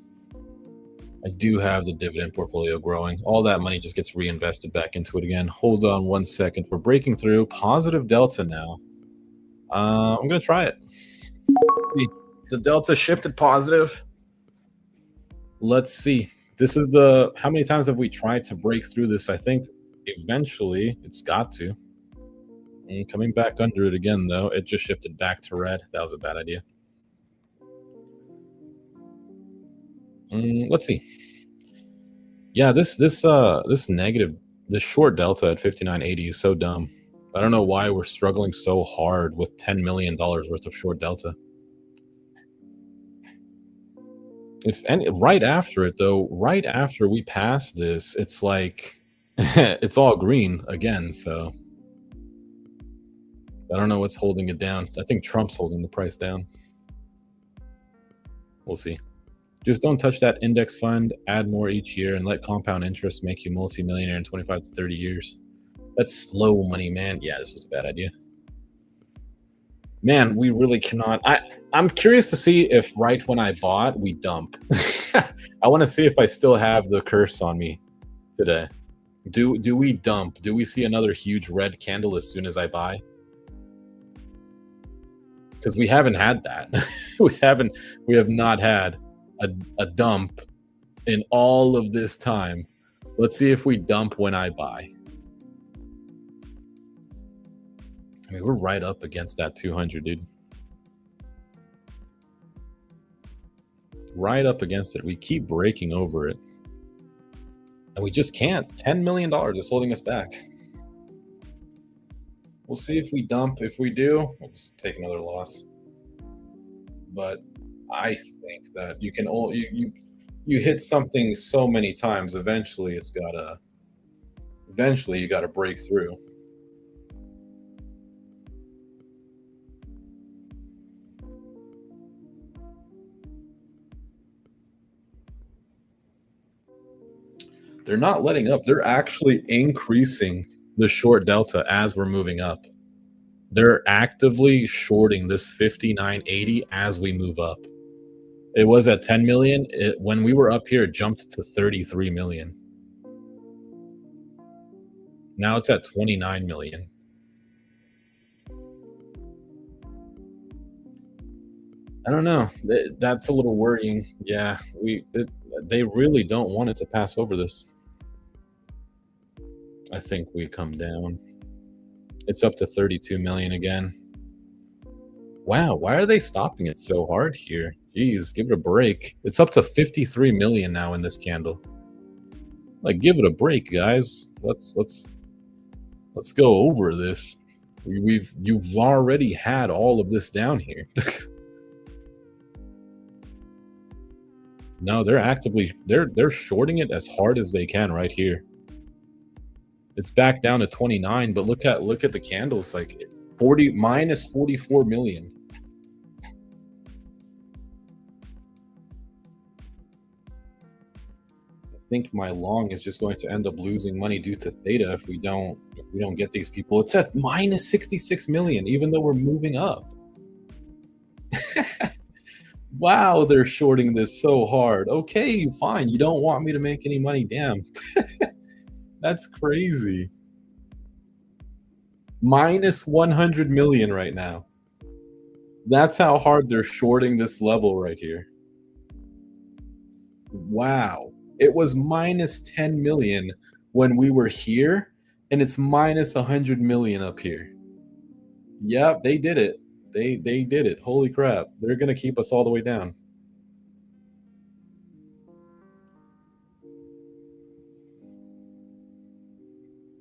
I do have the dividend portfolio growing. All that money just gets reinvested back into it again. Hold on 1 second. We're breaking through. Positive delta now. I'm going to try it. See, the delta shifted positive. Let's see. This is how many times have we tried to break through this? I think eventually it's got to. And coming back under it again, though, it just shifted back to red. That was a bad idea. Let's see. Yeah, this negative, this short delta at 59.80 is so dumb. I don't know why we're struggling so hard with $10 million worth of short delta. Right after it, though, right after we pass this, it's like it's all green again. So I don't know what's holding it down. I think Trump's holding the price down. We'll see. Just don't touch that index fund. Add more each year and let compound interest make you multimillionaire in 25 to 30 years. That's slow money, man. Yeah, this was a bad idea. Man, we really cannot. I'm curious to see if right when I bought, we dump. I want to see if I still have the curse on me today. Do we dump? Do we see another huge red candle as soon as I buy? Because we haven't had that. we have not had a dump in all of this time. Let's see if we dump when I buy. I mean, we're right up against that 200, dude. Right up against it. We keep breaking over it. And we just can't. $10 million is holding us back. We'll see if we dump. If we do, we'll just take another loss. But I think that you can you hit something so many times, eventually you gotta break through. They're not letting up. They're actually increasing the short delta as we're moving up. They're actively shorting this 59.80 as we move up. It was at 10 million. When we were up here, it jumped to 33 million. Now it's at 29 million. I don't know. That's a little worrying. Yeah, they really don't want it to pass over this. I think we come down. It's up to 32 million again. Wow, why are they stopping it so hard here? Jeez, give it a break. It's up to 53 million now in this candle. Like, give it a break, guys. Let's go over this. You've already had all of this down here. No, they're actively they're shorting it as hard as they can right here. It's back down to 29, but look at the candles, like minus 44 million. I think my long is just going to end up losing money due to theta if we don't get these people. It's at minus 66 million, even though we're moving up. Wow, they're shorting this so hard. Okay, fine. You don't want me to make any money. Damn. That's crazy. Minus 100 million right now. That's how hard they're shorting this level right here. Wow. It was minus 10 million when we were here, and it's minus 100 million up here. Yep, they did it. They did it. Holy crap. They're going to keep us all the way down.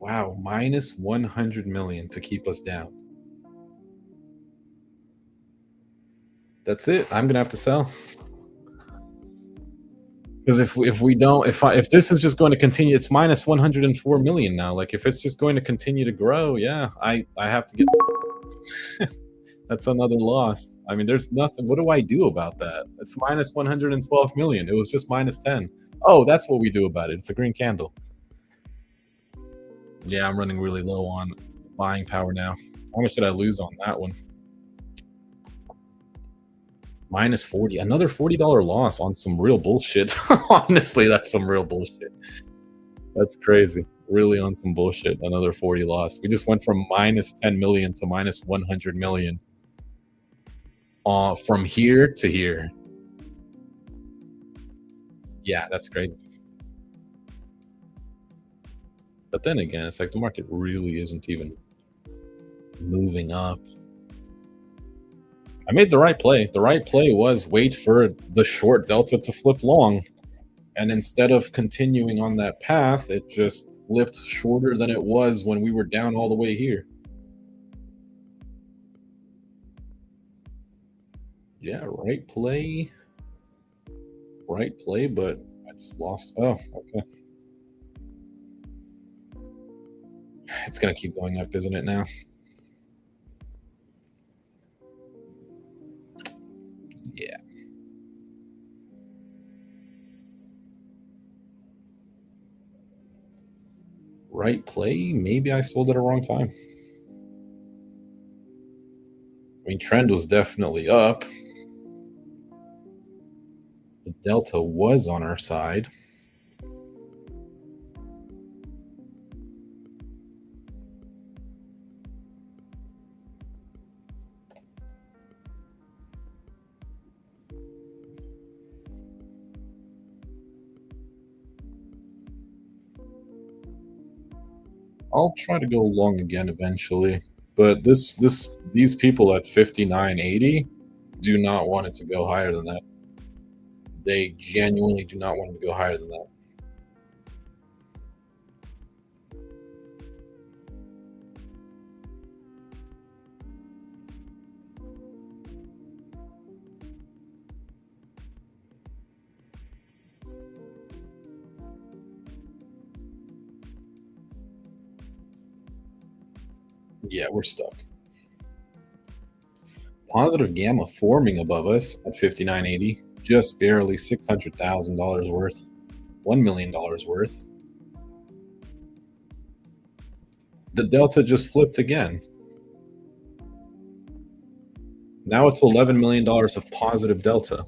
Wow, minus 100 million to keep us down. That's it. I'm going to have to sell. Because if this is just going to continue, it's minus 104 million now. Like, if it's just going to continue to grow, yeah, I have to get... That's another loss. I mean, there's nothing. What do I do about that? It's minus 112 million. It was just minus 10. Oh, that's what we do about it. It's a green candle. Yeah, I'm running really low on buying power now. How much did I lose on that one? Minus 40. Another $40 loss on some real bullshit. Honestly, that's some real bullshit. That's crazy. Really on some bullshit. Another 40 loss. We just went from minus 10 million to minus 100 million. From here to here. Yeah, that's crazy. But then again, it's like the market really isn't even moving up. I made the right play. The right play was wait for the short delta to flip long. And instead of continuing on that path, it just flipped shorter than it was when we were down all the way here. Yeah, right play, but I just lost. Oh, okay. It's going to keep going up, isn't it now? Yeah. Right play, maybe I sold at a wrong time. I mean, trend was definitely up. The delta was on our side. I'll try to go long again eventually, but these people at 59.80 do not want it to go higher than that. They genuinely do not want it to go higher than that. Yeah, we're stuck. Positive gamma forming above us at 59.80, just barely $600,000 worth, $1 million worth. the delta just flipped again. Now it's $11 million of positive delta.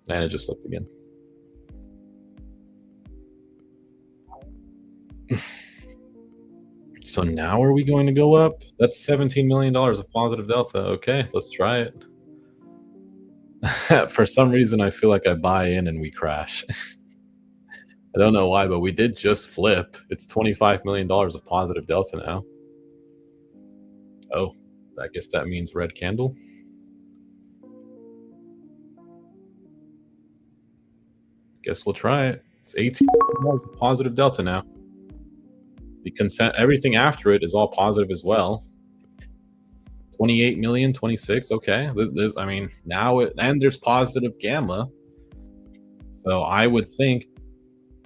And it just flipped again. So now are we going to go up? That's $17 million of positive delta. Okay, let's try it. For some reason, I feel like I buy in and we crash. I don't know why, but we did just flip. It's $25 million of positive delta now. Oh, I guess that means red candle. Guess we'll try it. It's 18 million of positive delta now. The consent, everything after it is all positive as well. 28 million, 26. Okay, there's, I mean, now it, and there's positive gamma. So I would think,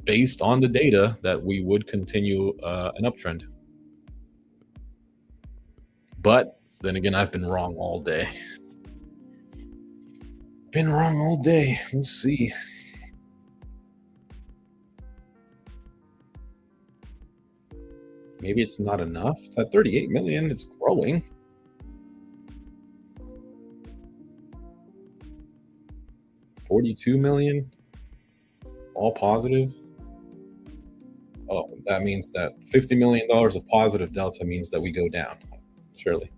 based on the data, that we would continue an uptrend. But then again, I've been wrong all day. Been wrong all day. We'll see. Maybe it's not enough. It's at 38 million. It's growing. $42 million. All positive. Oh, that means that $50 million of positive delta means that we go down. Surely.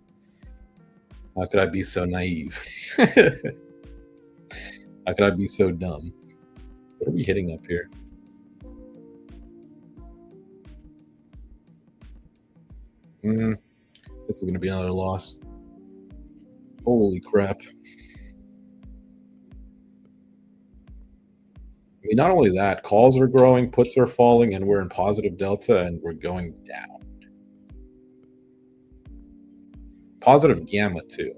How could I be so naive? How could I be so dumb? What are we hitting up here? This is going to be another loss. Holy crap. I mean, not only that, calls are growing, puts are falling, and we're in positive delta, and we're going down. Positive gamma, too.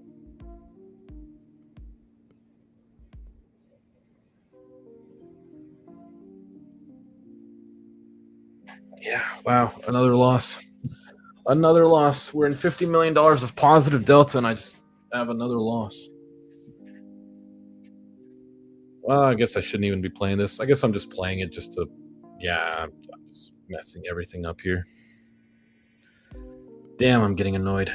Yeah, wow, another loss. Another loss. We're in $50 million of positive delta, and I just have another loss. Well, I guess I shouldn't even be playing this. I guess I'm just playing it just to, yeah, I'm just messing everything up here. Damn, I'm getting annoyed.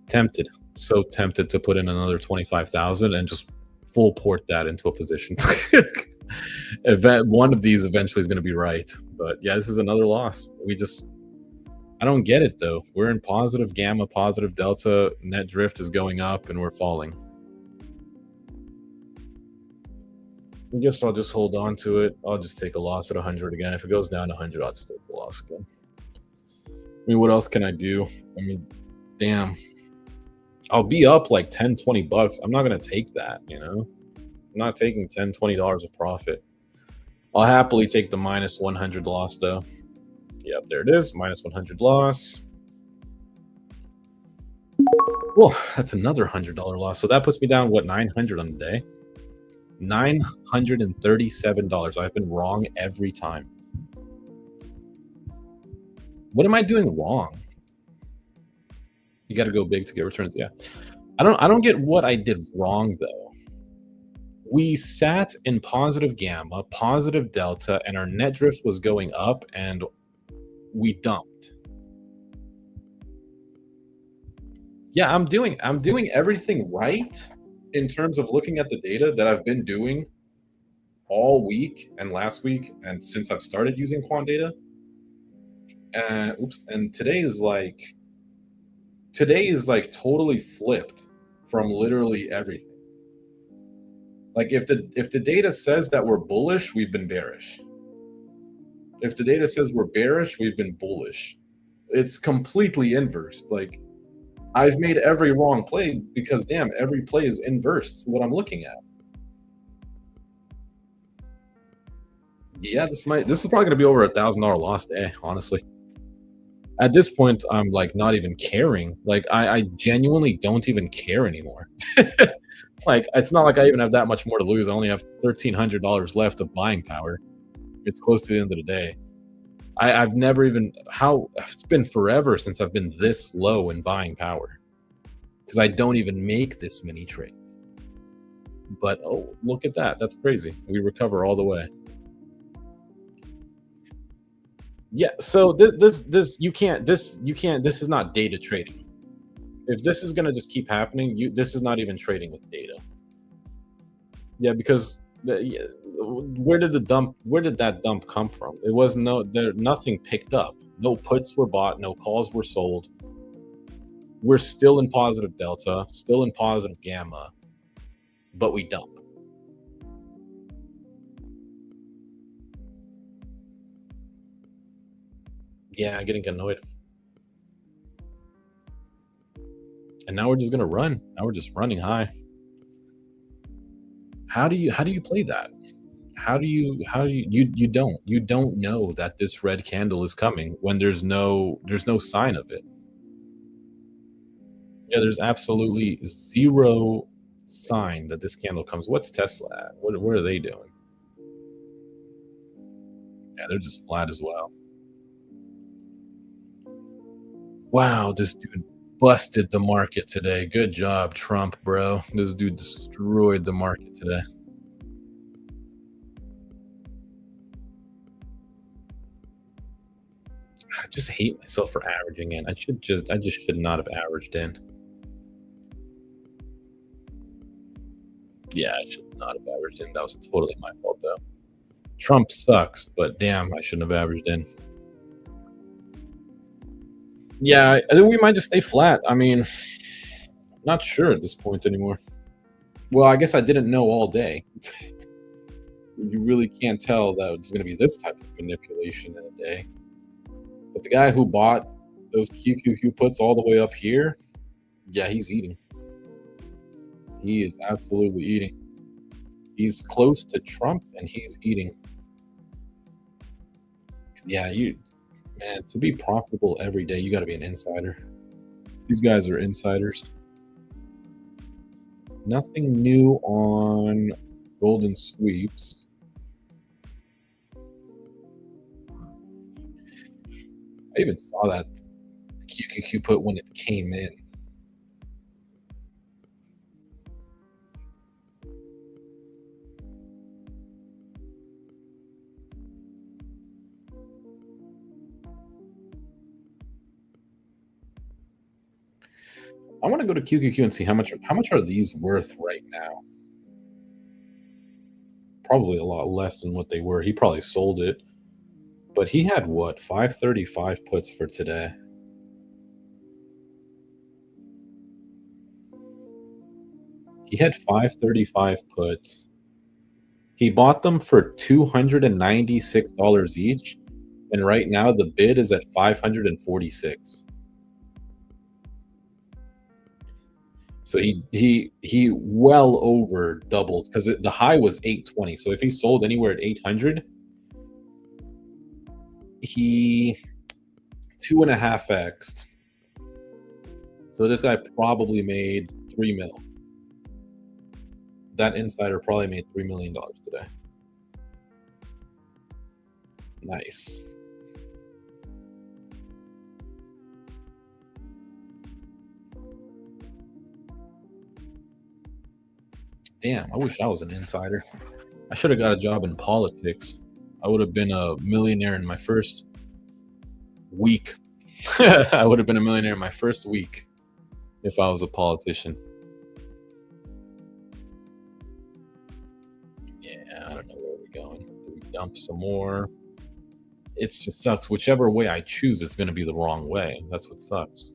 Tempted. So tempted to put in another 25,000 and just full port that into a position. One of these eventually is going to be right. But yeah, this is another loss. I don't get it though. We're in positive gamma, positive delta, net drift is going up, and we're falling. I guess I'll just hold on to it. I'll just take a loss at 100 again. If it goes down to 100, I'll just take the loss again. I mean, what else can I do? I mean, damn. I'll be up like 10, 20 bucks. I'm not going to take that, you know? I'm not taking $10, $20 of profit. I'll happily take the minus 100 loss though. Yep, there it is. Minus 100 loss. Well, that's another $100 loss. So that puts me down, what, 900 on the day? $937. I've been wrong every time. What am I doing wrong? You got to go big to get returns. Yeah. I don't get what I did wrong though. We sat in positive gamma, positive delta, and our net drift was going up, and we dumped. Yeah, I'm doing everything right in terms of looking at the data that I've been doing all week and last week and since I've started using quant data. And today is like totally flipped from literally everything. Like if the data says that we're bullish, we've been bearish. If the data says we're bearish, we've been bullish. It's completely inverse. Like I've made every wrong play because damn, every play is inverse to what I'm looking at. Yeah, this is probably gonna be over $1,000 loss day, honestly. At this point, I'm like not even caring. Like I genuinely don't even care anymore. Like it's not like I even have that much more to lose. I only have $1,300 left of buying power. It's close to the end of the day. I've never even it's been forever since I've been this low in buying power because I don't even make this many trades. But oh, look at that. That's crazy. We recover all the way. Yeah, so this is not data trading. If this is going to just keep happening, this is not even trading with data. Yeah, because where did that dump come from? It was nothing picked up. No puts were bought, no calls were sold. We're still in positive delta, still in positive gamma, but we dump. Yeah, I'm getting annoyed. And now we're just gonna run. Now we're just running high. How do you play that? You don't know that this red candle is coming when there's no sign of it. Yeah, there's absolutely zero sign that this candle comes. What's Tesla at? What are they doing? Yeah, they're just flat as well. Wow, this dude busted the market today. Good job, Trump, bro. This dude destroyed the market today. I just hate myself for averaging in. I just should not have averaged in. Yeah, I should not have averaged in. That was totally my fault, though. Trump sucks, but damn, I shouldn't have averaged in. Yeah, I think we might just stay flat. I mean, not sure at this point anymore. Well, I guess I didn't know all day. You really can't tell that it's going to be this type of manipulation in a day. But the guy who bought those QQQ puts all the way up here, yeah, he's eating. He is absolutely eating. He's close to Trump, and he's eating. Yeah, man, to be profitable every day, you got to be an insider. These guys are insiders. Nothing new on golden sweeps. I even saw that QQQ put when it came in. I want to go to QQQ and see how much are these worth right now. Probably a lot less than what they were. He probably sold it. But he had what? 535 puts for today. He had 535 puts. He bought them for $296 each, and right now the bid is at $546. So he well over doubled because the high was 820. So if he sold anywhere at 800, he 2.5x'd. So this guy probably made $3 million. That insider probably made $3 million today. Nice. Damn, I wish I was an insider. I should have got a job in politics. I would have been a millionaire in my first week. I would have been a millionaire in my first week if I was a politician. Yeah, I don't know where we're going. Do we dump some more? It just sucks. Whichever way I choose, it's going to be the wrong way. That's what sucks.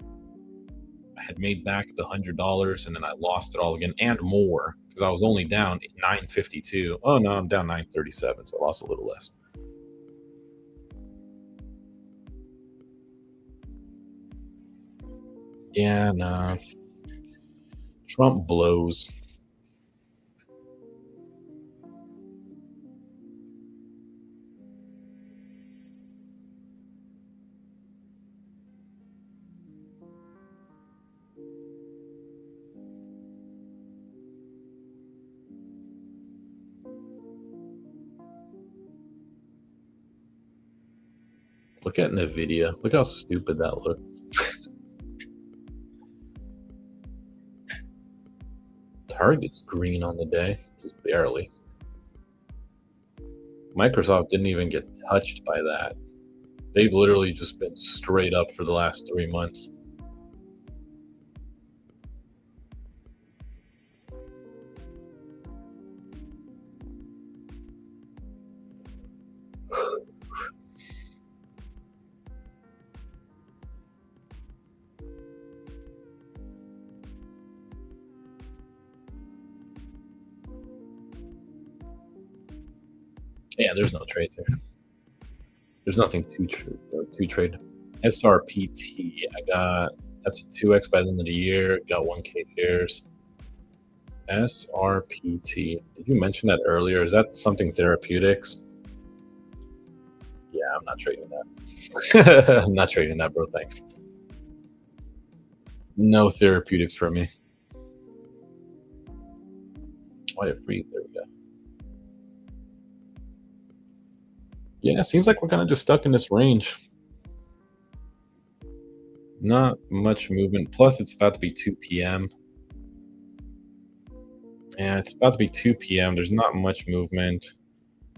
I had made back the $100 and then I lost it all again and more because I was only down 952. Oh no, I'm down 937, so I lost a little less. Yeah, nah. Trump blows. Look at NVIDIA. Look how stupid that looks. Target's green on the day. just barely. Microsoft didn't even get touched by that. They've literally just been straight up for the last 3 months. Yeah, there's no trades here. There's nothing to trade. SRPT, that's a 2x by the end of the year. Got 1K shares. SRPT. Did you mention that earlier? Is that something therapeutics? Yeah, I'm not trading that. I'm not trading that, bro. Thanks. No therapeutics for me. Why did it freeze? There we go. Yeah, it seems like we're kind of just stuck in this range. Not much movement. Plus, it's about to be 2 p.m. Yeah, it's about to be 2 p.m. There's not much movement.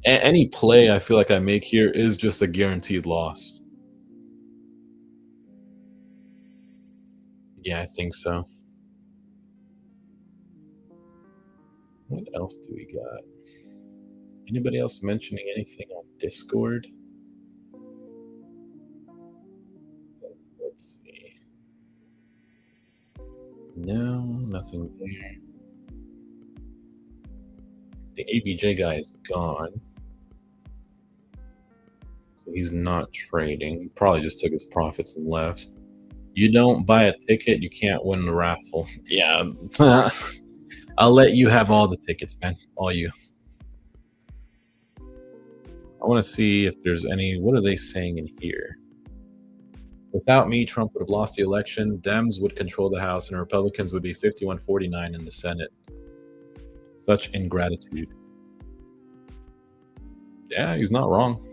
Any play I feel like I make here is just a guaranteed loss. Yeah, I think so. What else do we got? Anybody else mentioning anything on Discord? Let's see. No, nothing there. The ABJ guy is gone. So he's not trading. He probably just took his profits and left. You don't buy a ticket, you can't win the raffle. Yeah. I'll let you have all the tickets, man. All you. I want to see if there's any. What are they saying in here? Without me, Trump would have lost the election. Dems would control the House, and Republicans would be 51-49 in the Senate. Such ingratitude. Yeah, he's not wrong.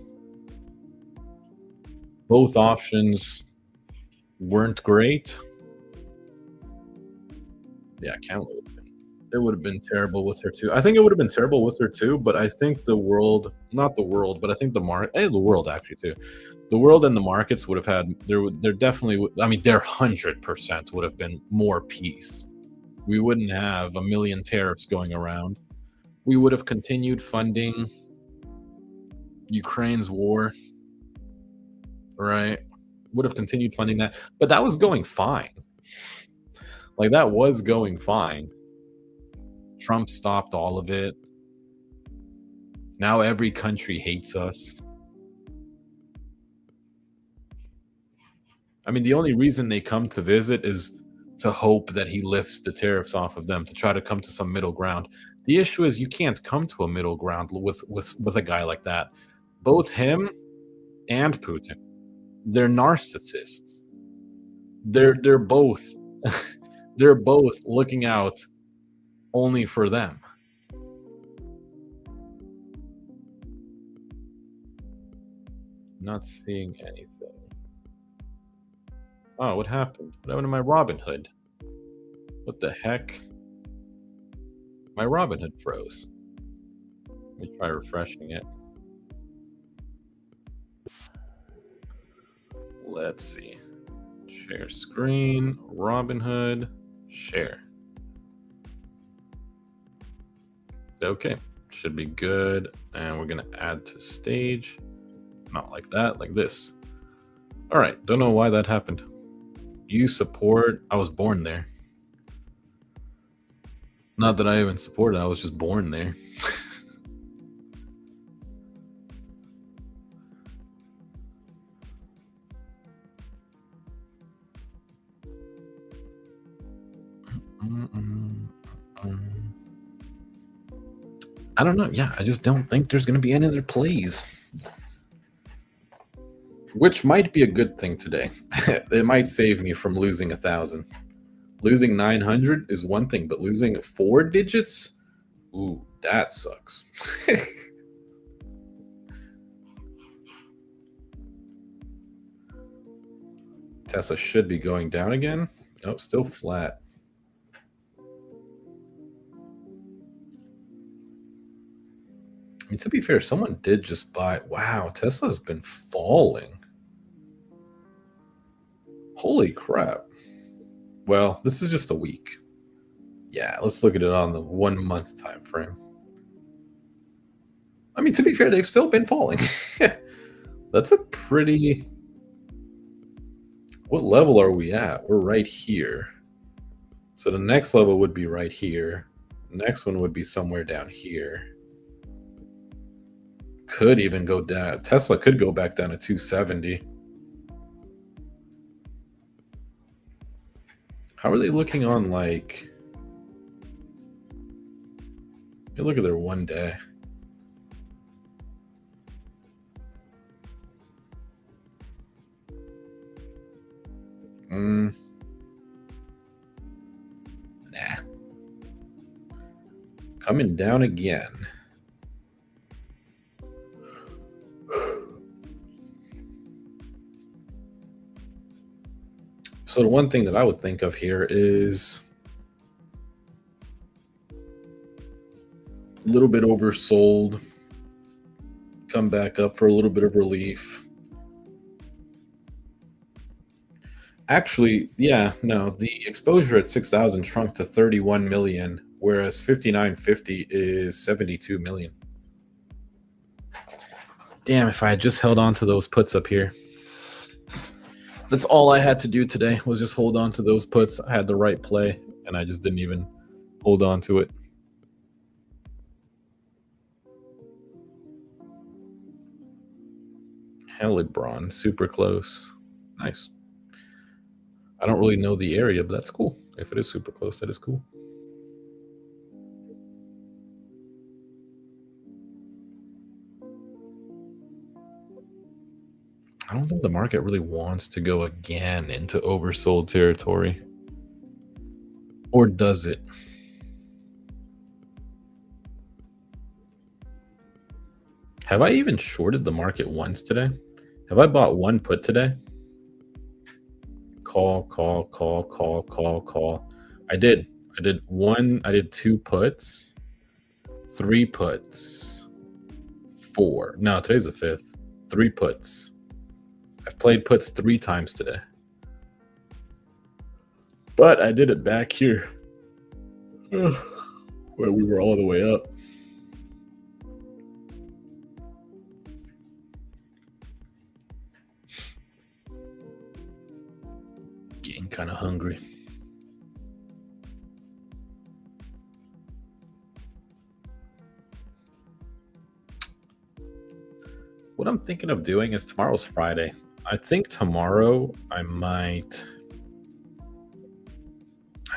Both options weren't great. Yeah, it would have been terrible with her too. I think it would have been terrible with her too, but I think the world, not the world, but I think the market, the world actually too. The world and the markets would have had, there definitely, I mean, there 100% would have been more peace. We wouldn't have a million tariffs going around. We would have continued funding Ukraine's war, right? Would have continued funding that, but that was going fine. Like, that was going fine. Trump stopped all of it. Now every country hates us. I mean, the only reason they come to visit is to hope that he lifts the tariffs off of them, to try to come to some middle ground. The issue is you can't come to a middle ground with a guy like that. Both him and Putin, they're narcissists. They're both they're both looking out only for them. Not seeing anything. Oh, what happened? What happened to my Robinhood? What the heck? My Robinhood froze. Let me try refreshing it. Let's see. Share screen, Robinhood, share. Okay, should be good. And we're gonna add to stage. Not like that, like this. All right, don't know why that happened. You support, I was born there. Not that I even supported, I was just born there. I don't know. Yeah, I just don't think there's going to be any other plays. Which might be a good thing today. It might save me from losing 1,000. Losing 900 is one thing, but losing 4 digits? Ooh, that sucks. Tesla should be going down again. Oh, still flat. I mean, to be fair, someone did just buy. Wow, Tesla's been falling. Holy crap. Well, this is just a week. Yeah, let's look at it on the 1 month time frame. I mean, to be fair, they've still been falling. That's a pretty... What level are we at? We're right here. So the next level would be right here. The next one would be somewhere down here. Could even go down. Tesla could go back down to 270. How are they looking on, like... You look at their 1 day. Nah. Coming down again. So the one thing that I would think of here is a little bit oversold, come back up for a little bit of relief. Actually, yeah, no, the exposure at 6,000 shrunk to 31 million, whereas 5950 is 72 million. Damn, if I had just held on to those puts up here. That's all I had to do today, was just hold on to those puts. I had the right play, and I just didn't even hold on to it. Helibron, super close. Nice. I don't really know the area, but that's cool. If it is super close, that is cool. I don't think the market really wants to go again into oversold territory. Or does it? Have I even shorted the market once today? Have I bought one put today? Call. I did one, I did 2 puts, 3 puts, 4. No, today's the 5th. 3 puts. I've played puts 3 times today. But I did it back here where we were all the way up. Getting kind of hungry. What I'm thinking of doing is tomorrow's Friday. I think tomorrow I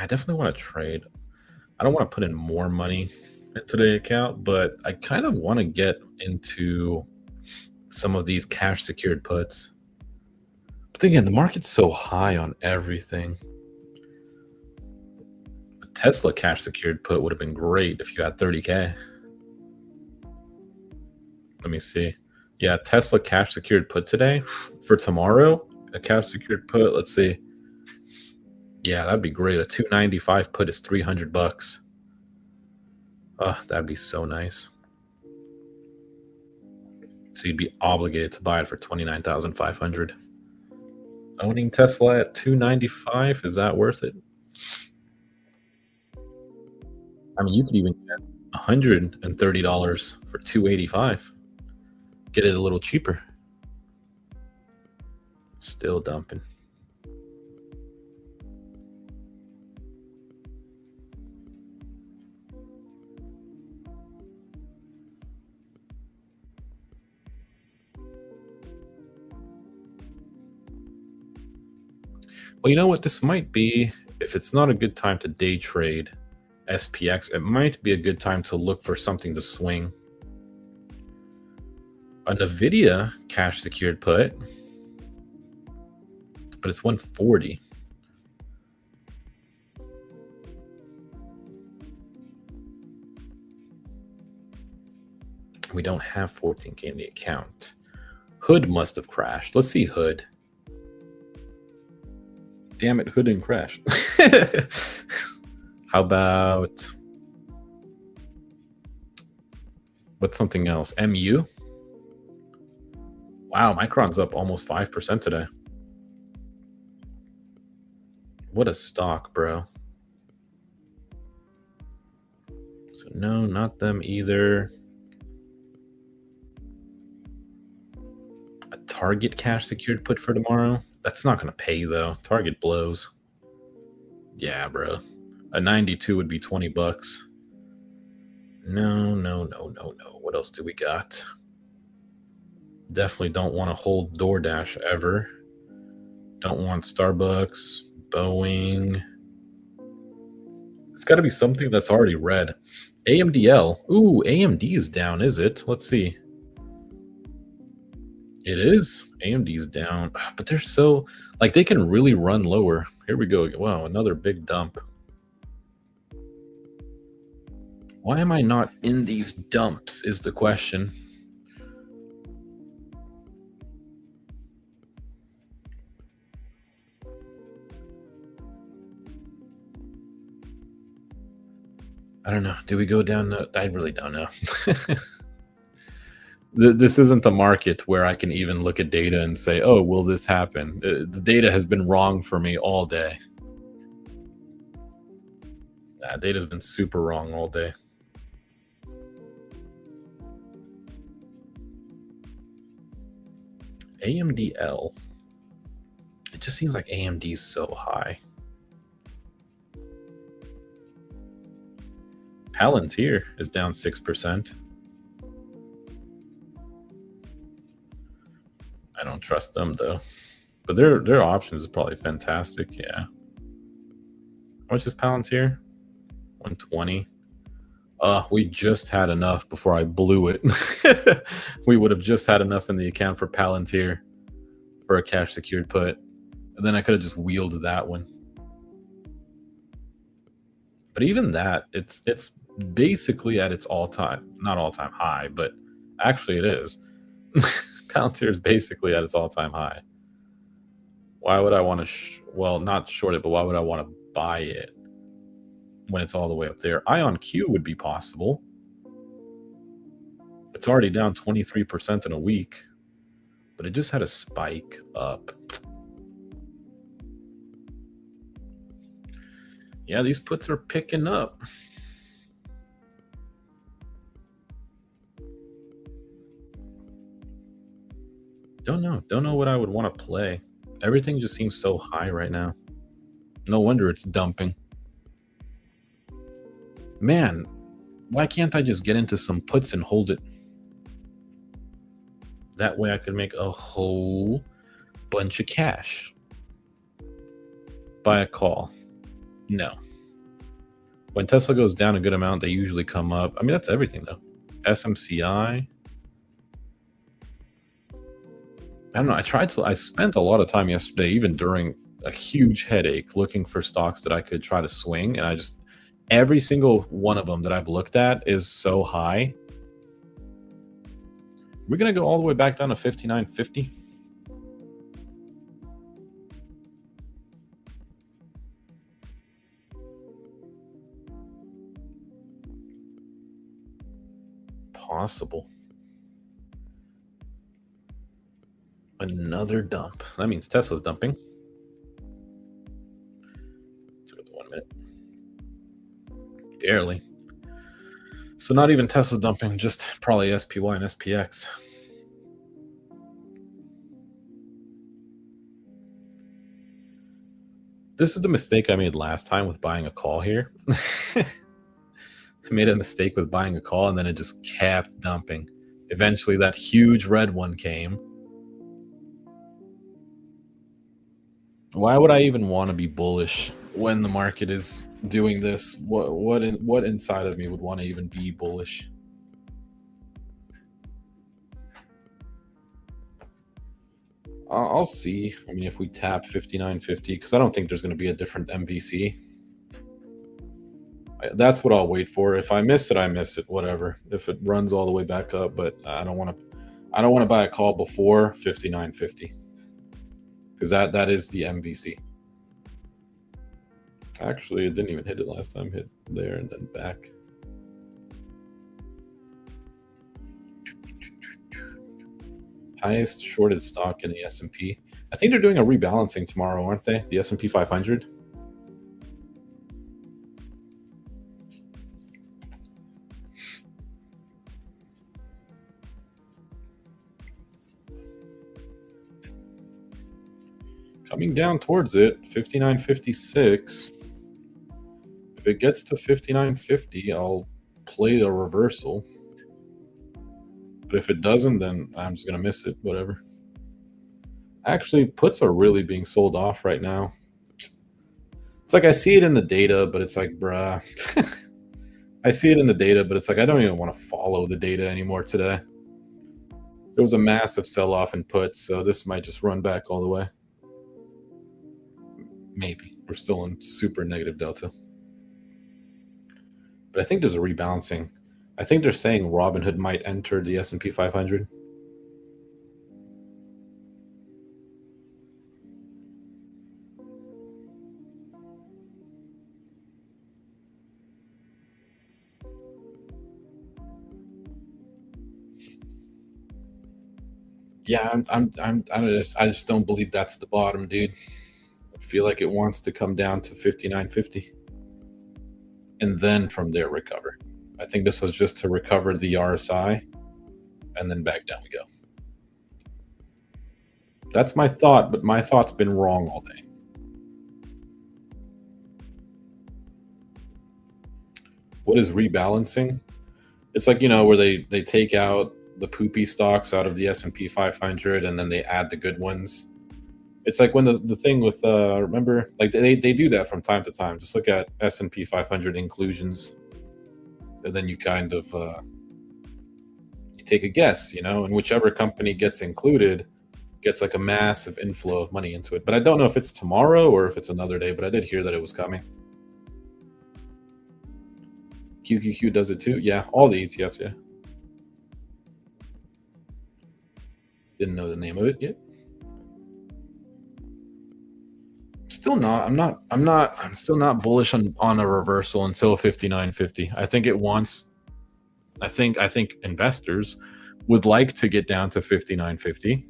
definitely want to trade. I don't want to put in more money into the account, but I kind of want to get into some of these cash secured puts. But again, the market's so high on everything. A Tesla cash secured put would have been great if you had 30K. Let me see. Yeah, Tesla cash secured put today. For tomorrow, a cash secured put, let's see. Yeah, that'd be great. A 295 put is $300. Oh, that'd be so nice. So you'd be obligated to buy it for $29,500. Owning Tesla at 295, is that worth it? I mean, you could even get $130 for 285. Get it a little cheaper. Still dumping. Well, you know what? This might be, if it's not a good time to day trade SPX, it might be a good time to look for something to swing. A NVIDIA cash secured put, but it's 140. We don't have 14K in the account. Hood must have crashed. Let's see Hood. Damn it, Hood didn't crash. How about What's something else? MU? Wow, Micron's up almost 5% today. What a stock, bro. So no, not them either. A Target cash secured put for tomorrow? That's not going to pay, though. Target blows. Yeah, bro. A 92 would be 20 bucks. No. What else do we got? Definitely don't want to hold DoorDash ever. Don't want Starbucks, Boeing. It's got to be something that's already red. AMDL. Ooh, AMD is down, is it? Let's see. It is. AMD's down. But they're so... Like, they can really run lower. Here we go. Wow, another big dump. Why am I not in these dumps is the question. I don't know. Do we go down? I really don't know. This isn't a market where I can even look at data and say, oh, will this happen? The data has been wrong for me all day. Data's been super wrong all day. AMDL. It just seems like AMD's so high. Palantir is down 6%. I don't trust them though. But their options is probably fantastic, yeah. How much is Palantir? 120. We just had enough before I blew it. We would have just had enough in the account for Palantir for a cash secured put. And then I could have just wheeled that one. But even that, it's basically at its not all-time high, but actually it is. Palantir is basically at its all-time high. Why would I want to, well, not short it, but why would I want to buy it when it's all the way up there? IonQ would be possible. It's already down 23% in a week, but it just had a spike up. Yeah, these puts are picking up. Don't know what I would want to play. Everything just seems so high right now. No wonder it's dumping. Man, why can't I just get into some puts and hold it? That way I could make a whole bunch of cash. Buy a call. No. When Tesla goes down a good amount, they usually come up. I mean, that's everything though. SMCI. I don't know. I spent a lot of time yesterday, even during a huge headache, looking for stocks that I could try to swing. And every single one of them that I've looked at is so high. We're going to go all the way back down to 59.50. Possible. Another dump. That means Tesla's dumping. Let's go to 1 minute. Barely. So not even Tesla's dumping, just probably SPY and SPX. This is the mistake I made last time with buying a call here. I made a mistake with buying a call and then it just kept dumping. Eventually that huge red one came. Why would I even want to be bullish when the market is doing this? What inside of me would want to even be bullish? I'll see. I mean, if we tap 59.50, because I don't think there's going to be a different MVC. That's what I'll wait for. If I miss it, I miss it. Whatever. If it runs all the way back up, but I don't want to buy a call before 59.50. Because that is the MVC. Actually, it didn't even hit it last time. Hit there and then back. Highest shorted stock in the S&P. I think they're doing a rebalancing tomorrow, aren't they? The S&P 500. Coming down towards it, 59.56. If it gets to 59.50, I'll play the reversal. But if it doesn't, then I'm just going to miss it, whatever. Actually, puts are really being sold off right now. It's like I see it in the data, but it's like, bruh. I see it in the data, but it's like I don't even want to follow the data anymore today. There was a massive sell-off in puts, so this might just run back all the way. Maybe. We're still in super negative delta. But I think there's a rebalancing. I think they're saying Robinhood might enter the S&P 500. Yeah, I just don't believe that's the bottom, dude. I feel like it wants to come down to 59.50 and then from there recover. I think this was just to recover the RSI and then back down we go. That's my thought, but my thought's been wrong all day. What is rebalancing? It's like, you know, where they take out the poopy stocks out of the S&P 500 and then they add the good ones. It's like when the thing with remember, like they do that from time to time. Just look at S&P 500 inclusions, and then you kind of you take a guess, you know, and whichever company gets included gets like a massive inflow of money into it. But I don't know if it's tomorrow or if it's another day, but I did hear that it was coming. QQQ does it too. Yeah, all the ETFs, yeah. Didn't know the name of it yet. Still not. I'm still not bullish on a reversal until 59.50. I think it wants. I think investors would like to get down to 59.50,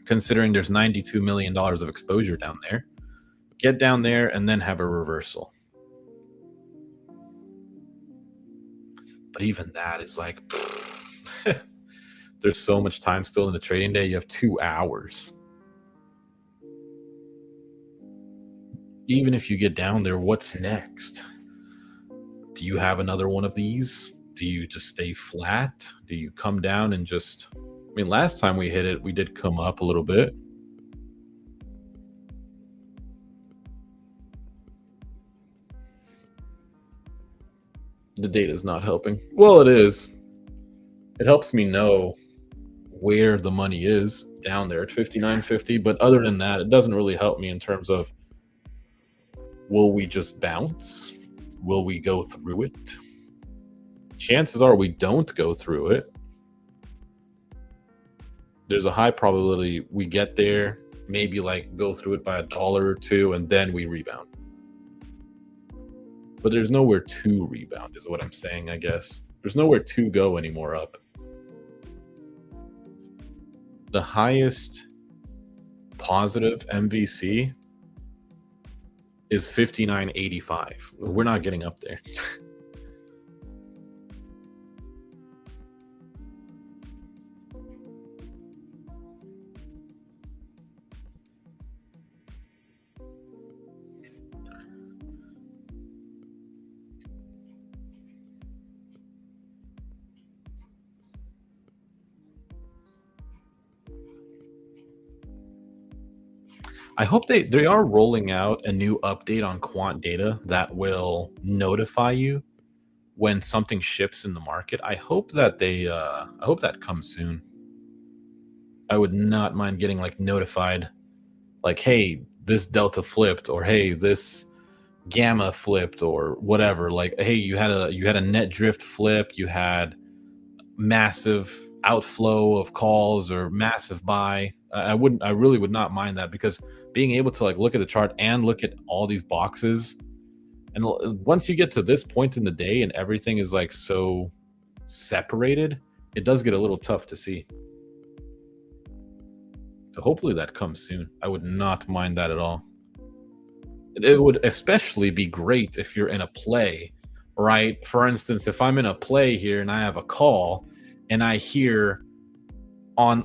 considering there's $92 million of exposure down there. Get down there and then have a reversal. But even that is like, there's so much time still in the trading day. You have 2 hours. Even if you get down there, what's next? Do you have another one of these? Do you just stay flat? Do you come down and just... I mean, last time we hit it, we did come up a little bit. The data is not helping. Well, it is. It helps me know where the money is down there at 59.50. But other than that, it doesn't really help me in terms of, will we just bounce? Will we go through it? Chances are we don't go through it. There's a high probability we get there, maybe like go through it by $1 or $2, and then we rebound. But there's nowhere to rebound is what I'm saying, I guess. There's nowhere to go anymore up. The highest positive MVC is 59.85. We're not getting up there. I hope they are rolling out a new update on quant data that will notify you when something shifts in the market. I hope that I hope that comes soon. I would not mind getting like notified, like, hey, this delta flipped, or hey, this gamma flipped, or whatever. Like, hey, you had a net drift flip, you had massive outflow of calls or massive buy. I really would not mind that, because being able to like look at the chart and look at all these boxes, and once you get to this point in the day and everything is like so separated, it does get a little tough to see. So hopefully that comes soon. I would not mind that at all. It would especially be great if you're in a play, right? For instance, if I'm in a play here and I have a call and I hear on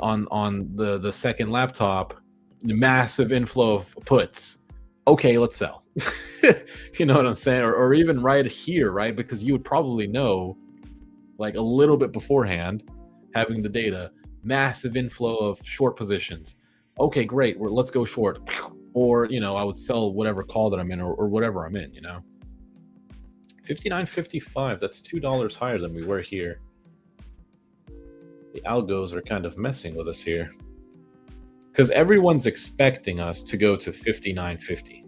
the second laptop massive inflow of puts, okay, let's sell. You know what I'm saying? Or even right here, right? Because you would probably know like a little bit beforehand, having the data, massive inflow of short positions. Okay, great, let's go short. Or, you know, I would sell whatever call that I'm in, or whatever I'm in, you know. 59.55, that's $2 higher than we were here. The algos are kind of messing with us here, because everyone's expecting us to go to 59.50.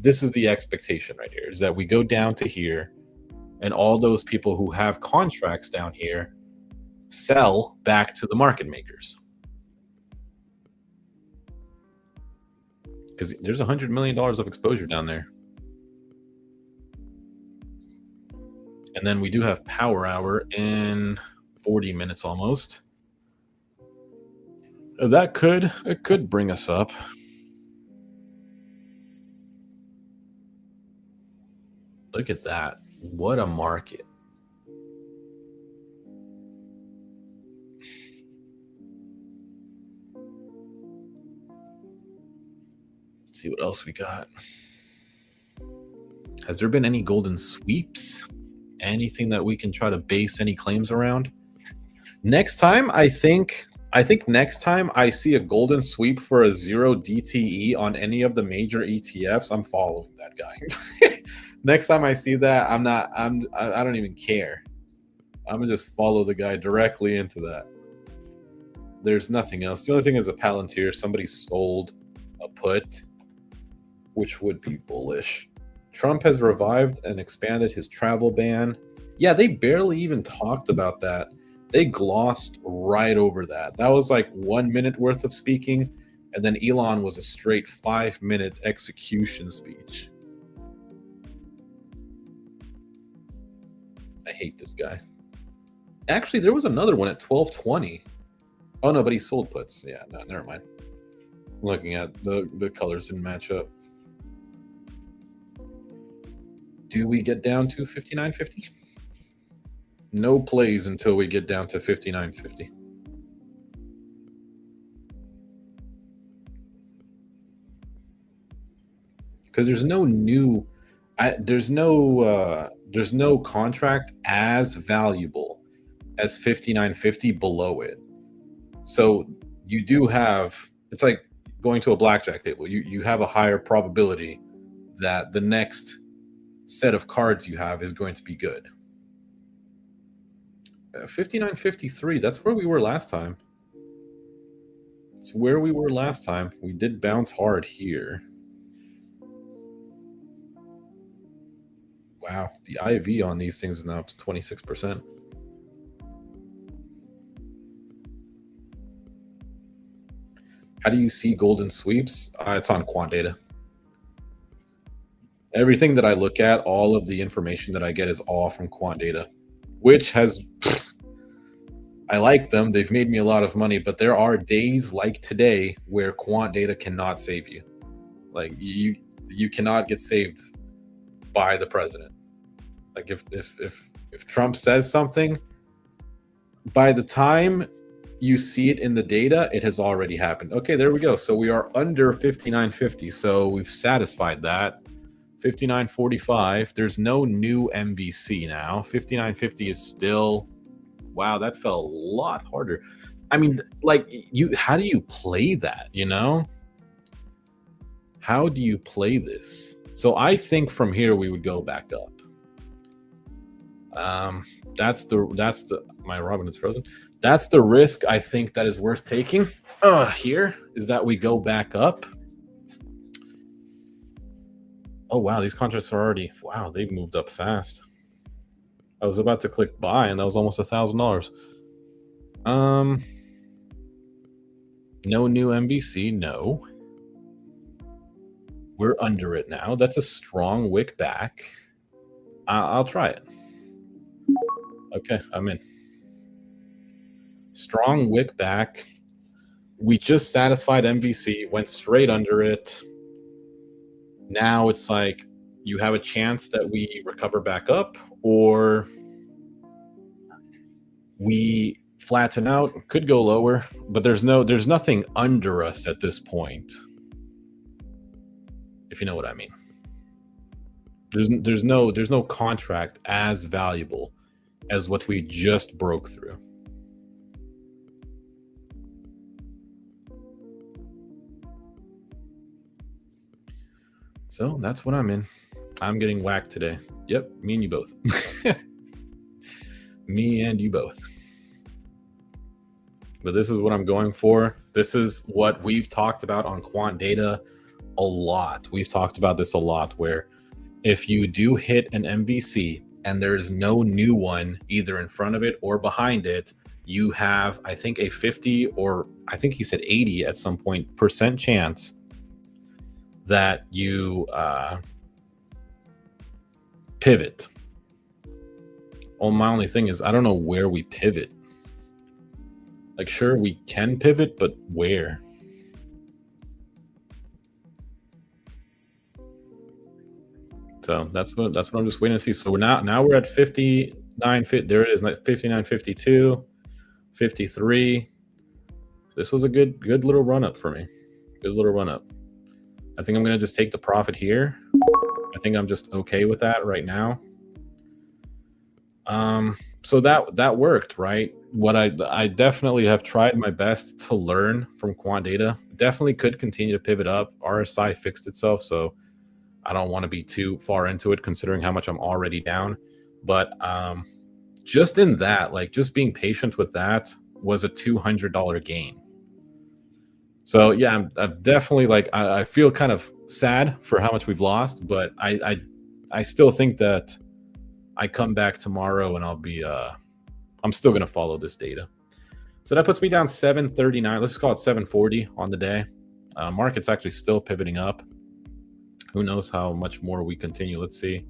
This is the expectation right here, is that we go down to here, and all those people who have contracts down here sell back to the market makers. Because there's $100 million of exposure down there. And then we do have power hour in 40 minutes almost. It could bring us up. Look at that. What a market. Let's see what else we got. Has there been any golden sweeps? Anything that we can try to base any claims around? Next time, I think next time I see a golden sweep for a 0 DTE on any of the major ETFs, I'm following that guy. Next time I see that, I don't even care. I'm gonna just follow the guy directly into that. There's nothing else. The only thing is a Palantir. Somebody sold a put, which would be bullish. Trump has revived and expanded his travel ban. Yeah, they barely even talked about that. They glossed right over that. That was like 1 minute worth of speaking, and then Elon was a straight 5-minute execution speech. I hate this guy. Actually, there was another one at 12:20. Oh no, but he sold puts. Yeah, no, never mind. Looking at the colors didn't match up. Do we get down to 59.50? No plays until we get down to 59.50. Because there's no new, there's no contract as valuable as 59.50 below it. So you do have, it's like going to a blackjack table. You have a higher probability that the next set of cards you have is going to be good. 59.53, that's where we were last time. It's where we were last time. We did bounce hard here. Wow, the IV on these things is now up to 26%. How do you see golden sweeps? It's on quant data. Everything that I look at, all of the information that I get is all from quant data, which has, I like them. They've made me a lot of money, but there are days like today where quant data cannot save you. Like you cannot get saved by the president. Like if Trump says something, by the time you see it in the data, it has already happened. Okay, there we go. So we are under 59.50. So we've satisfied that. 59.45. There's no new MVC now. 59.50 is still, wow, that fell a lot harder. I mean, like, how do you play that, you know? How do you play this? So I think from here we would go back up. That's the my Robin is frozen. That's the risk I think that is worth taking. Here is that we go back up. Oh wow, these contracts are already, wow, they've moved up fast. I was about to click buy and that was almost $1,000. No new MVC, no. We're under it now. That's a strong wick back. I'll try it. Okay, I'm in. Strong wick back. we just satisfied MVC, went straight under it. Now it's like you have a chance that we recover back up, or we flatten out, could go lower, but there's nothing under us at this point, if you know what I mean. There's no contract as valuable as what we just broke through. So that's what I'm in. I'm getting whacked today. Yep, me and you both. Me and you both. But this is what I'm going for. This is what we've talked about on quant data a lot. We've talked about this a lot, where if you do hit an MVC and there's no new one either in front of it or behind it, you have, I think, a 50, or I think he said 80 at some point, % chance that you pivot. Oh, my only thing is I don't know where we pivot. Like, sure, we can pivot, but where? So that's what I'm just waiting to see. So now we're at 59. There it is, 59.52, 53. This was a good little run up for me. Good little run up. I think I'm gonna just take the profit here. I think I'm just okay with that right now. So that worked, right? What I definitely have tried my best to learn from quant data. Definitely could continue to pivot up. RSI fixed itself, so I don't want to be too far into it considering how much I'm already down. But just in that, like, just being patient with that was a $200 gain. So yeah, I'm definitely, like, I feel kind of sad for how much we've lost, but I still think that I come back tomorrow and I'll be I'm still gonna follow this data. So that puts me down 739. Let's call it 740 on the day. Market's actually still pivoting up. Who knows how much more we continue? Let's see.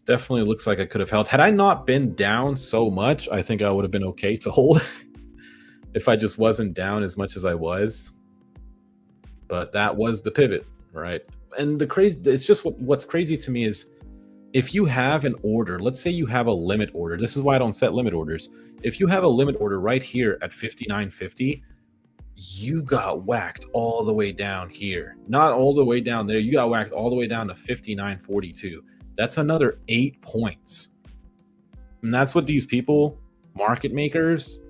Definitely looks like I could have held. Had I not been down so much, I think I would have been okay to hold. If I just wasn't down as much as I was. But that was the pivot, right? And it's just what's crazy to me is, if you have an order, let's say you have a limit order. This is why I don't set limit orders. If you have a limit order right here at 59.50, you got whacked all the way down here. Not all the way down there. You got whacked all the way down to 59.42. That's another 8 points. And that's what these people, market makers,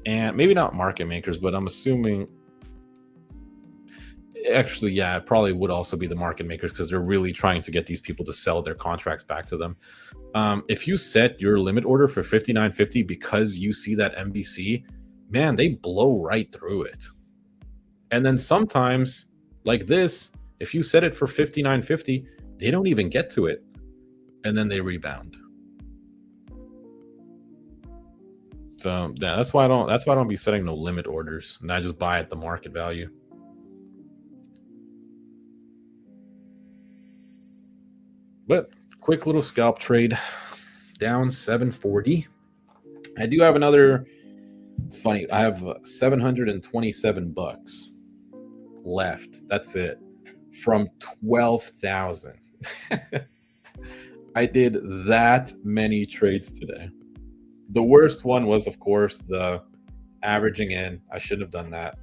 and maybe not market makers, but I'm assuming, actually, yeah, it probably would also be the market makers, because they're really trying to get these people to sell their contracts back to them. If you set your limit order for 59.50 because you see that MVC, man, they blow right through it. And then sometimes, like this, if you set it for 59.50, they don't even get to it, and then they rebound. So yeah, that's why I don't be setting no limit orders, and I just buy at the market value. But quick little scalp trade, down 740. I do have another. It's funny. I have 727 bucks left. That's it, from 12,000. I did that many trades today. The worst one was, of course, the averaging in. I shouldn't have done that.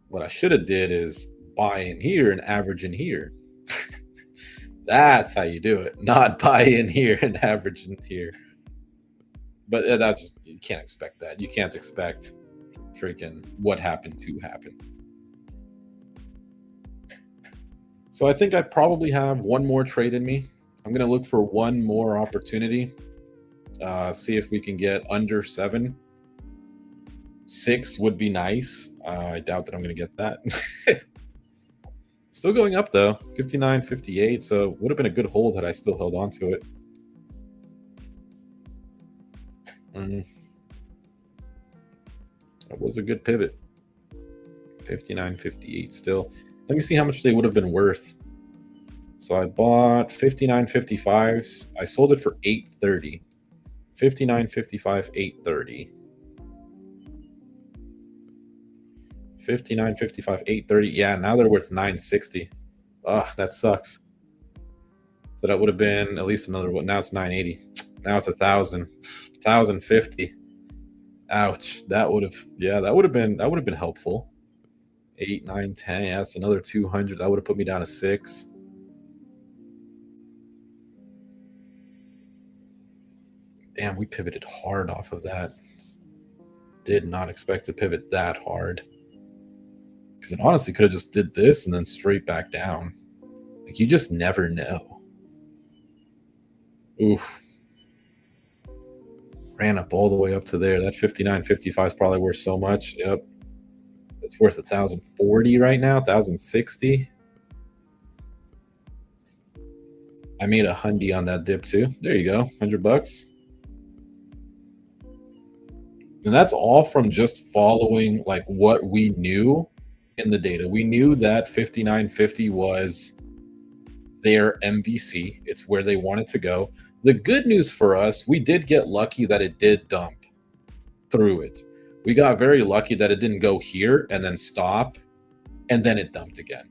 What I should have did is buy in here and average in here. That's how you do it, not buy in here and average in here. But that's, you can't expect that. You can't expect freaking what happened to happen. So I think I probably have one more trade in me. I'm going to look for one more opportunity. See if we can get under 7. 6 would be nice. I doubt that I'm going to get that. Still going up though, 59.58. So would have been a good hold had I still held on to it. That was a good pivot. 59.58 still. Let me see how much they would have been worth. So I bought 59.55s. I sold it for 8.30. 59.55, 8.30. 59.55, 830. Yeah, now they're worth 960. Ugh, that sucks. So that would have been at least another one. Now it's 980. Now it's 1,000. 1,050. Ouch. That would have been helpful. 8, 9, 10. Yeah, that's another 200. That would have put me down to 6. Damn, we pivoted hard off of that. Did not expect to pivot that hard. Because it honestly could have just did this and then straight back down. Like, you just never know. Oof. Ran up all the way up to there. That 59.55 is probably worth so much. Yep. It's worth 1,040 right now, 1,060. I made a hundy on that dip too. There you go, $100. And that's all from just following like what we knew in the data. We knew that 59.50 was their MVC. It's where they wanted to go. The good news for us, we did get lucky that it did dump through it. We got very lucky that it didn't go here and then stop, and then it dumped again.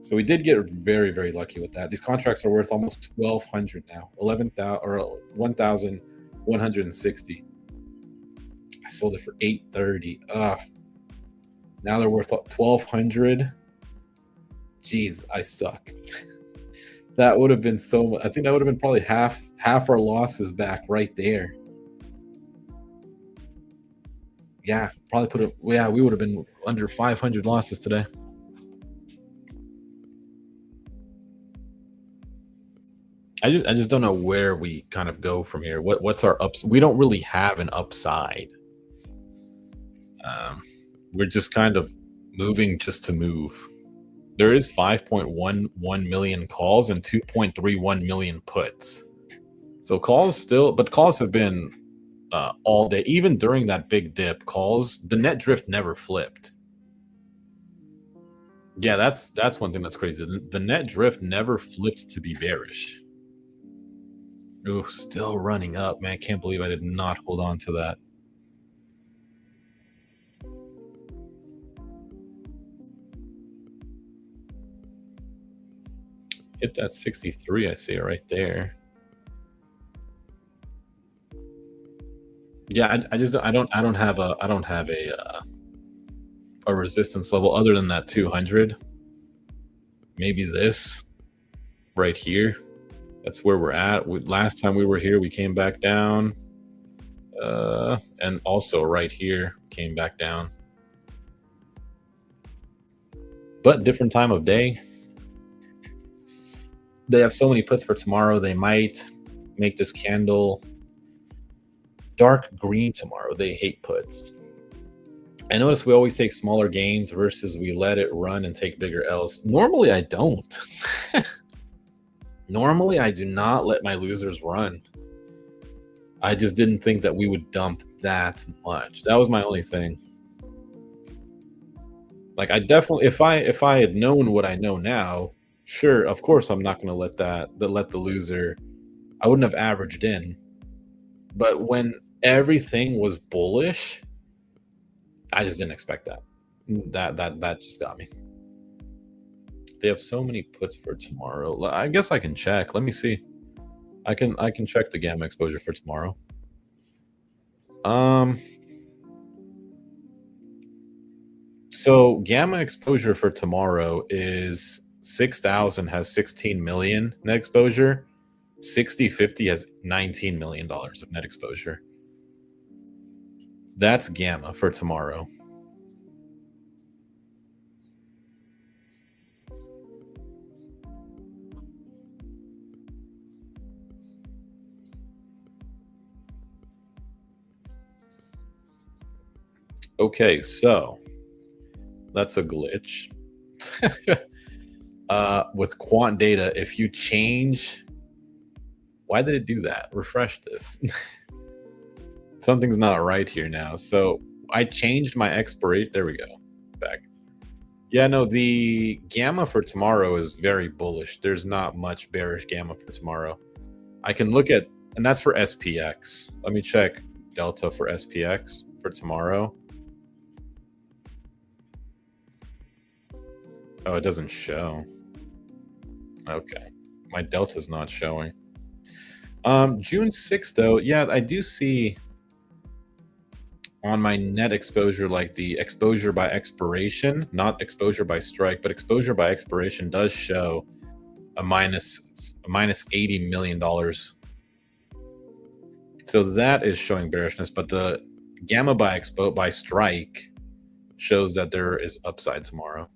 So we did get very, very lucky with that. These contracts are worth almost 1,200 now, 11,000 or 1,160. I sold it for 830. Now they're worth 1,200. Jeez, I suck. That would have been so. I think that would have been probably half our losses back right there. Yeah, probably put it. Yeah, we would have been under 500 losses today. I just don't know where we kind of go from here. What's our ups? We don't really have an upside. We're just kind of moving just to move. There is 5.11 million calls and 2.31 million puts. So calls have been all day. Even during that big dip, the net drift never flipped. Yeah, that's one thing that's crazy. The net drift never flipped to be bearish. Ooh, still running up, man. I can't believe I did not hold on to that. Hit that 63, I see it right there. Yeah, I don't have a resistance level other than that 200. Maybe this right here. That's where we're at. Last time we were here, we came back down. And also right here, came back down. But different time of day. They have so many puts for tomorrow. They might make this candle dark green tomorrow. They hate puts. I notice we always take smaller gains versus we let it run and take bigger L's. Normally, I don't. Normally, I do not let my losers run. I just didn't think that we would dump that much. That was my only thing. Like, I definitely, if I had known what I know now, sure, of course, I'm not going to let the loser. I wouldn't have averaged in. But when everything was bullish, I just didn't expect that. That just got me. They have so many puts for tomorrow. I guess I can check. Let me see. I can check the gamma exposure for tomorrow. So gamma exposure for tomorrow is 6,000 has 16 million net exposure. 60/50 has $19 million of net exposure. That's gamma for tomorrow. Okay, so that's a glitch. With quant data, if you change, why did it do that? Refresh this. Something's not right here now. So I changed my expiration. There we go. Back. Yeah, no, the gamma for tomorrow is very bullish. There's not much bearish gamma for tomorrow. I can look at, and that's for SPX. Let me check delta for SPX for tomorrow. Oh, it doesn't show. Okay. My delta's not showing. June 6th, though, yeah, I do see on my net exposure, like the exposure by expiration, not exposure by strike, but exposure by expiration does show a minus $80 million. So that is showing bearishness, but the gamma by strike shows that there is upside tomorrow.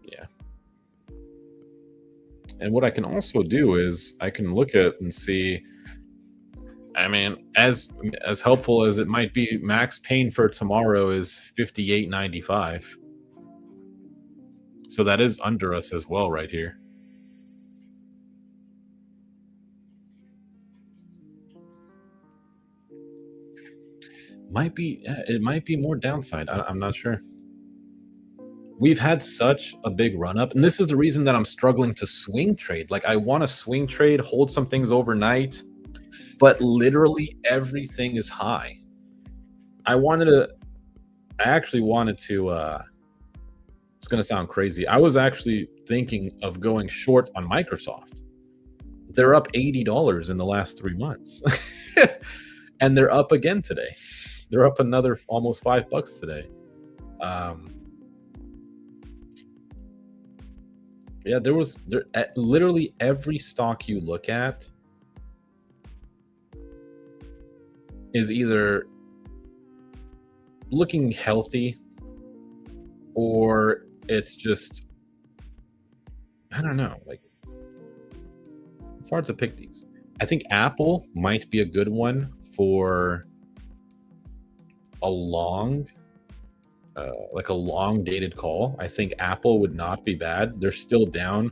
Yeah. And what I can also do is I can look at and see, I mean, as helpful as it might be, max pain for tomorrow is 58.95. So that is under us as well right here. It might be more downside. I'm not sure. We've had such a big run up, and this is the reason that I'm struggling to swing trade. Like, I want to swing trade, hold some things overnight, but literally everything is high. I actually wanted to, it's going to sound crazy. I was actually thinking of going short on Microsoft. They're up $80 in the last 3 months. And they're up again today. They're up another almost $5 today. Yeah, literally every stock you look at is either looking healthy or it's just, I don't know, like, it's hard to pick these. I think Apple might be a good one for a long, like a long dated call. I think Apple would not be bad. They're still down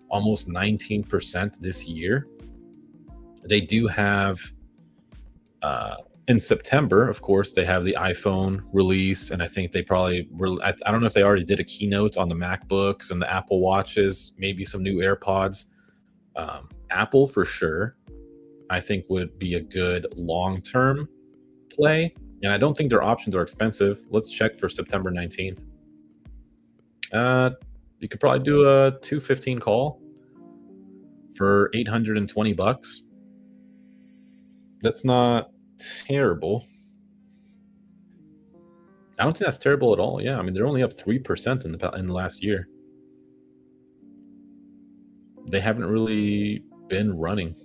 almost 19% this year. They do have, in September, of course, they have the iPhone release, and I think they probably I don't know if they already did a keynote on the MacBooks and the Apple Watches, maybe some new AirPods. Apple for sure, I think would be a good long-term play, and I don't think their options are expensive. Let's check for September 19th. You could probably do a 215 call for $820. That's not terrible. I don't think that's terrible at all. Yeah, I mean, they're only up 3% in the last year. They haven't really been running.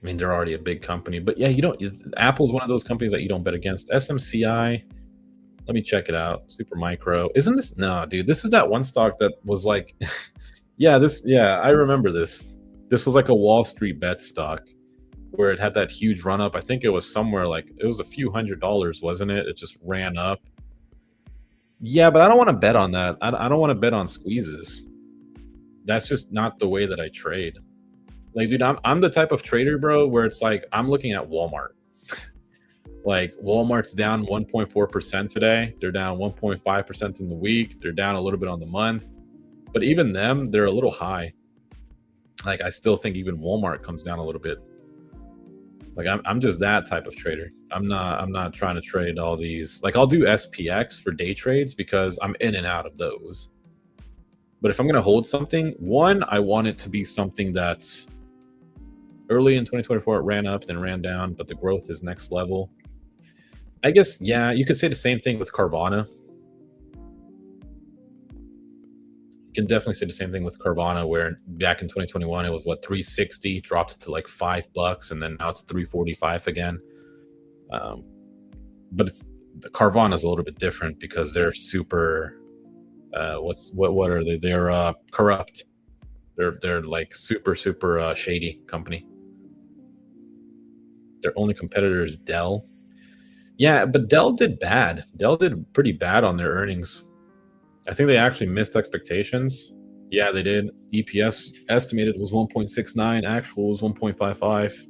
I mean, they're already a big company, but yeah, Apple's one of those companies that you don't bet against. SMCI, let me check it out. Super Micro, isn't this? No, dude, this is that one stock that was like, yeah, I remember this. This was like a Wall Street bet stock where it had that huge run up. I think it was somewhere like, it was a few $100s, wasn't it? It just ran up. Yeah, but I don't want to bet on that. I don't want to bet on squeezes. That's just not the way that I trade. Like, dude, I'm the type of trader, bro, where it's like I'm looking at Walmart. Like, Walmart's down 1.4% today. They're down 1.5% in the week. They're down a little bit on the month. But even them, they're a little high. Like, I still think even Walmart comes down a little bit. Like, I'm just that type of trader. I'm not trying to trade all these. Like, I'll do SPX for day trades because I'm in and out of those. But if I'm going to hold something, one, I want it to be something that's early in 2024, it ran up, then ran down, but the growth is next level. I guess, yeah, you could say the same thing with Carvana. You can definitely say the same thing with Carvana, where back in 2021, it was what, 360, dropped to like $5, and then now it's 345 again. But the Carvana is a little bit different because they're super, what are they? They're corrupt. They're like super shady company. Their only competitor is Dell. Yeah, but Dell did bad. Dell did pretty bad on their earnings. I think they actually missed expectations. Yeah, they did. EPS estimated was 1.69, actual was 1.55.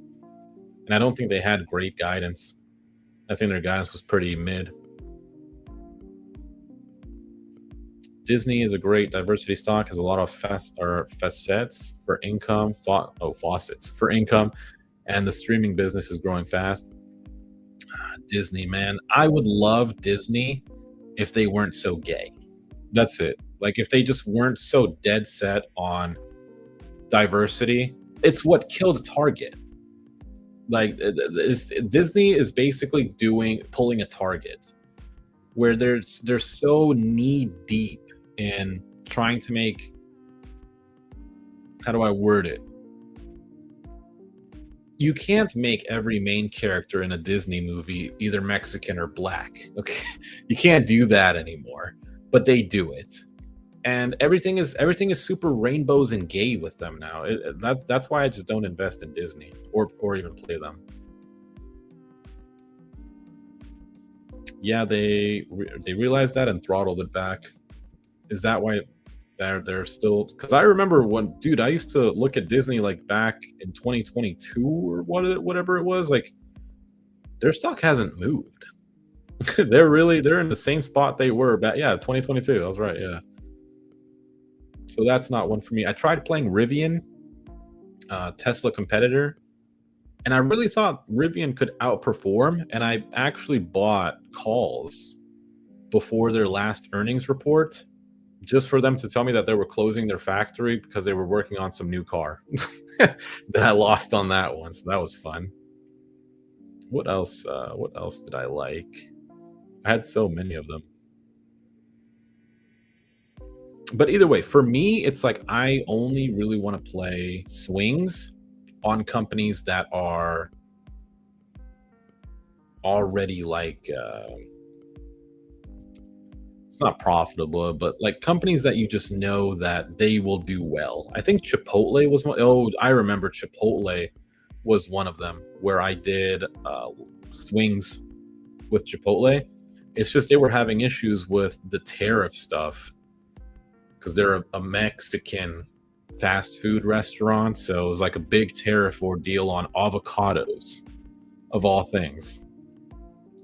And I don't think they had great guidance. I think their guidance was pretty mid. Disney is a great diversity stock, has a lot of facets for income, faucets for income, and the streaming business is growing fast. Disney, man, I would love Disney if they weren't so gay. That's it. Like, if they just weren't so dead set on diversity, it's what killed Target. Like, Disney is basically pulling a Target where they're so knee deep in trying to make, how do I word it? You can't make every main character in a Disney movie either Mexican or black. Okay, you can't do that anymore, but they do it, and everything is super rainbows and gay with them now. That's why I just don't invest in Disney or even play them. Yeah, they realized that and throttled it back. Is that why they're still? Because I remember when, dude, I used to look at Disney like back in 2022 or whatever it was. Like, their stock hasn't moved. They're in the same spot they were back. Yeah, 2022. I was right. Yeah. So that's not one for me. I tried playing Rivian, Tesla competitor, and I really thought Rivian could outperform. And I actually bought calls before their last earnings report, just for them to tell me that they were closing their factory because they were working on some new car. Then I lost on that one, so that was fun. What else did I like? I had so many of them. But either way, for me, it's like I only really want to play swings on companies that are already like it's not profitable, but like companies that you just know that they will do well. I think Chipotle was one. Oh, I remember Chipotle was one of them where I did swings with Chipotle. It's just they were having issues with the tariff stuff because they're a Mexican fast food restaurant. So it was like a big tariff ordeal on avocados, of all things.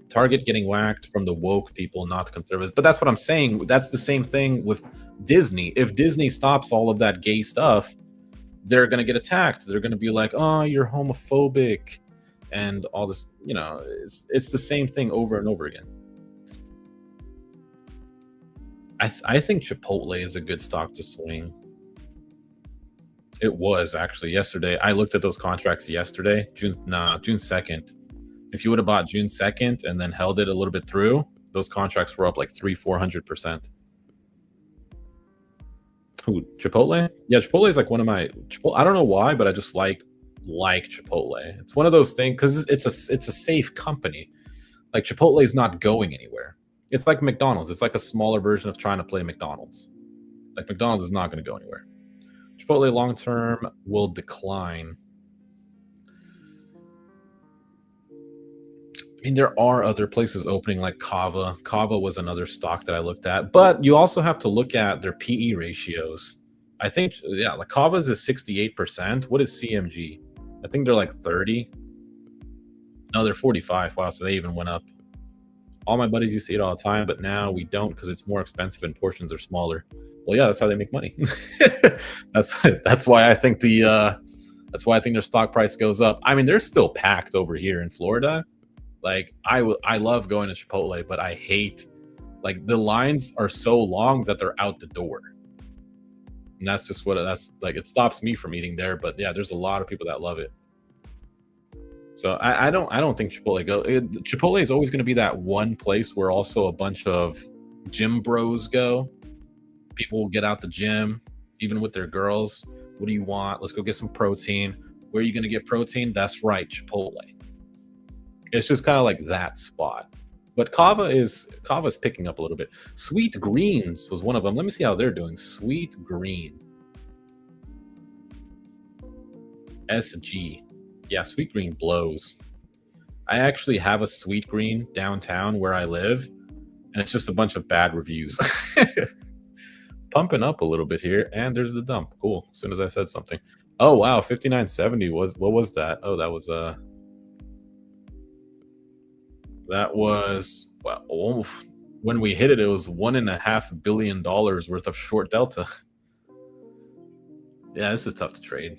Target getting whacked from the woke people, not the conservatives. But that's what I'm saying. That's the same thing with Disney. If Disney stops all of that gay stuff, they're going to get attacked. They're going to be like, oh, you're homophobic and all this. You know, it's the same thing over and over again. I think Chipotle is a good stock to swing. It was actually yesterday. I looked at those contracts yesterday, June 2nd. If you would have bought June 2nd and then held it a little bit through, those contracts were up like 300-400%. Who, Chipotle? Yeah, Chipotle is like one of my. I don't know why, but I just like Chipotle. It's one of those things because it's a safe company. Like Chipotle is not going anywhere. It's like McDonald's. It's like a smaller version of trying to play McDonald's. Like McDonald's is not going to go anywhere. Chipotle long term will decline. I mean, there are other places opening like Kava. Kava was another stock that I looked at, but you also have to look at their PE ratios. I think, yeah, like Kava's is 68%. What is CMG? I think they're like 30. No, they're 45. Wow, so they even went up. All my buddies used to eat all the time, but now we don't because it's more expensive and portions are smaller. Well, yeah, that's how they make money. That's why I think their stock price goes up. I mean, they're still packed over here in Florida. Like I love going to Chipotle, but I hate, like, the lines are so long that they're out the door. And that's just that's like, it stops me from eating there. But yeah, there's a lot of people that love it. So I don't think Chipotle is always going to be that one place where also a bunch of gym bros go. People will get out the gym, even with their girls. What do you want? Let's go get some protein. Where are you going to get protein? That's right, Chipotle. It's just kind of like that spot. But Kava is picking up a little bit. Sweet Greens was one of them. Let me see how they're doing. Sweet Green. SG. Yeah, Sweet Green blows. I actually have a Sweet Green downtown where I live, and it's just a bunch of bad reviews. Pumping up a little bit here, and there's the dump. Cool. As soon as I said something. Oh wow, 59.70 was, what was that? Oh, that was well, when we hit it, it was $1.5 billion worth of short delta. Yeah, this is tough to trade.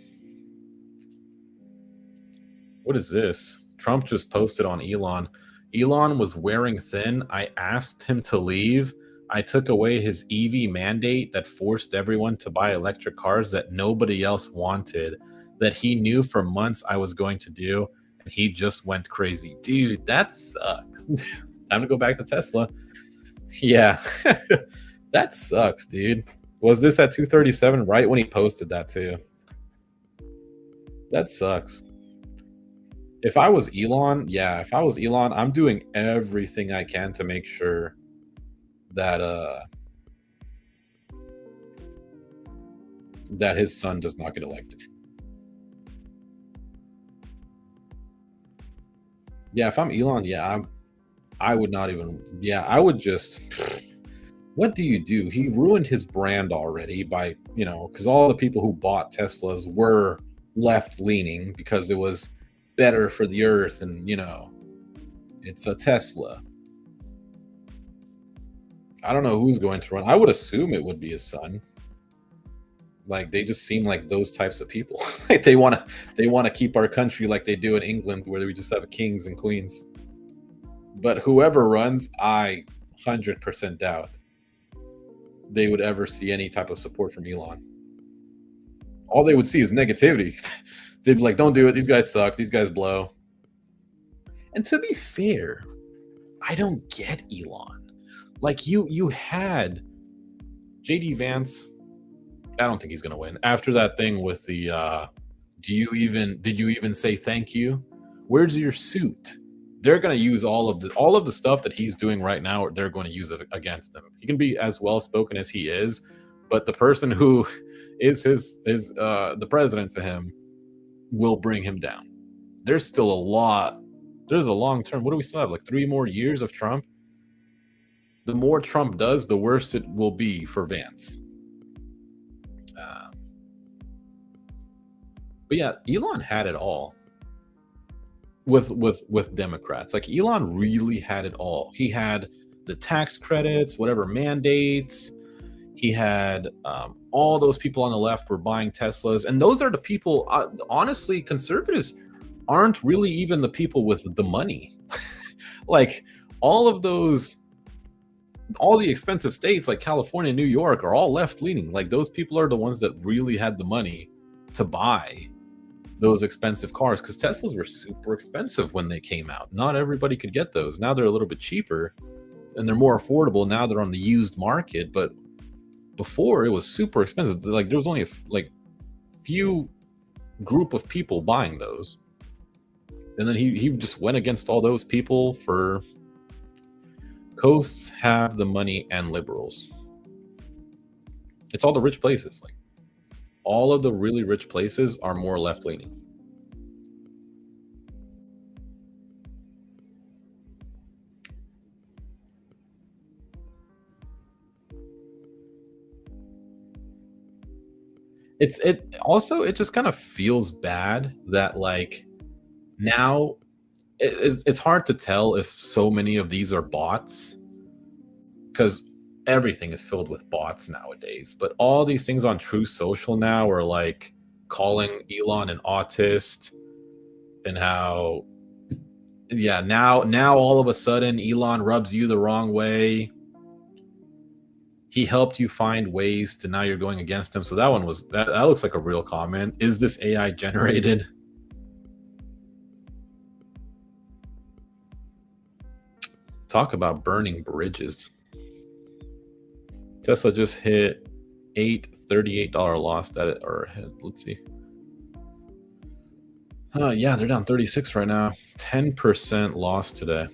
What is this? Trump just posted on Elon. Elon was wearing thin. I asked him to leave. I took away his EV mandate that forced everyone to buy electric cars that nobody else wanted, that he knew for months I was going to do, and he just went crazy. Dude, that sucks. Time to go back to Tesla. Yeah, that sucks, dude. Was this at 2:37 right when he posted that too? That sucks. If I was Elon, I'm doing everything I can to make sure that that his son does not get elected. Yeah, if I'm Elon, I would not even. Yeah, I would just. What do you do? He ruined his brand already by, because all the people who bought Teslas were left-leaning because it was better for the earth, and it's a Tesla. I don't know who's going to run. I would assume it would be his son. Like, they just seem like those types of people. Like they want to keep our country like they do in England, where we just have kings and queens. But whoever runs, I 100% doubt they would ever see any type of support from Elon. All they would see is negativity. They'd be like, don't do it. These guys suck. These guys blow. And to be fair, I don't get Elon. Like, you had JD Vance. I don't think he's going to win. After that thing with the, did you even say thank you? Where's your suit? They're going to use all of the stuff that he's doing right now. They're going to use it against him. He can be as well spoken as he is, but the person who is the president to him will bring him down. There's still a lot. There's a long term. What do we still have? Like 3 more years of Trump. The more Trump does, the worse it will be for Vance. But yeah, Elon had it all. With Democrats. Like, Elon really had it all. He had the tax credits, whatever mandates. He had all those people on the left were buying Teslas, and those are the people. Honestly, conservatives aren't really even the people with the money. Like, all the expensive states like California, New York are all left leaning. Like, those people are the ones that really had the money to buy those expensive cars, because Teslas were super expensive when they came out. Not everybody could get those. Now they're a little bit cheaper and they're more affordable. Now they're on the used market, but before it was super expensive. Like, there was only a few group of people buying those, and then he just went against all those people. For coasts have the money and liberals. It's all the rich places. Like, all of the really rich places are more left-leaning. It just kind of feels bad that, like, now it's hard to tell if so many of these are bots, because everything is filled with bots nowadays. But all these things on Truth Social now are like calling Elon an autist, and how, yeah, now all of a sudden Elon rubs you the wrong way. He helped you find ways to, now you're going against him. So that one was, that looks like a real comment. Is this AI generated? Talk about burning bridges. Tesla just hit $838 loss at it, or let's see. Yeah, they're down 36 right now. 10% loss today.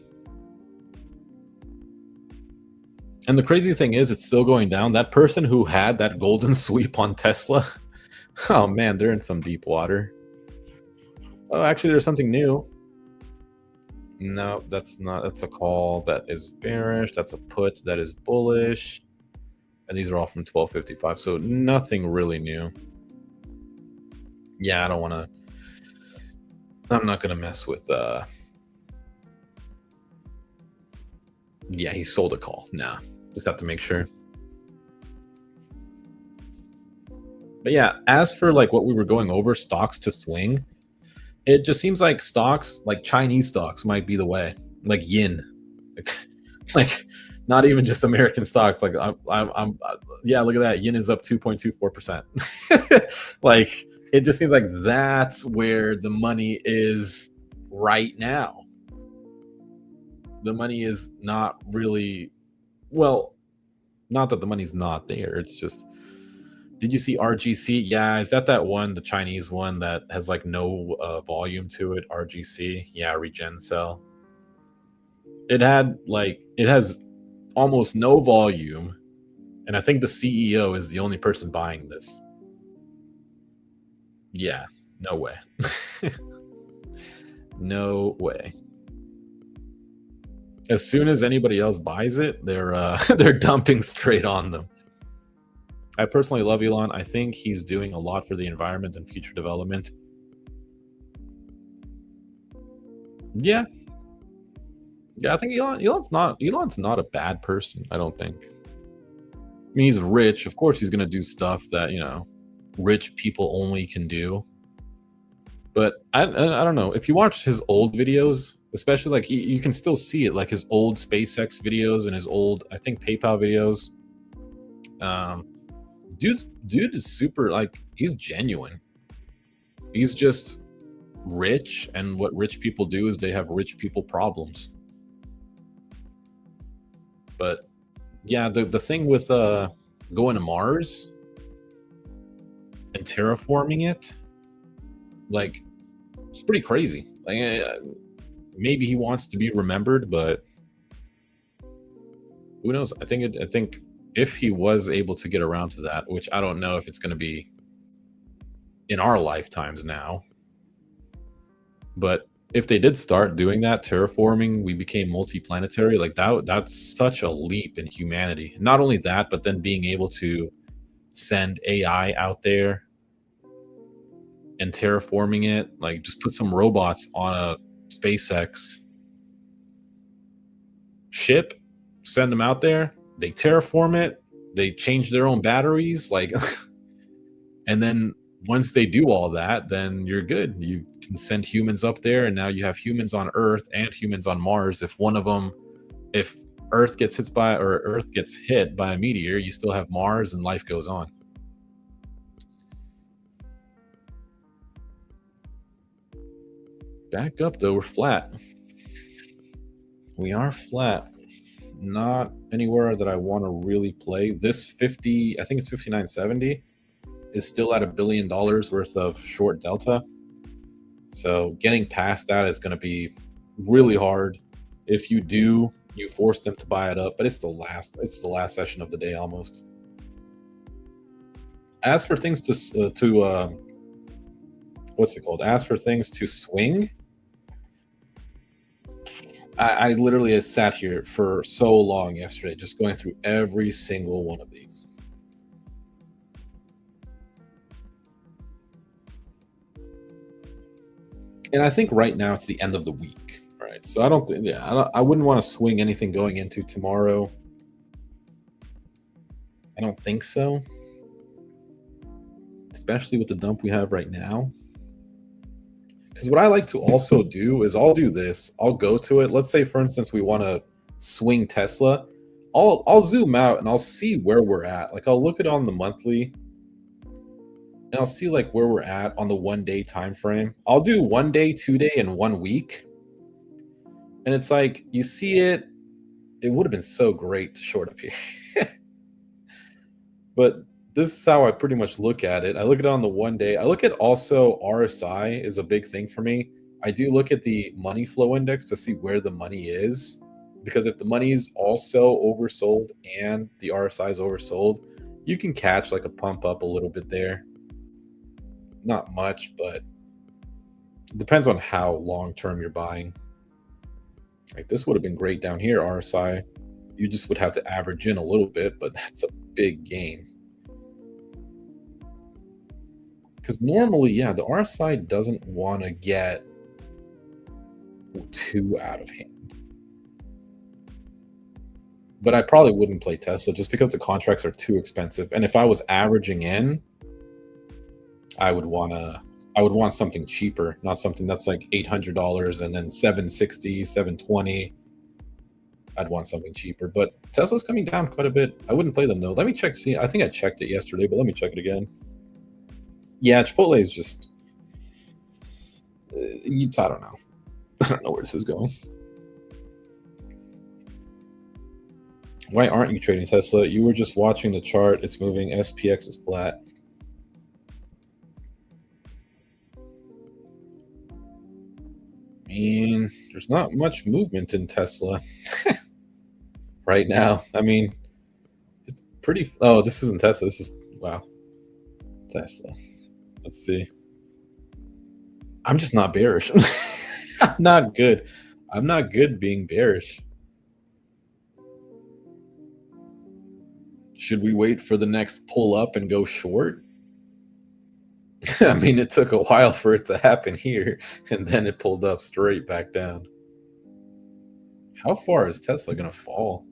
And the crazy thing is, it's still going down. That person who had that golden sweep on Tesla, oh man, they're in some deep water. Oh, actually, there's something new. No, that's not. That's a call that is bearish. That's a put that is bullish. And these are all from 1255, so nothing really new. Yeah, I don't want to. I'm not going to mess with. Yeah, he sold a call. Nah, just have to make sure. But yeah, as for like what we were going over, stocks to swing, it just seems like stocks, like Chinese stocks, might be the way. like yin, like not even just American stocks. Like I'm yeah, look at that. Yin is up 2.24%. Like it just seems like that's where the money is right now. The money is not really, well, not that the money's not there. It's just, did you see RGC? Yeah, is that one, the Chinese one that has like no volume to it? RGC, yeah, Regen Cell. It has almost no volume, and I think the CEO is the only person buying this. Yeah, no way. No way. As soon as anybody else buys it, they're they're dumping straight on them. I personally love Elon. I think he's doing a lot for the environment and future development. Yeah. Yeah, I think Elon's not a bad person, I don't think. I mean, he's rich. Of course he's going to do stuff that, you know, rich people only can do. But I don't know. If you watch his old videos, especially like you can still see it, like his old SpaceX videos and his old, I think, PayPal videos. Dude is super, like, he's genuine. He's just rich, and what rich people do is they have rich people problems. But yeah, the thing with going to Mars and terraforming it, like, it's pretty crazy. Like, maybe he wants to be remembered, but who knows? I think if he was able to get around to that, which I don't know if it's going to be in our lifetimes now, but if they did start doing that, terraforming, we became multiplanetary, like that's such a leap in humanity. Not only that, but then being able to send AI out there and terraforming it, like just put some robots on a SpaceX ship, send them out there, they terraform it, they change their own batteries, like, and then once they do all that, then you're good. You can send humans up there, and now you have humans on Earth and humans on Mars. If one of them, if Earth gets hit by a meteor, you still have Mars, and life goes on. Back up though, we're flat. We are flat. Not anywhere that I want to really play. This 50, I think it's 59.70, is still at $1 billion worth of short delta. So getting past that is going to be really hard. If you do, you force them to buy it up, but it's the last session of the day almost. As for things to what's it called? As for things to swing, I literally sat here for so long yesterday, just going through every single one of these. And I think right now it's the end of the week, right? So I don't think, I wouldn't want to swing anything going into tomorrow. I don't think so, especially with the dump we have right now. Because what I like to also do is I'll do this. I'll go to it. Let's say, for instance, we want to swing Tesla. I'll zoom out and I'll see where we're at. Like, I'll look at it on the monthly, and I'll see like where we're at on the 1 day time frame. I'll do 1 day, 2 day, and 1 week. And it's like, you see it. It would have been so great to short up here. But this is how I pretty much look at it. I look at it on the 1 day. I look at also RSI is a big thing for me. I do look at the money flow index to see where the money is, because if the money is also oversold and the RSI is oversold, you can catch like a pump up a little bit there. Not much, but it depends on how long term you're buying. Like, this would have been great down here, RSI. You just would have to average in a little bit, but that's a big gain. Because normally, yeah, the RSI doesn't want to get too out of hand. But I probably wouldn't play Tesla just because the contracts are too expensive. And if I was averaging in, I would want to I would want something cheaper, not something that's like $800 and then 760, 720. I'd want something cheaper, but Tesla's coming down quite a bit. I wouldn't play them though. Let me check. See, I think I checked it yesterday, but let me check it again. Yeah, Chipotle is just. I don't know. I don't know where this is going. Why aren't you trading Tesla? You were just watching the chart. It's moving. SPX is flat. I mean, there's not much movement in Tesla right now. I mean, it's pretty. Oh, this isn't Tesla. This is wow. Tesla. Let's see. I'm just not bearish. I'm not good. I'm not good being bearish. Should we wait for the next pull up and go short? I mean, it took a while for it to happen here, and then it pulled up straight back down. How far is Tesla going to fall?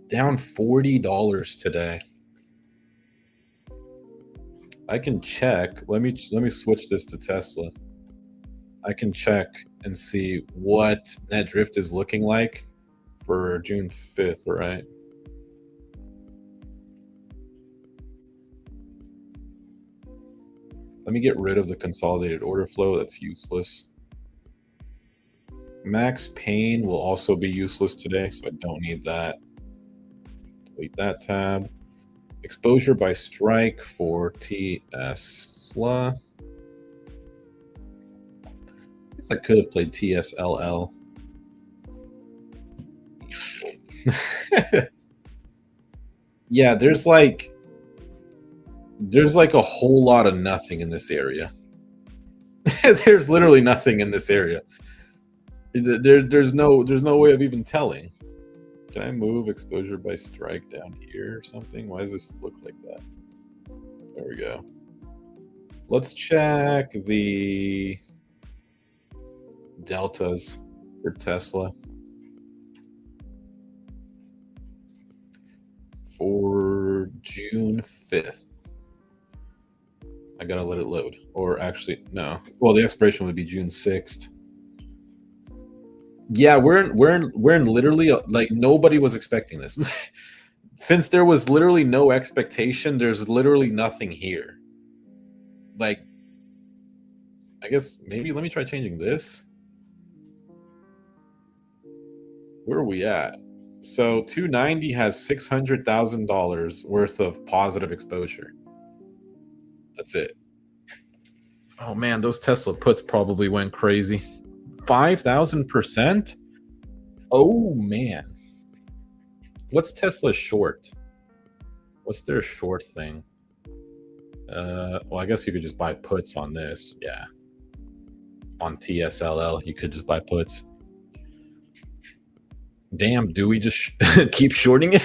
Down $40 today. I can check. Let me switch this to Tesla. I can check and see what net drift is looking like for June 5th, right? Let me get rid of the consolidated order flow. That's useless. Max pain will also be useless today, so I don't need that. Delete that tab. Exposure by strike for Tesla. I guess I could have played TSLL. Yeah, there's like a whole lot of nothing in this area. There's literally nothing in this area. There's no way of even telling. Can I move exposure by strike down here or something? Why does this look like that? There we go. Let's check the deltas for Tesla. For June 5th. I gotta let it load. Or actually, no. Well, the expiration would be June 6th. Yeah, we're in literally like nobody was expecting this. Since there was literally no expectation, there's literally nothing here. Like, I guess maybe let me try changing this. Where are we at? So 290 has $600,000 worth of positive exposure. That's it. Oh man, those Tesla puts probably went crazy. 5,000%? Oh man. What's Tesla short? What's their short thing? Well, I guess you could just buy puts on this. Yeah. On TSLL, you could just buy puts. Damn, do we just keep shorting it?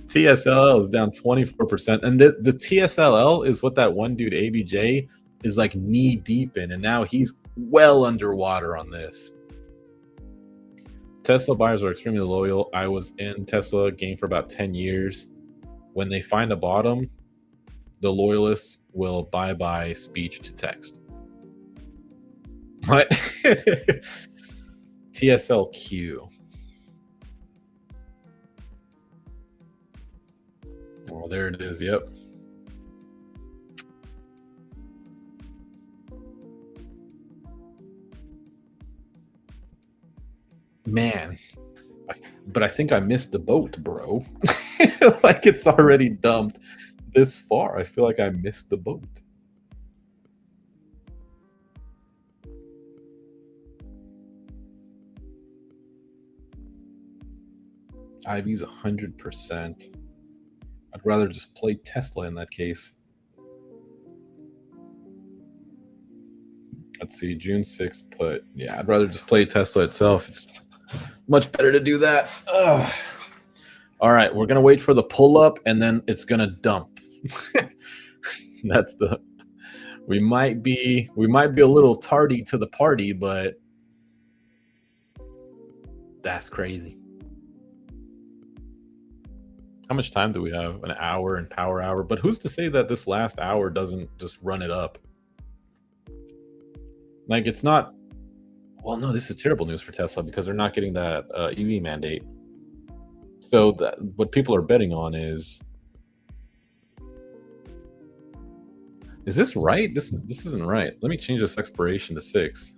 TSLL is down 24%. And the TSLL is what that one dude, ABJ, is like knee deep in. And now he's well underwater on this. Tesla buyers are extremely loyal. I was in Tesla game for about 10 years. When they find a bottom, the loyalists will buy speech to text. What? TSLQ. Oh, there it is. Yep. Man, but I think I missed the boat, bro. Like it's already dumped this far. I feel like I missed the boat. IV's 100%. I'd rather just play Tesla in that case. Let's see, June 6th put. Yeah, I'd rather just play Tesla itself. It's much better to do that. Ugh. All right, we're gonna wait for the pull up, and then it's gonna dump. That's the. We might be a little tardy to the party, but that's crazy. How much time do we have? An hour and power hour. But who's to say that this last hour doesn't just run it up? Like, it's not. Well, no, this is terrible news for Tesla because they're not getting that EV mandate. So what people are betting on is this right? This isn't right. Let me change this expiration to 6.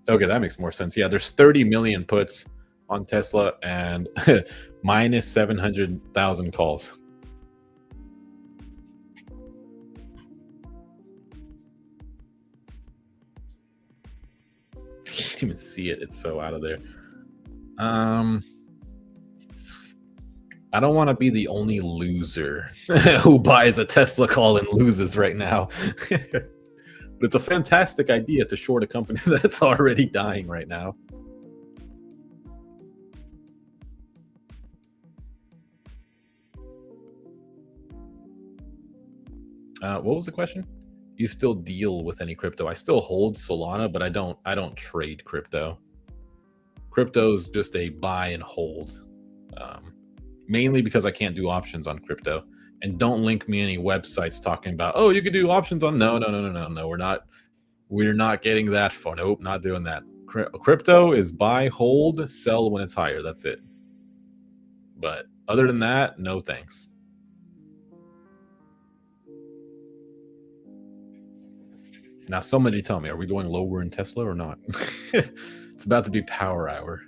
Okay, that makes more sense. Yeah, there's 30 million puts on Tesla and minus 700,000 calls. You can't even see it. It's so out of there. I don't want to be the only loser who buys a Tesla call and loses right now. But it's a fantastic idea to short a company that's already dying right now. What was the question? You still deal with any crypto? I still hold Solana, but I don't trade crypto. Crypto is just a buy and hold. Mainly because I can't do options on crypto. And don't link me any websites talking about, oh, you can do options on. No. We're not getting that far. Nope, not doing that. Crypto is buy, hold, sell when it's higher. That's it. But other than that, no thanks. Now, somebody tell me, are we going lower in Tesla or not? It's about to be power hour.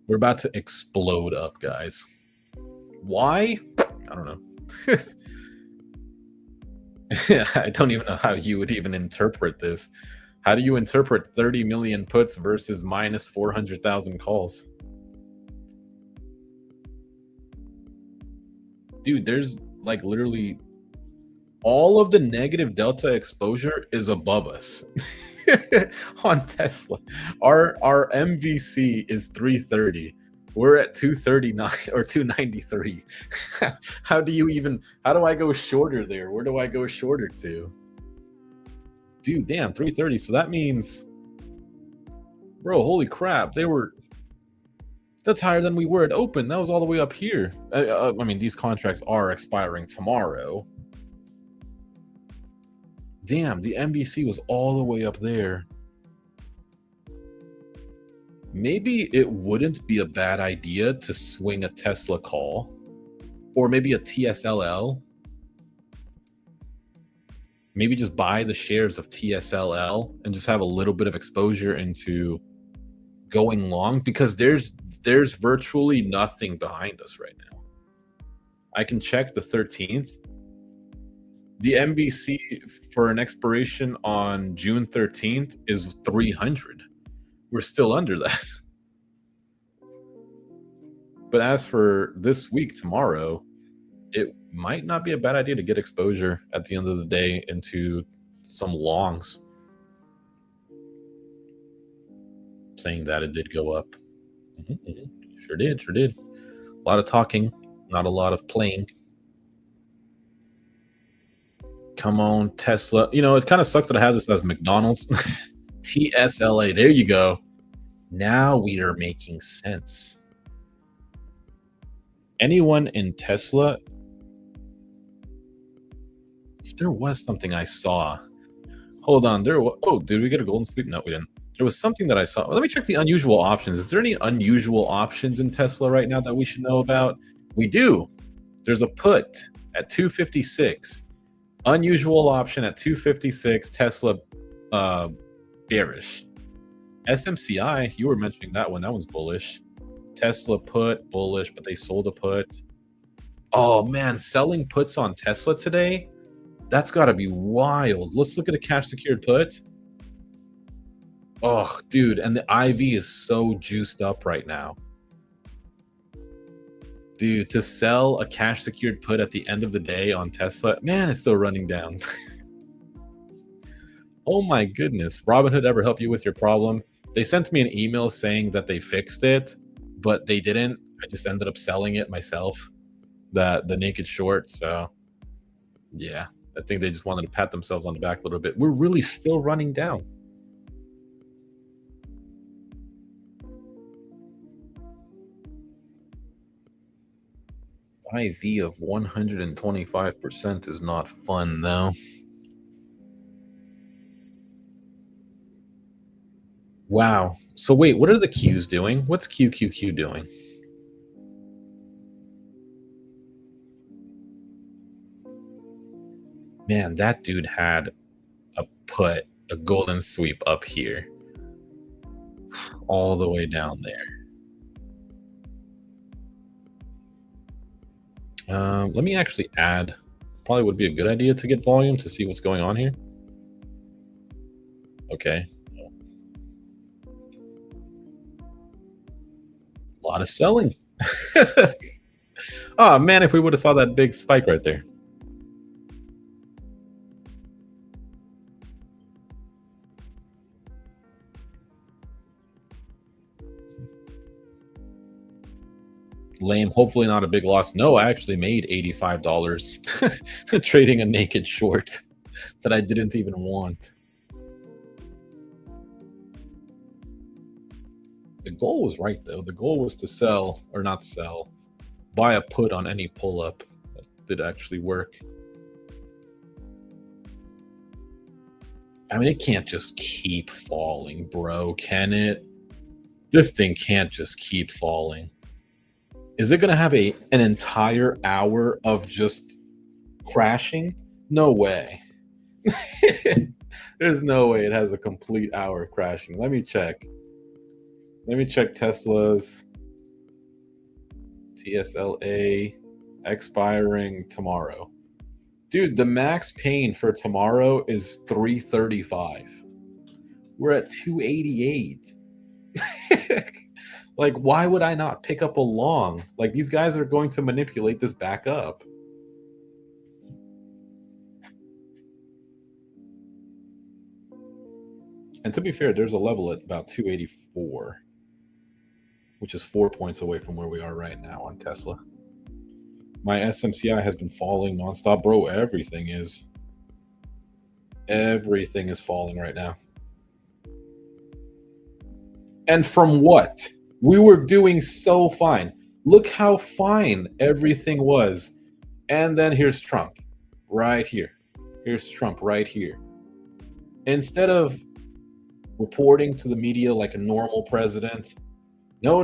We're about to explode up, guys. Why? I don't know. I don't even know how you would even interpret this. How do you interpret 30 million puts versus minus 400,000 calls? Dude, there's like literally all of the negative delta exposure is above us on Tesla. Our MVC is 330. We're at 239 or 293. How do I go shorter there? Where do I go shorter to? Dude, damn, 330. So that means, bro, holy crap. That's higher than we were at open. That was all the way up here. I mean, these contracts are expiring tomorrow. Damn, the MVC was all the way up there. Maybe it wouldn't be a bad idea to swing a Tesla call or maybe a TSLL. Maybe just buy the shares of TSLL and just have a little bit of exposure into going long because there's virtually nothing behind us right now. I can check the 13th. The MVC for an expiration on June 13th is 300. We're still under that. But as for this week, tomorrow, it might not be a bad idea to get exposure at the end of the day into some longs. Saying that it did go up. Sure did. A lot of talking, not a lot of playing. Come on, Tesla. You know, it kind of sucks that I have this as McDonald's. TSLA. There you go. Now we are making sense. Anyone in Tesla? There was something I saw. Hold on. Oh, did we get a golden sweep? No, we didn't. There was something that I saw. Let me check the unusual options. Is there any unusual options in Tesla right now that we should know about? We do. There's a put at 256. Unusual option at 256. Tesla bearish. SMCI, you were mentioning that one. That one's bullish. Tesla put, bullish, but they sold a put. Oh, man, selling puts on Tesla today? That's got to be wild. Let's look at a cash secured put. Oh, dude, and the IV is so juiced up right now. Dude, to sell a cash secured put at the end of the day on Tesla, man, it's still running down. Oh my goodness. Robinhood ever help you with your problem? They sent me an email saying that they fixed it, but they didn't. I just ended up selling it myself, the naked short. So yeah, I think they just wanted to pat themselves on the back a little bit. We're really still running down. IV of 125% is not fun, though. Wow. So wait, what are the Qs doing? What's QQQ doing? Man, that dude had a golden sweep up here. All the way down there. Let me actually add. Probably would be a good idea to get volume to see what's going on here. Okay. A lot of selling. Oh man, if we would have saw that big spike right there. Lame. Hopefully not a big loss. No, I actually made $85 trading a naked short that I didn't even want. The goal was right, though. The goal was to sell, or not sell, buy a put on any pull-up. That did actually work. I mean, it can't just keep falling, bro, can it? This thing can't just keep falling. Is it going to have an entire hour of just crashing? No way. There's no way it has a complete hour of crashing. Let me check. Let me check Tesla's TSLA expiring tomorrow. Dude, the max pain for tomorrow is 335. We're at 288. Like, why would I not pick up a long? Like, these guys are going to manipulate this back up. And to be fair, there's a level at about 284, which is 4 points away from where we are right now on Tesla. My SMCI has been falling nonstop. Bro, everything is. Everything is falling right now. And from what? We were doing so fine. Look how fine everything was. And then here's Trump right here. Here's Trump right here. Instead of reporting to the media like a normal president, no.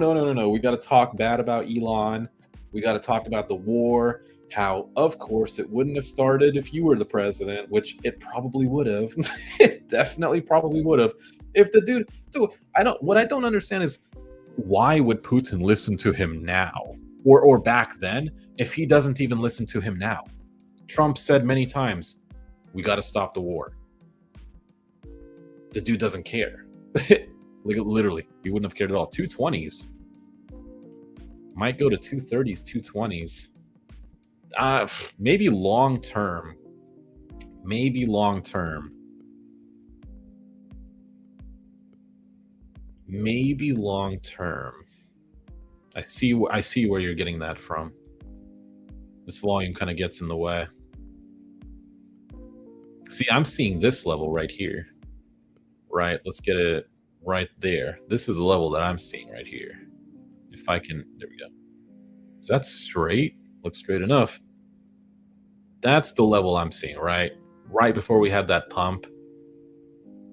We got to talk bad about Elon. We got to talk about the war. How, of course, it wouldn't have started if you were the president, which it probably would have. It definitely probably would have. If the dude, what I don't understand is, why would Putin listen to him now or back then if he doesn't even listen to him now? Trump said many times, we got to stop the war. The dude doesn't care. Literally, he wouldn't have cared at all. 220s. Might go to 230s, 220s. Maybe long term. Maybe long term. Maybe long term. I see where you're getting that from. This volume kind of gets in the way. See, I'm seeing this level right here. Right, let's get it right there. This is the level that I'm seeing right here. If I can, there we go. Is that straight? Looks straight enough. That's the level I'm seeing, right? Right before we had that pump.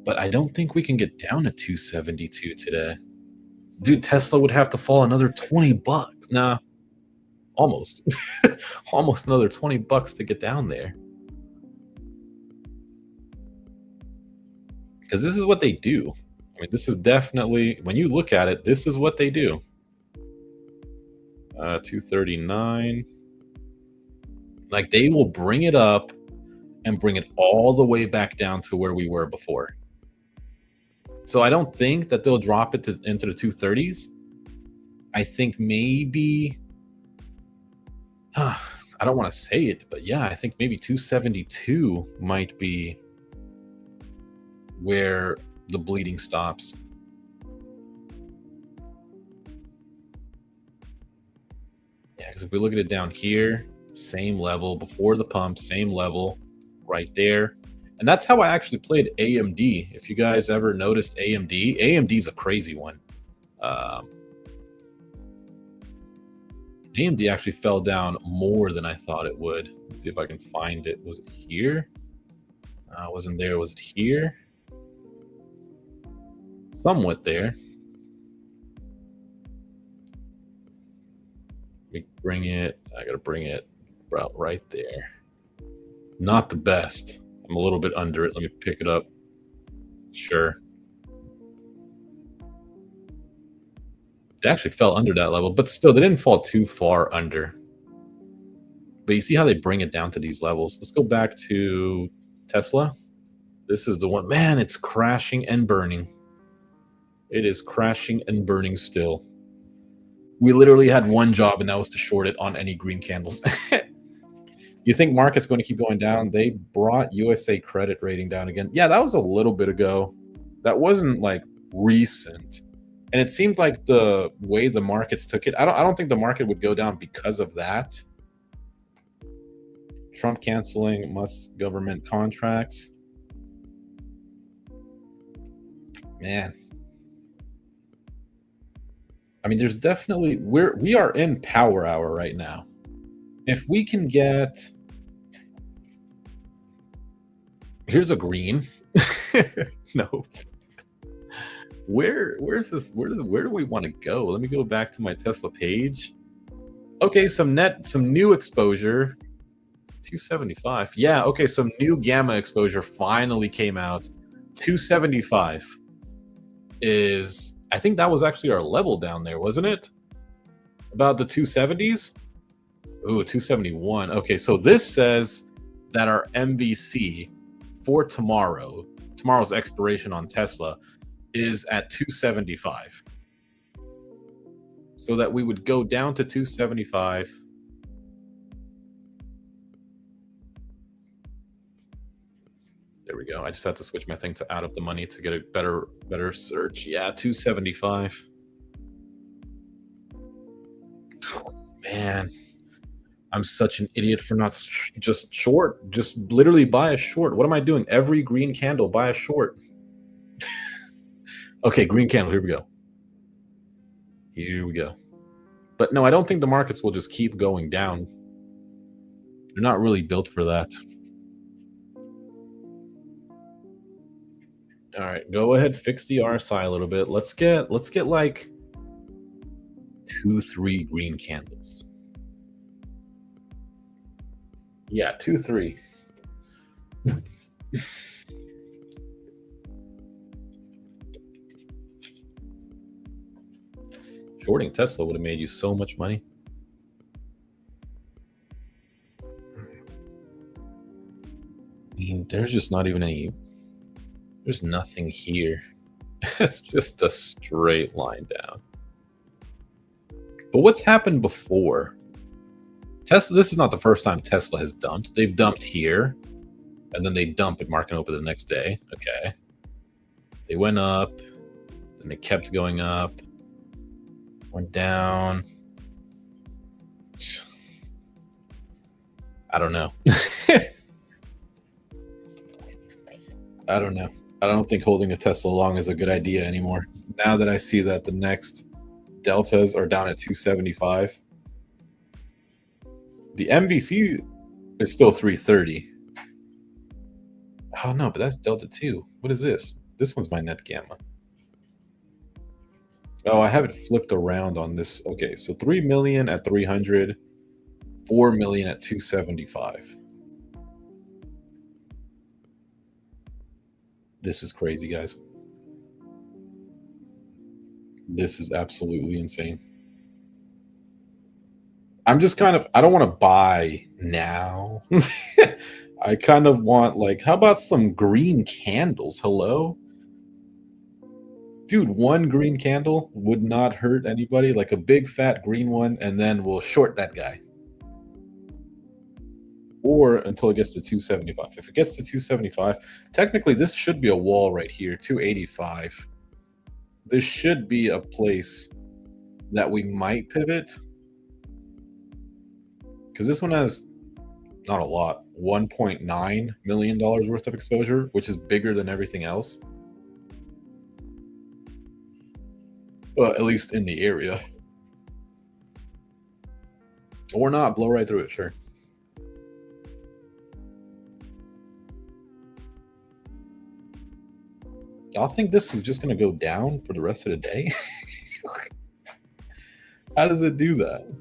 But I don't think we can get down to 272 today. Dude, Tesla would have to fall another $20. Nah, almost. Almost another $20 to get down there. Because this is what they do. I mean, this is definitely, when you look at it, this is what they do. 239. Like, they will bring it up and bring it all the way back down to where we were before. So I don't think that they'll drop it into the 230s. I think maybe, I don't want to say it, but yeah, I think maybe 272 might be where the bleeding stops. Yeah, because if we look at it down here, same level before the pump, same level right there. And that's how I actually played AMD. If you guys ever noticed AMD, AMD is a crazy one. AMD actually fell down more than I thought it would. Let's see if I can find it. Was it here? Wasn't there. Was it here? Somewhat there. Let me bring it. I gotta bring it about right there. Not the best. I'm a little bit under it. Let me pick it up. Sure. It actually fell under that level, but still, they didn't fall too far under. But you see how they bring it down to these levels. Let's go back to Tesla. This is the one. Man, it's crashing and burning. It is crashing and burning still. We literally had one job, and that was to short it on any green candles. You think market's going to keep going down? They brought USA credit rating down again. Yeah, that was a little bit ago. That wasn't like recent. And it seemed like the way the markets took it, I don't think the market would go down because of that. Trump canceling Musk government contracts. Man. I mean, there's definitely, we are in power hour right now. If we can get, here's a green. No. Where's this? Where do we want to go? Let me go back to my Tesla page. Okay, some new exposure. 275. Yeah, okay, some new gamma exposure finally came out. 275 is, I think that was actually our level down there, wasn't it? About the 270s? Ooh, 271. Okay, so this says that our MVC for tomorrow's expiration on Tesla is at 275. So that we would go down to 275. There we go. I just had to switch my thing to out of the money to get a better search. Yeah, 275. Man, I'm such an idiot for not just short. Just literally buy a short. What am I doing? Every green candle, buy a short. Okay, green candle. Here we go. Here we go. But no, I don't think the markets will just keep going down. They're not really built for that. All right, go ahead, fix the RSI a little bit. Let's get like 2-3 green candles. Yeah, 2-3. Shorting Tesla would have made you so much money. I mean, there's just not even any. There's nothing here. It's just a straight line down. But what's happened before? Tesla, this is not the first time Tesla has dumped. They've dumped here, and then they dump at market open the next day. Okay. They went up, then they kept going up, went down. I don't know. I don't know. I don't think holding a Tesla long is a good idea anymore. Now that I see that the next deltas are down at 275. The MVC is still 330. Oh no, but that's Delta 2. What is this? This one's my net gamma. Oh, I have it flipped around on this. Okay, so 3 million at 300, 4 million at 275. This is crazy, guys. This is absolutely insane. I'm just kind of, I don't want to buy now. I kind of want, like, how about some green candles? Hello? Dude, one green candle would not hurt anybody. Like a big fat green one, and then we'll short that guy. Or until it gets to 275. If it gets to 275, technically this should be a wall right here, 285. This should be a place that we might pivot. Because this one has not a lot, $1.9 million worth of exposure, which is bigger than everything else. Well, at least in the area. Or not, blow right through it, sure. Y'all think this is just going to go down for the rest of the day? How does it do that?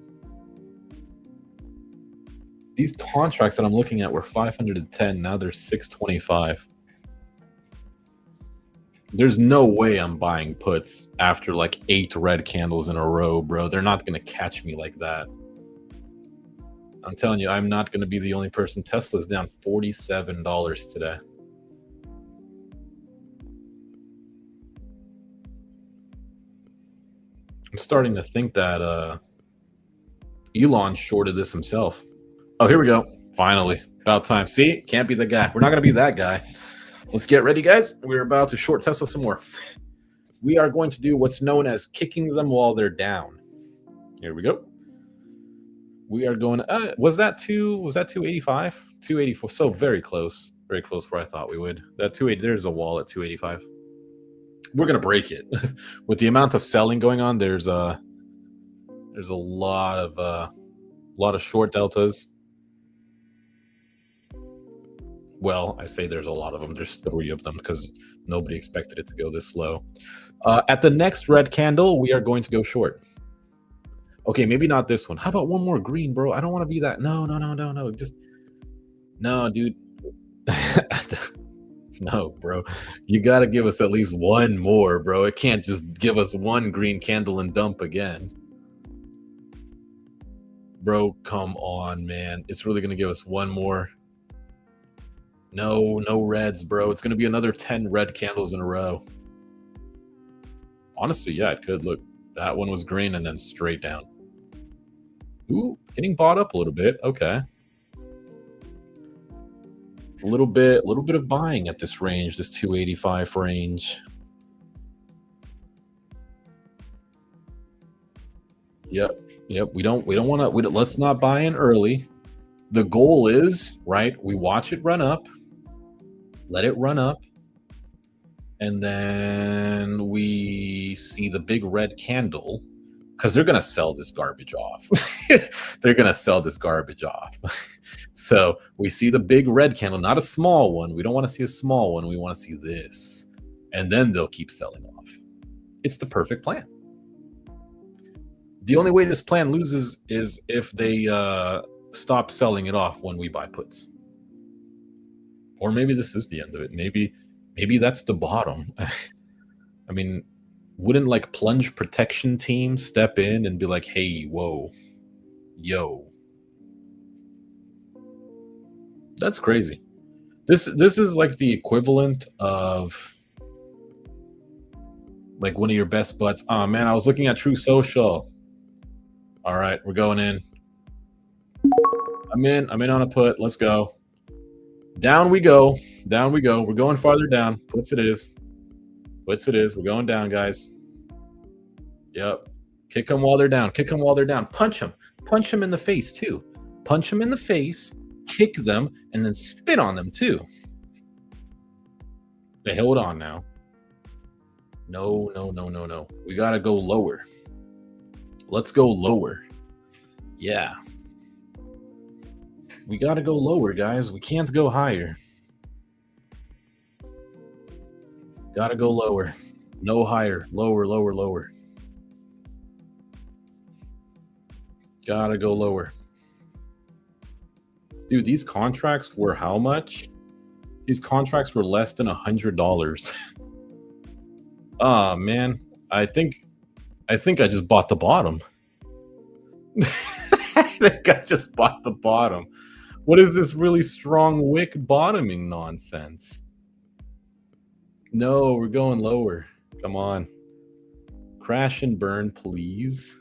These contracts that I'm looking at were 510. Now they're 625. There's no way I'm buying puts after like 8 red candles in a row, bro. They're not going to catch me like that. I'm telling you, I'm not going to be the only person. Tesla's down $47 today. I'm starting to think that Elon shorted this himself. Oh, here we go. Finally. About time. See? Can't be the guy. We're not going to be that guy. Let's get ready, guys. We're about to short Tesla some more. We are going to do what's known as kicking them while they're down. Here we go. We are going was that 285? 284. So very close. Very close where I thought we would. That 280, there's a wall at 285. We're going to break it. With the amount of selling going on, there's a lot of short deltas. Well, I say there's a lot of them. There's 3 of them because nobody expected it to go this low. At the next red candle, we are going to go short. Okay, maybe not this one. How about one more green, bro? I don't want to be that. No. Just no, dude. No, bro. You got to give us at least one more, bro. It can't just give us one green candle and dump again. Bro, come on, man. It's really going to give us one more. No reds, bro. It's going to be another 10 red candles in a row. Honestly, yeah, it could. Look, that one was green and then straight down. Ooh, getting bought up a little bit. Okay. A little bit of buying at this range, this 285 range. Yep. We don't want to. Let's not buy in early. The goal is, right, we watch it run up, let it run up, and then we see the big red candle, because they're going to sell this garbage off. They're going to sell this garbage off. So we see the big red candle, not a small one. We don't want to see a small one. We want to see this. And then they'll keep selling off. It's the perfect plan. The only way this plan loses is if they stop selling it off when we buy puts. Or maybe this is the end of it. Maybe that's the bottom. I mean, wouldn't like plunge protection team step in and be like, hey, whoa, yo. That's crazy. This is like the equivalent of like one of your best butts. Oh man, I was looking at True Social. All right, we're going in. I'm in on a put. Let's go. Down we go. Down we go. We're going farther down. Puts it is. Puts it is. We're going down, guys. Yep. Kick them while they're down. Kick them while they're down. Punch them. Punch them in the face too. Punch them in the face. Kick them and then spit on them too. Hey, hold on now. No. We gotta go lower. Let's go lower. Yeah. We gotta go lower, guys. We can't go higher. Gotta go lower. No higher. Lower. Gotta go lower. Dude, these contracts were how much? These contracts were less than $100. Oh man, I think I just bought the bottom. I think I just bought the bottom. What is this really strong wick bottoming nonsense? No, we're going lower. Come on. Crash and burn, please.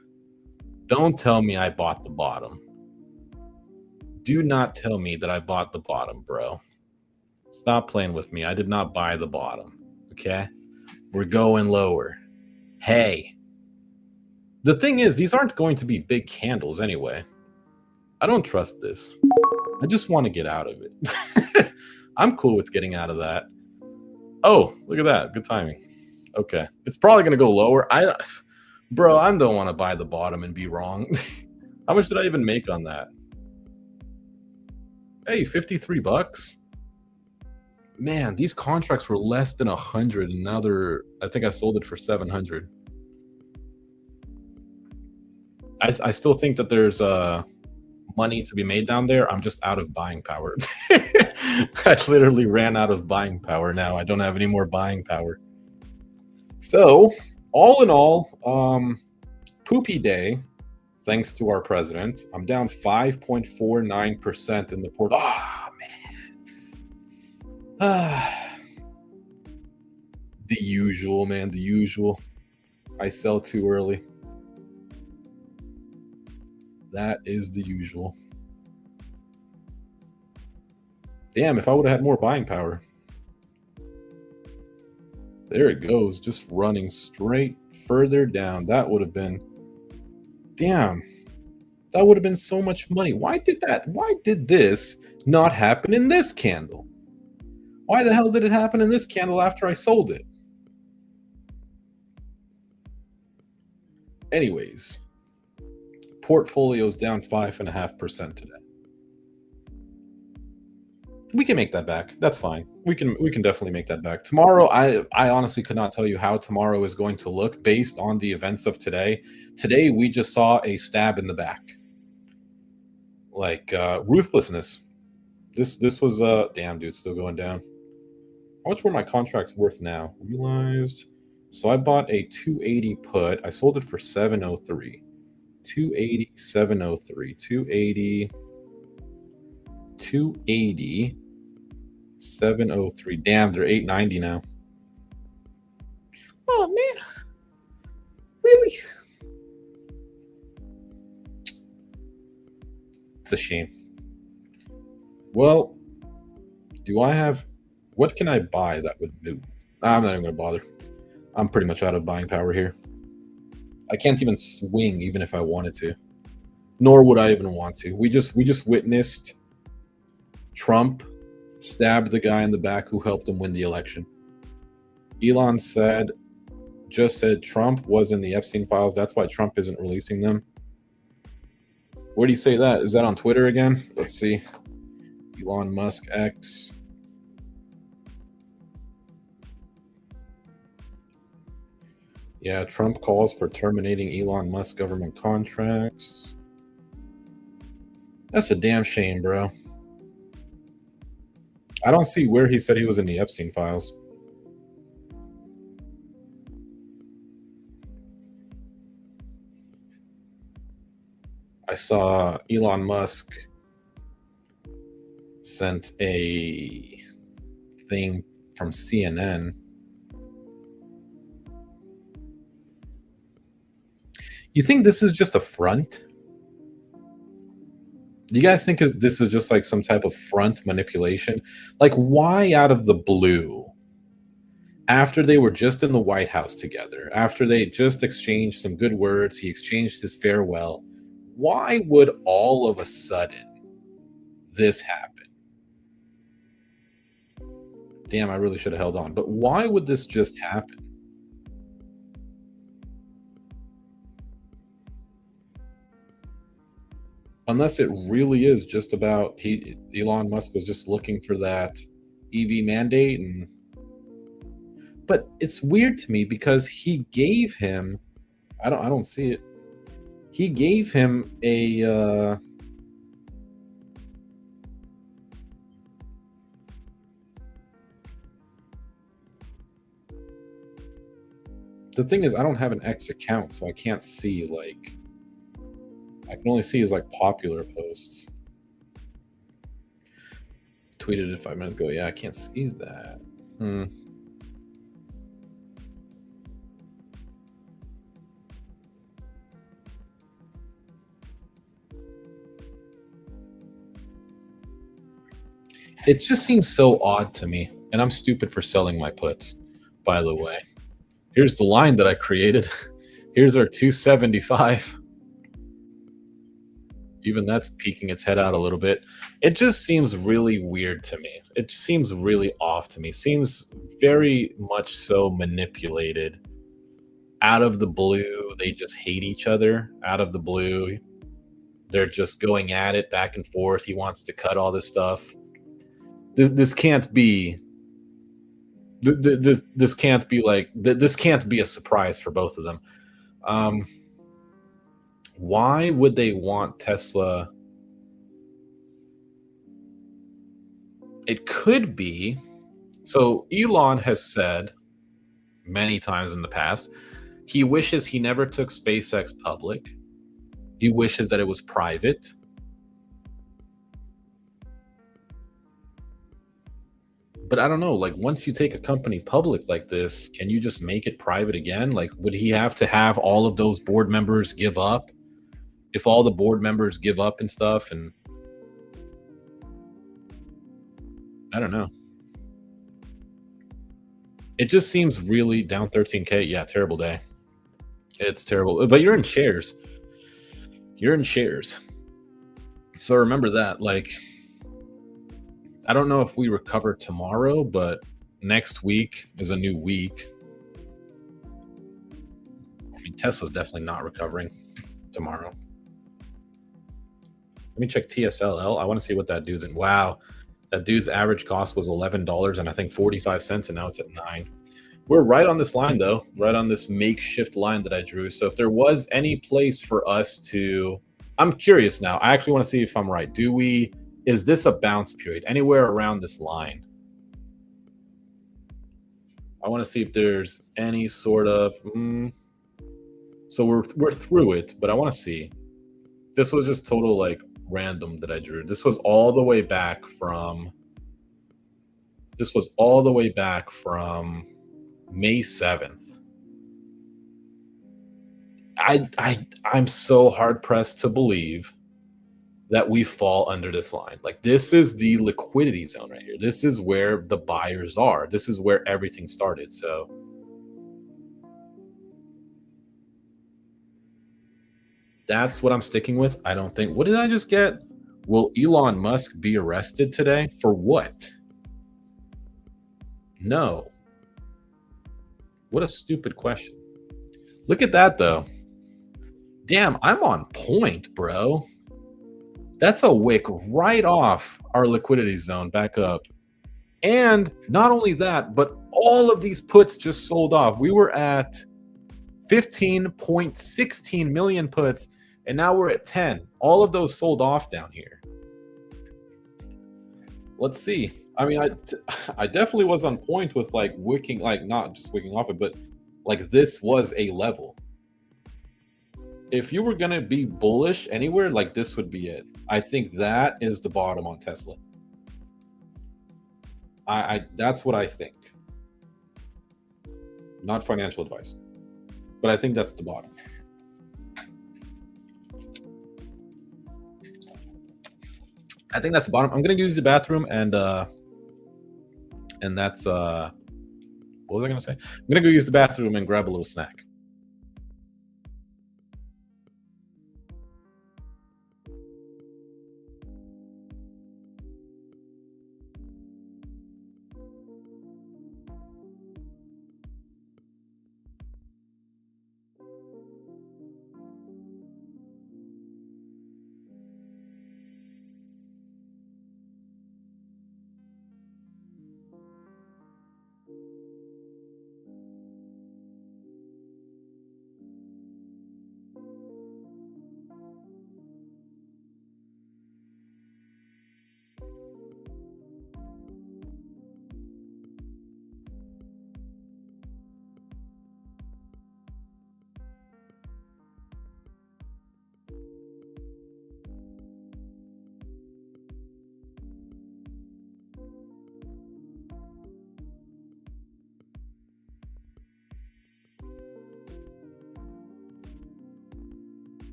Don't tell me I bought the bottom. Do not tell me that I bought the bottom, bro. Stop playing with me. I did not buy the bottom. Okay? We're going lower. Hey. The thing is, these aren't going to be big candles anyway. I don't trust this. I just want to get out of it. I'm cool with getting out of that. Oh, look at that. Good timing. Okay. It's probably going to go lower. Bro, I don't want to buy the bottom and be wrong. How much did I even make on that? Hey, $53. Man, these contracts were less than 100, and now I think I sold it for 700. I still think that there's money to be made down there. I'm just out of buying power. I literally ran out of buying power now. I don't have any more buying power. So, all in all, poopy day, thanks to our president. I'm down 5.49% in the port. Ah, man. The usual, man, the usual. I sell too early. That is the usual. Damn, if I would have had more buying power. There it goes, just running straight further down. That would have been, damn, that would have been so much money. Why did this not happen in this candle? Why the hell did it happen in this candle after I sold it? Anyways, portfolio's down 5.5% today. We can make that back. That's fine. We can definitely make that back. Tomorrow, I honestly could not tell you how tomorrow is going to look based on the events of today. Today, we just saw a stab in the back. Like, ruthlessness. This was, damn, dude, still going down. How much were my contracts worth now? Realized. So I bought a 280 put. I sold it for 703. 280, 703. 280, 280, 703. Damn, they're 890 now. Oh, man. Really? It's a shame. Well, do I have... What can I buy that would move? I'm not even going to bother. I'm pretty much out of buying power here. I can't even swing even if I wanted to. Nor would I even want to. We just witnessed Trump stabbed the guy in the back who helped him win the election. Elon just said Trump was in the Epstein files. That's why Trump isn't releasing them. Where do you say that? Is that on Twitter again? Let's see. Elon Musk X. Yeah, Trump calls for terminating Elon Musk government contracts. That's a damn shame, bro. I don't see where he said he was in the Epstein files. I saw Elon Musk sent a thing from CNN. You think this is just a front? Do you guys think this is just like some type of front manipulation? Like, why out of the blue, after they were just in the White House together, after they just exchanged some good words, he exchanged his farewell, why would all of a sudden this happen? Damn, I really should have held on. But why would this just happen? Unless it really is just about Elon Musk was just looking for that EV mandate, but it's weird to me because he gave him, I don't see it. He gave him a the thing is, I don't have an X account, so I can't see, like, I can only see his like popular posts. Tweeted it 5 minutes ago. Yeah, I can't see that. It just seems so odd to me, and I'm stupid for selling my puts, by the way. Here's the line that I created. Here's our 275. Even that's peeking its head out a little bit. It just seems really weird to me. It seems really off to me. Seems very much so manipulated. Out of the blue, they just hate each other. Out of the blue, They're just going at it back and forth. He wants to cut all this stuff. This can't be. This can't be like this can't be a surprise for both of them. Why would they want Tesla? It could be. So Elon has said many times in the past, he wishes he never took SpaceX public. He wishes that it was private. But I don't know, like once you take a company public like this, can you just make it private again? Like, would he have to have all of those board members give up? If all the board members give up and stuff, and I don't know. It just seems really down 13K. Yeah, terrible day. It's terrible. But you're in shares. You're in shares. So remember that. Like, I don't know if we recover tomorrow, but next week is a new week. I mean, Tesla's definitely not recovering tomorrow. Let me check TSLL. I want to see what that dude's in. Wow. That dude's average cost was $11 and I think 45 cents, and now it's at 9. We're right on this line, though, right on this makeshift line that I drew. So if there was any place for us to, I'm curious now. I actually want to see if I'm right. Is this a bounce period anywhere around this line? I want to see if there's any sort of, so we're through it, but I want to see. This was just total like random that I drew. This was all the way back from May 7th. I'm so hard pressed to believe that we fall under this line. Like, this is the liquidity zone right here. This is where the buyers are. This is where everything started. So that's what I'm sticking with. I don't think, what did I just get? Will Elon Musk be arrested today? For what? No. What a stupid question. Look at that, though. Damn, I'm on point, bro. That's a wick right off our liquidity zone back up. And not only that, but all of these puts just sold off. We were at 15.16 million puts, and now we're at 10. All of those sold off down here. Let's see. I mean, I definitely was on point with like wicking, like not just wicking off it, but like this was a level. If you were going to be bullish anywhere, like this would be it. I think that is the bottom on Tesla. That's what I think. Not financial advice, but I think that's the bottom. I think that's the bottom. I'm going to use the bathroom and that's, what was I going to say? I'm going to go use the bathroom and grab a little snack.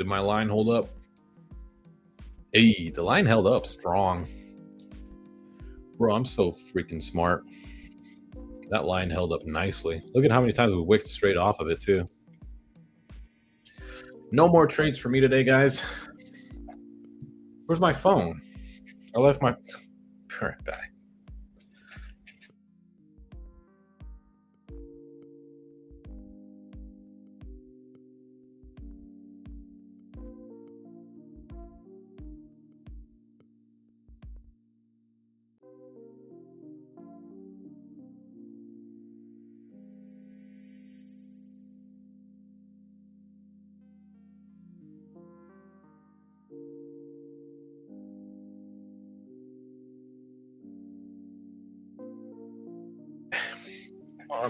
Did my line hold up? Hey, the line held up strong. Bro, I'm so freaking smart. That line held up nicely. Look at how many times we wicked straight off of it, too. No more trades for me today, guys. Where's my phone? I left my... Be right back.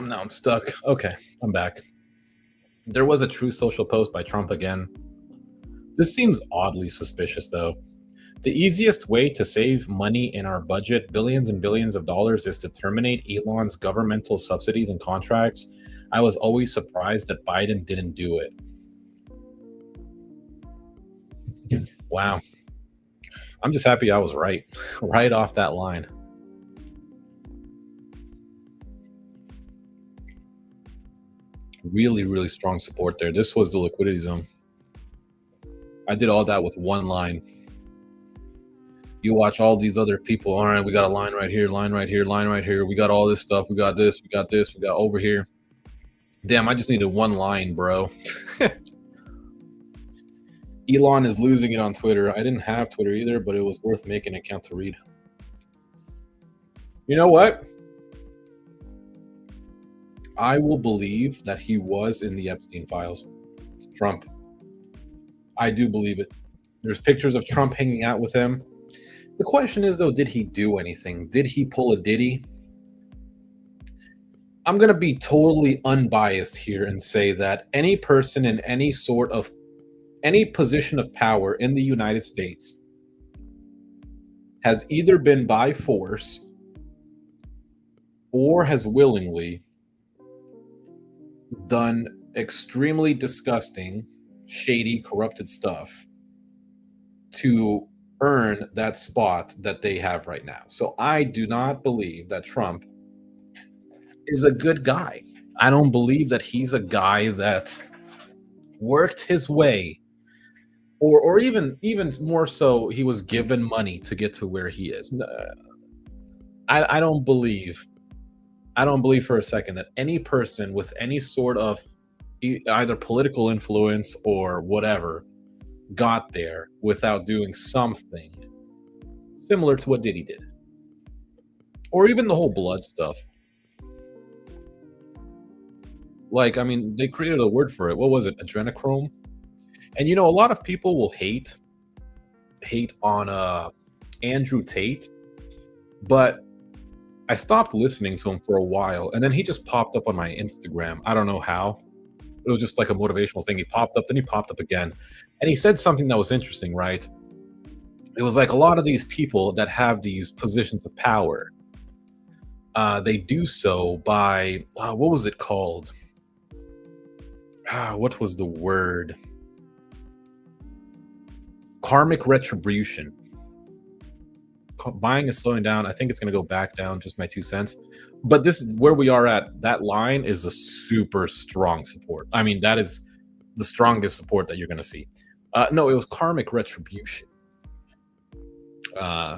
Now I'm stuck. Okay, I'm back. There was a Truth Social post by Trump again. This seems oddly suspicious, though. The easiest way to save money in our budget, billions and billions of dollars, is to terminate Elon's governmental subsidies and contracts. I was always surprised that Biden didn't do it. Wow. I'm just happy I was right. Right off that line. Really, really strong support there. This was the liquidity zone. I did all that with one line. You watch all these other people. All right, we got a line right here, line right here, line right here. We got all this stuff. We got this, we got this, we got over here. Damn, I just needed one line, bro. Elon is losing it on Twitter. I didn't have Twitter either, but it was worth making an account to read. You know what? I will believe that he was in the Epstein files. Trump. I do believe it. There's pictures of Trump hanging out with him. The question is, though, did he do anything? Did he pull a Diddy? I'm going to be totally unbiased here and say that any person in any position of power in the United States has either been by force or has willingly done extremely disgusting, shady, corrupted stuff to earn that spot that they have right now. So I do not believe that Trump is a good guy. I don't believe that he's a guy that worked his way, or even more so, he was given money to get to where he is. I don't believe for a second that any person with any sort of either political influence or whatever got there without doing something similar to what Diddy did. Or even the whole blood stuff. Like, I mean, they created a word for it. What was it? Adrenochrome? And, you know, a lot of people will hate on Andrew Tate, but I stopped listening to him for a while, and then he just popped up on my Instagram. I don't know how. It was just like a motivational thing. He popped up, then he popped up again. And he said something that was interesting, right? It was like a lot of these people that have these positions of power, they do so by, what was it called? What was the word? Karmic retribution. Buying is slowing down. I think it's going to go back down, just my 2 cents. But this is where we are at. That line is a super strong support. I mean, that is the strongest support that you're going to see. No, it was karmic retribution.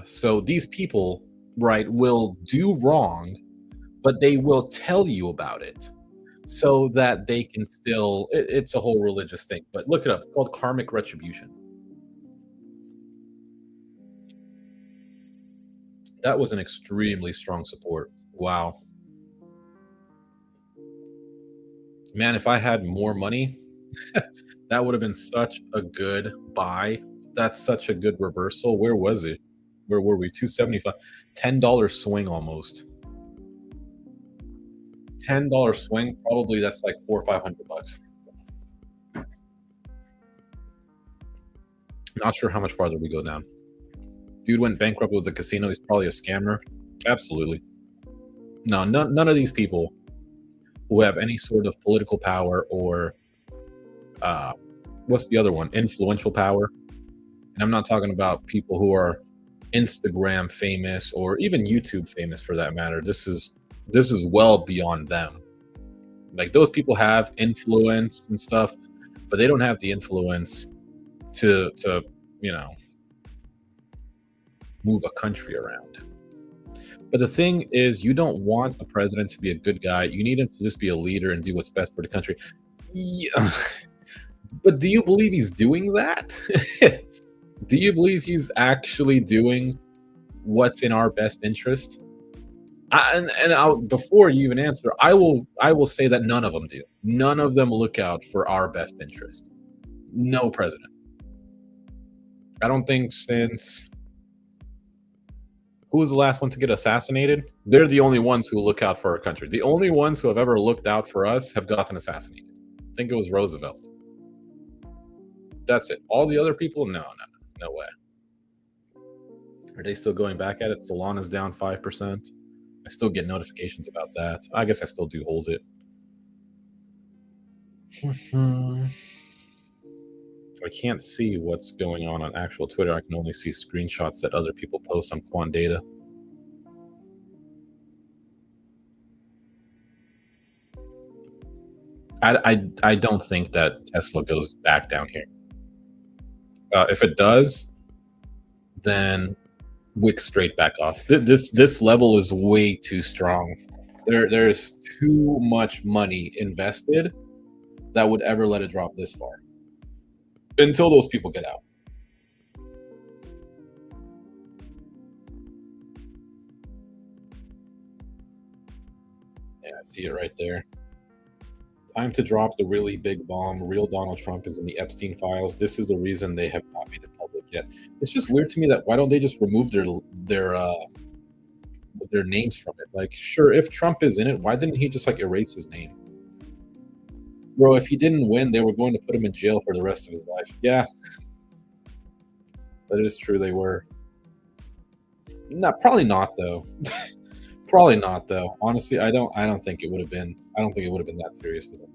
So these people, right, will do wrong, but they will tell you about it so that they can still, it's a whole religious thing, but look it up. It's called karmic retribution. That was an extremely strong support. Wow. Man, if I had more money, that would have been such a good buy. That's such a good reversal. Where was it? Where were we? 275. $10 swing almost. $10 swing, probably that's like $400 or $500. Not sure how much farther we go down. Dude went bankrupt with the casino. He's probably a scammer. Absolutely. No, none of these people who have any sort of political power or what's the other one? Influential power. And I'm not talking about people who are Instagram famous or even YouTube famous for that matter. This is well beyond them. Like, those people have influence and stuff, but they don't have the influence to move a country around. But the thing is, you don't want a president to be a good guy. You need him to just be a leader and do what's best for the country. Yeah. But do you believe he's doing that? Do you believe he's actually doing what's in our best interest? Before you even answer, I will say that none of them do. None of them look out for our best interest. No president. I don't think since, who was the last one to get assassinated? They're the only ones who look out for our country. The only ones who have ever looked out for us have gotten assassinated. I think it was Roosevelt. That's it. All the other people, no way. Are they still going back at it? Solana's down 5%. I still get notifications about that. I guess I still do hold it. I can't see what's going on actual Twitter. I can only see screenshots that other people post on Quant Data. I don't think that Tesla goes back down here. If it does, then wick straight back off. This level is way too strong. There's too much money invested that would ever let it drop this far until those people get out. Yeah, I see it right there. Time to drop the really big bomb. Real Donald Trump is in the Epstein files. This is the reason they have not made it public yet. It's just weird to me that why don't they just remove their names from it? Like, sure, if Trump is in it, why didn't he just like erase his name? Bro, if he didn't win, they were going to put him in jail for the rest of his life. Yeah, that is true. They were. No, probably not though. Probably not though. Honestly, I don't think it would have been. I don't think it would have been that serious with him.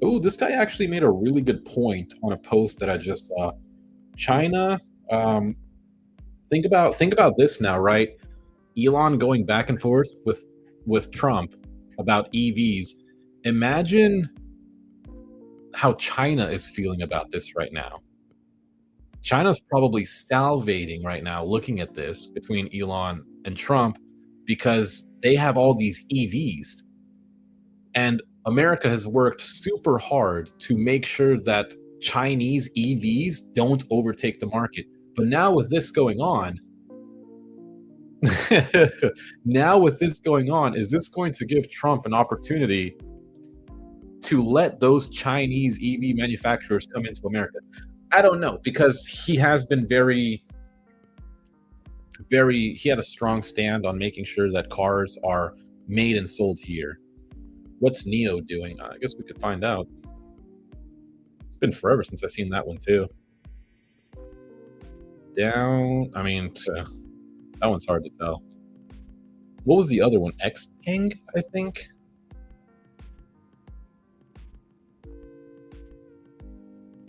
Oh, this guy actually made a really good point on a post that I just saw. China. Think about this now, right? Elon going back and forth with Trump about EVs. Imagine how China is feeling about this right now. China's probably salivating right now looking at this between Elon and Trump because they have all these EVs. And America has worked super hard to make sure that Chinese EVs don't overtake the market. But now with this going on, is this going to give Trump an opportunity to let those Chinese EV manufacturers come into America? I don't know, because he has been he had a strong stand on making sure that cars are made and sold here. What's NIO doing? I guess we could find out. It's been forever since I've seen that one too. Down, I mean, that one's hard to tell. What was the other one? Xpeng, I think.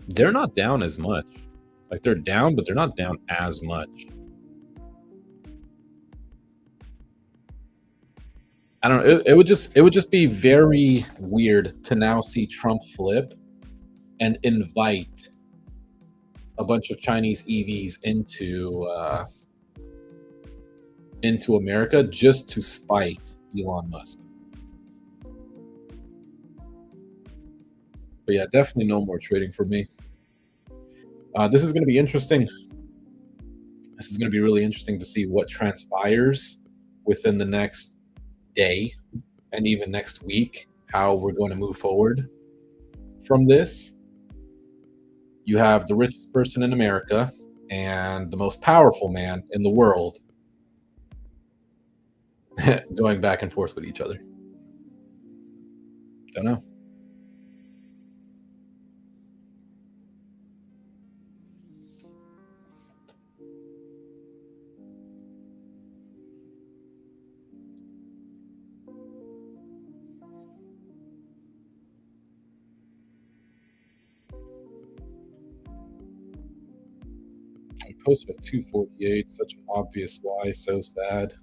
They're not down as much. Like, they're down, but they're not down as much. I don't know. It would just be very weird to now see Trump flip and invite a bunch of Chinese EVs into America just to spite Elon Musk. But yeah, definitely no more trading for me. This is going to be interesting. This is going to be really interesting to see what transpires within the next day and even next week, how we're going to move forward from this. You have the richest person in America and the most powerful man in the world going back and forth with each other. Don't know. I posted at 248. Such an obvious lie. So sad.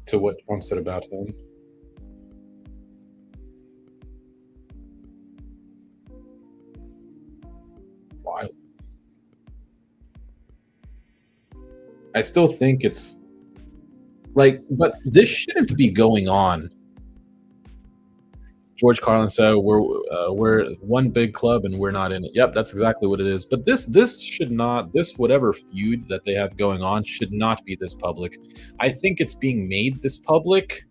To what Trump said about him. Wild. I still think it's like, but this shouldn't be going on. George Carlin said, "We're one big club and we're not in it." Yep, that's exactly what it is. But this should not, this whatever feud that they have going on should not be this public. I think it's being made this public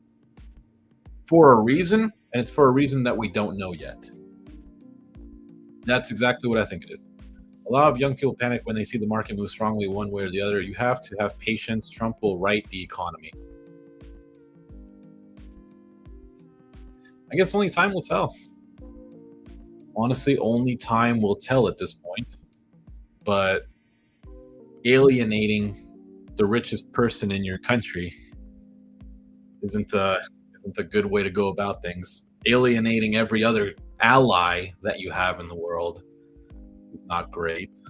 for a reason, and it's for a reason that we don't know yet. That's exactly what I think it is. A lot of young people panic when they see the market move strongly one way or the other. You have to have patience. Trump will right the economy. I guess only time will tell. Honestly, only time will tell at this point. But alienating the richest person in your country isn't a good way to go about things. Alienating every other ally that you have in the world is not great.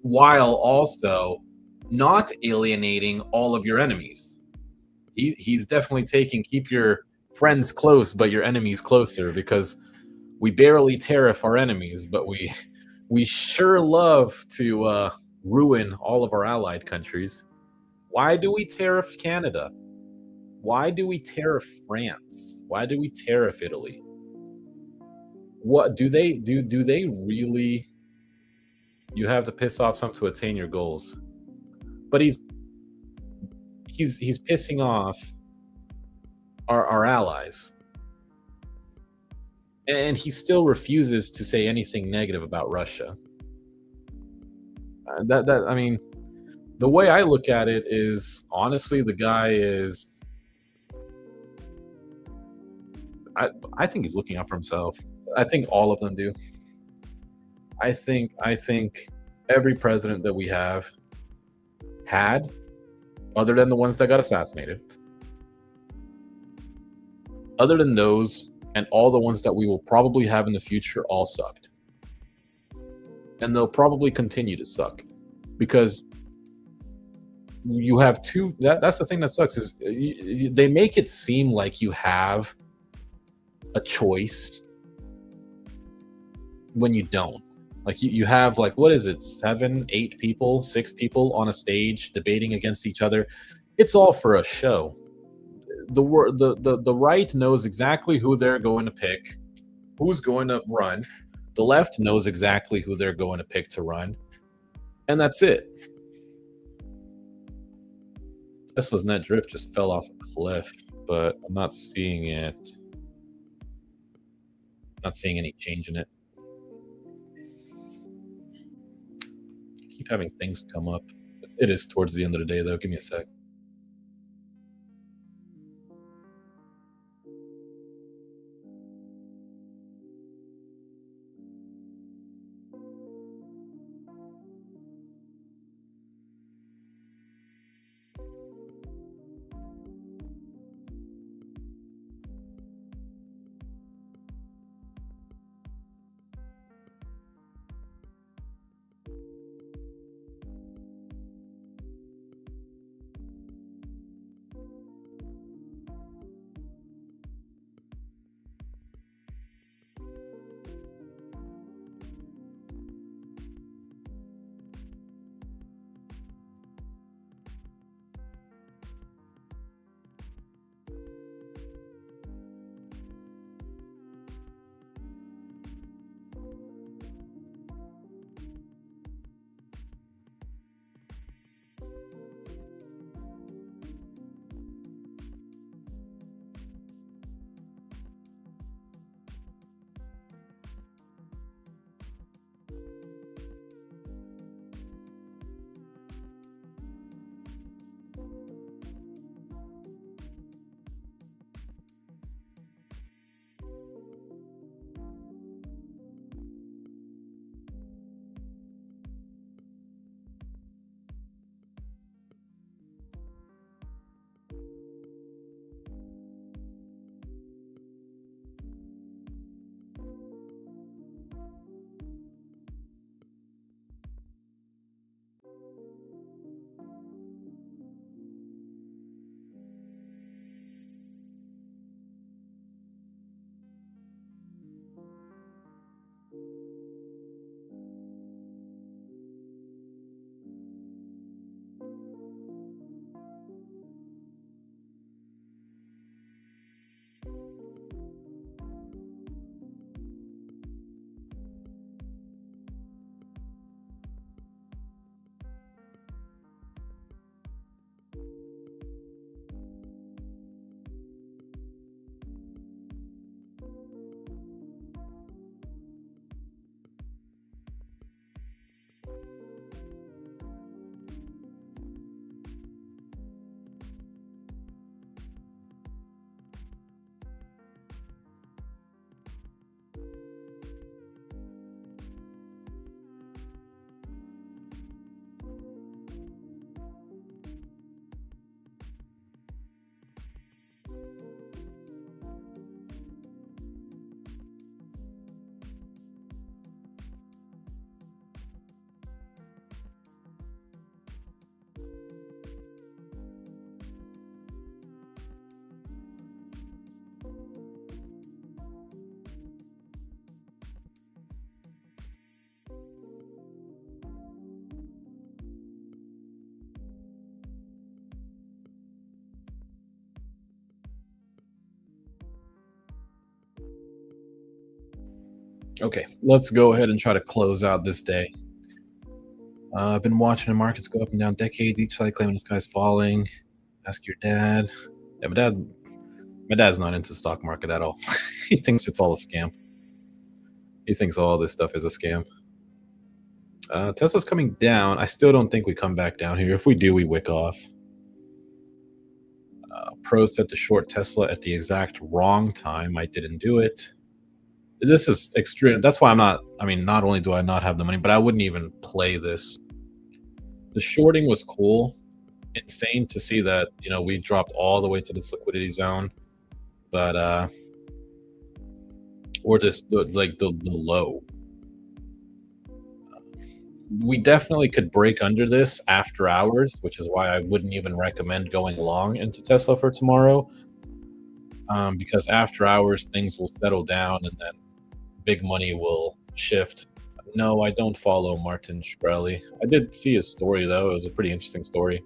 While also not alienating all of your enemies. He's definitely taking keep your friends close, but your enemies closer, because we barely tariff our enemies, but we sure love to ruin all of our allied countries. Why do we tariff Canada? Why do we tariff France? Why do we tariff Italy? What do they do? Do they really? You have to piss off some to attain your goals, but he's pissing off our allies, and he still refuses to say anything negative about Russia. I mean, the way I look at it is, honestly, the guy is. I think he's looking out for himself. I think all of them do. I think every president that we have had, other than the ones that got assassinated, other than those, and all the ones that we will probably have in the future, all sucked. And they'll probably continue to suck, because you have two. That's the thing that sucks, is they make it seem like you have a choice when you don't. Like you have, like, what is it, 7, 8 people, 6 people on a stage debating against each other. It's all for a show. The right knows exactly who they're going to pick, who's going to run. The left knows exactly who they're going to pick to run, and that's it. Tesla's net drift just fell off a cliff, but I'm not seeing it. Not seeing any change in it. Keep having things come up. It is towards the end of the day, though. Give me a sec. Okay, let's go ahead and try to close out this day. I've been watching the markets go up and down decades, each side claiming the sky's falling. Ask your dad. Yeah, my dad's not into stock market at all. He thinks it's all a scam. He thinks all this stuff is a scam. Tesla's coming down. I still don't think we come back down here. If we do, we wick off. Pros set to short Tesla at the exact wrong time. I didn't do it. This is extreme. That's why I'm not. I mean, not only do I not have the money, but I wouldn't even play this. The shorting was cool. Insane to see that, you know, we dropped all the way to this liquidity zone, but or this like the low. We definitely could break under this after hours, which is why I wouldn't even recommend going long into Tesla for tomorrow, because after hours things will settle down and then big money will shift. No, I don't follow Martin Shkreli. I did see his story though. It was a pretty interesting story.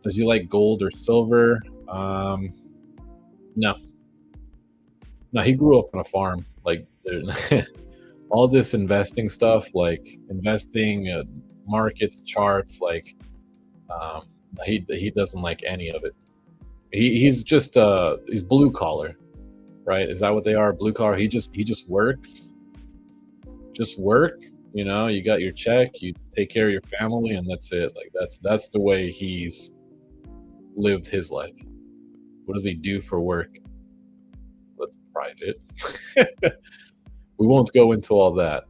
Does he like gold or silver? No. No, he grew up on a farm. Like all this investing stuff, like investing, markets, charts, like he doesn't like any of it. He's just he's blue collar, right? Is that what they are? Blue collar. He just works. Just work. You know, you got your check, you take care of your family, and that's it. Like that's the way he's lived his life. What does he do for work? That's private. We won't go into all that,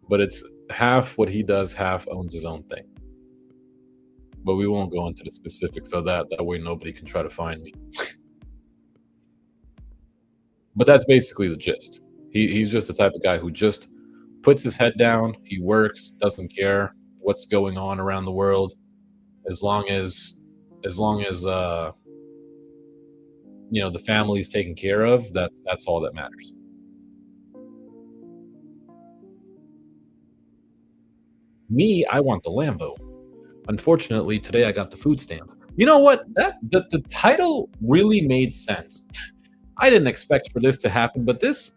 but it's half what he does, half owns his own thing. But we won't go into the specifics of that. That way nobody can try to find me. But that's basically the gist. He's just the type of guy who just puts his head down, he works, doesn't care what's going on around the world, as long as you know, the family's taken care of. That's all that matters. Me, I want the Lambo. Unfortunately, today I got the food stamps. You know what? The title really made sense. I didn't expect for this to happen, but this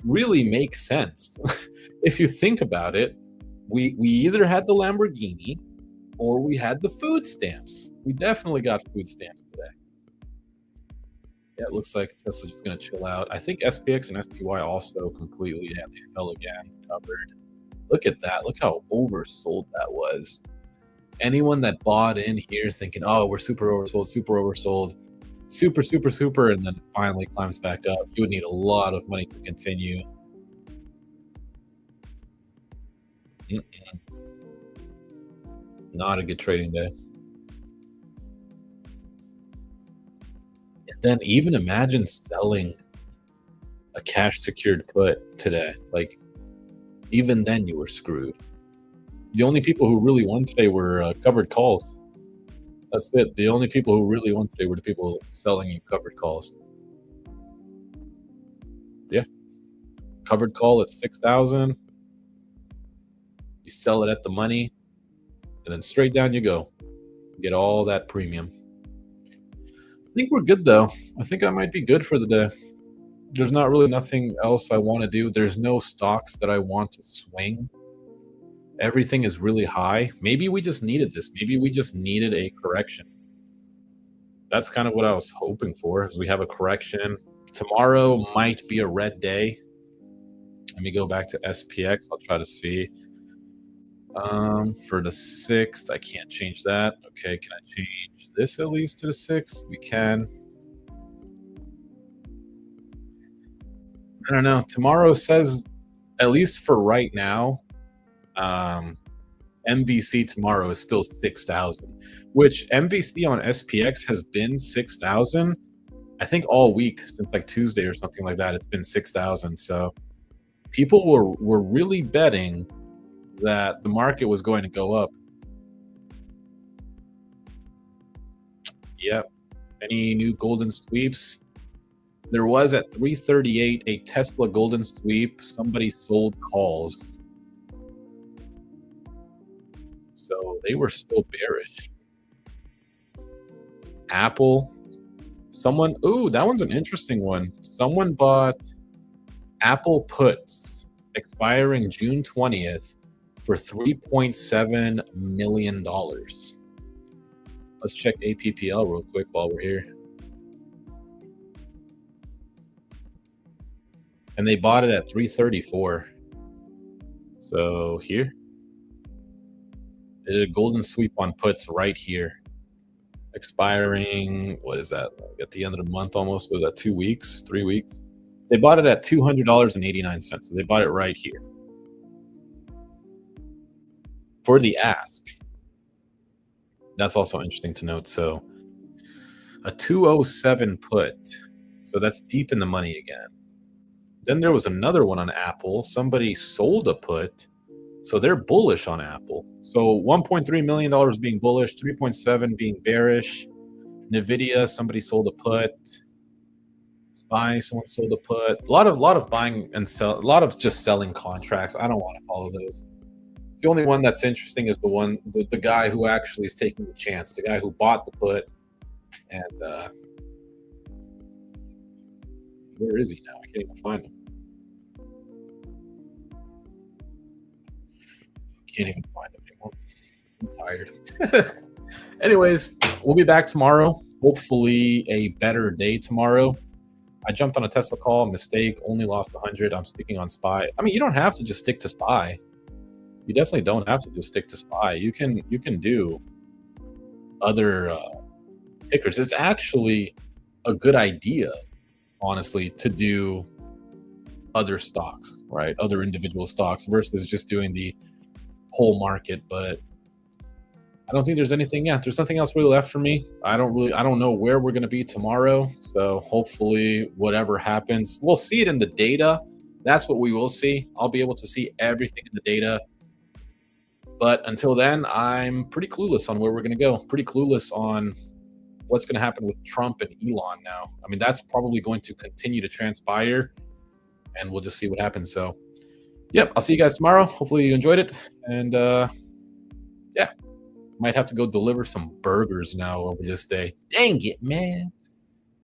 really makes sense. If you think about it, we either had the Lamborghini or we had the food stamps. We definitely got food stamps today. Yeah, it looks like Tesla's just going to chill out. I think SPX and SPY also completely, yeah, they fell again, covered. Look at that. Look how oversold that was. Anyone that bought in here thinking, oh, we're super oversold, super, and then finally climbs back up, you would need a lot of money to continue. Not a good trading day. And then even imagine selling a cash secured put today. Like, even then you were screwed. The only people who really won today were covered calls. That's it. The only people who really won today were the people selling you covered calls. Yeah. Covered call at 6,000. You sell it at the money, and then straight down you go. You get all that premium. I think we're good though. I think I might be good for the day. There's not really nothing else I want to do. There's no stocks that I want to swing. Everything is really high. Maybe we just needed this. Maybe we just needed a correction. That's kind of what I was hoping for, is we have a correction. Tomorrow might be a red day. Let me go back to SPX. I'll try to see. For the 6th, I can't change that. Okay, can I change this at least to the 6th? We can. I don't know. Tomorrow says, at least for right now, MVC tomorrow is still 6,000, which MVC on SPX has been 6,000. I think all week since like Tuesday or something like that, it's been 6,000. So people were really betting that the market was going to go up. Yep. Any new golden sweeps? There was at 338 a Tesla golden sweep. Somebody sold calls. So they were still bearish. Apple. Someone, ooh, that one's an interesting one. Someone bought Apple puts expiring June 20th for $3.7 million. Let's check APPL real quick while we're here. And they bought it at 334. So here, they did a golden sweep on puts right here. Expiring, what is that? At the end of the month almost. Was that 2 weeks, 3 weeks? They bought it at $200.89. So they bought it right here. For the ask. That's also interesting to note. So a 207 put. So that's deep in the money again. Then there was another one on Apple. Somebody sold a put. So they're bullish on Apple. So $1.3 million being bullish, 3.7 being bearish. Nvidia, somebody sold a put. SPY, someone sold a put. A lot of buying and sell, a lot of just selling contracts. I don't want to follow those. The only one that's interesting is the guy who actually is taking the chance, the guy who bought the put. And where is he now? I can't even find him. Can't even find him anymore. I'm tired. Anyways, we'll be back tomorrow. Hopefully a better day tomorrow. I jumped on a Tesla call, mistake, only lost 100. I'm sticking on SPY. I mean, you don't have to just stick to SPY. You definitely don't have to just stick to SPY. You can do other tickers. It's actually a good idea, honestly, to do other stocks, right? Other individual stocks versus just doing the whole market. But I don't think there's anything. Yeah, there's nothing else really left for me. I don't know where we're going to be tomorrow. So hopefully whatever happens, we'll see it in the data. That's what we will see. I'll be able to see everything in the data. But until then, I'm pretty clueless on where we're going to go. Pretty clueless on what's going to happen with Trump and Elon now. I mean, that's probably going to continue to transpire, and we'll just see what happens. So, yep, I'll see you guys tomorrow. Hopefully you enjoyed it. And, yeah, might have to go deliver some burgers now over this day. Dang it, man.